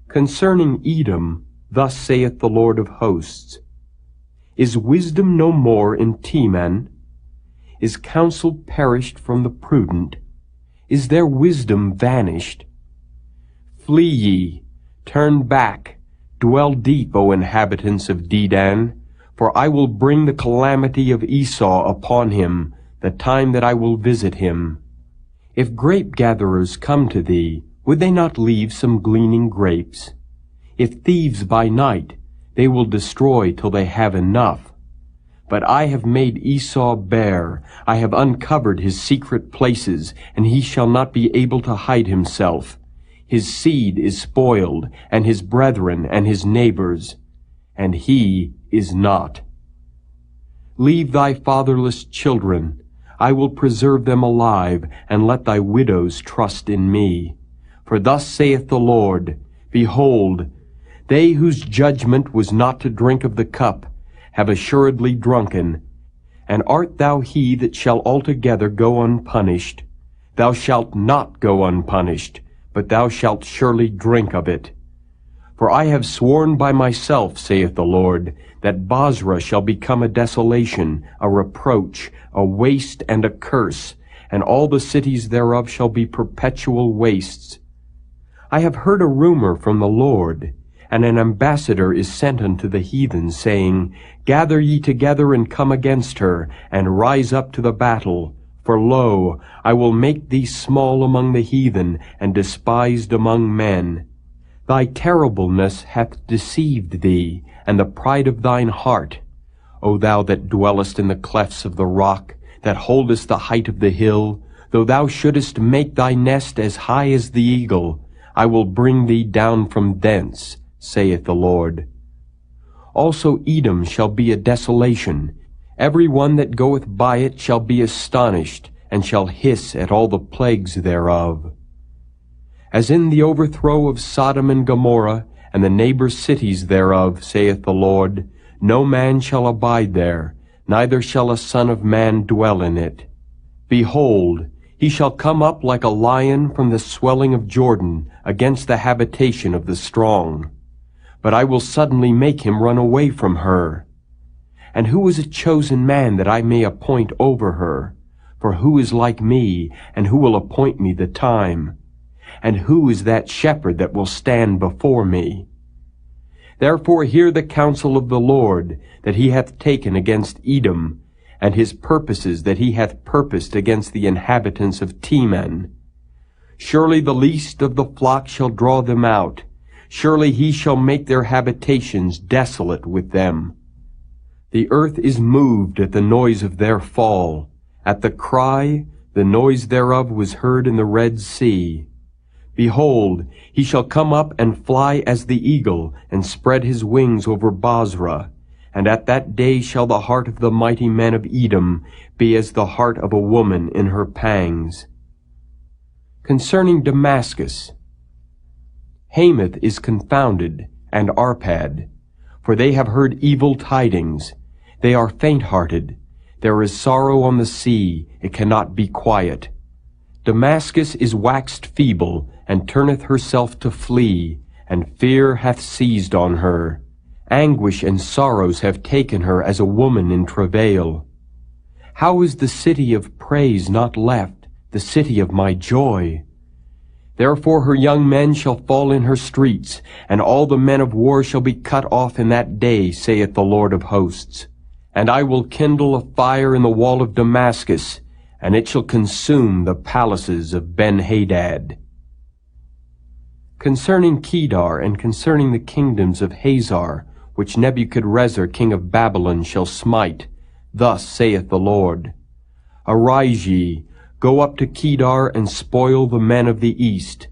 Speaker 2: Concerning Edom, thus saith the Lord of hosts, Is wisdom no more in Teman? Is counsel perished from the prudent? Is their wisdom vanished? Flee ye, turn back, dwell deep, O inhabitants of Dedan, for I will bring the calamity of Esau upon him, the time that I will visit him. If grape-gatherers come to thee, would they not leave some gleaning grapes? If thieves by night, they will destroy till they have enough. But I have made Esau bare, I have uncovered his secret places, and he shall not be able to hide himself. His seed is spoiled, and his brethren and his neighbors, and he is not. Leave thy fatherless children, I will preserve them alive, and let thy widows trust in me. For thus saith the Lord, Behold, they whose judgment was not to drink of the cup have assuredly drunken. And art thou he that shall altogether go unpunished? Thou shalt not go unpunished, but thou shalt surely drink of it. For I have sworn by myself, saith the Lord, that Bozrah shall become a desolation, a reproach, a waste, and a curse, and all the cities thereof shall be perpetual wastes. I have heard a rumor from the Lord, and an ambassador is sent unto the heathen, saying, Gather ye together and come against her, and rise up to the battle. For lo, I will make thee small among the heathen, and despised among men. Thy terribleness hath deceived thee, and the pride of thine heart. O thou that dwellest in the clefts of the rock, that holdest the height of the hill, though thou shouldest make thy nest as high as the eagle, I will bring thee down from thence, saith the Lord. Also Edom shall be a desolation. Every one that goeth by it shall be astonished, and shall hiss at all the plagues thereof. As in the overthrow of Sodom and Gomorrah, and the neighbor cities thereof, saith the Lord, no man shall abide there, neither shall a son of man dwell in it. Behold, he shall come up like a lion from the swelling of Jordan against the habitation of the strong. But I will suddenly make him run away from her. And who is a chosen man that I may appoint over her? For who is like me, and who will appoint me the time? And who is that shepherd that will stand before me? Therefore hear the counsel of the Lord, that he hath taken against Edom, and his purposes that he hath purposed against the inhabitants of Teman. Surely the least of the flock shall draw them out. Surely he shall make their habitations desolate with them. The earth is moved at the noise of their fall. At the cry, the noise thereof was heard in the Red Sea. Behold, he shall come up and fly as the eagle, and spread his wings over Bozrah. And at that day shall the heart of the mighty men of Edom be as the heart of a woman in her pangs. Concerning Damascus, Hamath is confounded, and Arpad, for they have heard evil tidings. They are faint-hearted. There is sorrow on the sea, it cannot be quiet. Damascus is waxed feeble, and turneth herself to flee, and fear hath seized on her. Anguish and sorrows have taken her as a woman in travail. How is the city of praise not left, the city of my joy? Therefore her young men shall fall in her streets, and all the men of war shall be cut off in that day, saith the Lord of hosts. And I will kindle a fire in the wall of Damascus, and it shall consume the palaces of Ben-Hadad. Concerning Kedar, and concerning the kingdoms of Hazar, which Nebuchadrezzar king of Babylon shall smite, thus saith the Lord, Arise ye, go up to Kedar, and spoil the men of the east.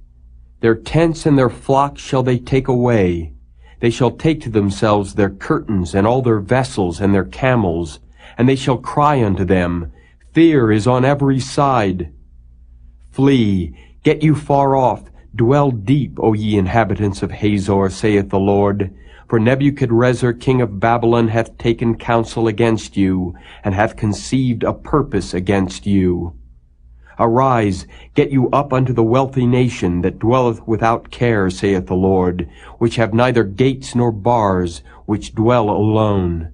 Speaker 2: Their tents and their flocks shall they take away. They shall take to themselves their curtains, and all their vessels, and their camels, and they shall cry unto them, Fear is on every side. Flee, get you far off, dwell deep, O ye inhabitants of Hazor, saith the Lord. For Nebuchadrezzar king of Babylon hath taken counsel against you, and hath conceived a purpose against you. Arise, get you up unto the wealthy nation that dwelleth without care, saith the Lord, which have neither gates nor bars, which dwell alone.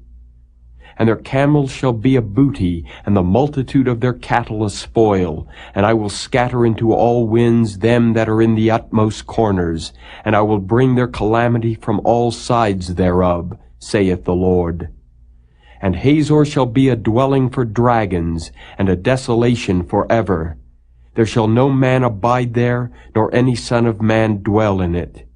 Speaker 2: and their camels shall be a booty, and the multitude of their cattle a spoil. And I will scatter into all winds them that are in the utmost corners, and I will bring their calamity from all sides thereof, saith the Lord. And Hazor shall be a dwelling for dragons, and a desolation forever. There shall no man abide there, nor any son of man dwell in it.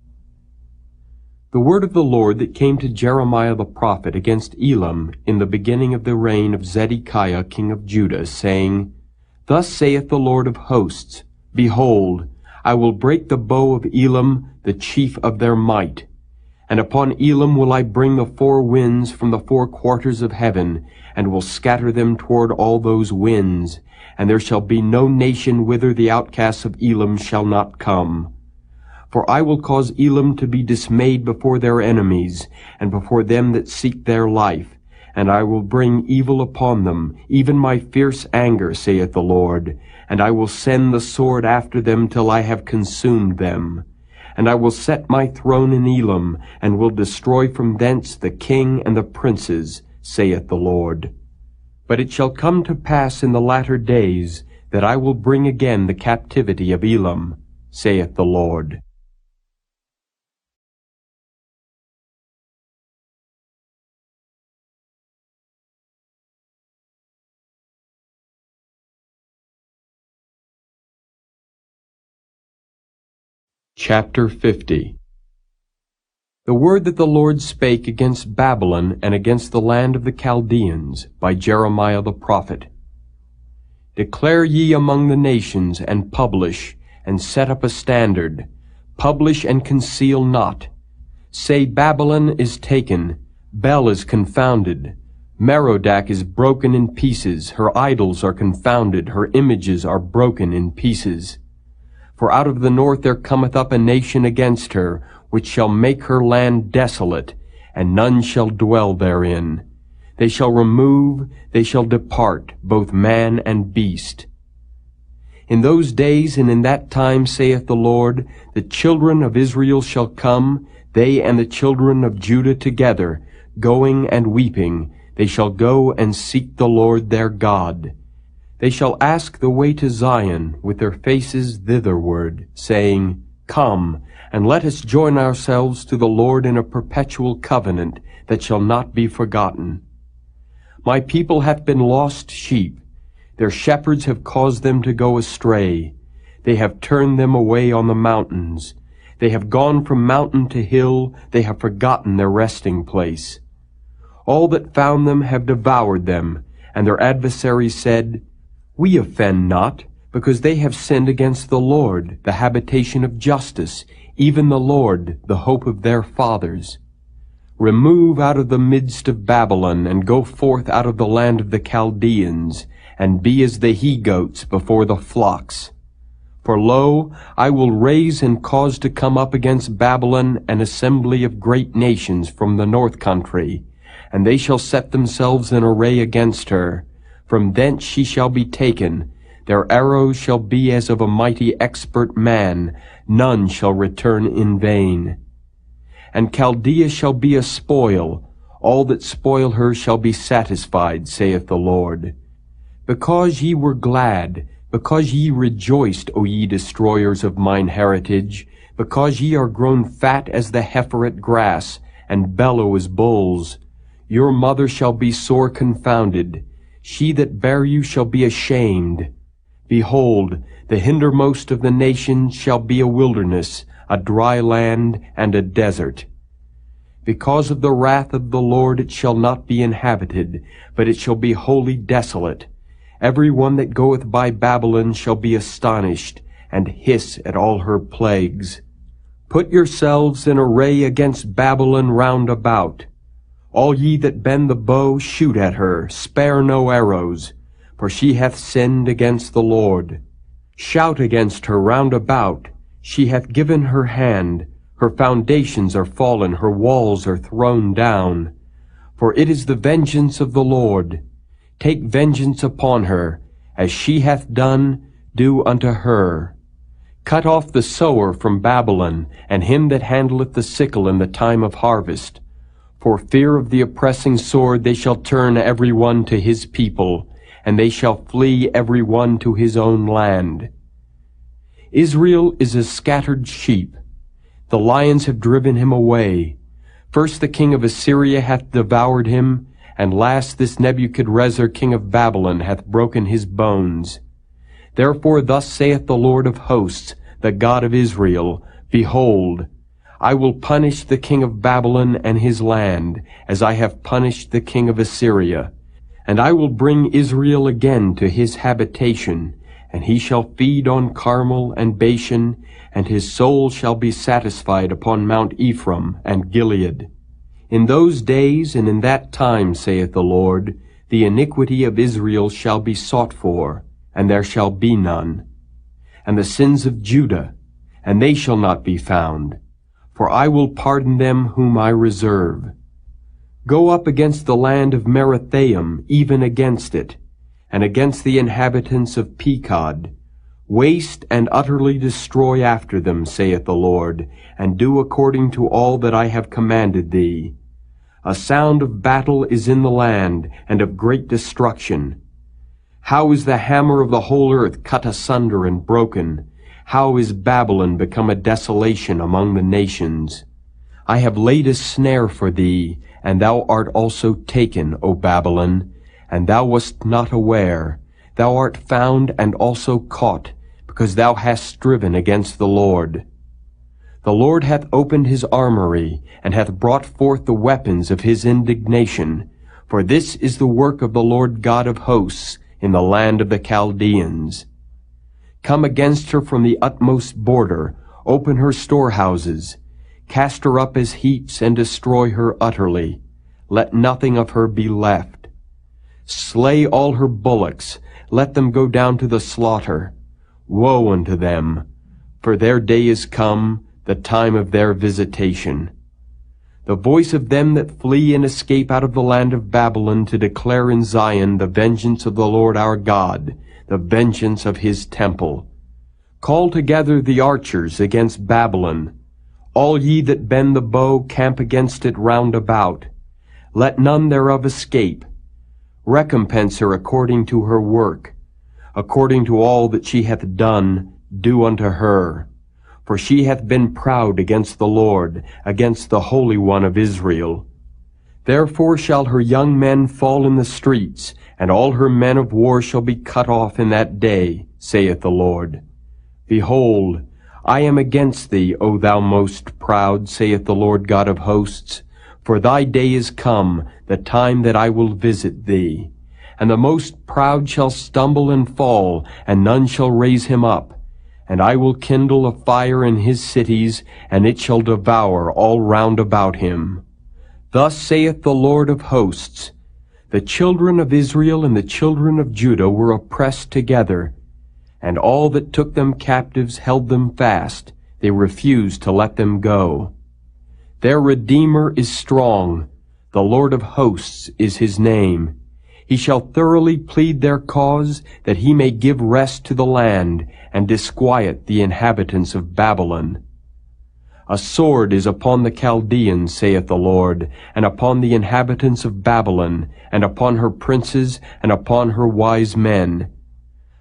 Speaker 2: The word of the Lord that came to Jeremiah the prophet against Elam in the beginning of the reign of Zedekiah king of Judah, saying, Thus saith the Lord of hosts, Behold, I will break the bow of Elam, the chief of their might. And upon Elam will I bring the four winds from the four quarters of heaven, and will scatter them toward all those winds. And there shall be no nation whither the outcasts of Elam shall not come. For I will cause Elam to be dismayed before their enemies, and before them that seek their life. And I will bring evil upon them, even my fierce anger, saith the Lord. And I will send the sword after them till I have consumed them. And I will set my throne in Elam, and will destroy from thence the king and the princes, saith the Lord. But it shall come to pass in the latter days, that I will bring again the captivity of Elam, saith the Lord. Chapter 50. The word that the Lord spake against Babylon and against the land of the Chaldeans by Jeremiah the prophet. Declare ye among the nations, and publish, and set up a standard. Publish and conceal not. Say, Babylon is taken, Bel is confounded. Merodach is broken in pieces, her idols are confounded, her images are broken in pieces. For out of the north there cometh up a nation against her, which shall make her land desolate, and none shall dwell therein. They shall remove, they shall depart, both man and beast. In those days and in that time, saith the Lord, the children of Israel shall come, they and the children of Judah together, going and weeping. They shall go and seek the Lord their God. They shall ask the way to Zion with their faces thitherward, saying, Come, and let us join ourselves to the Lord in a perpetual covenant that shall not be forgotten. My people hath been lost sheep. Their shepherds have caused them to go astray. They have turned them away on the mountains. They have gone from mountain to hill. They have forgotten their resting place. All that found them have devoured them, and their adversaries said, We offend not, because they have sinned against the Lord, the habitation of justice, even the Lord, the hope of their fathers. Remove out of the midst of Babylon, and go forth out of the land of the Chaldeans, and be as the he-goats before the flocks. For lo, I will raise and cause to come up against Babylon an assembly of great nations from the north country, and they shall set themselves in array against her. From thence she shall be taken. Their arrows shall be as of a mighty expert man. None shall return in vain. And Chaldea shall be a spoil. All that spoil her shall be satisfied, saith the Lord. Because ye were glad, because ye rejoiced, O ye destroyers of mine heritage, because ye are grown fat as the heifer at grass, and bellow as bulls, your mother shall be sore confounded. She that bare you shall be ashamed. Behold, the hindermost of the nations shall be a wilderness, a dry land, and a desert. Because of the wrath of the Lord it shall not be inhabited, but it shall be wholly desolate. Every one that goeth by Babylon shall be astonished, and hiss at all her plagues. Put yourselves in array against Babylon round about. All ye that bend the bow, shoot at her, spare no arrows, for she hath sinned against the Lord. Shout against her round about. She hath given her hand. Her foundations are fallen, her walls are thrown down. For it is the vengeance of the Lord. Take vengeance upon her. As she hath done, do unto her. Cut off the sower from Babylon, and him that handleth the sickle in the time of harvest. For fear of the oppressing sword they shall turn every one to his people, and they shall flee every one to his own land. Israel is as scattered sheep. The lions have driven him away. First the king of Assyria hath devoured him, and last this Nebuchadrezzar king of Babylon hath broken his bones. Therefore thus saith the Lord of hosts, the God of Israel, Behold, I will punish the king of Babylon and his land, as I have punished the king of Assyria. And I will bring Israel again to his habitation, and he shall feed on Carmel and Bashan, and his soul shall be satisfied upon Mount Ephraim and Gilead. In those days and in that time, saith the Lord, the iniquity of Israel shall be sought for, and there shall be none. And the sins of Judah, and they shall not be found, for I will pardon them whom I reserve. Go up against the land of Merathaim, even against it, and against the inhabitants of Pekod. Waste and utterly destroy after them, saith the Lord, and do according to all that I have commanded thee. A sound of battle is in the land, and of great destruction. How is the hammer of the whole earth cut asunder and broken? How is Babylon become a desolation among the nations? I have laid a snare for thee, and thou art also taken, O Babylon, and thou wast not aware. Thou art found and also caught, because thou hast striven against the Lord. The Lord hath opened his armory, and hath brought forth the weapons of his indignation. For this is the work of the Lord God of hosts in the land of the Chaldeans. Come against her from the utmost border, open her storehouses, cast her up as heaps, and destroy her utterly. Let nothing of her be left. Slay all her bullocks, let them go down to the slaughter. Woe unto them, for their day is come, the time of their visitation. The voice of them that flee and escape out of the land of Babylon, to declare in Zion the vengeance of the Lord our God, the vengeance of his temple. Call together the archers against Babylon. All ye that bend the bow, camp against it round about. Let none thereof escape. Recompense her according to her work. According to all that she hath done, do unto her. For she hath been proud against the Lord, against the Holy One of Israel. Therefore shall her young men fall in the streets, and all her men of war shall be cut off in that day, saith the Lord. Behold, I am against thee, O thou most proud, saith the Lord God of hosts. For thy day is come, the time that I will visit thee. And the most proud shall stumble and fall, and none shall raise him up. And I will kindle a fire in his cities, and it shall devour all round about him. Thus saith the Lord of hosts, the children of Israel and the children of Judah were oppressed together, and all that took them captives held them fast. They refused to let them go. Their Redeemer is strong. The Lord of hosts is his name. He shall thoroughly plead their cause, that he may give rest to the land, and disquiet the inhabitants of Babylon. A sword is upon the Chaldeans, saith the Lord, and upon the inhabitants of Babylon, and upon her princes, and upon her wise men.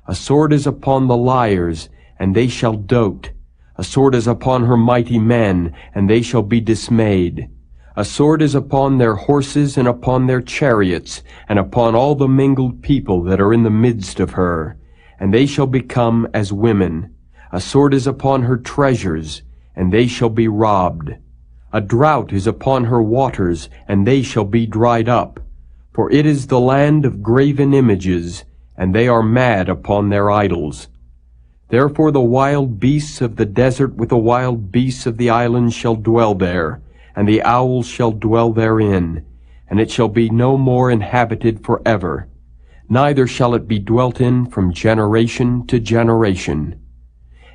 Speaker 2: A sword is upon the liars, and they shall dote. A sword is upon her mighty men, and they shall be dismayed. A sword is upon their horses, and upon their chariots, and upon all the mingled people that are in the midst of her, and they shall become as women. A sword is upon her treasures, and they shall be robbed. A drought is upon her waters, and they shall be dried up. For it is the land of graven images, and they are mad upon their idols. Therefore the wild beasts of the desert with the wild beasts of the islands shall dwell there, and the owls shall dwell therein, and it shall be no more inhabited forever, neither shall it be dwelt in from generation to generation.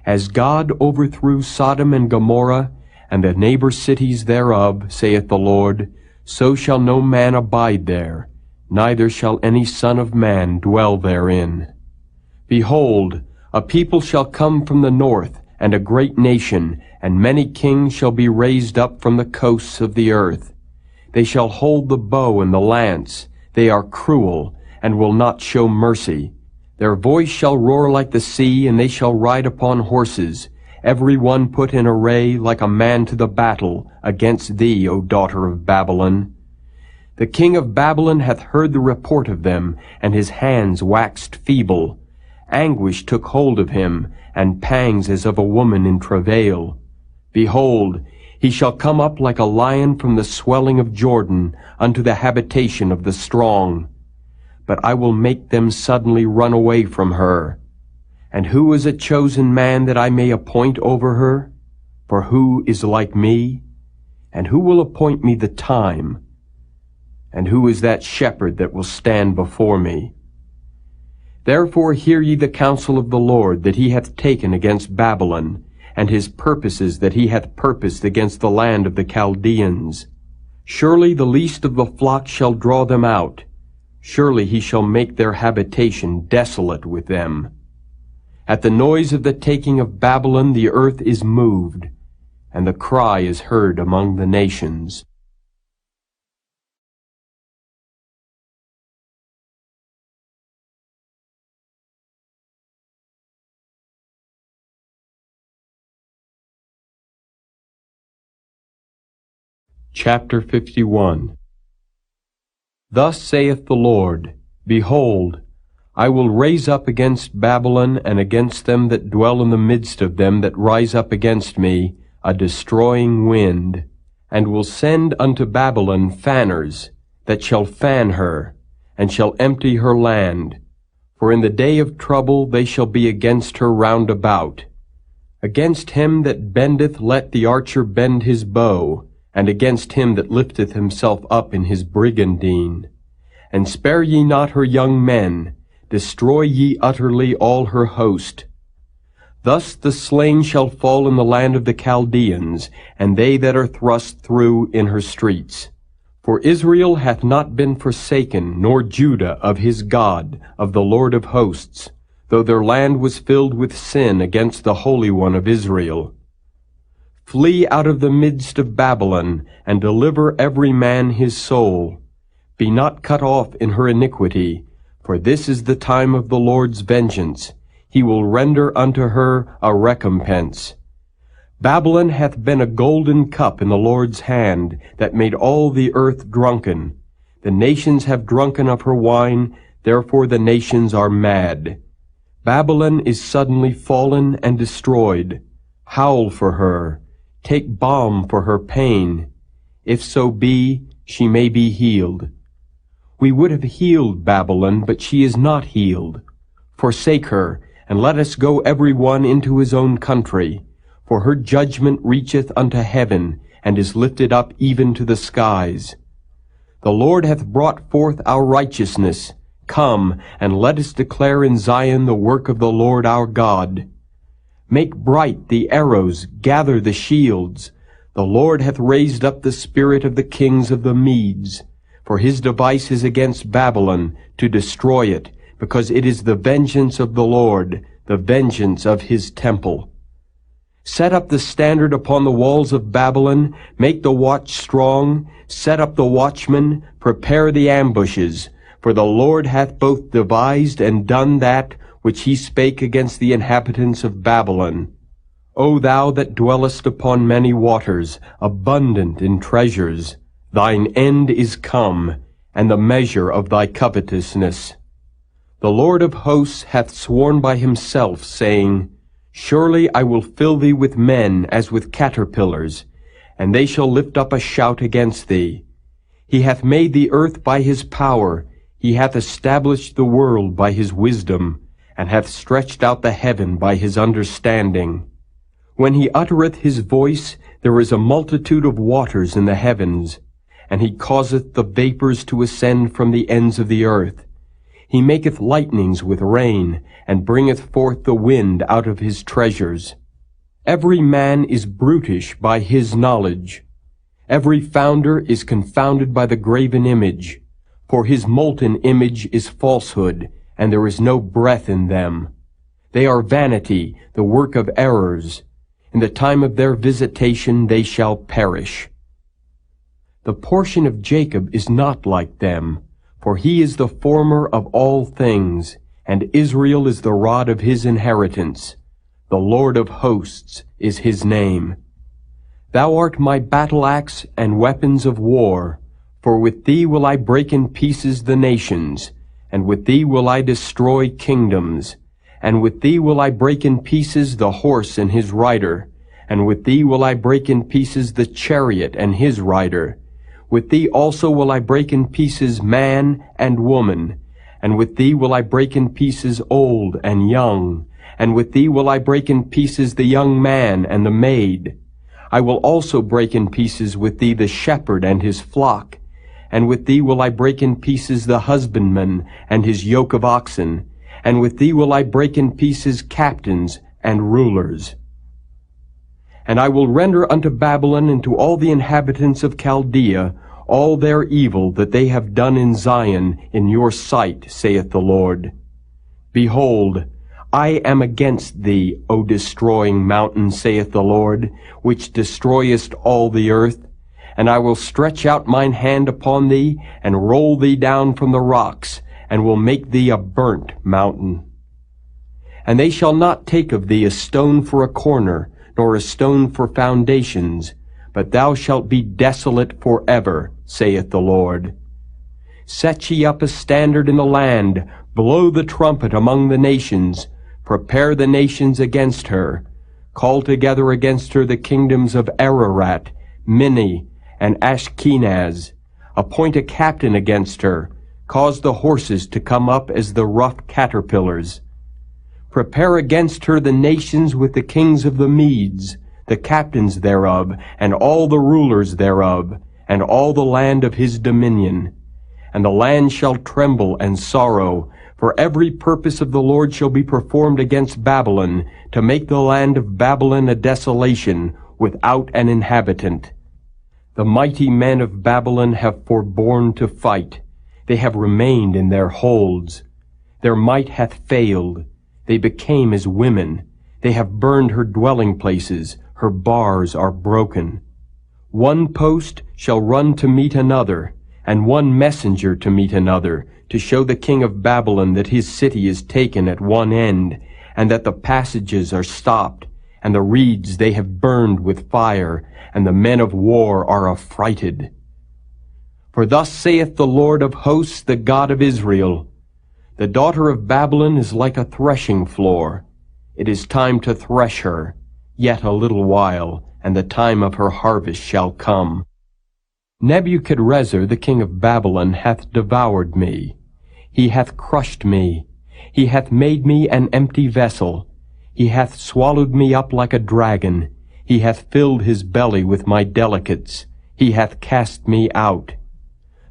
Speaker 2: As God overthrew Sodom and Gomorrah, and the neighbor cities thereof, saith the Lord, so shall no man abide there, neither shall any son of man dwell therein. Behold, a people shall come from the north, and a great nation, and many kings shall be raised up from the coasts of the earth. They shall hold the bow and the lance. They are cruel, and will not show mercy. Their voice shall roar like the sea, and they shall ride upon horses, every one put in array like a man to the battle against thee, O daughter of Babylon. The king of Babylon hath heard the report of them, and his hands waxed feeble. Anguish took hold of him, and pangs as of a woman in travail. Behold, he shall come up like a lion from the swelling of Jordan unto the habitation of the strong. But I will make them suddenly run away from her. And who is a chosen man that I may appoint over her? For who is like me? And who will appoint me the time? And who is that shepherd that will stand before me? Therefore hear ye the counsel of the Lord that he hath taken against Babylon, and his purposes that he hath purposed against the land of the Chaldeans. Surely the least of the flock shall draw them out. Surely he shall make their habitation desolate with them. At the noise of the taking of Babylon the earth is moved, and the cry is heard among the nations. Chapter 51. Thus saith the Lord, Behold, I will raise up against Babylon and against them that dwell in the midst of them that rise up against me a destroying wind, and will send unto Babylon fanners, that shall fan her, and shall empty her land. For in the day of trouble they shall be against her round about. Against him that bendeth let the archer bend his bow, and against him that lifteth himself up in his brigandine. And spare ye not her young men, destroy ye utterly all her host. Thus the slain shall fall in the land of the Chaldeans, and they that are thrust through in her streets. For Israel hath not been forsaken, nor Judah of his God, of the Lord of hosts, though their land was filled with sin against the Holy One of Israel. Flee out of the midst of Babylon, and deliver every man his soul. Be not cut off in her iniquity, for this is the time of the Lord's vengeance. He will render unto her a recompense. Babylon hath been a golden cup in the Lord's hand, that made all the earth drunken. The nations have drunken of her wine, therefore the nations are mad. Babylon is suddenly fallen and destroyed. Howl for her. Take balm for her pain. If so be, she may be healed. We would have healed Babylon, but she is not healed. Forsake her, and let us go every one into his own country. For her judgment reacheth unto heaven, and is lifted up even to the skies. The Lord hath brought forth our righteousness. Come, and let us declare in Zion the work of the Lord our God. Make bright the arrows, gather the shields. The Lord hath raised up the spirit of the kings of the Medes. For his device is against Babylon, to destroy it, because it is the vengeance of the Lord, the vengeance of his temple. Set up the standard upon the walls of Babylon, make the watch strong, set up the watchmen, prepare the ambushes. For the Lord hath both devised and done that which he spake against the inhabitants of Babylon. O thou that dwellest upon many waters, abundant in treasures, thine end is come, and the measure of thy covetousness. The Lord of hosts hath sworn by himself, saying, Surely I will fill thee with men as with caterpillars, and they shall lift up a shout against thee. He hath made the earth by his power, he hath established the world by his wisdom, and hath stretched out the heaven by his understanding. When he uttereth his voice, there is a multitude of waters in the heavens, and he causeth the vapors to ascend from the ends of the earth. He maketh lightnings with rain, and bringeth forth the wind out of his treasures. Every man is brutish by his knowledge. Every founder is confounded by the graven image, for his molten image is falsehood, and there is no breath in them. They are vanity, the work of errors. In the time of their visitation they shall perish. The portion of Jacob is not like them, for he is the former of all things, and Israel is the rod of his inheritance. The Lord of hosts is his name. Thou art my battle-axe and weapons of war, for with thee will I break in pieces the nations, and with thee will I destroy kingdoms, and with thee will I break in pieces the horse and his rider, and with thee will I break in pieces the chariot and his rider. With thee also will I break in pieces man and woman, and with thee will I break in pieces old and young, and with thee will I break in pieces the young man and the maid. I will also break in pieces with thee the shepherd and his flock, and with thee will I break in pieces the husbandman and his yoke of oxen, and with thee will I break in pieces captains and rulers. And I will render unto Babylon and to all the inhabitants of Chaldea all their evil that they have done in Zion in your sight, saith the Lord. Behold, I am against thee, O destroying mountain, saith the Lord, which destroyest all the earth. And I will stretch out mine hand upon thee, and roll thee down from the rocks, and will make thee a burnt mountain. And they shall not take of thee a stone for a corner, nor a stone for foundations, but thou shalt be desolate forever, saith the Lord. Set ye up a standard in the land, blow the trumpet among the nations, prepare the nations against her, call together against her the kingdoms of Ararat, Minni, and Ashkenaz, appoint a captain against her, cause the horses to come up as the rough caterpillars. Prepare against her the nations with the kings of the Medes, the captains thereof, and all the rulers thereof, and all the land of his dominion. And the land shall tremble and sorrow, for every purpose of the Lord shall be performed against Babylon, to make the land of Babylon a desolation, without an inhabitant. The mighty men of Babylon have forborne to fight. They have remained in their holds. Their might hath failed. They became as women. They have burned her dwelling places. Her bars are broken. One post shall run to meet another, and one messenger to meet another, to show the king of Babylon that his city is taken at one end, and that the passages are stopped, and the reeds they have burned with fire, and the men of war are affrighted. For thus saith the Lord of hosts, the God of Israel, the daughter of Babylon is like a threshing floor. It is time to thresh her, yet a little while, and the time of her harvest shall come. Nebuchadrezzar the king of Babylon hath devoured me. He hath crushed me. He hath made me an empty vessel. He hath swallowed me up like a dragon. He hath filled his belly with my delicates. He hath cast me out.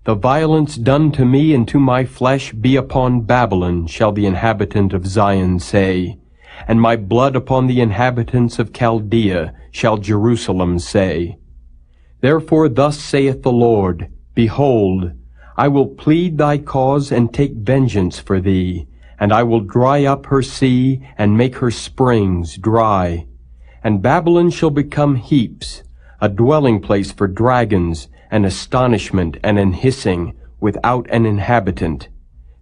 Speaker 2: The violence done to me and to my flesh be upon Babylon, shall the inhabitant of Zion say, and my blood upon the inhabitants of Chaldea, shall Jerusalem say. Therefore thus saith the Lord, Behold, I will plead thy cause and take vengeance for thee, and I will dry up her sea and make her springs dry. And Babylon shall become heaps, a dwelling place for dragons, an astonishment and an hissing, without an inhabitant.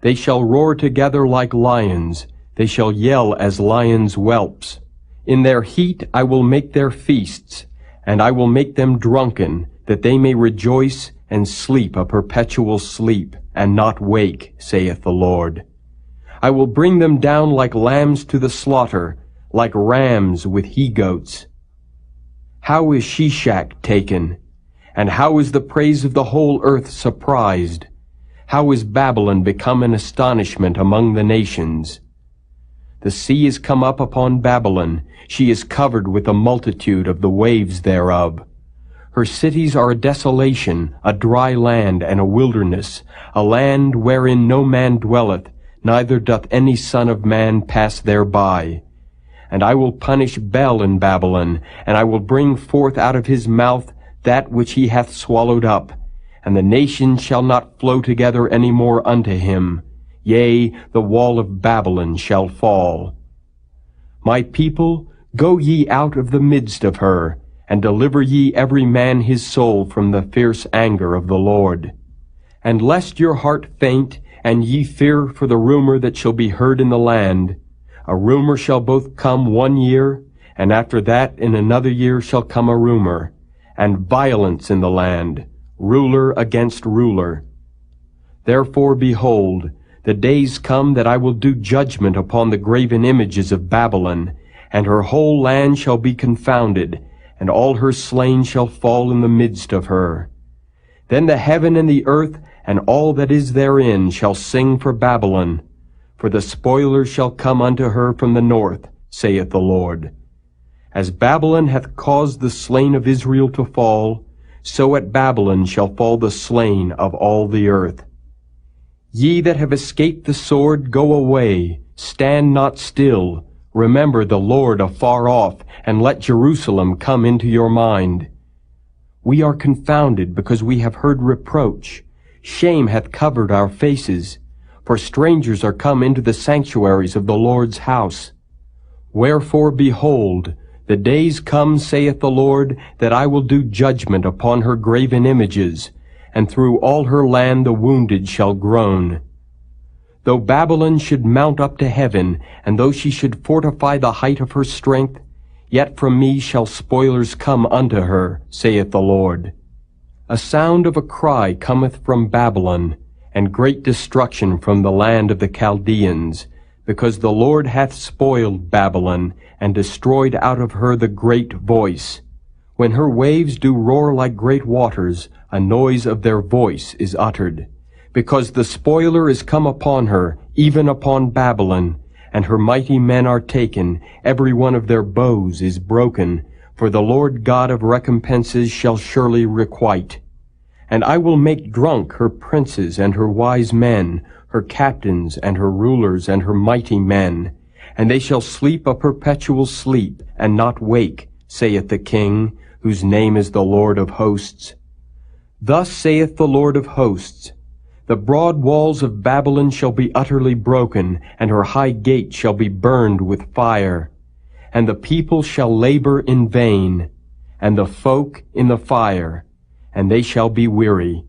Speaker 2: They shall roar together like lions, they shall yell as lions' whelps. In their heat I will make their feasts, and I will make them drunken, that they may rejoice and sleep a perpetual sleep, and not wake, saith the Lord. I will bring them down like lambs to the slaughter, like rams with he-goats. How is Shishak taken? And how is the praise of the whole earth surprised? How is Babylon become an astonishment among the nations? The sea is come up upon Babylon. She is covered with the multitude of the waves thereof. Her cities are a desolation, a dry land, and a wilderness, a land wherein no man dwelleth, neither doth any son of man pass thereby. And I will punish Bel in Babylon, and I will bring forth out of his mouth that which he hath swallowed up, and the nations shall not flow together any more unto him. Yea, the wall of Babylon shall fall. My people, go ye out of the midst of her, and deliver ye every man his soul from the fierce anger of the Lord. And lest your heart faint, and ye fear for the rumor that shall be heard in the land, a rumor shall both come 1 year, and after that in another year shall come a rumor, and violence in the land, ruler against ruler. Therefore, behold, the days come that I will do judgment upon the graven images of Babylon, and her whole land shall be confounded, and all her slain shall fall in the midst of her. Then the heaven and the earth and all that is therein shall sing for Babylon, for the spoiler shall come unto her from the north, saith the Lord. As Babylon hath caused the slain of Israel to fall, so at Babylon shall fall the slain of all the earth. Ye that have escaped the sword, go away, stand not still, remember the Lord afar off, and let Jerusalem come into your mind. We are confounded because we have heard reproach. Shame hath covered our faces, for strangers are come into the sanctuaries of the Lord's house. Wherefore, behold, the days come, saith the Lord, that I will do judgment upon her graven images, and through all her land the wounded shall groan. Though Babylon should mount up to heaven, and though she should fortify the height of her strength, yet from me shall spoilers come unto her, saith the Lord. A sound of a cry cometh from Babylon, and great destruction from the land of the Chaldeans, because the Lord hath spoiled Babylon, and destroyed out of her the great voice. When her waves do roar like great waters, a noise of their voice is uttered. Because the spoiler is come upon her, even upon Babylon, and her mighty men are taken, every one of their bows is broken, for the Lord God of recompenses shall surely requite. And I will make drunk her princes and her wise men, her captains and her rulers and her mighty men, and they shall sleep a perpetual sleep, and not wake, saith the King, whose name is the Lord of hosts. Thus saith the Lord of hosts, the broad walls of Babylon shall be utterly broken, and her high gate shall be burned with fire. And the people shall labor in vain, and the folk in the fire, and they shall be weary.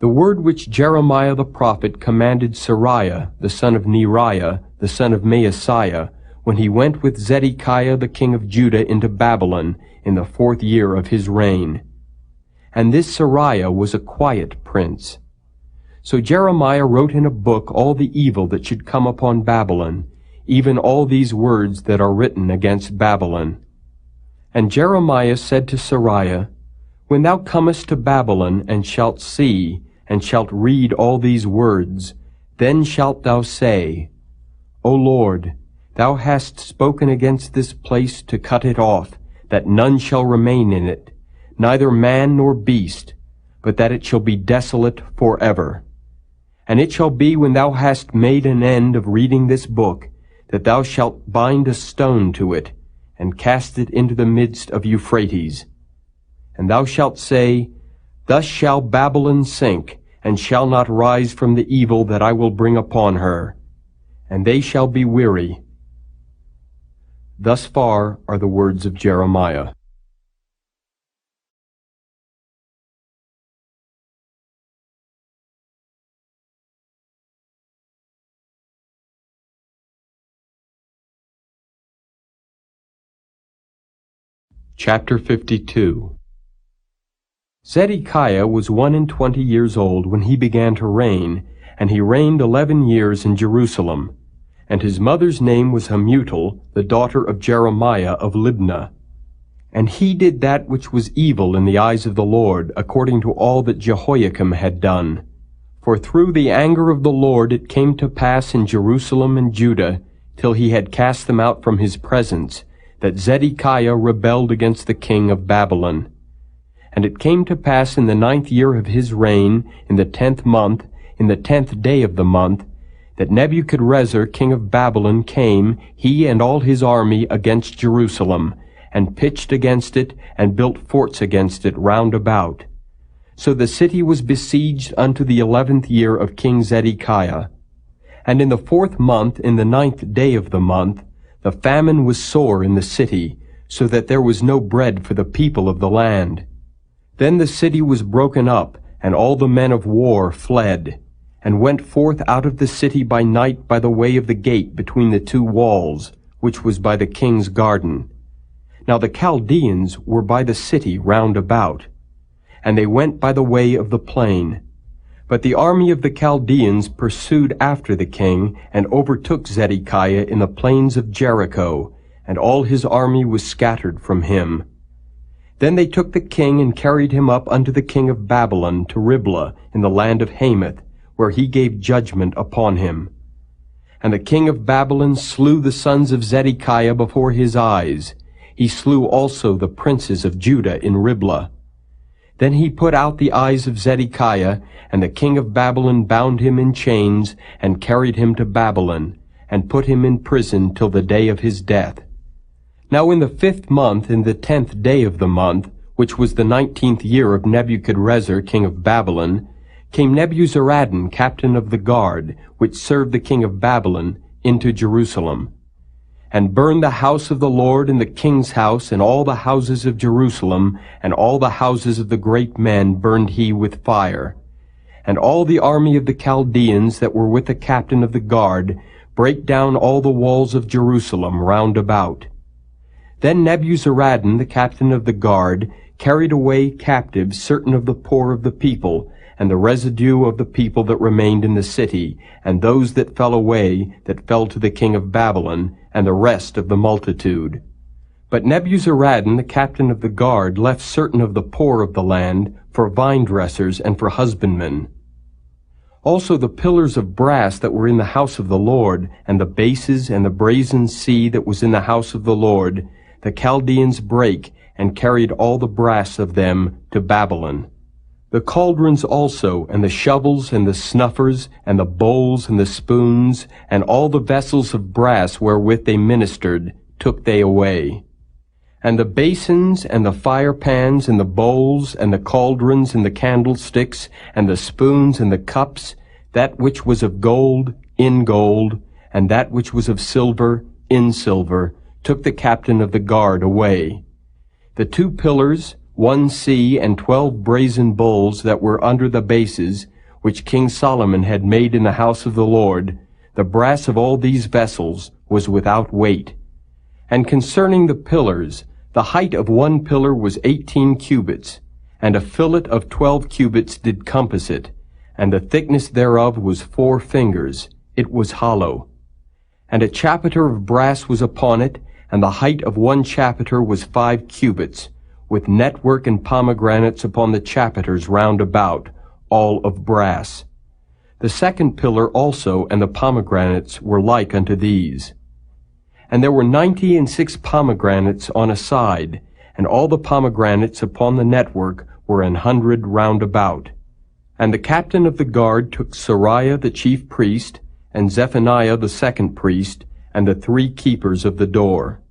Speaker 2: The word which Jeremiah the prophet commanded Sariah, the son of Neriah, the son of Maaseiah, when he went with Zedekiah the king of Judah into Babylon in the 4th year of his reign. And this Sariah was a quiet prince. So Jeremiah wrote in a book all the evil that should come upon Babylon, even all these words that are written against Babylon. And Jeremiah said to Sariah, When thou comest to Babylon, and shalt see, and shalt read all these words, then shalt thou say, O Lord, thou hast spoken against this place to cut it off, that none shall remain in it, neither man nor beast, but that it shall be desolate forever. And it shall be, when thou hast made an end of reading this book, that thou shalt bind a stone to it, and cast it into the midst of Euphrates. And thou shalt say, Thus shall Babylon sink, and shall not rise from the evil that I will bring upon her. And they shall be weary. Thus far are the words of Jeremiah. Chapter 52. Zedekiah was 21 years old when he began to reign, and he reigned 11 years in Jerusalem. And his mother's name was Hamutal, the daughter of Jeremiah of Libnah. And he did that which was evil in the eyes of the Lord, according to all that Jehoiakim had done. For through the anger of the Lord it came to pass in Jerusalem and Judah, till he had cast them out from his presence, that Zedekiah rebelled against the king of Babylon. And it came to pass in the 9th year of his reign, in the 10th month, in the 10th day of the month, that Nebuchadrezzar king of Babylon came, he and all his army, against Jerusalem, and pitched against it, and built forts against it round about. So the city was besieged unto the 11th year of King Zedekiah. And in the 4th month, in the 9th day of the month, the famine was sore in the city, so that there was no bread for the people of the land. Then the city was broken up, and all the men of war fled, and went forth out of the city by night by the way of the gate between the two walls, which was by the king's garden. Now the Chaldeans were by the city round about, and they went by the way of the plain. But the army of the Chaldeans pursued after the king, and overtook Zedekiah in the plains of Jericho, and all his army was scattered from him. Then they took the king and carried him up unto the king of Babylon to Riblah in the land of Hamath, where he gave judgment upon him. And the king of Babylon slew the sons of Zedekiah before his eyes. He slew also the princes of Judah in Riblah. Then he put out the eyes of Zedekiah, and the king of Babylon bound him in chains, and carried him to Babylon, and put him in prison till the day of his death. Now in the 5th month, in the 10th day of the month, which was the 19th year of Nebuchadrezzar king of Babylon, came Nebuzaradan, captain of the guard, which served the king of Babylon, into Jerusalem, and burned the house of the Lord and the king's house, and all the houses of Jerusalem, and all the houses of the great men burned he with fire. And all the army of the Chaldeans that were with the captain of the guard brake down all the walls of Jerusalem round about. Then Nebuzaradan, the captain of the guard, carried away captive certain of the poor of the people, and the residue of the people that remained in the city, and those that fell away, that fell to the king of Babylon, and the rest of the multitude. But Nebuzaradan, the captain of the guard, left certain of the poor of the land for vine dressers and for husbandmen. Also the pillars of brass that were in the house of the Lord, and the bases and the brazen sea that was in the house of the Lord, the Chaldeans brake, and carried all the brass of them to Babylon. The cauldrons also, and the shovels, and the snuffers, and the bowls, and the spoons, and all the vessels of brass wherewith they ministered, took they away. And the basins, and the firepans, and the bowls, and the cauldrons, and the candlesticks, and the spoons, and the cups, that which was of gold, in gold, and that which was of silver, in silver, took the captain of the guard away. The 2 pillars, 1 sea, and 12 brazen bowls that were under the bases, which King Solomon had made in the house of the Lord, the brass of all these vessels was without weight. And concerning the pillars, the height of 1 pillar was 18 cubits, and a fillet of 12 cubits did compass it, and the thickness thereof was 4 fingers, it was hollow. And a chapiter of brass was upon it, and the height of 1 chapiter was 5 cubits, with network and pomegranates upon the chapiters round about, all of brass. The 2nd pillar also and the pomegranates were like unto these. And there were 96 pomegranates on a side, and all the pomegranates upon the network were 100 round about. And the captain of the guard took Sariah the chief priest, and Zephaniah the 2nd priest, and the 3 keepers of the door.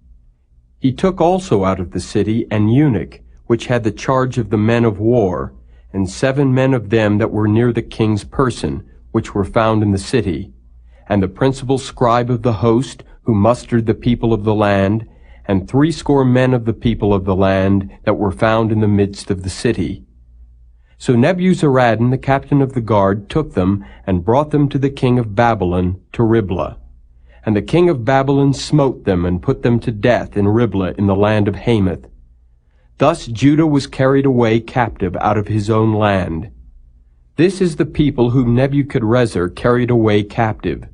Speaker 2: He took also out of the city an eunuch, which had the charge of the men of war, and 7 men of them that were near the king's person, which were found in the city, and the principal scribe of the host, who mustered the people of the land, and 60 men of the people of the land that were found in the midst of the city. So Nebuzaradan, the captain of the guard, took them, and brought them to the king of Babylon to Riblah. And the king of Babylon smote them, and put them to death in Riblah in the land of Hamath. Thus Judah was carried away captive out of his own land. This is the people whom Nebuchadrezzar carried away captive.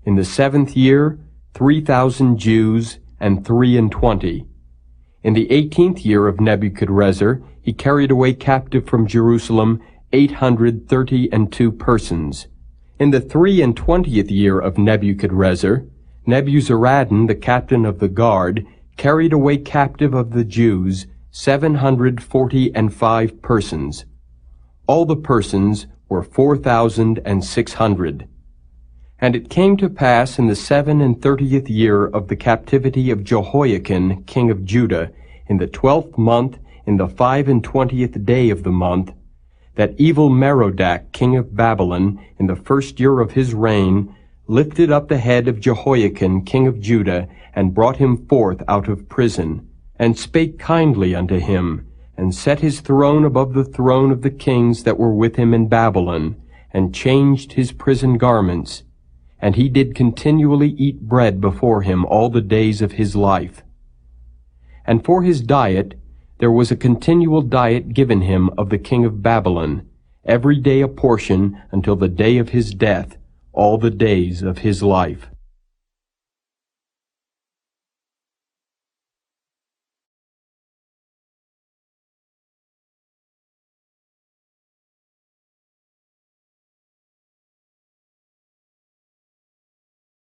Speaker 2: In the 7th year, 3,000 Jews, and 23. In the 18th year of Nebuchadrezzar, he carried away captive from Jerusalem 832 persons. In the 23rd year of Nebuchadrezzar, Nebuzaradan, the captain of the guard, carried away captive of the Jews 745 persons. All the persons were 4,600. And it came to pass in the 37th year of the captivity of Jehoiakim, king of Judah, in the 12th month, in the 25th day of the month, that evil Merodach, king of Babylon, in the 1st year of his reign, lifted up the head of Jehoiakim, king of Judah, and brought him forth out of prison, and spake kindly unto him, and set his throne above the throne of the kings that were with him in Babylon, and changed his prison garments, and he did continually eat bread before him all the days of his life. And for his diet there was a continual diet given him of the king of Babylon, every day a portion until the day of his death, all the days of his life.